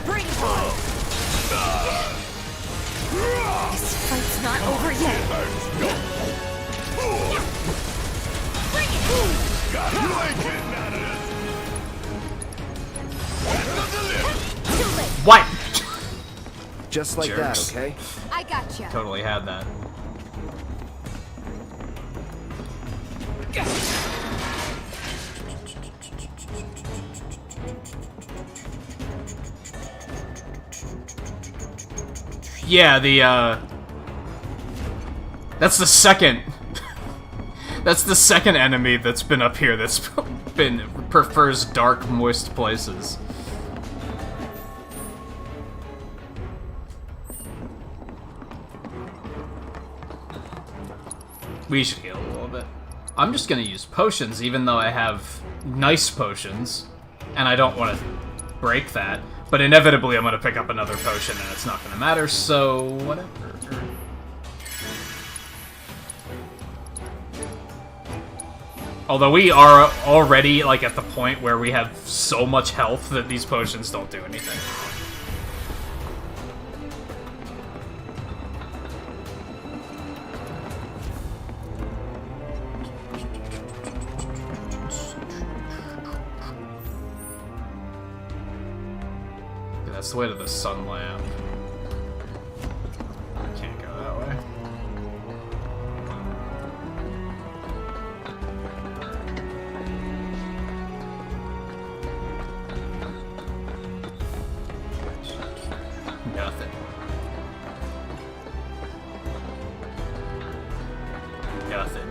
S21: Bring it on! This fight's not over yet. Bring it!
S4: God, you ain't getting out of this!
S21: Too late!
S1: What?
S2: Just like
S1: Jerks.
S2: that, okay?
S21: I gotcha.
S1: Totally had that. Yeah, that's the second... That's the second enemy that's been up here that's prefers dark, moist places. We should heal a little bit. I'm just gonna use potions, even though I have nice potions, and I don't want to break that. But inevitably, I'm gonna pick up another potion, and it's not gonna matter, so whatever. Although we are already, like, at the point where we have so much health that these potions don't do anything. Okay, that's the way to the sun lamp. Can't go that way. Nothing. Nothing.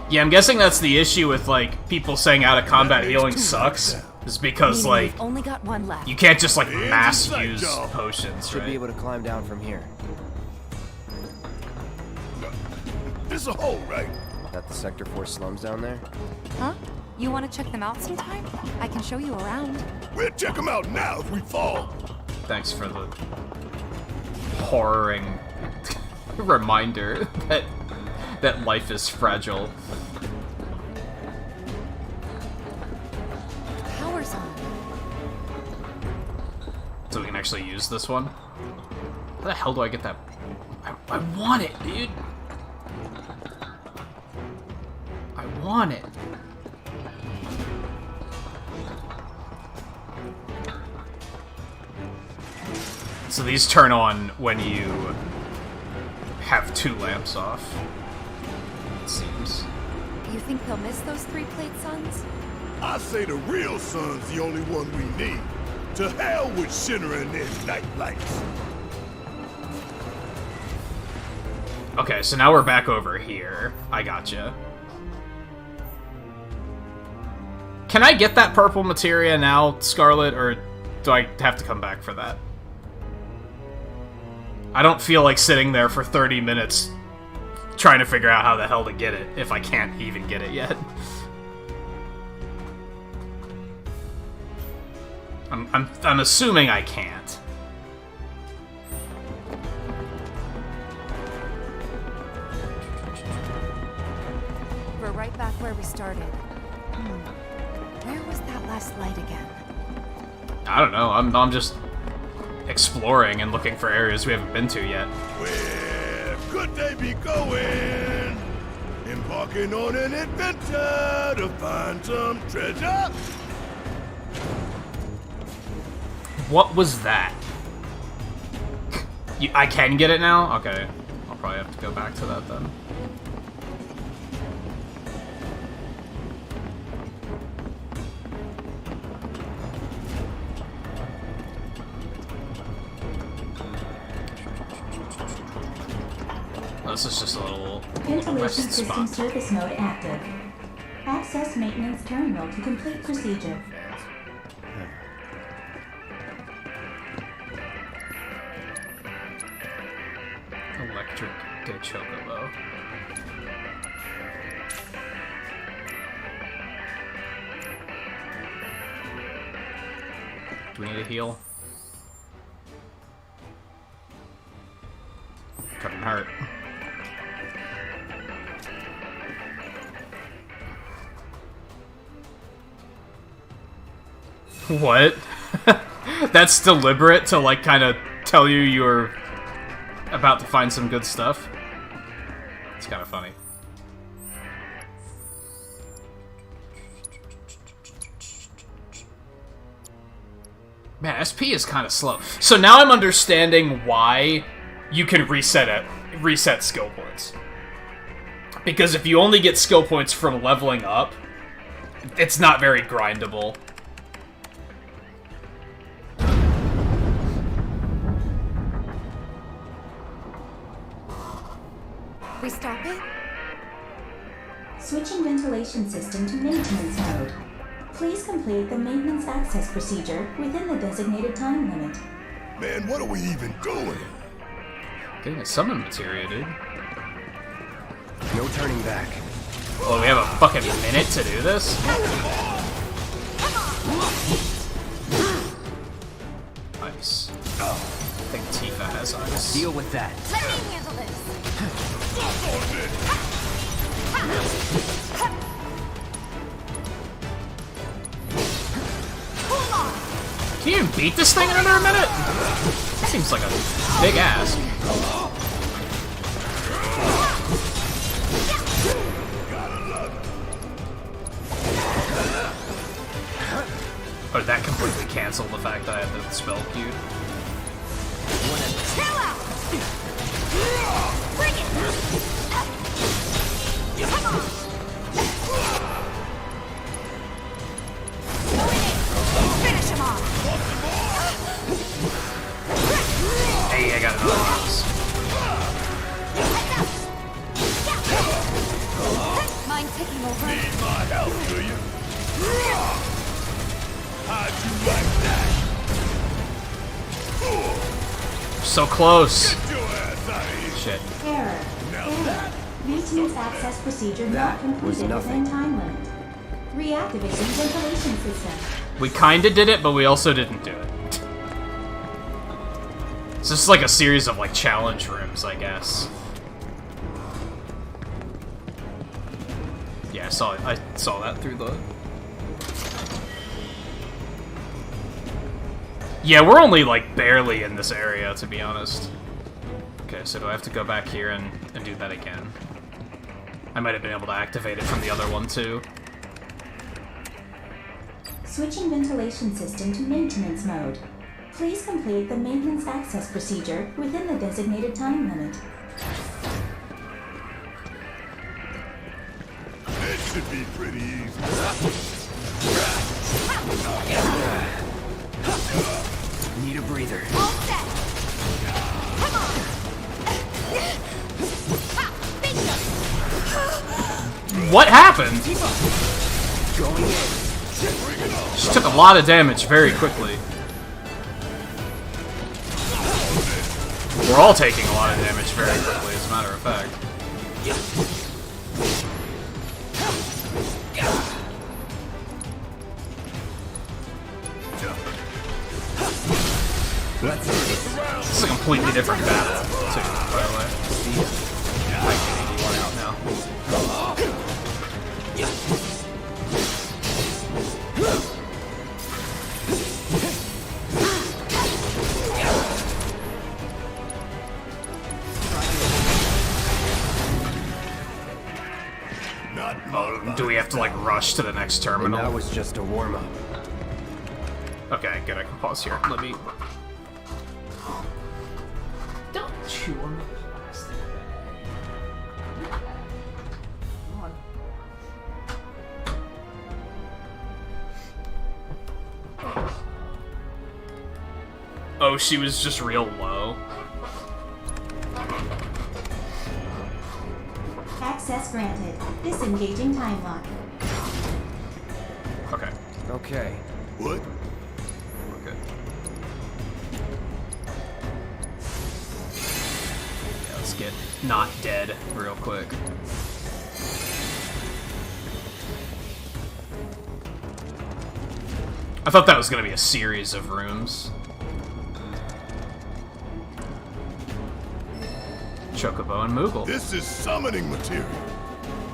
S1: Yeah, I'm guessing that's the issue with, like, people saying out of combat healing sucks. Is because, like,
S21: We've only got one left.
S1: you can't just, like, mass use potions,
S2: Should
S1: right?
S2: be able to climb down from here.
S4: This a hole, right?
S2: That the Sector 4 slums down there?
S21: Huh? You want to check them out sometime? I can show you around.
S4: We'll check them out now if we fall.
S1: Thanks for the horroring reminder that life is fragile.
S21: Power's on.
S1: So we can actually use this one? How the hell do I get that? I want it, dude! I want it. So these turn on when you have 2 lamps off, it seems.
S21: You think they'll miss those 3-plate suns?
S4: I say the real sun's the only one we need. To hell with Shinra and their night lights.
S1: Okay, so now we're back over here. I gotcha. Can I get that purple materia now, Scarlet, or do I have to come back for that? I don't feel like sitting there for 30 minutes trying to figure out how the hell to get it, if I can't even get it yet. I'm assuming I can't.
S21: We're right back where we started. Where was that last light again?
S1: I don't know. I'm just exploring and looking for areas we haven't been to yet.
S4: Where could they be going? Embarking on an adventure to find some treasure?
S1: What was that? I can get it now? Okay. I'll probably have to go back to that then. this is just a little
S20: Ventilation
S1: rest
S20: system
S1: spot.
S20: service mode active. Access maintenance terminal to complete procedure.
S1: Electric de Chocobo. Do we need a heal? Couldn't hurt. What? That's deliberate to, like, kind of tell you you're about to find some good stuff? It's kind of funny. Man, SP is kind of slow. So now I'm understanding why you can reset skill points. Because if you only get skill points from leveling up, it's not very grindable.
S3: We stop it?
S20: Switching ventilation system to maintenance mode. Please complete the maintenance access procedure within the designated time limit.
S4: Man, what are we even doing?
S1: Getting a summon materia, dude.
S2: No turning back.
S1: Well, we have a fucking minute to do this? Ice. I think Tifa has ice.
S2: Deal with that.
S7: Let me handle this.
S1: Can you even beat this thing in under a minute? Seems like a big ask. Or did that completely cancel the fact that I had the spell queued?
S7: Chill out. Bring it. Come on. Go in. Finish him off.
S1: Hey, I got another one.
S7: Mind taking over?
S4: Need my help, do you? How'd you like that?
S1: So close.
S4: Get your ass out of here.
S1: Shit.
S20: Error. Maintenance access procedure not completed within time limit. Reactivating ventilation system.
S1: We kinda did it, but we also didn't do it. It's just like a series of, like, challenge rooms, I guess. Yeah, I saw that through the... Yeah, we're only, like, barely in this area, to be honest. Okay, so do I have to go back here and do that again? I might have been able to activate it from the other one, too.
S20: Switching ventilation system to maintenance mode. Please complete the maintenance access procedure within the designated time limit.
S4: This should be pretty easy.
S2: Need a breather.
S7: All set. Come on.
S1: What happened?
S2: Going in.
S1: She took a lot of damage very quickly. We're all taking a lot of damage very quickly, as a matter of fact. This is a completely different battle, too, by the way. I can 81 out now. Do we have to, like, rush to the next terminal?
S2: And that was just a warm-up.
S1: Okay, good, I can pause here. Let me... Don't chew on the plastic bag. Come on. Oh, she was just real low.
S20: access granted. Disengaging time lock.
S1: Okay.
S2: Okay.
S4: What?
S1: We're good. Yeah, let's get not dead real quick. I thought that was going to be a series of rooms. Chocobo and Moogle.
S4: This is summoning material.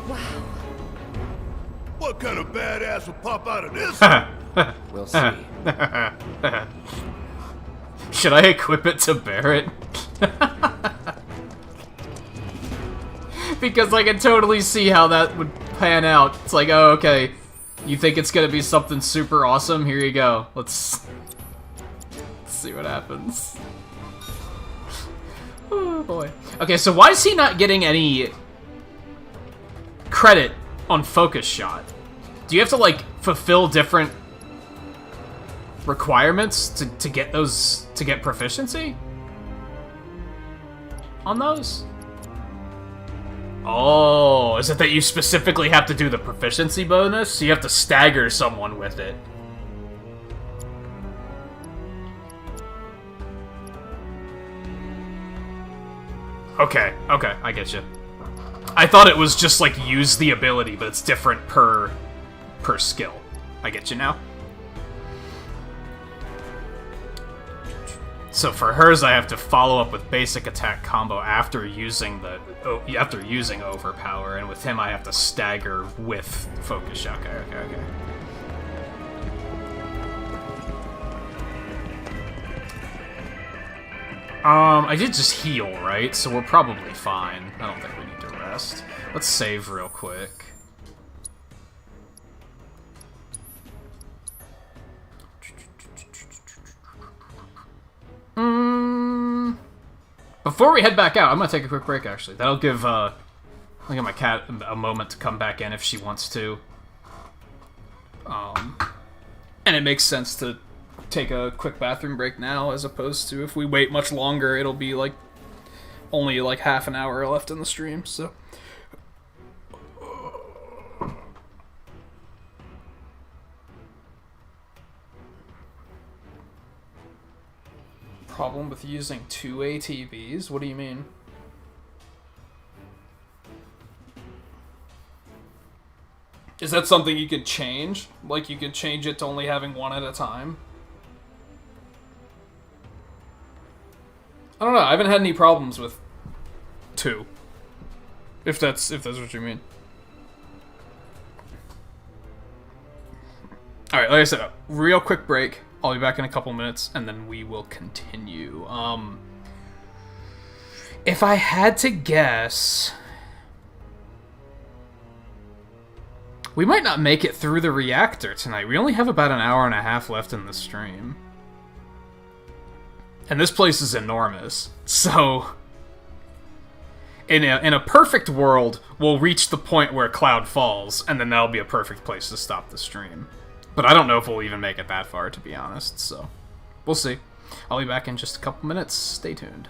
S21: Wow.
S4: What kind of badass will pop out of this?
S2: We'll see.
S1: Should I equip it to Barrett? Because I can totally see how that would pan out. It's like, oh, okay. You think it's gonna be something super awesome? Here you go. Let's see what happens. Oh boy. Okay, so why is he not getting any credit on focus shot? Do you have to like fulfill different requirements to get those, to get proficiency on those? Oh, is it that you specifically have to do the proficiency bonus? So you have to stagger someone with it. Okay, okay, I get you. I thought it was just like use the ability, but it's different per skill. I get you now. So for hers, I have to follow up with basic attack combo after using overpower, and with him, I have to stagger with focus shot. Okay. I did just heal, right? So we're probably fine. I don't think we need to rest. Let's save real quick. Before we head back out, I'm gonna take a quick break, actually. That'll give, I'll give my cat a moment to come back in if she wants to. And it makes sense to take a quick bathroom break now, as opposed to if we wait much longer, it'll be, like, only, like, half an hour left in the stream, so... Problem with using 2 ATVs? What do you mean? Is that something you could change? Like you could change it to only having one at a time? I don't know, I haven't had any problems with 2. If that's what you mean. Alright, like I said, real quick break. I'll be back in a couple minutes, and then we will continue. If I had to guess... We might not make it through the reactor tonight. We only have about an hour and a half left in the stream. And this place is enormous, so... In a perfect world, we'll reach the point where Cloud falls, and then that'll be a perfect place to stop the stream. But I don't know if we'll even make it that far, to be honest, so... We'll see. I'll be back in just a couple minutes. Stay tuned.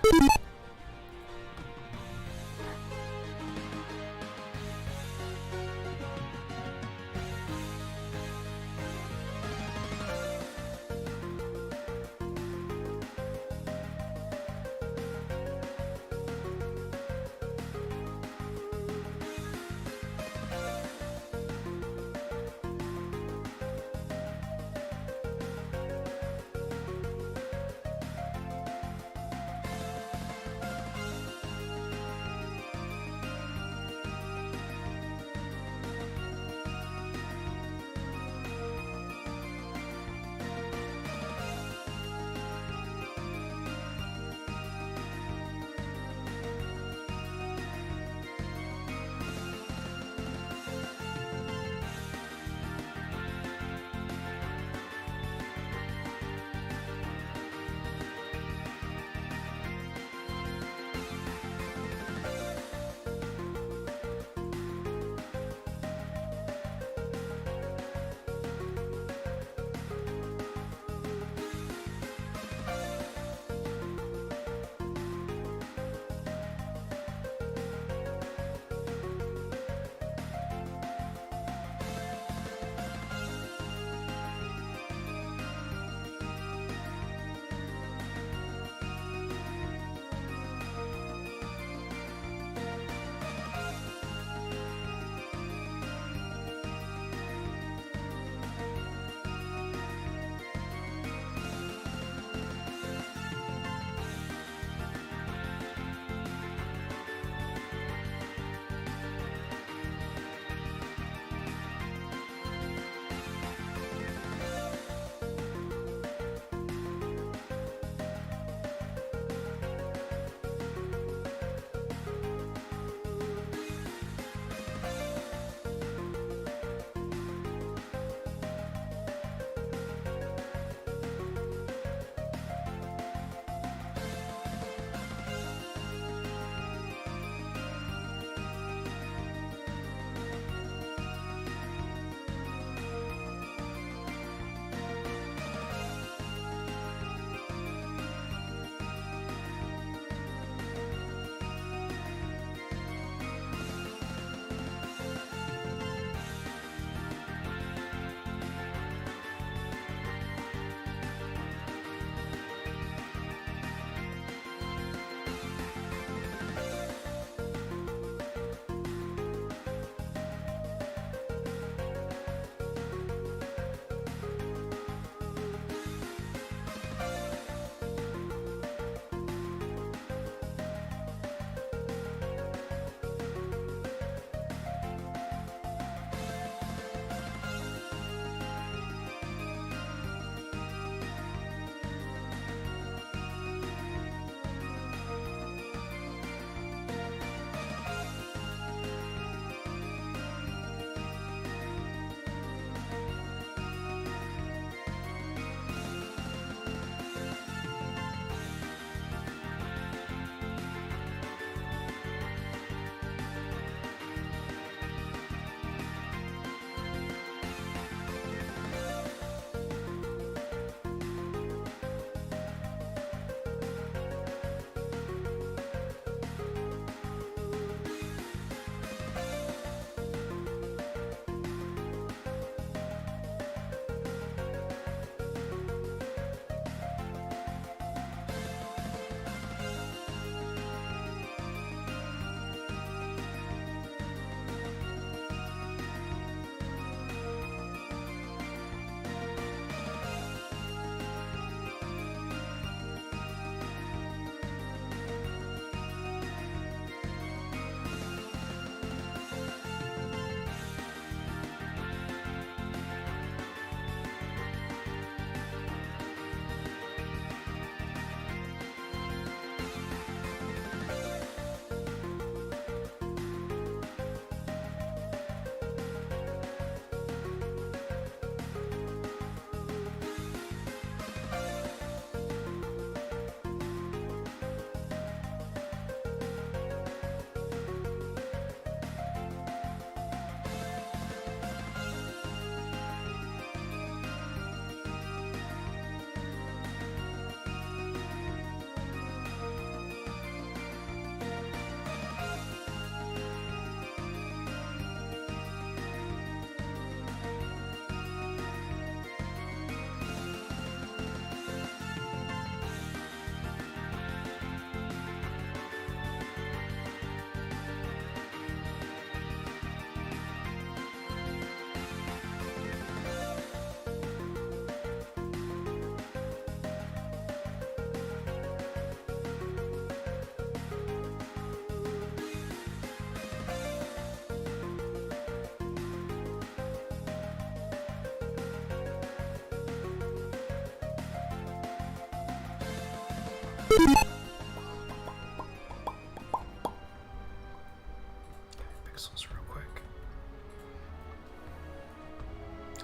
S1: Pixels real quick.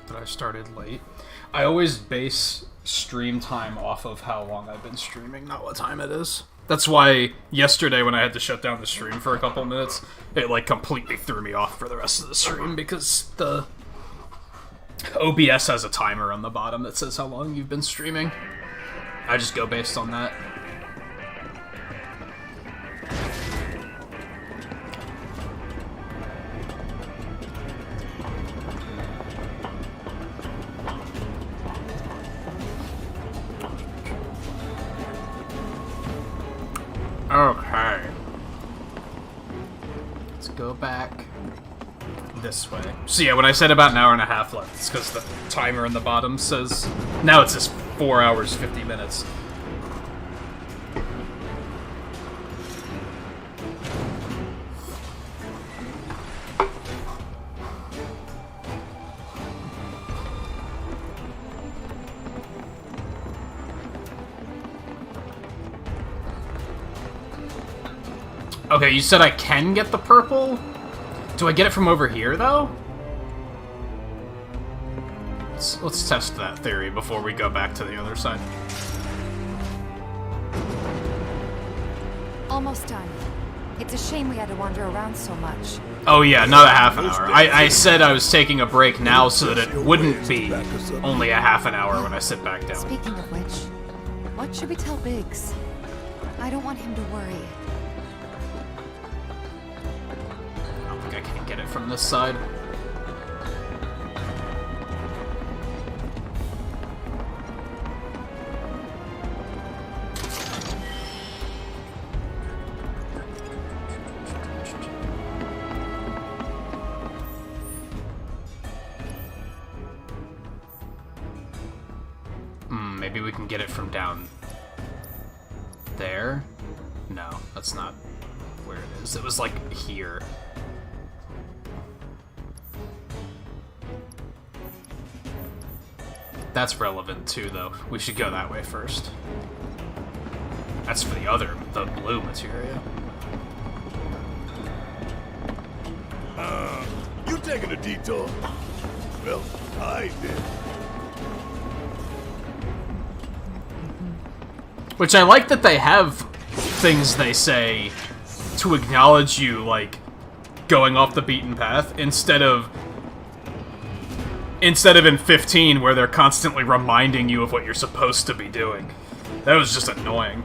S1: That I started late. I always base stream time off of how long I've been streaming, not what time it is. That's why yesterday when I had to shut down the stream for a couple minutes, it like completely threw me off for the rest of the stream because the OBS has a timer on the bottom that says how long you've been streaming. I just go based on that. Okay. Let's go back this way. So yeah, when I said about an hour and a half left, it's because the timer in the bottom says... Now it says 4 hours, 50 minutes. Okay, you said I can get the purple? Do I get it from over here, though? Let's test that theory before we go back to the other side.
S21: Almost done. It's a shame we had to wander around so much.
S1: Oh yeah, not a half an hour. I said I was taking a break now so that it wouldn't be only a half an hour when I sit back down.
S21: Speaking of which, what should we tell Biggs? I don't want him to worry.
S1: I don't think I can get it from this side. Maybe we can get it from down there? No, that's not where it is. It was like here. That's relevant too, though. We should go that way first. That's for the blue materia.
S4: You taking a detour? Well, I did.
S1: Which I like that they have things they say to acknowledge you, like, going off the beaten path, instead of in 15 where they're constantly reminding you of what you're supposed to be doing. That was just annoying.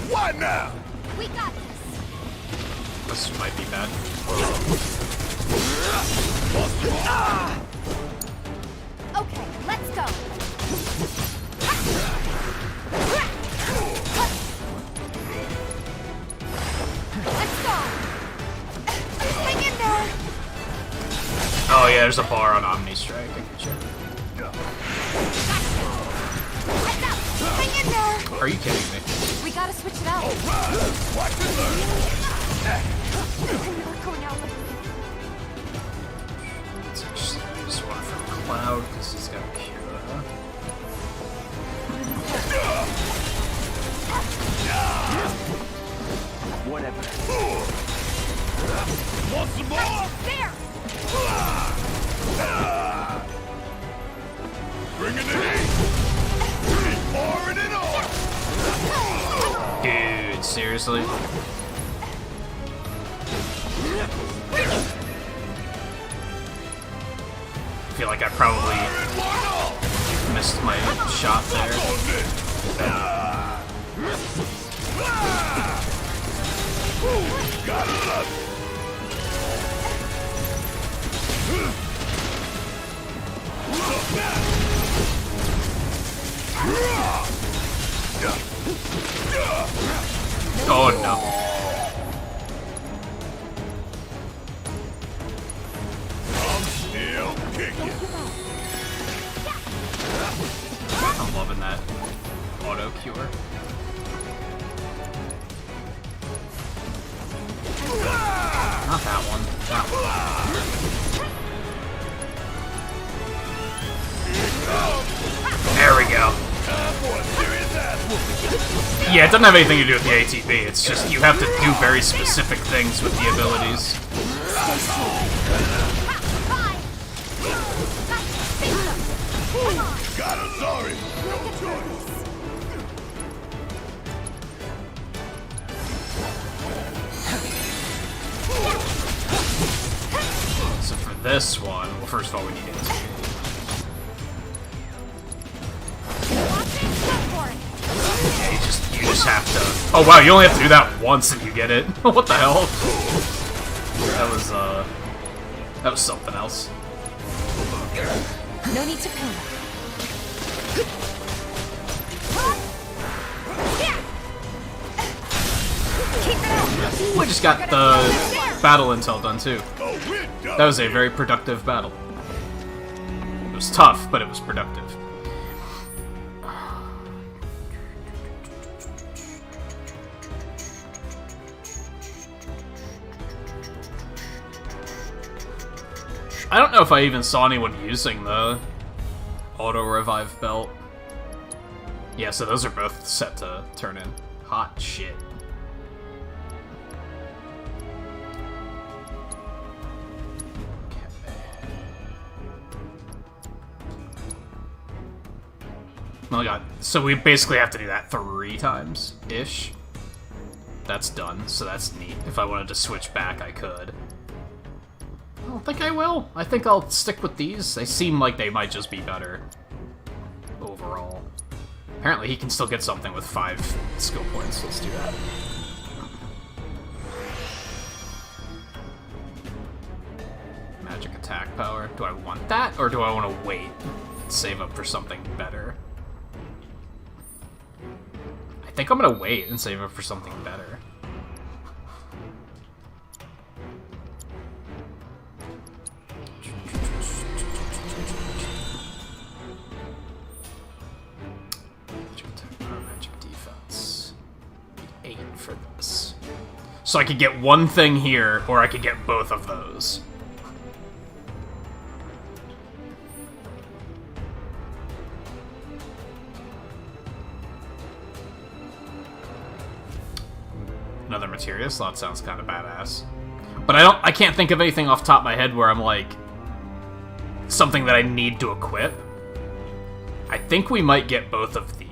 S4: What now?
S7: We got this.
S1: This might be bad.
S7: Okay, let's go. Let's go. Hang in there.
S1: Oh yeah, there's a bar on Omni Strike. I get you.
S7: Hang in there.
S1: Are you kidding me?
S7: We gotta switch it out.
S4: Watch and learn.
S7: I'm not going out like
S1: Let's just use one from Cloud because he's got Cura.
S10: Whatever.
S4: Want some more?
S7: there.
S4: Bringing it in. Keep pouring it on.
S1: Dude, seriously? I feel like I probably missed my shot there.
S4: Gotta love it.
S1: Oh no.
S4: I'm still kicking.
S1: I'm loving that auto cure. Not that one. That one. Yeah, it doesn't have anything to do with the ATB. It's just you have to do very specific things with the abilities.
S4: Got him, sorry. No choice.
S1: So for this one, well, first of all, we need it. Yeah, you just have to. Oh wow, you only have to do that once and you get it. What the hell? That was something else.
S3: No need to panic.
S1: We just got the battle intel done too. That was a very productive battle. It was tough, but it was productive. I don't know if I even saw anyone using the auto-revive belt. Yeah, so those are both set to turn in. Hot shit. Oh my god. So we basically have to do that 3 times-ish. That's done, so that's neat. If I wanted to switch back, I could. I don't think I will. I think I'll stick with these. They seem like they might just be better overall. Apparently he can still get something with 5 skill points. Let's do that. Magic attack power. Do I want that, or do I want to wait and save up for something better? I think I'm gonna wait and save up for something better. For this. So I could get one thing here, or I could get both of those. Another materia slot sounds kind of badass. But I can't think of anything off the top of my head where I'm like, something that I need to equip. I think we might get both of these.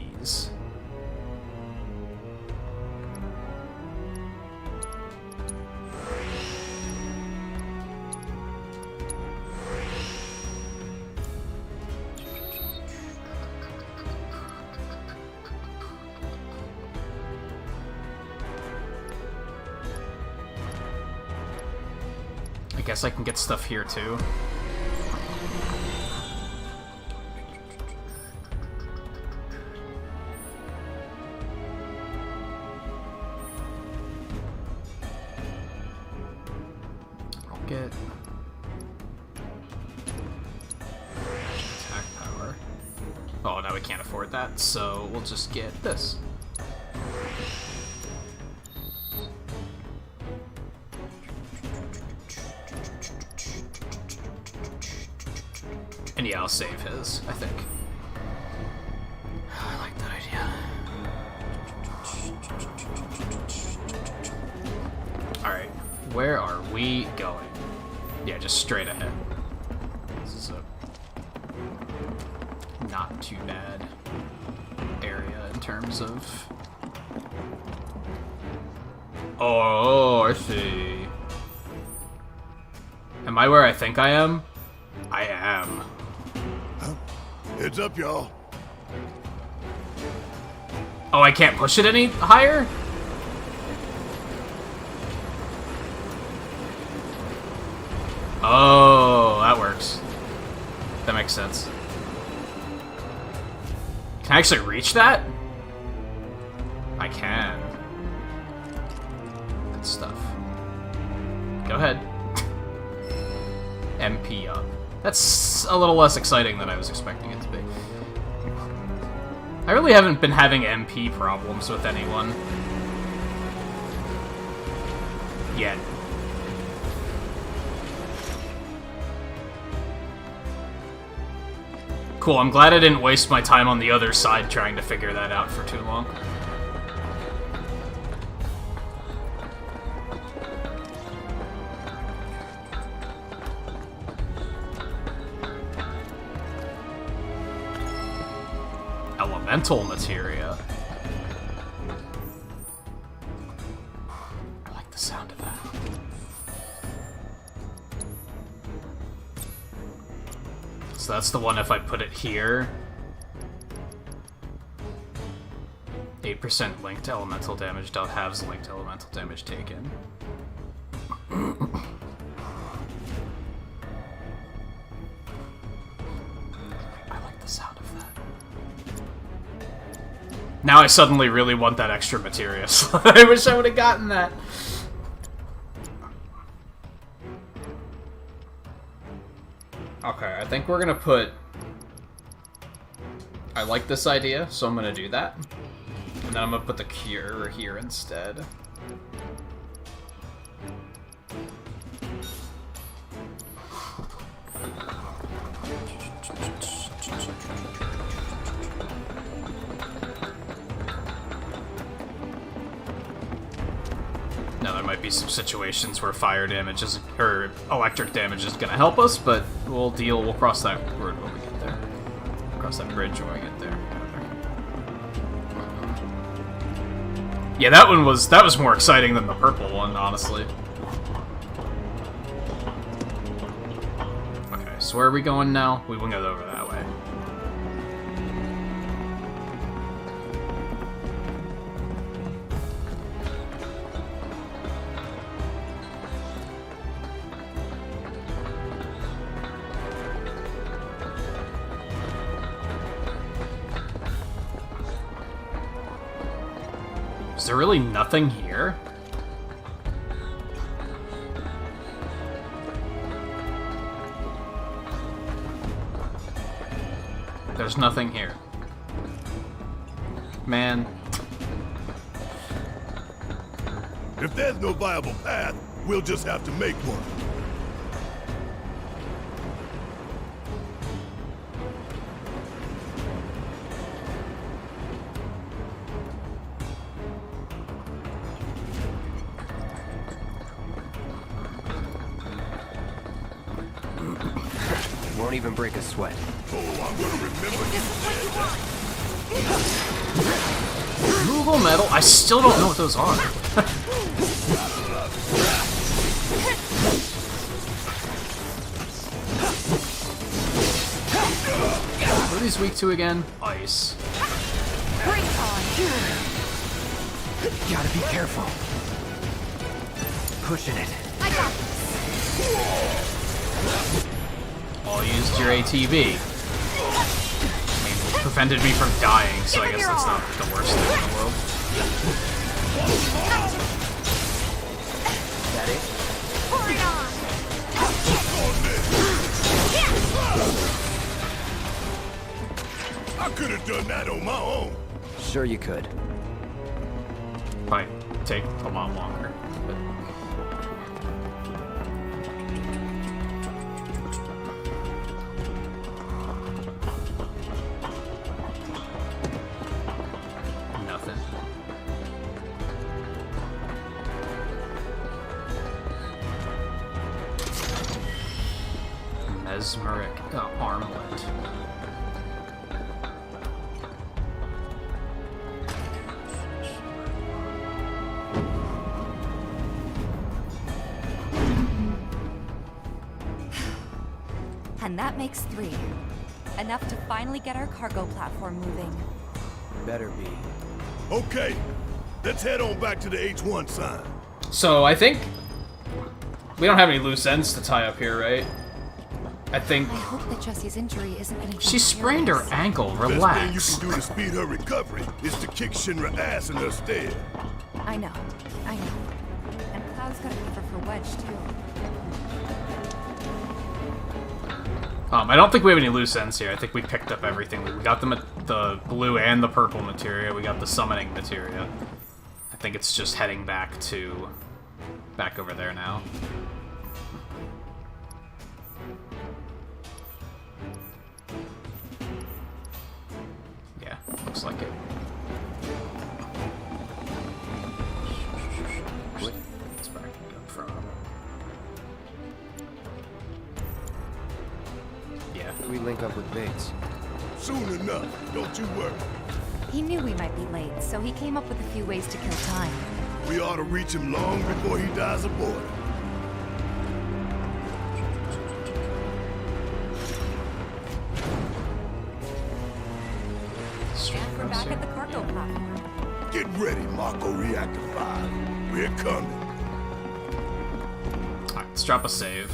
S1: I guess I can get stuff here too. I'll get attack power. Oh, now we can't afford that, so we'll just get this. And yeah, I'll save his, I think. I like that idea. Alright, where are we going? Yeah, just straight ahead. This is a not too bad area in terms of... Oh, I see. Am I where I think I am? I am.
S4: Heads up, y'all.
S1: Oh, I can't push it any higher? Oh, that works. That makes sense. Can I actually reach that? I can. Good stuff. Go ahead. MP up. That's a little less exciting than I was expecting it to be. I really haven't been having MP problems with anyone. Yet. Cool, I'm glad I didn't waste my time on the other side trying to figure that out for too long. Elemental materia. I like the sound of that. So that's the one if I put it here. 8% linked elemental damage, halves linked elemental damage taken. Sound of that. Now I suddenly really want that extra materia, so I wish I would have gotten that. Okay, I think we're gonna put... I like this idea, so I'm gonna do that. And then I'm gonna put the cure here instead. Now there might be some situations where fire damage is, or electric damage is gonna help us, but we'll cross that road when we get there. Cross that bridge when we get there. Yeah, that was more exciting than the purple one, honestly. Okay, so where are we going now? We winged over that way. Is there really nothing here? There's nothing here. Man.
S4: If there's no viable path, we'll just have to make one.
S2: Won't even break a sweat.
S4: Oh, I'm gonna remember you.
S1: Removal metal? I still don't know what those are. What are these weak to again? Ice.
S21: Bring it on.
S2: Gotta be careful. Pushing it.
S21: I got this.
S1: All used your ATV. I mean, it prevented me from dying, so I guess that's not the worst thing in the world.
S2: That it?
S21: Pour it on.
S4: I could have done that on my own.
S2: Sure you could.
S1: Might take a lot longer. But... nothing. Mesmeric armlet.
S21: And that makes 3. Enough to finally get our cargo platform moving.
S2: Better be.
S4: Okay, let's head on back to the H1 sign.
S1: So, I think we don't have any loose ends to tie up here, right? I think...
S21: I hope that Jessie's injury isn't anything
S1: She sprained her
S21: serious.
S1: ankle.
S4: Best
S1: Relax.
S4: thing you can do to speed her recovery is to kick Shinra's ass in her stead.
S21: I know. And Cloud's got a cover for Wedge, too.
S1: I don't think we have any loose ends here. I think we picked up everything. We got the blue and the purple materia. We got the summoning materia. I think it's just heading back over there now. Yeah, looks like it. It's back up from.
S2: We link up with Bates.
S4: Soon enough, don't you worry.
S14: He knew we might be late, so he came up with a few ways to kill time.
S4: We ought to reach him long before he dies aboard.
S14: And we're back at the cargo platform.
S4: Get ready, Mako Reactor 5. We're coming.
S1: Alright, let's drop a save.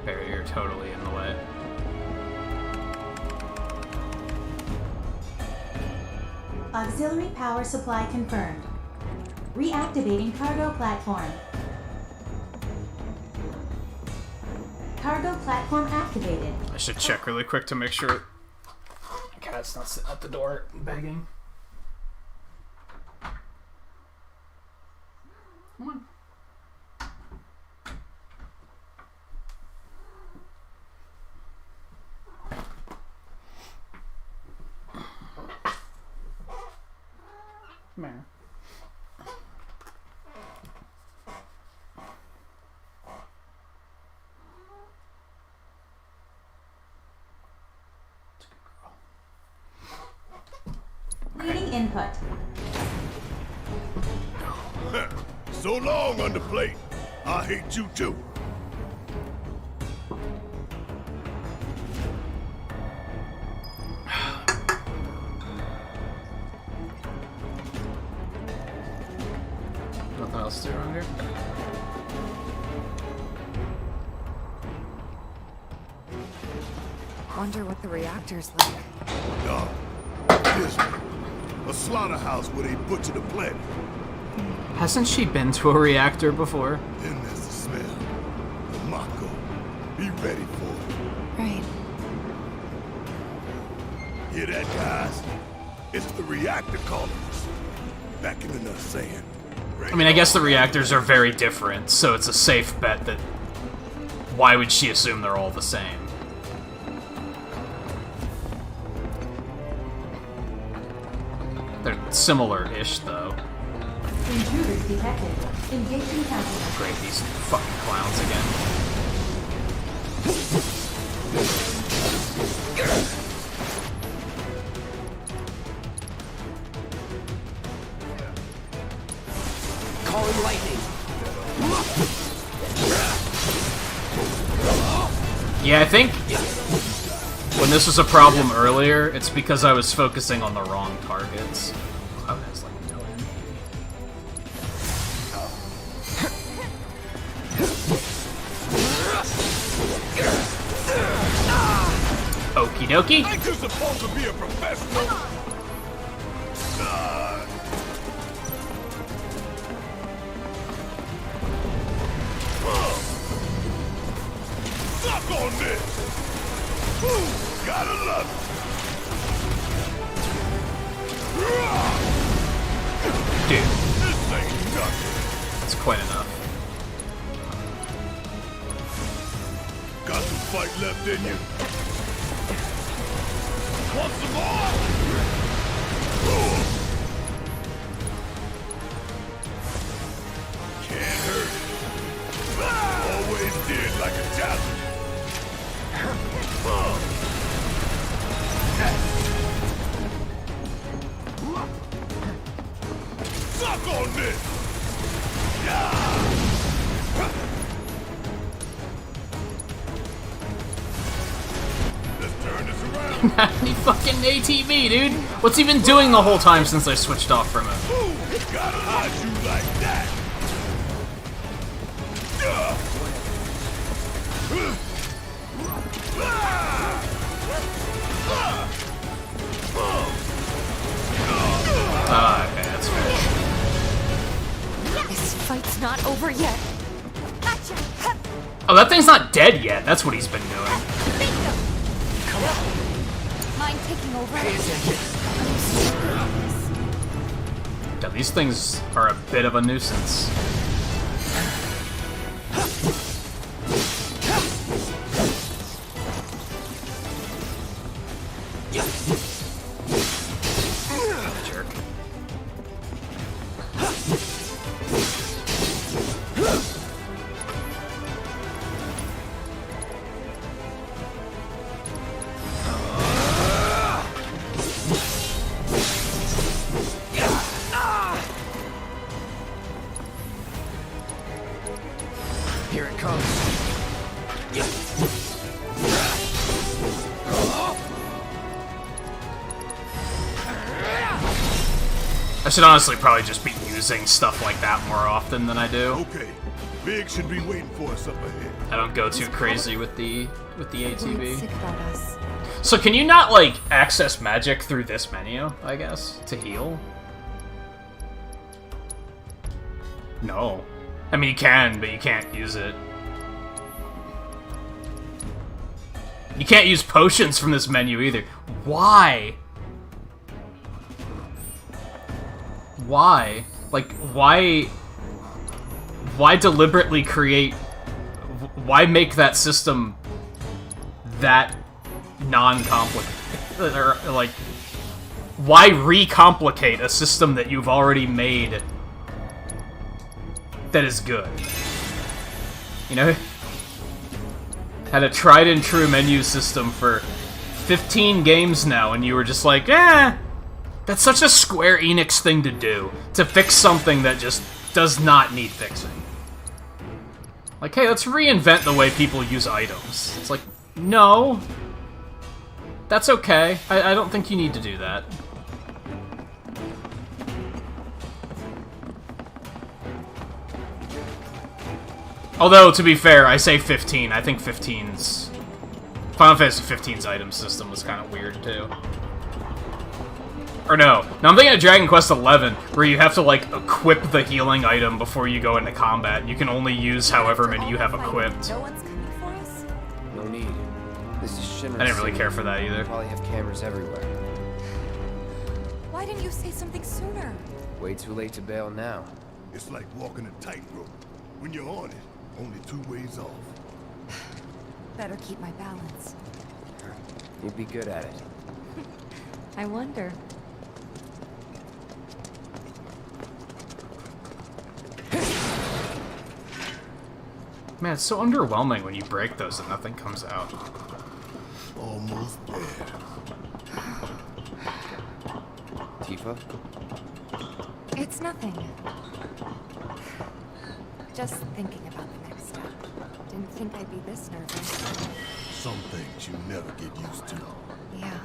S1: Barrier totally in the way.
S20: Auxiliary power supply confirmed. Reactivating cargo platform. Cargo platform activated.
S1: I should check really quick to make sure cat's not sitting at the door begging. Come on. Come here.
S20: Reading input.
S4: So long, underplate. I hate you too.
S1: Nothing else to do around here?
S14: Wonder what the reactor's like.
S4: A slaughterhouse where they butcher the planet.
S1: Hasn't she been to a reactor before?
S4: Then there's the smell. Mako, be ready for it.
S14: Right.
S4: Hear that, guys? It's the reactor calling us. Beckoning us saying.
S1: I mean, I guess the reactors are very different, so it's a safe bet that... Why would she assume they're all the same? They're similar-ish, though.
S20: Intruders detected. Engaging counter.
S1: Great, these fucking clowns again.
S10: Calling lightning.
S1: Yeah, I think when this was a problem earlier, it's because I was focusing on the wrong targets. Cloud has like no energy. Okie dokie.
S4: Ain't you supposed to be a professional? Suck on this! Ooh, gotta love it!
S1: Dude.
S4: This ain't nothing.
S1: That's quite enough.
S4: Got some fight left in you? Want some more? Ooh. Can't hurt it. Always did like a challenge. Suck on this! Let's turn this around.
S1: He fucking ATV, dude! What's he been doing the whole time since I switched off from him?
S4: Ooh, gotta hide you like that!
S1: Okay, that's fair.
S7: This fight's not over yet.
S1: Oh, that thing's not dead yet. That's what he's been doing.
S7: Mind taking over?
S1: Yeah, these things are a bit of a nuisance. I should honestly probably just be using stuff like that more often than I do.
S4: Okay, Big should be waiting for us up ahead.
S1: I don't go too crazy with the ATB.
S14: Sick about us.
S1: So can you not, like, access magic through this menu, I guess, to heal? No. I mean, you can, but you can't use it. You can't use potions from this menu either. Why? Why? Like, why deliberately create... Why make that system that non-complicated? Or, like, why re-complicate a system that you've already made that is good? You know? Had a tried-and-true menu system for 15 games now, and you were just like, eh... That's such a Square Enix thing to do, to fix something that just does not need fixing. Like, hey, let's reinvent the way people use items. It's like, no. That's okay. I don't think you need to do that. Although, to be fair, I say 15. I think 15's... Final Fantasy 15's item system was kind of weird, too. Or no. No, I'm thinking of Dragon Quest XI, where you have to, like, equip the healing item before you go into combat. You can only use however many you have equipped.
S14: No one's coming for us?
S2: No need. This is Shinra.
S1: I didn't really care for that either.
S2: They probably have cameras everywhere.
S14: Why didn't you say something sooner?
S2: Way too late to bail now.
S4: It's like walking a tightrope. When you're on it, only 2 ways off.
S14: Better keep my balance.
S2: You'd be good at it.
S14: I wonder.
S1: Man, it's so underwhelming when you break those and nothing comes out.
S4: Almost there.
S2: Tifa?
S14: It's nothing. Just thinking about the next step. Didn't think I'd be this nervous.
S4: Some things you never get used to.
S14: Yeah.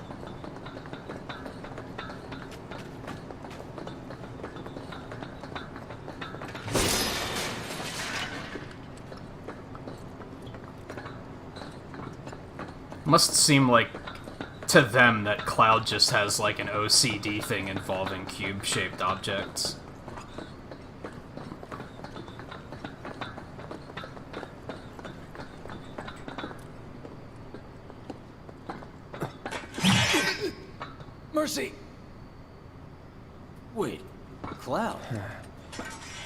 S1: Must seem like, to them, that Cloud just has, like, an OCD thing involving cube-shaped objects.
S5: Mercy! Wait, Cloud?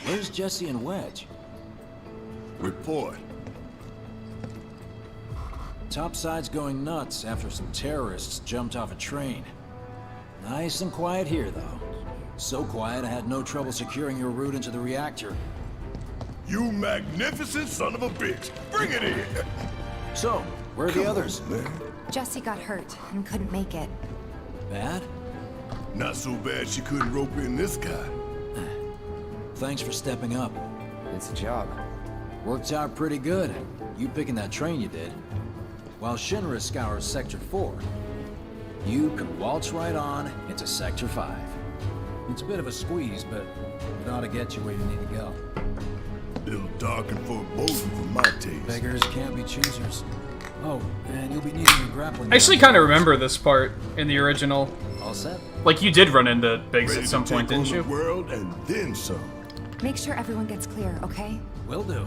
S5: Where's Jesse and Wedge?
S4: Report.
S5: Topside's going nuts after some terrorists jumped off a train. Nice and quiet here, though. So quiet I had no trouble securing your route into the reactor.
S4: You magnificent son of a bitch! Bring it in!
S5: So, where are the others?
S4: Man.
S14: Jesse got hurt and couldn't make it.
S5: Bad?
S4: Not so bad she couldn't rope in this guy.
S5: Thanks for stepping up.
S2: It's a job.
S5: Worked out pretty good. You picking that train you did. While Shinra scours Sector 4, you can waltz right on into Sector 5. It's a bit of a squeeze, but it ought to get you where you need to go.
S4: Little dark and foreboding for my taste.
S5: Beggars can't be choosers. Oh, and you'll be needing your grappling.
S1: I actually kind of remember this part in the original.
S5: All set?
S1: Like, you did run into Biggs
S4: Ready
S1: at some point,
S4: to take
S1: didn't
S4: on
S1: you?
S4: the world and then some.
S14: Make sure everyone gets clear, okay?
S5: Will do.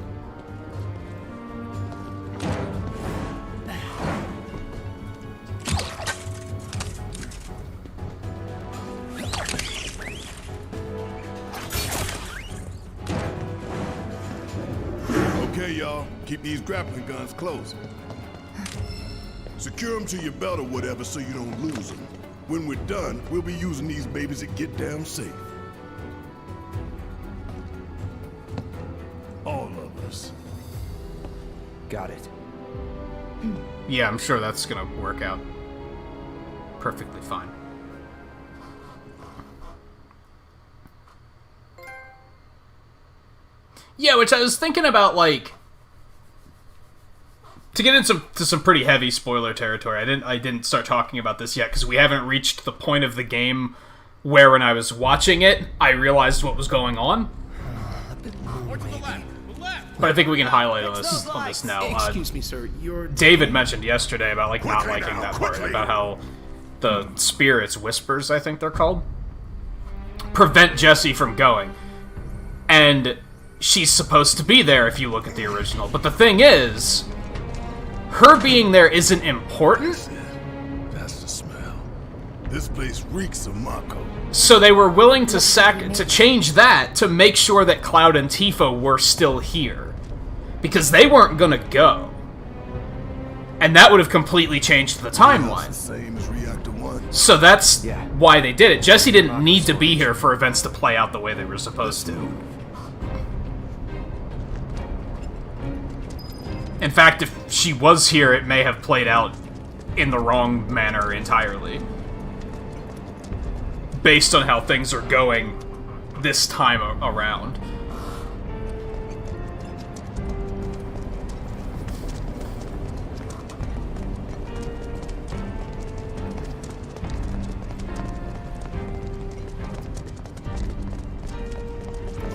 S4: Okay, y'all. Keep these grappling guns close. Secure them to your belt or whatever so you don't lose them. When we're done, we'll be using these babies to get down safe. All of us.
S2: Got it.
S1: Yeah, I'm sure that's gonna work out perfectly fine. Yeah, which I was thinking about, like, to get into some pretty heavy spoiler territory. I didn't start talking about this yet because we haven't reached the point of the game where when I was watching it, I realized what was going on. But I think we can highlight on this now.
S10: Excuse me, sir. You're
S1: David mentioned yesterday about like not liking that part, about how the spirits, whispers, I think they're called, prevent Jessie from going. And she's supposed to be there if you look at the original. But the thing is, her being there isn't important.
S4: That's the smell. This place reeks of Mako.
S1: So they were willing to change that to make sure that Cloud and Tifa were still here. Because they weren't gonna go. And that would have completely changed the timeline.
S4: Same as Reactor 1.
S1: So that's why they did it. Jessie didn't need to be here for events to play out the way they were supposed to. In fact, if she was here, it may have played out in the wrong manner entirely. Based on how things are going this time around.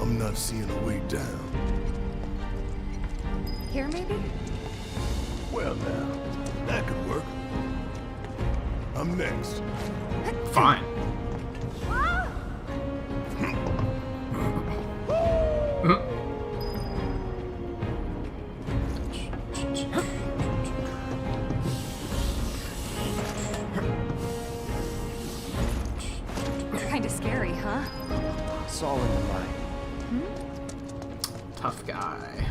S4: I'm not seeing a way down.
S14: Here, maybe?
S4: Well, now, that could work. I'm next.
S1: Fine.
S14: Kinda scary, huh?
S2: It's all in the mind.
S1: Tough guy.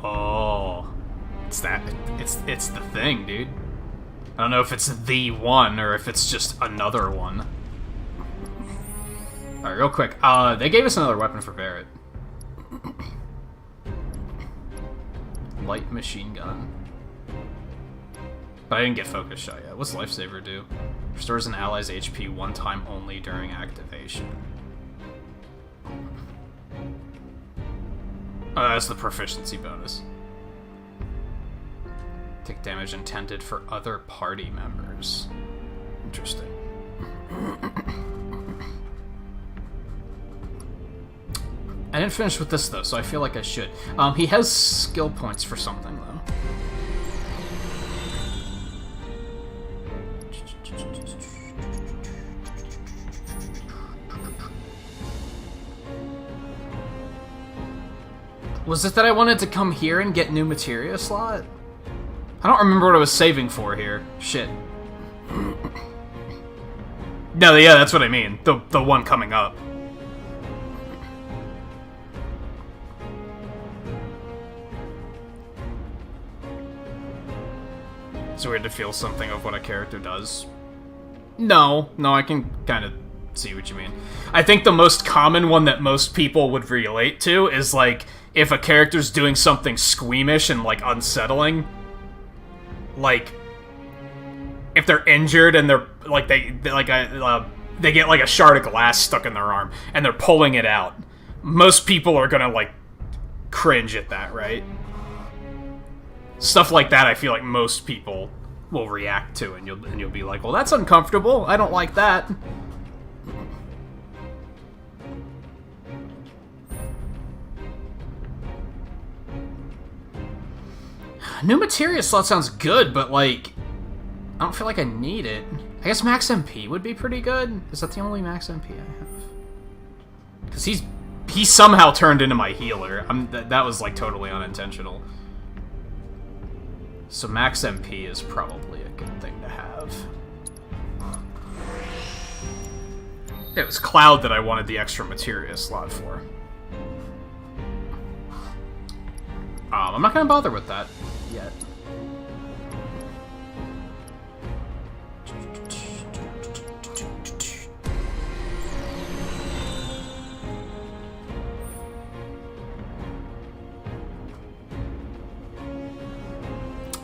S1: Oh, it's the thing, dude. I don't know if it's the one or if it's just another one. Alright, real quick. They gave us another weapon for Barrett. Light machine gun. But I didn't get focus shot yet. What's Lifesaver do? Restores an ally's HP one time only during activation. Oh, that's the proficiency bonus. Take damage intended for other party members. Interesting. I didn't finish with this, though, so I feel like I should. He has skill points for something, though. Was it that I wanted to come here and get new materia slot? I don't remember what I was saving for here. Shit. No, yeah, that's what I mean. The one coming up. It's weird to feel something of what a character does. No, I can kind of see what you mean. I think the most common one that most people would relate to is, like, if a character's doing something squeamish and, like, unsettling. Like, if they're injured and they're, like, they get, like, a shard of glass stuck in their arm, and they're pulling it out. Most people are gonna, like, cringe at that, right? Stuff like that, I feel like most people will react to, and you'll be like, well, that's uncomfortable. I don't like that. New materia slot sounds good, but, like, I don't feel like I need it. I guess max MP would be pretty good. Is that the only max MP I have? Because he somehow turned into my healer. That was, like, totally unintentional. So max MP is probably a good thing to have. It was Cloud that I wanted the extra materia slot for. I'm not gonna bother with that yet.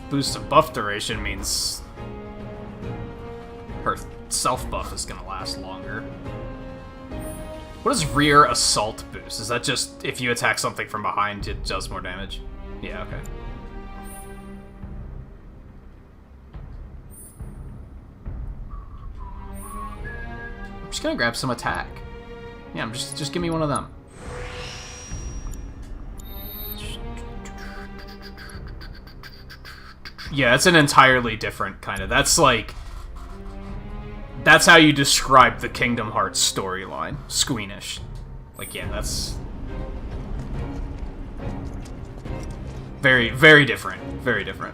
S1: Boost of buff duration means her self buff is gonna last longer. What is rear assault boost? Is that just if you attack something from behind, it does more damage? Yeah, okay. I'm just gonna grab some attack. Yeah, just give me one of them. Yeah, it's an entirely different kind of... That's like... That's how you describe the Kingdom Hearts storyline. Squeamish. Like, yeah, that's... Very, very different. Very different.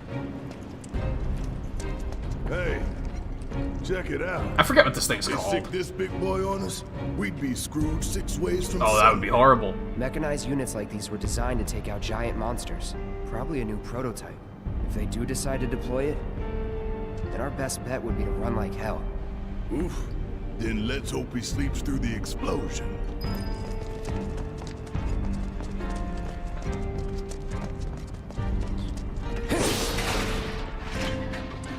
S4: Hey, check it out.
S1: I forget what this thing's
S4: They
S1: called.
S4: stick this big boy on us, we'd be screwed 6 ways from
S1: Oh, that would be horrible.
S2: Mechanized units like these were designed to take out giant monsters. Probably a new prototype. If they do decide to deploy it, then our best bet would be to run like hell.
S4: Oof. Then let's hope he sleeps through the explosion.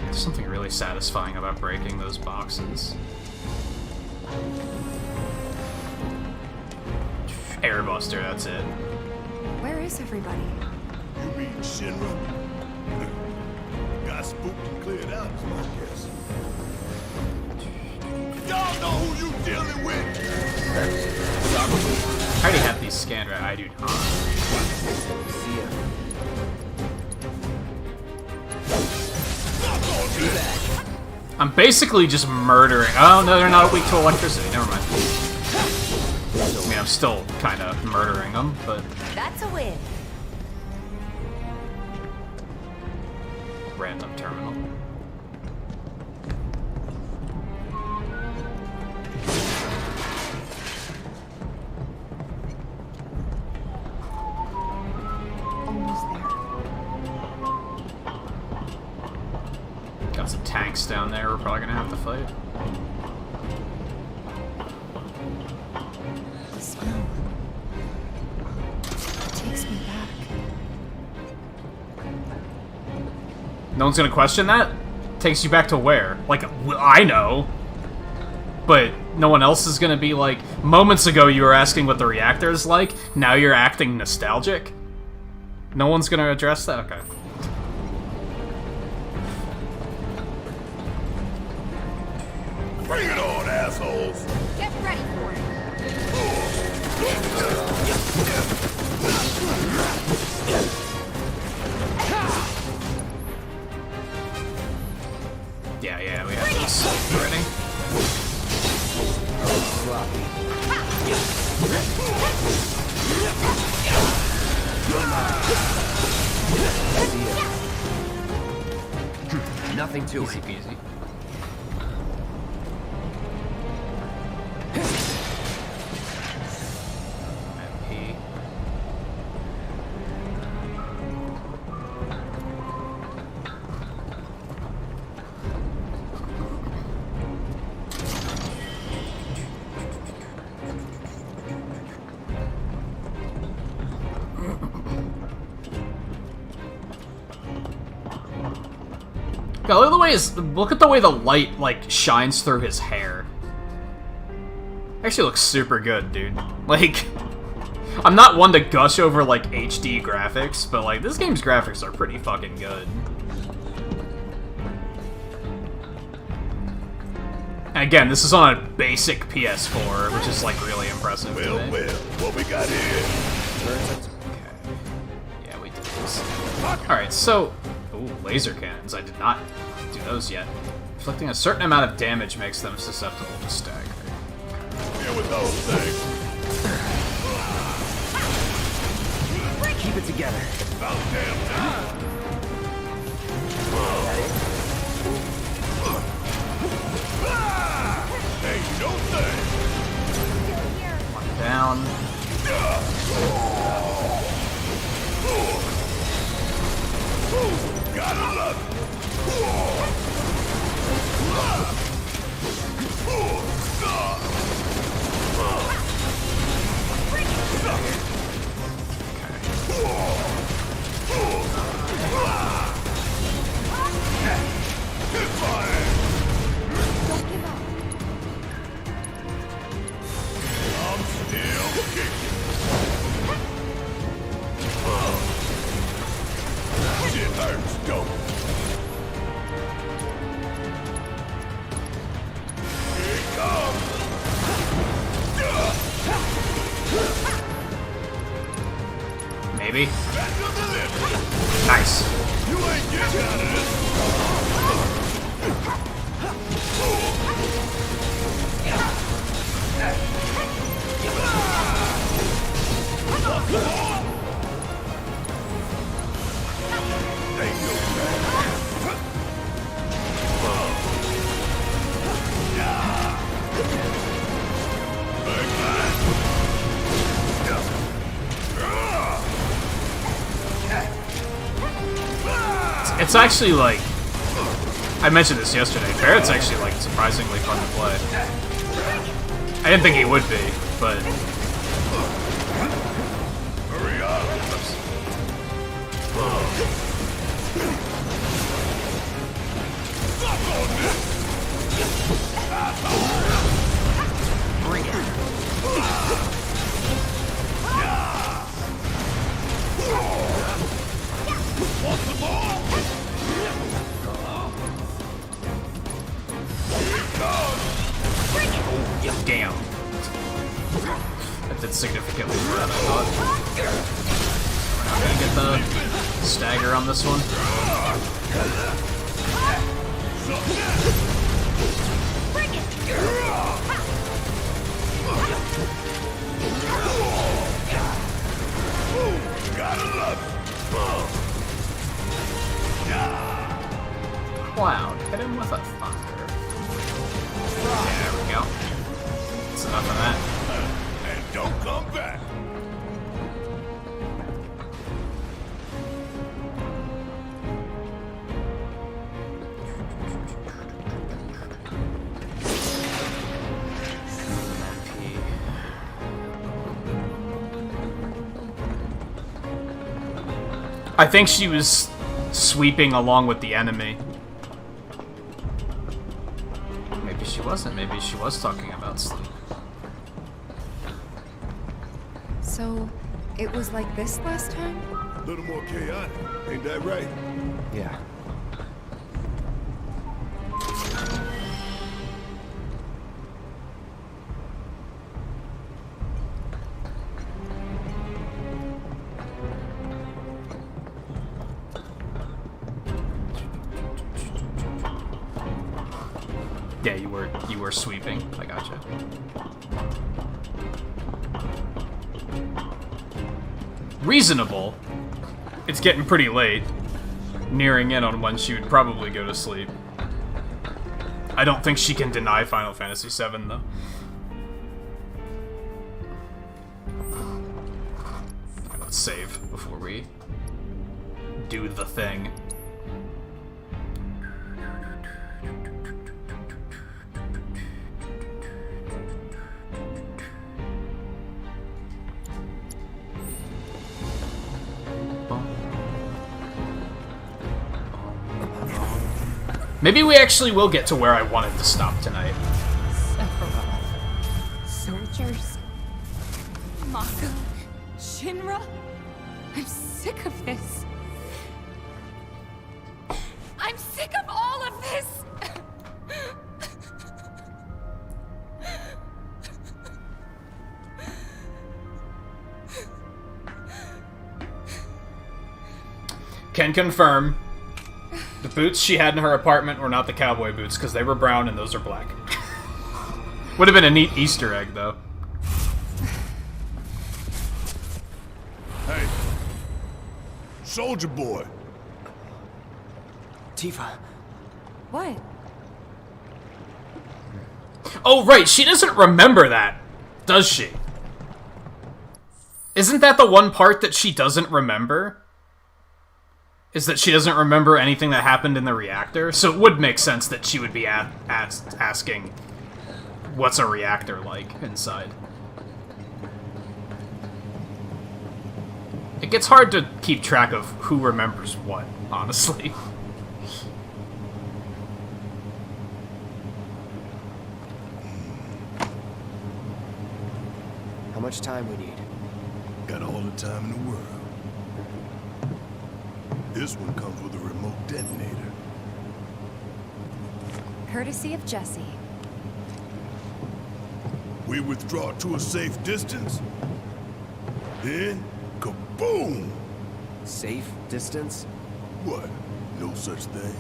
S1: There's something really satisfying about breaking those boxes. Airbuster, that's it.
S14: Where is everybody?
S4: You mean Shinra? Got spooked and cleared out, is my guess. Y'all know who you dealing with?
S1: I already have these scanned, right? I do not.
S2: See ya.
S1: I'm basically just murdering. Oh no, they're not weak to electricity. Never mind. I mean, I'm still kind of murdering them, but
S7: That's a win.
S1: random terminal.
S14: Almost there.
S1: Got some tanks down there. We're probably gonna have to fight.
S14: The smell. It takes me back.
S1: No one's gonna question that? Takes you back to where? Like, I know. But no one else is gonna be like, moments ago you were asking what the reactor is like, now you're acting nostalgic? No one's gonna address that? Okay.
S4: Bring it on, assholes!
S7: Get ready for it.
S1: Yeah, we have this already.
S2: Nothing to
S1: Easy
S2: it.
S1: peasy. MP. God, look at the way the light like shines through his hair. Actually looks super good, dude. Like, I'm not one to gush over like HD graphics, but like this game's graphics are pretty fucking good. And again, this is on a basic PS4, which is like really impressive.
S4: Well, what we got here?
S1: Okay. Yeah, we did this. Alright, so... Ooh, laser cannons. I did not do those yet. Inflicting a certain amount of damage makes them susceptible to stagger.
S4: Here with those things.
S2: Keep it together.
S4: About damn time. Hey, no thing.
S1: One down.
S4: Gotta love it. I'm
S1: baby. Nice.
S4: You ain't getting out of this.
S1: It's actually like, I mentioned this yesterday, Barrett's actually like surprisingly fun to play. I didn't think he would be, but...
S4: Hurry up!
S1: Bring it.
S4: Want some more?
S1: Oh, yeah, damn. That did significantly more than I thought. We're not gonna get the stagger on this one.
S4: Gotta love it.
S1: Cloud, hit him with a thunder. Yeah, there we go. That's enough of that.
S4: And don't come back.
S1: I think she was sweeping along with the enemy. Maybe she wasn't. Maybe she was talking about sleep.
S14: So, it was like this last time?
S4: A little more chaotic, ain't that right?
S2: Yeah.
S1: Yeah, you were sweeping. I gotcha. Reasonable. It's getting pretty late. Nearing in on when she would probably go to sleep. I don't think she can deny Final Fantasy VII, though. Let's save before we do the thing. Maybe we actually will get to where I wanted to stop tonight.
S21: Soldiers. Mako. Shinra. I'm sick of this. I'm sick of all of this!
S1: Can confirm. The boots she had in her apartment were not the cowboy boots, because they were brown and those are black. Would have been a neat Easter egg, though.
S4: Hey. Soldier boy.
S2: Tifa.
S14: What?
S1: Oh, right, she doesn't remember that, does she? Isn't that the one part that she doesn't remember? Is that she doesn't remember anything that happened in the reactor? So it would make sense that she would be asking, what's a reactor like inside? It gets hard to keep track of who remembers what, honestly.
S2: How much time we need?
S4: Got all the time in the world. This one comes with a remote detonator.
S14: Courtesy of Jesse.
S4: We withdraw to a safe distance. Then, kaboom!
S2: safe distance?
S4: What? No such thing.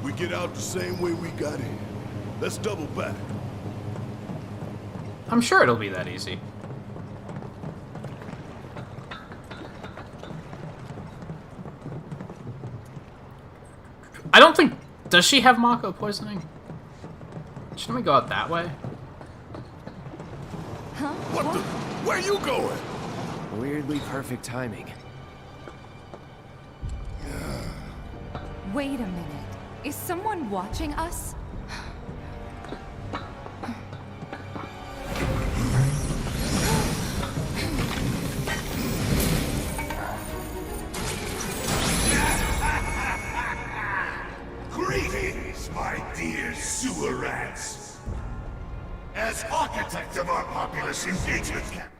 S4: We get out the same way we got in. Let's double back.
S1: I'm sure it'll be that easy. I don't think... Does she have Mako poisoning? Shouldn't we go out that way?
S4: Huh? What the? Where you going?
S2: Weirdly perfect timing.
S21: Wait a minute. Is someone watching us?
S4: Greetings, my dear sewer rats. As architect of our populous engagement camp.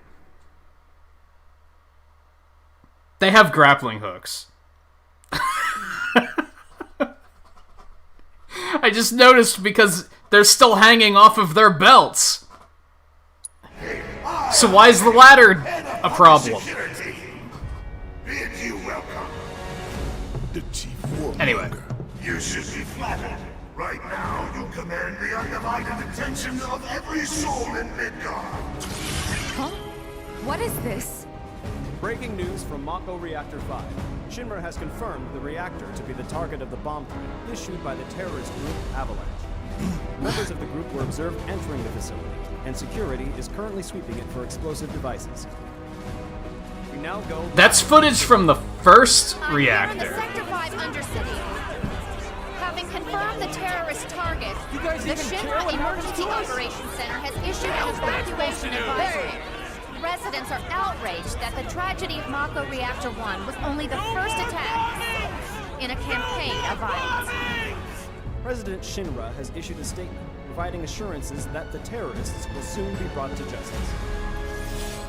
S1: They have grappling hooks. I just noticed because they're still hanging off of their belts. So why is the ladder a problem?
S4: Bid you welcome. The chief warmonger.
S1: Anyway.
S4: You should be flattered. Right now, you command the undivided attention of every soul in Midgard.
S21: Huh? What is this?
S16: Breaking news from Mako Reactor 5. Shinra has confirmed the reactor to be the target of the bomb threat issued by the terrorist group Avalanche. Members of the group were observed entering the facility, and security is currently sweeping it for explosive devices. We now go...
S1: That's footage from the first reactor.
S7: The Sector 5 Undercity. Having confirmed the terrorist target, the Shinra Emergency Operations Center has issued an evacuation advisory. Residents are outraged that the tragedy of Mako Reactor 1 was only the first attack in a campaign of violence.
S16: President Shinra has issued a statement providing assurances that the terrorists will soon be brought to justice.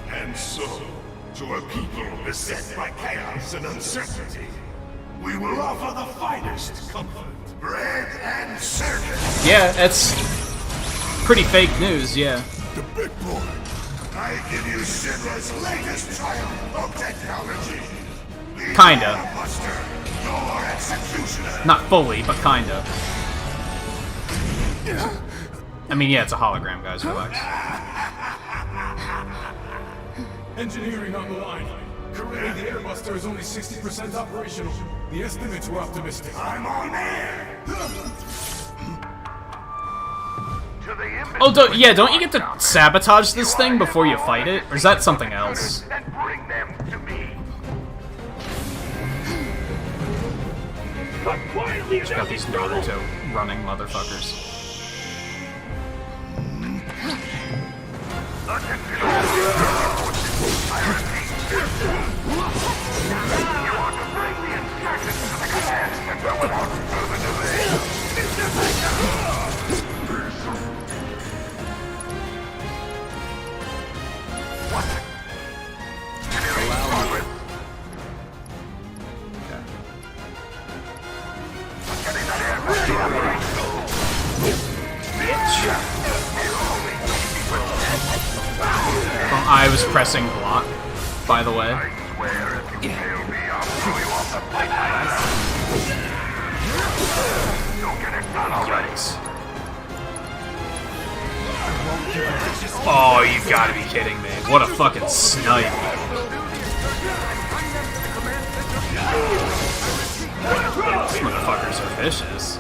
S4: And so, to a people beset by chaos and uncertainty, we will offer the finest comfort, bread and service.
S1: Yeah, that's pretty fake news, yeah.
S4: The big boy. I give you Shinra's latest triumph of technology.
S1: Kinda.
S4: Buster, your executioner.
S1: Not fully, but kinda. I mean, yeah, it's a hologram, guys, relax.
S6: Engineering on the line. Currently, the Airbuster is only 60% operational. The estimates were optimistic.
S4: I'm on air.
S1: Oh, don't you get to sabotage this thing before you fight it? Or is that something else? Just got these Naruto running motherfuckers. I was pressing block, by the way. Yikes. Oh, you gotta be kidding me. What a fucking snipe. These motherfuckers are vicious.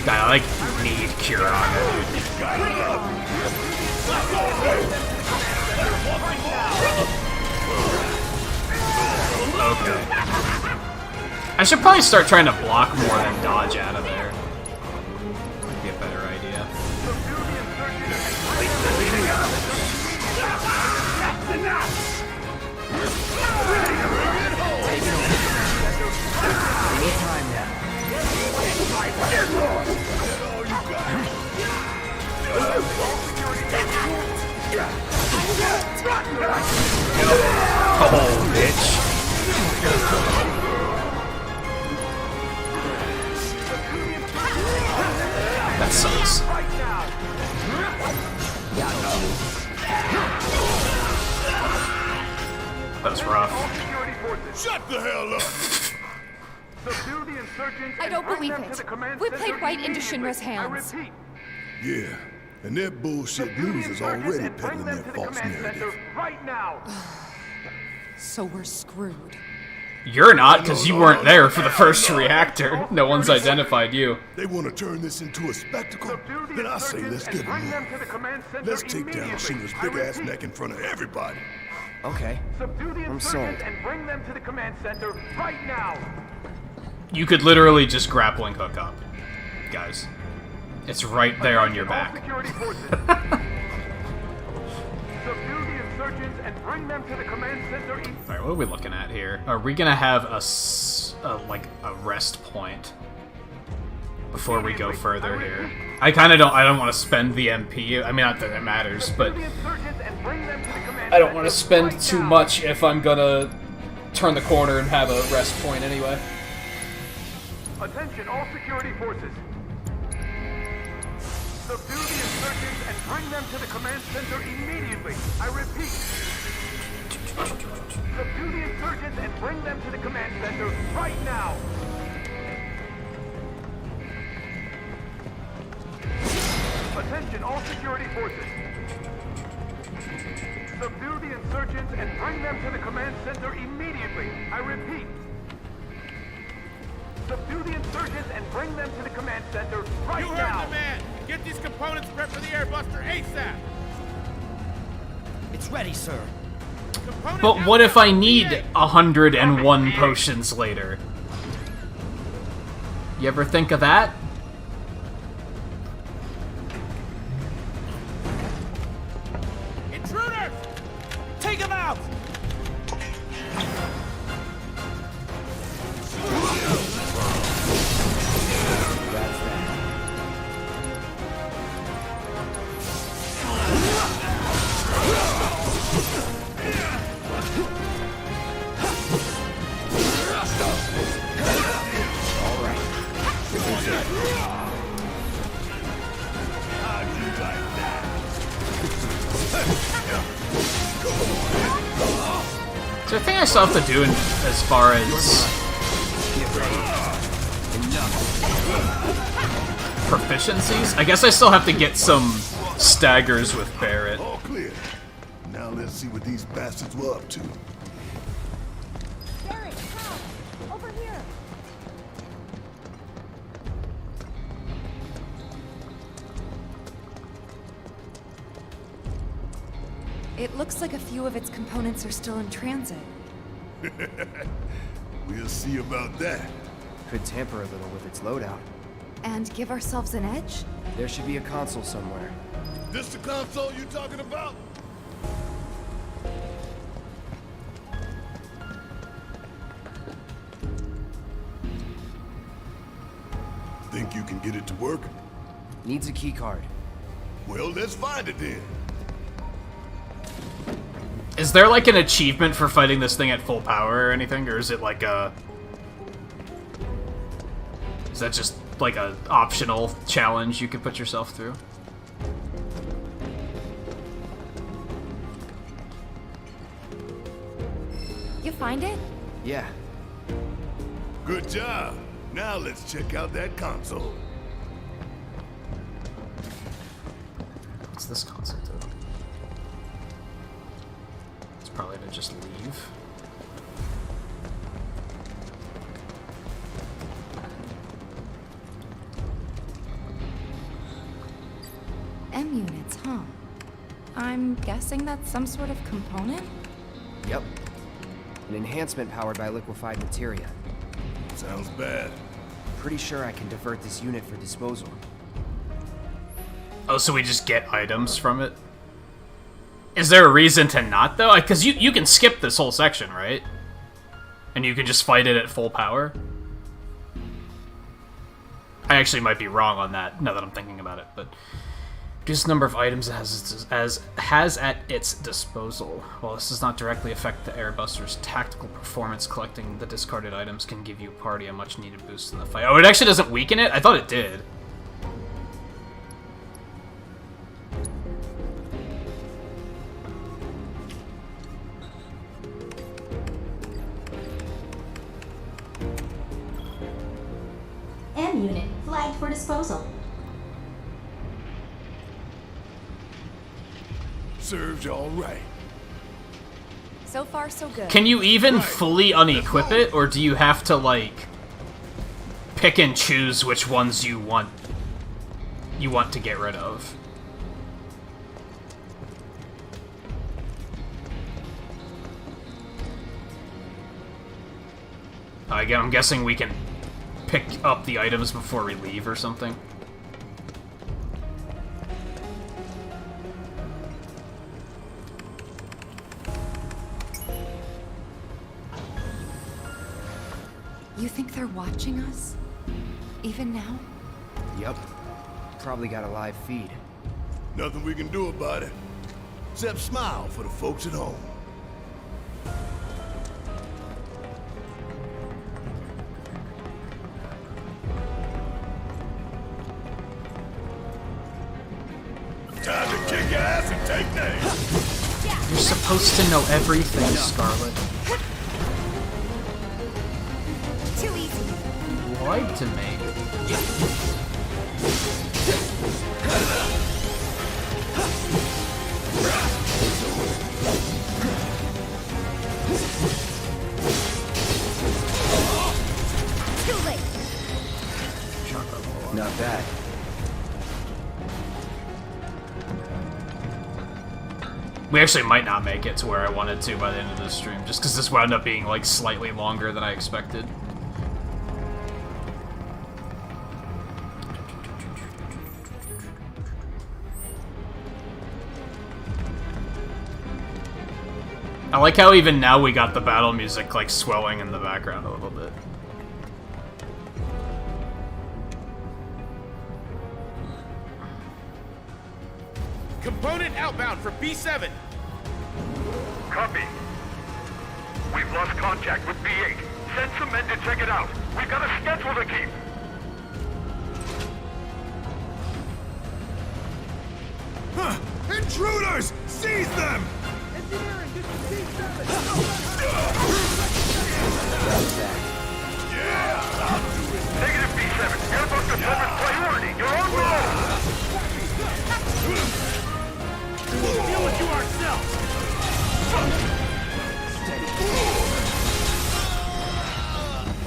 S1: I like need Kiraga, dude. Okay. I should probably start trying to block more than dodge out of there. Might be a better idea.
S2: Anytime now.
S1: Oh, bitch. That sucks. That's rough.
S4: Shut the hell up!
S7: I don't believe it. We played right into Shinra's hands.
S4: Yeah, and their bullshit news is already peddling their false narrative.
S21: So we're screwed.
S1: You're not, because you weren't there for the first reactor. No one's identified you.
S4: They want to turn this into a spectacle? Then I say let's get them. Let's take down Shinra's big-ass neck in front of everybody.
S2: Okay, I'm sold.
S17: And bring them to the command center right now.
S1: You could literally just grappling hook up, guys. It's right there on your back. Alright, what are we looking at here? Are we gonna have like a rest point before we go further here? I don't want to spend the MP. I mean, not that it matters, but I don't want to spend too much if I'm gonna turn the corner and have a rest point anyway.
S17: Attention, all security forces. Subdue the insurgents and bring them to the command center immediately. I repeat. Subdue the insurgents and bring them to the command center right now. Attention, all security forces. Subdue the insurgents and bring them to the command center immediately. I repeat. Subdue the insurgents and bring them to the command center right now. You heard the man! Get these components prepped for the airbuster ASAP!
S10: It's ready, sir.
S1: But what if I need 101 potions later? You ever think of that?
S17: Intruders! Take them out!
S1: So I think I still have to do as far as proficiencies. I guess I still have to get some staggers with Barret.
S4: All clear. Now let's see what these bastards were up to.
S11: Barret, come! Over here!
S21: It looks like a few of its components are still in transit.
S4: We'll see about that.
S2: Could tamper a little with its loadout.
S21: And give ourselves an edge?
S2: There should be a console somewhere.
S4: This the console you talking about? Think you can get it to work?
S2: Needs a key card.
S4: Well, let's find it then.
S1: Is there like an achievement for fighting this thing at full power or anything, or is it like a... Is that just like a optional challenge you could put yourself through?
S3: You find it?
S2: Yeah.
S4: Good job. Now let's check out that console.
S1: What's this console do? It's probably to just leave.
S3: M units, huh? I'm guessing that's some sort of component?
S2: Yep. An enhancement powered by liquefied materia.
S4: Sounds bad.
S2: Pretty sure I can divert this unit for disposal.
S1: Oh, so we just get items from it? Is there a reason to not, though? Because you can skip this whole section, right? And you can just fight it at full power? I actually might be wrong on that, now that I'm thinking about it, but... Reduce the number of items it has at its disposal. While this does not directly affect the Airbuster's tactical performance, collecting the discarded items can give your party a much-needed boost in the fight. Oh, it actually doesn't weaken it? I thought it did.
S20: M unit flagged for disposal.
S4: Serves you all right.
S21: So far, so good.
S1: Can you even fully unequip it, or do you have to, like, pick and choose which ones you want to get rid of? I'm guessing we can pick up the items before we leave or something.
S21: You think they're watching us? Even now?
S2: Yep. Probably got a live feed.
S4: Nothing we can do about it. Except smile for the folks at home. Time to kick ass and take names.
S1: You're supposed to know everything, Scarlet.
S21: Too easy.
S1: Lied to me.
S21: Too late.
S2: Not bad.
S1: We actually might not make it to where I wanted to by the end of this stream, just because this wound up being, like, slightly longer than I expected. I like how even now we got the battle music, like, swelling in the background a little bit.
S17: Component outbound for B7.
S13: Copy. We've lost contact with B8. Send some men to check it out. We've got a schedule to keep.
S4: Huh! Intruders! Seize them!
S17: Engineering, this is B7.
S4: Yeah! I'll do it.
S13: Negative B7. Airbuster service priority. You're on roll.
S17: Deal with you ourselves.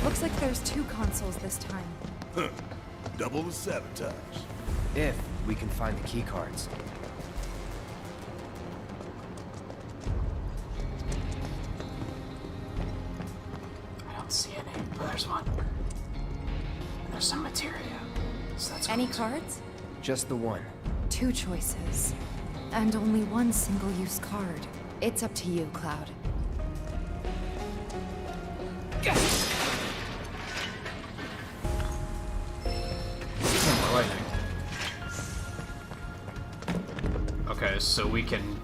S21: Looks like there's 2 consoles this time.
S4: Huh. Double the sabotage.
S2: If we can find the key cards.
S1: I don't see any. Oh, there's one. There's some materia. So that's
S21: Any
S1: cool.
S21: cards?
S2: Just the one.
S21: 2 choices. And only 1 single-use card. It's up to you, Cloud.
S1: More lightning. Okay, so we can...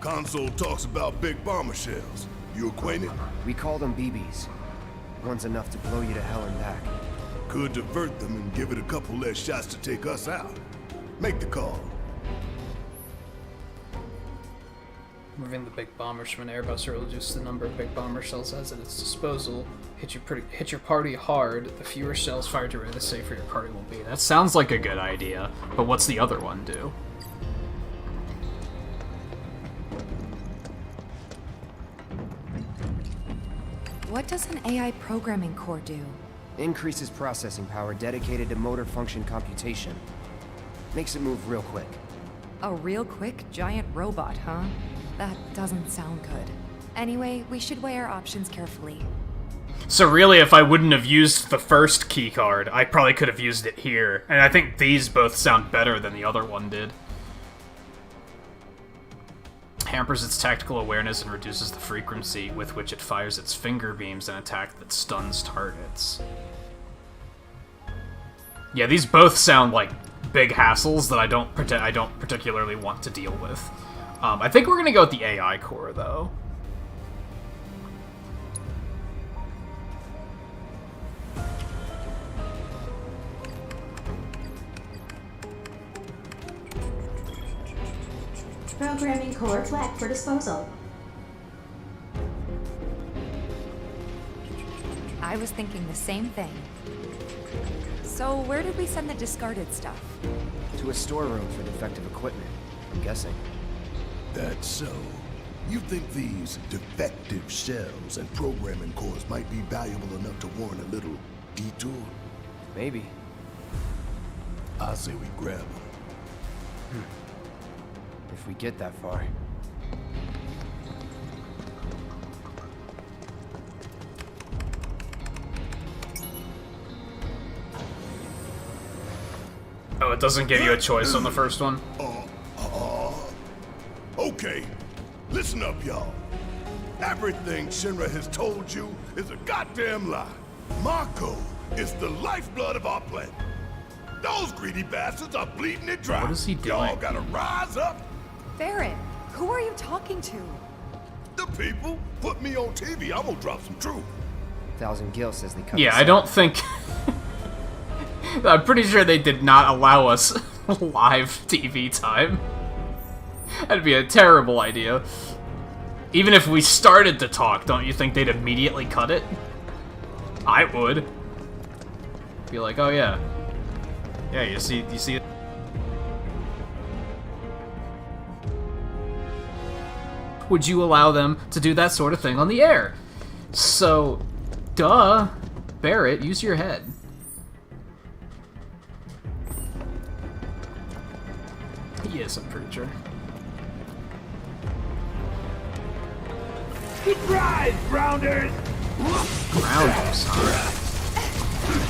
S4: Console talks about big bomber shells. You acquainted?
S2: We call them BBs. One's enough to blow you to hell and back.
S4: Could divert them and give it a couple less shots to take us out. Make the call.
S1: Moving the big bombers from an airbuster will reduce the number of big bomber shells has at its disposal. Hit your party hard. The fewer shells fired to the safer your party will be. That sounds like a good idea, but what's the other one do?
S21: What does an AI programming core do?
S2: Increases processing power dedicated to motor function computation. Makes it move real quick.
S21: A real quick giant robot, huh? That doesn't sound good.
S14: Anyway, we should weigh our options carefully.
S1: So really, if I wouldn't have used the first keycard, I probably could have used it here. And I think these both sound better than the other one did. Hampers its tactical awareness and reduces the frequency with which it fires its finger beams and attack that stuns targets. Yeah, these both sound like big hassles that I don't particularly want to deal with. I think we're gonna go with the AI core, though.
S20: Programming core flagged for disposal.
S14: I was thinking the same thing. So where did we send the discarded stuff?
S2: To a storeroom for defective equipment, I'm guessing.
S9: That's so. You think these defective shells and programming cores might be valuable enough to warrant a little detour?
S2: Maybe.
S9: I say we grab them.
S2: If we get that far.
S1: Oh, it doesn't give you a choice on the first one?
S9: Okay, listen up, y'all. Everything Shinra has told you is a goddamn lie. Mako is the lifeblood of our planet. Those greedy bastards are bleeding it dry.
S1: What is he doing?
S9: Y'all gotta rise up.
S14: Barrett, who are you talking to?
S9: The people put me on TV. I'm gonna drop some truth.
S2: 1,000 Gil says they cut.
S1: Yeah, I don't think... I'm pretty sure they did not allow us live TV time. That'd be a terrible idea. Even if we started to talk, don't you think they'd immediately cut it? I would. Be like, oh yeah. Yeah, you see it? Would you allow them to do that sort of thing on the air? So, duh. Barrett, use your head. He is a preacher.
S10: Surprise, Grounders!
S1: Grounders, huh?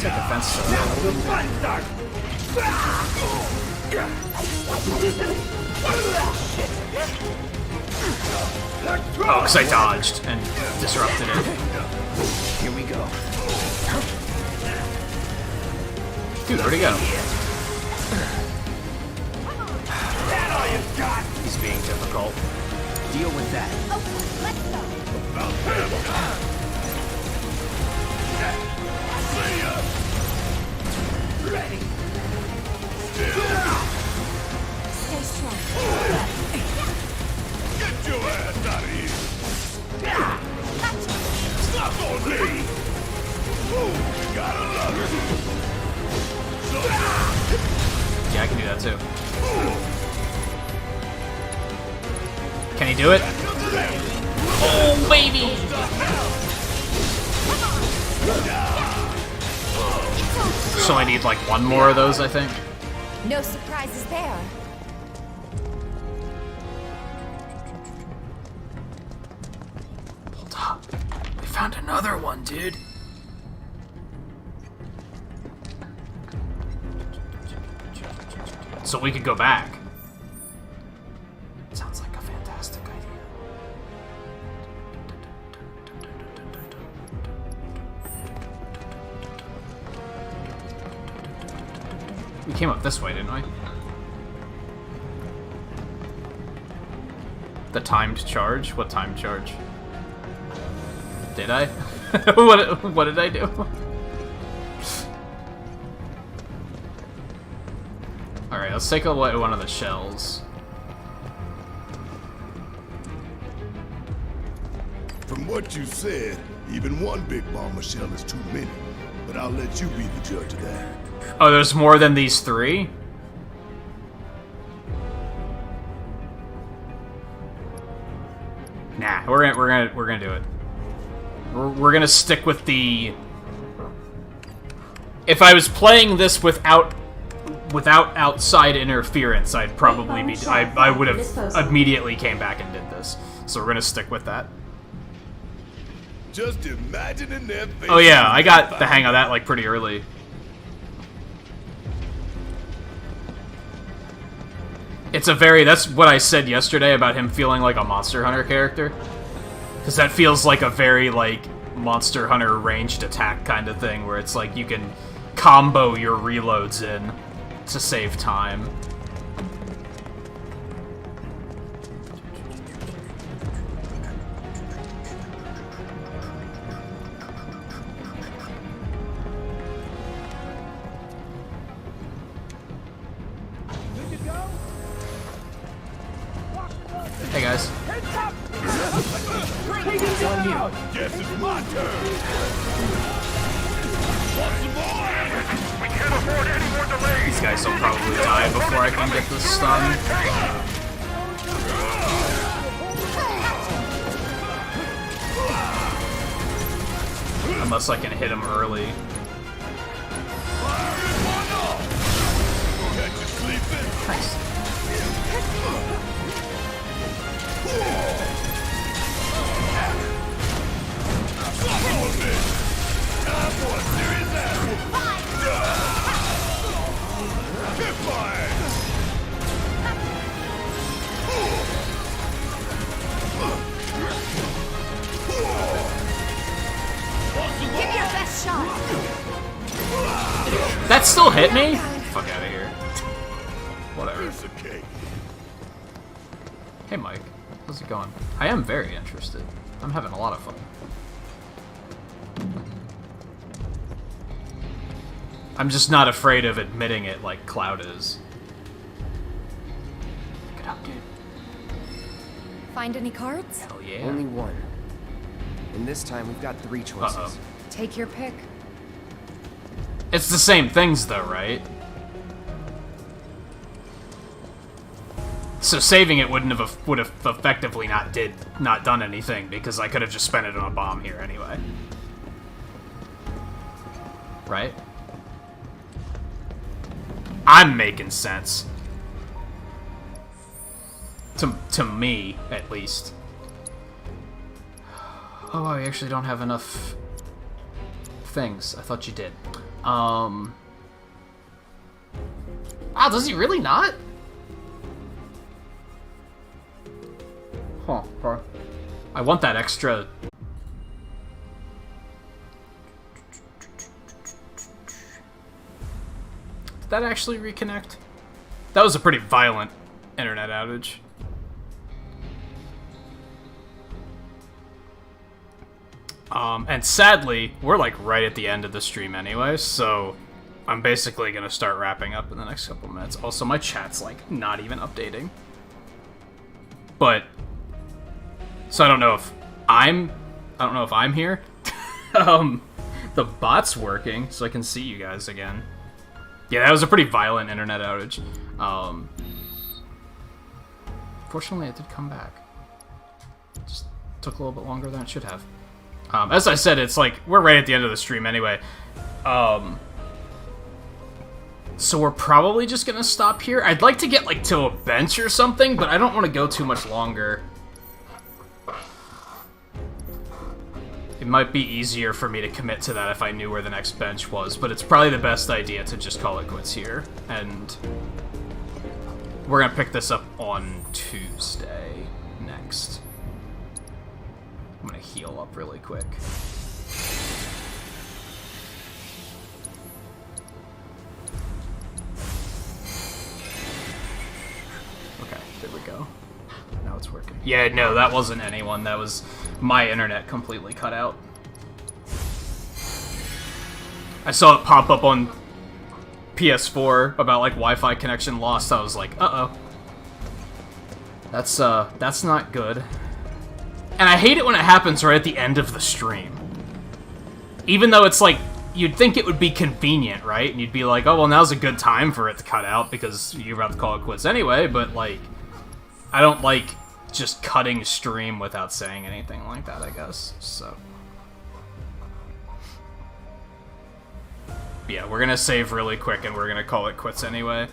S1: Take offense to that.
S10: The fun starts!
S1: Oh, because I dodged and disrupted it.
S2: Here we go.
S1: Dude, where'd he go? He's being difficult.
S2: Deal with that.
S10: Okay, let's go. Ready.
S11: Stay strong.
S9: Get your ass out of here. Stop on me. Ooh, gotta love it.
S1: Yeah, I can do that too. Can he do it? Oh, baby! So I need like one more of those, I think.
S14: No surprises there.
S1: Hold up. We found another one, dude. So we could go back. Sounds like a fantastic idea. We came up this way, didn't we? The timed charge? What timed charge? Did I? What did I do? Alright, let's take a look at one of the shells.
S9: From what you said, even one big bomber shell is too many. But I'll let you be the judge of that.
S1: Oh, there's more than these three? Nah, we're gonna do it. We're gonna stick with the. If I was playing this without outside interference, I'd probably be. I would have immediately came back and did this. So we're gonna stick with that.
S9: just imagining their faces.
S1: Oh yeah, I got the hang of that like pretty early. It's a very, that's what I said yesterday about him feeling like a Monster Hunter character. Because that feels like a very, like, Monster Hunter ranged attack kind of thing, where it's like you can combo your reloads in to save time. Hey guys.
S9: Guess it's my turn.
S13: We can't afford any more delays.
S1: These guys will probably die before I can get this stun. Unless I can hit him early. Nice.
S9: Time for a serious ass.
S7: Give your best shot.
S1: That still hit me? Fuck out of here. Whatever. Hey Mike, how's it going? I am very interested. I'm having a lot of fun. I'm just not afraid of admitting it like Cloud is. Get up, dude.
S21: Find any cards?
S1: Hell yeah.
S2: Only one. And this time we've got 3 choices.
S1: Uh-oh.
S21: Take your pick.
S1: It's the same things though, right? So saving it would have effectively not done anything because I could have just spent it on a bomb here anyway. Right? I'm making sense. To me, at least. Oh, I actually don't have enough things. I thought you did. Ah, does he really not? Huh. I want that extra... Did that actually reconnect? That was a pretty violent internet outage. And sadly, we're like right at the end of the stream anyway, so I'm basically gonna start wrapping up in the next couple minutes. Also, my chat's like not even updating. But so I don't know if I'm here. The bot's working, so I can see you guys again. Yeah, that was a pretty violent internet outage. Fortunately, it did come back. Just took a little bit longer than it should have. As I said, it's like, we're right at the end of the stream anyway. So we're probably just gonna stop here. I'd like to get, like, to a bench or something, but I don't want to go too much longer. It might be easier for me to commit to that if I knew where the next bench was, but it's probably the best idea to just call it quits here. And we're gonna pick this up on Tuesday next. I'm gonna heal up really quick. Okay, there we go. Now it's working. Yeah, no, that wasn't anyone. That was my internet completely cut out. I saw it pop up on PS4 about, like, Wi-Fi connection lost. I was like, uh-oh. That's not good. And I hate it when it happens right at the end of the stream. Even though it's like, you'd think it would be convenient, right? And you'd be like, oh, well, now's a good time for it to cut out because you're about to call it quits anyway, but, like, I don't like just cutting stream without saying anything like that, I guess, so. Yeah, we're gonna save really quick and we're gonna call it quits anyway.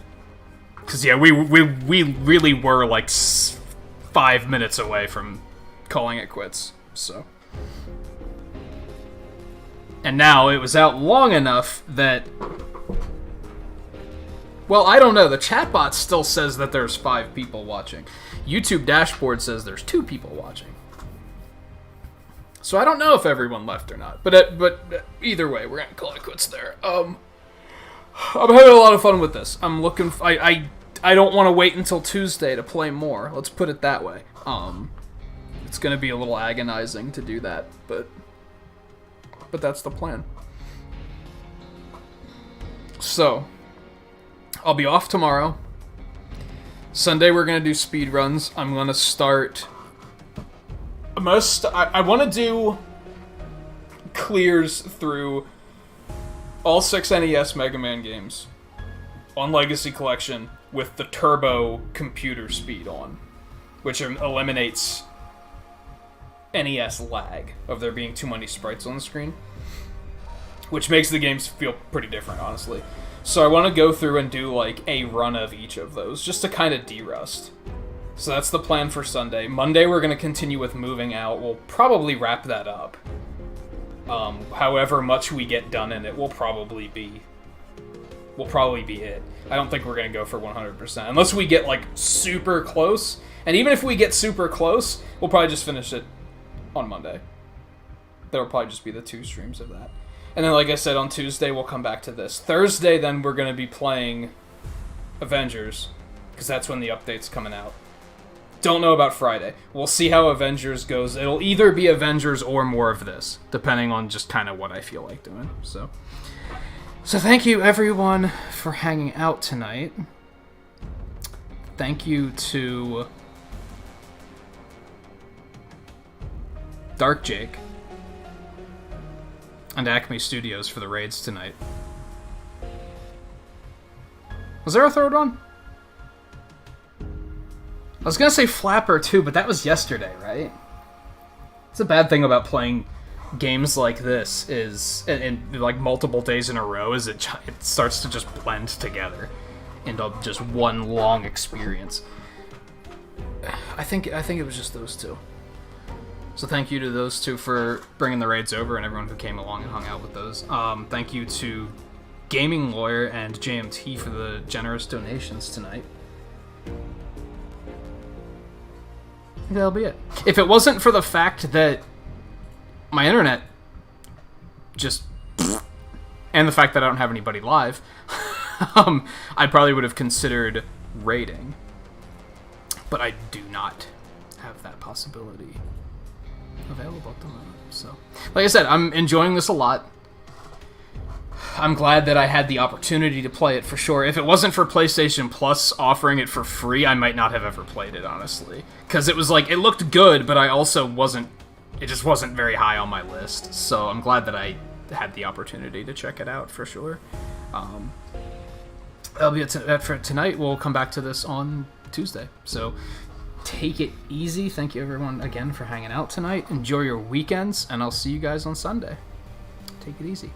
S1: Because, yeah, we really were, like, 5 minutes away from calling it quits, so. And now it was out long enough that... Well, I don't know. The chatbot still says that there's 5 people watching. YouTube dashboard says there's 2 people watching. So I don't know if everyone left or not. But either way, we're gonna call it quits there. I'm having a lot of fun with this. I'm looking... I don't want to wait until Tuesday to play more. Let's put it that way. It's gonna be a little agonizing to do that, but that's the plan. So, I'll be off tomorrow. Sunday we're gonna do speed runs. I'm gonna start. I want to do clears through all 6 NES Mega Man games on Legacy Collection with the turbo computer speed on, which eliminates NES lag of there being too many sprites on the screen, which makes the games feel pretty different, honestly. So I want to go through and do like a run of each of those, just to kind of de-rust. So that's the plan for Sunday. Monday we're going to continue with Moving Out. We'll probably wrap that up. However much we get done in it will probably be it. I don't think we're going to go for 100%, unless we get like super close. And even if we get super close, we'll probably just finish it on Monday. There will probably just be the 2 streams of that. And then, like I said, on Tuesday, we'll come back to this. Thursday, then, we're going to be playing Avengers, because that's when the update's coming out. Don't know about Friday. We'll see how Avengers goes. It'll either be Avengers or more of this, depending on just kind of what I feel like doing. So thank you, everyone, for hanging out tonight. Thank you to Dark Jake and Acme Studios for the raids tonight. Was there a third one? I was gonna say Flapper too, but that was yesterday, right? It's a bad thing about playing games like this is, in like multiple days in a row, is it starts to just blend together into just one long experience. I think it was just those 2. So thank you to those 2 for bringing the raids over and everyone who came along and hung out with those. Thank you to Gaming Lawyer and JMT for the generous donations tonight. I think that'll be it. If it wasn't for the fact that my internet just... and the fact that I don't have anybody live, I probably would have considered raiding. But I do not have that possibility available at the moment. So, like I said, I'm enjoying this a lot. I'm glad that I had the opportunity to play it for sure. If it wasn't for PlayStation Plus offering it for free, I might not have ever played it, honestly. Because it was like, it looked good, but I also wasn't, it just wasn't very high on my list. So I'm glad that I had the opportunity to check it out for sure. That'll be it for tonight. We'll come back to this on Tuesday. So take it easy. Thank you everyone again for hanging out tonight. Enjoy your weekends, and I'll see you guys on Sunday. Take it easy.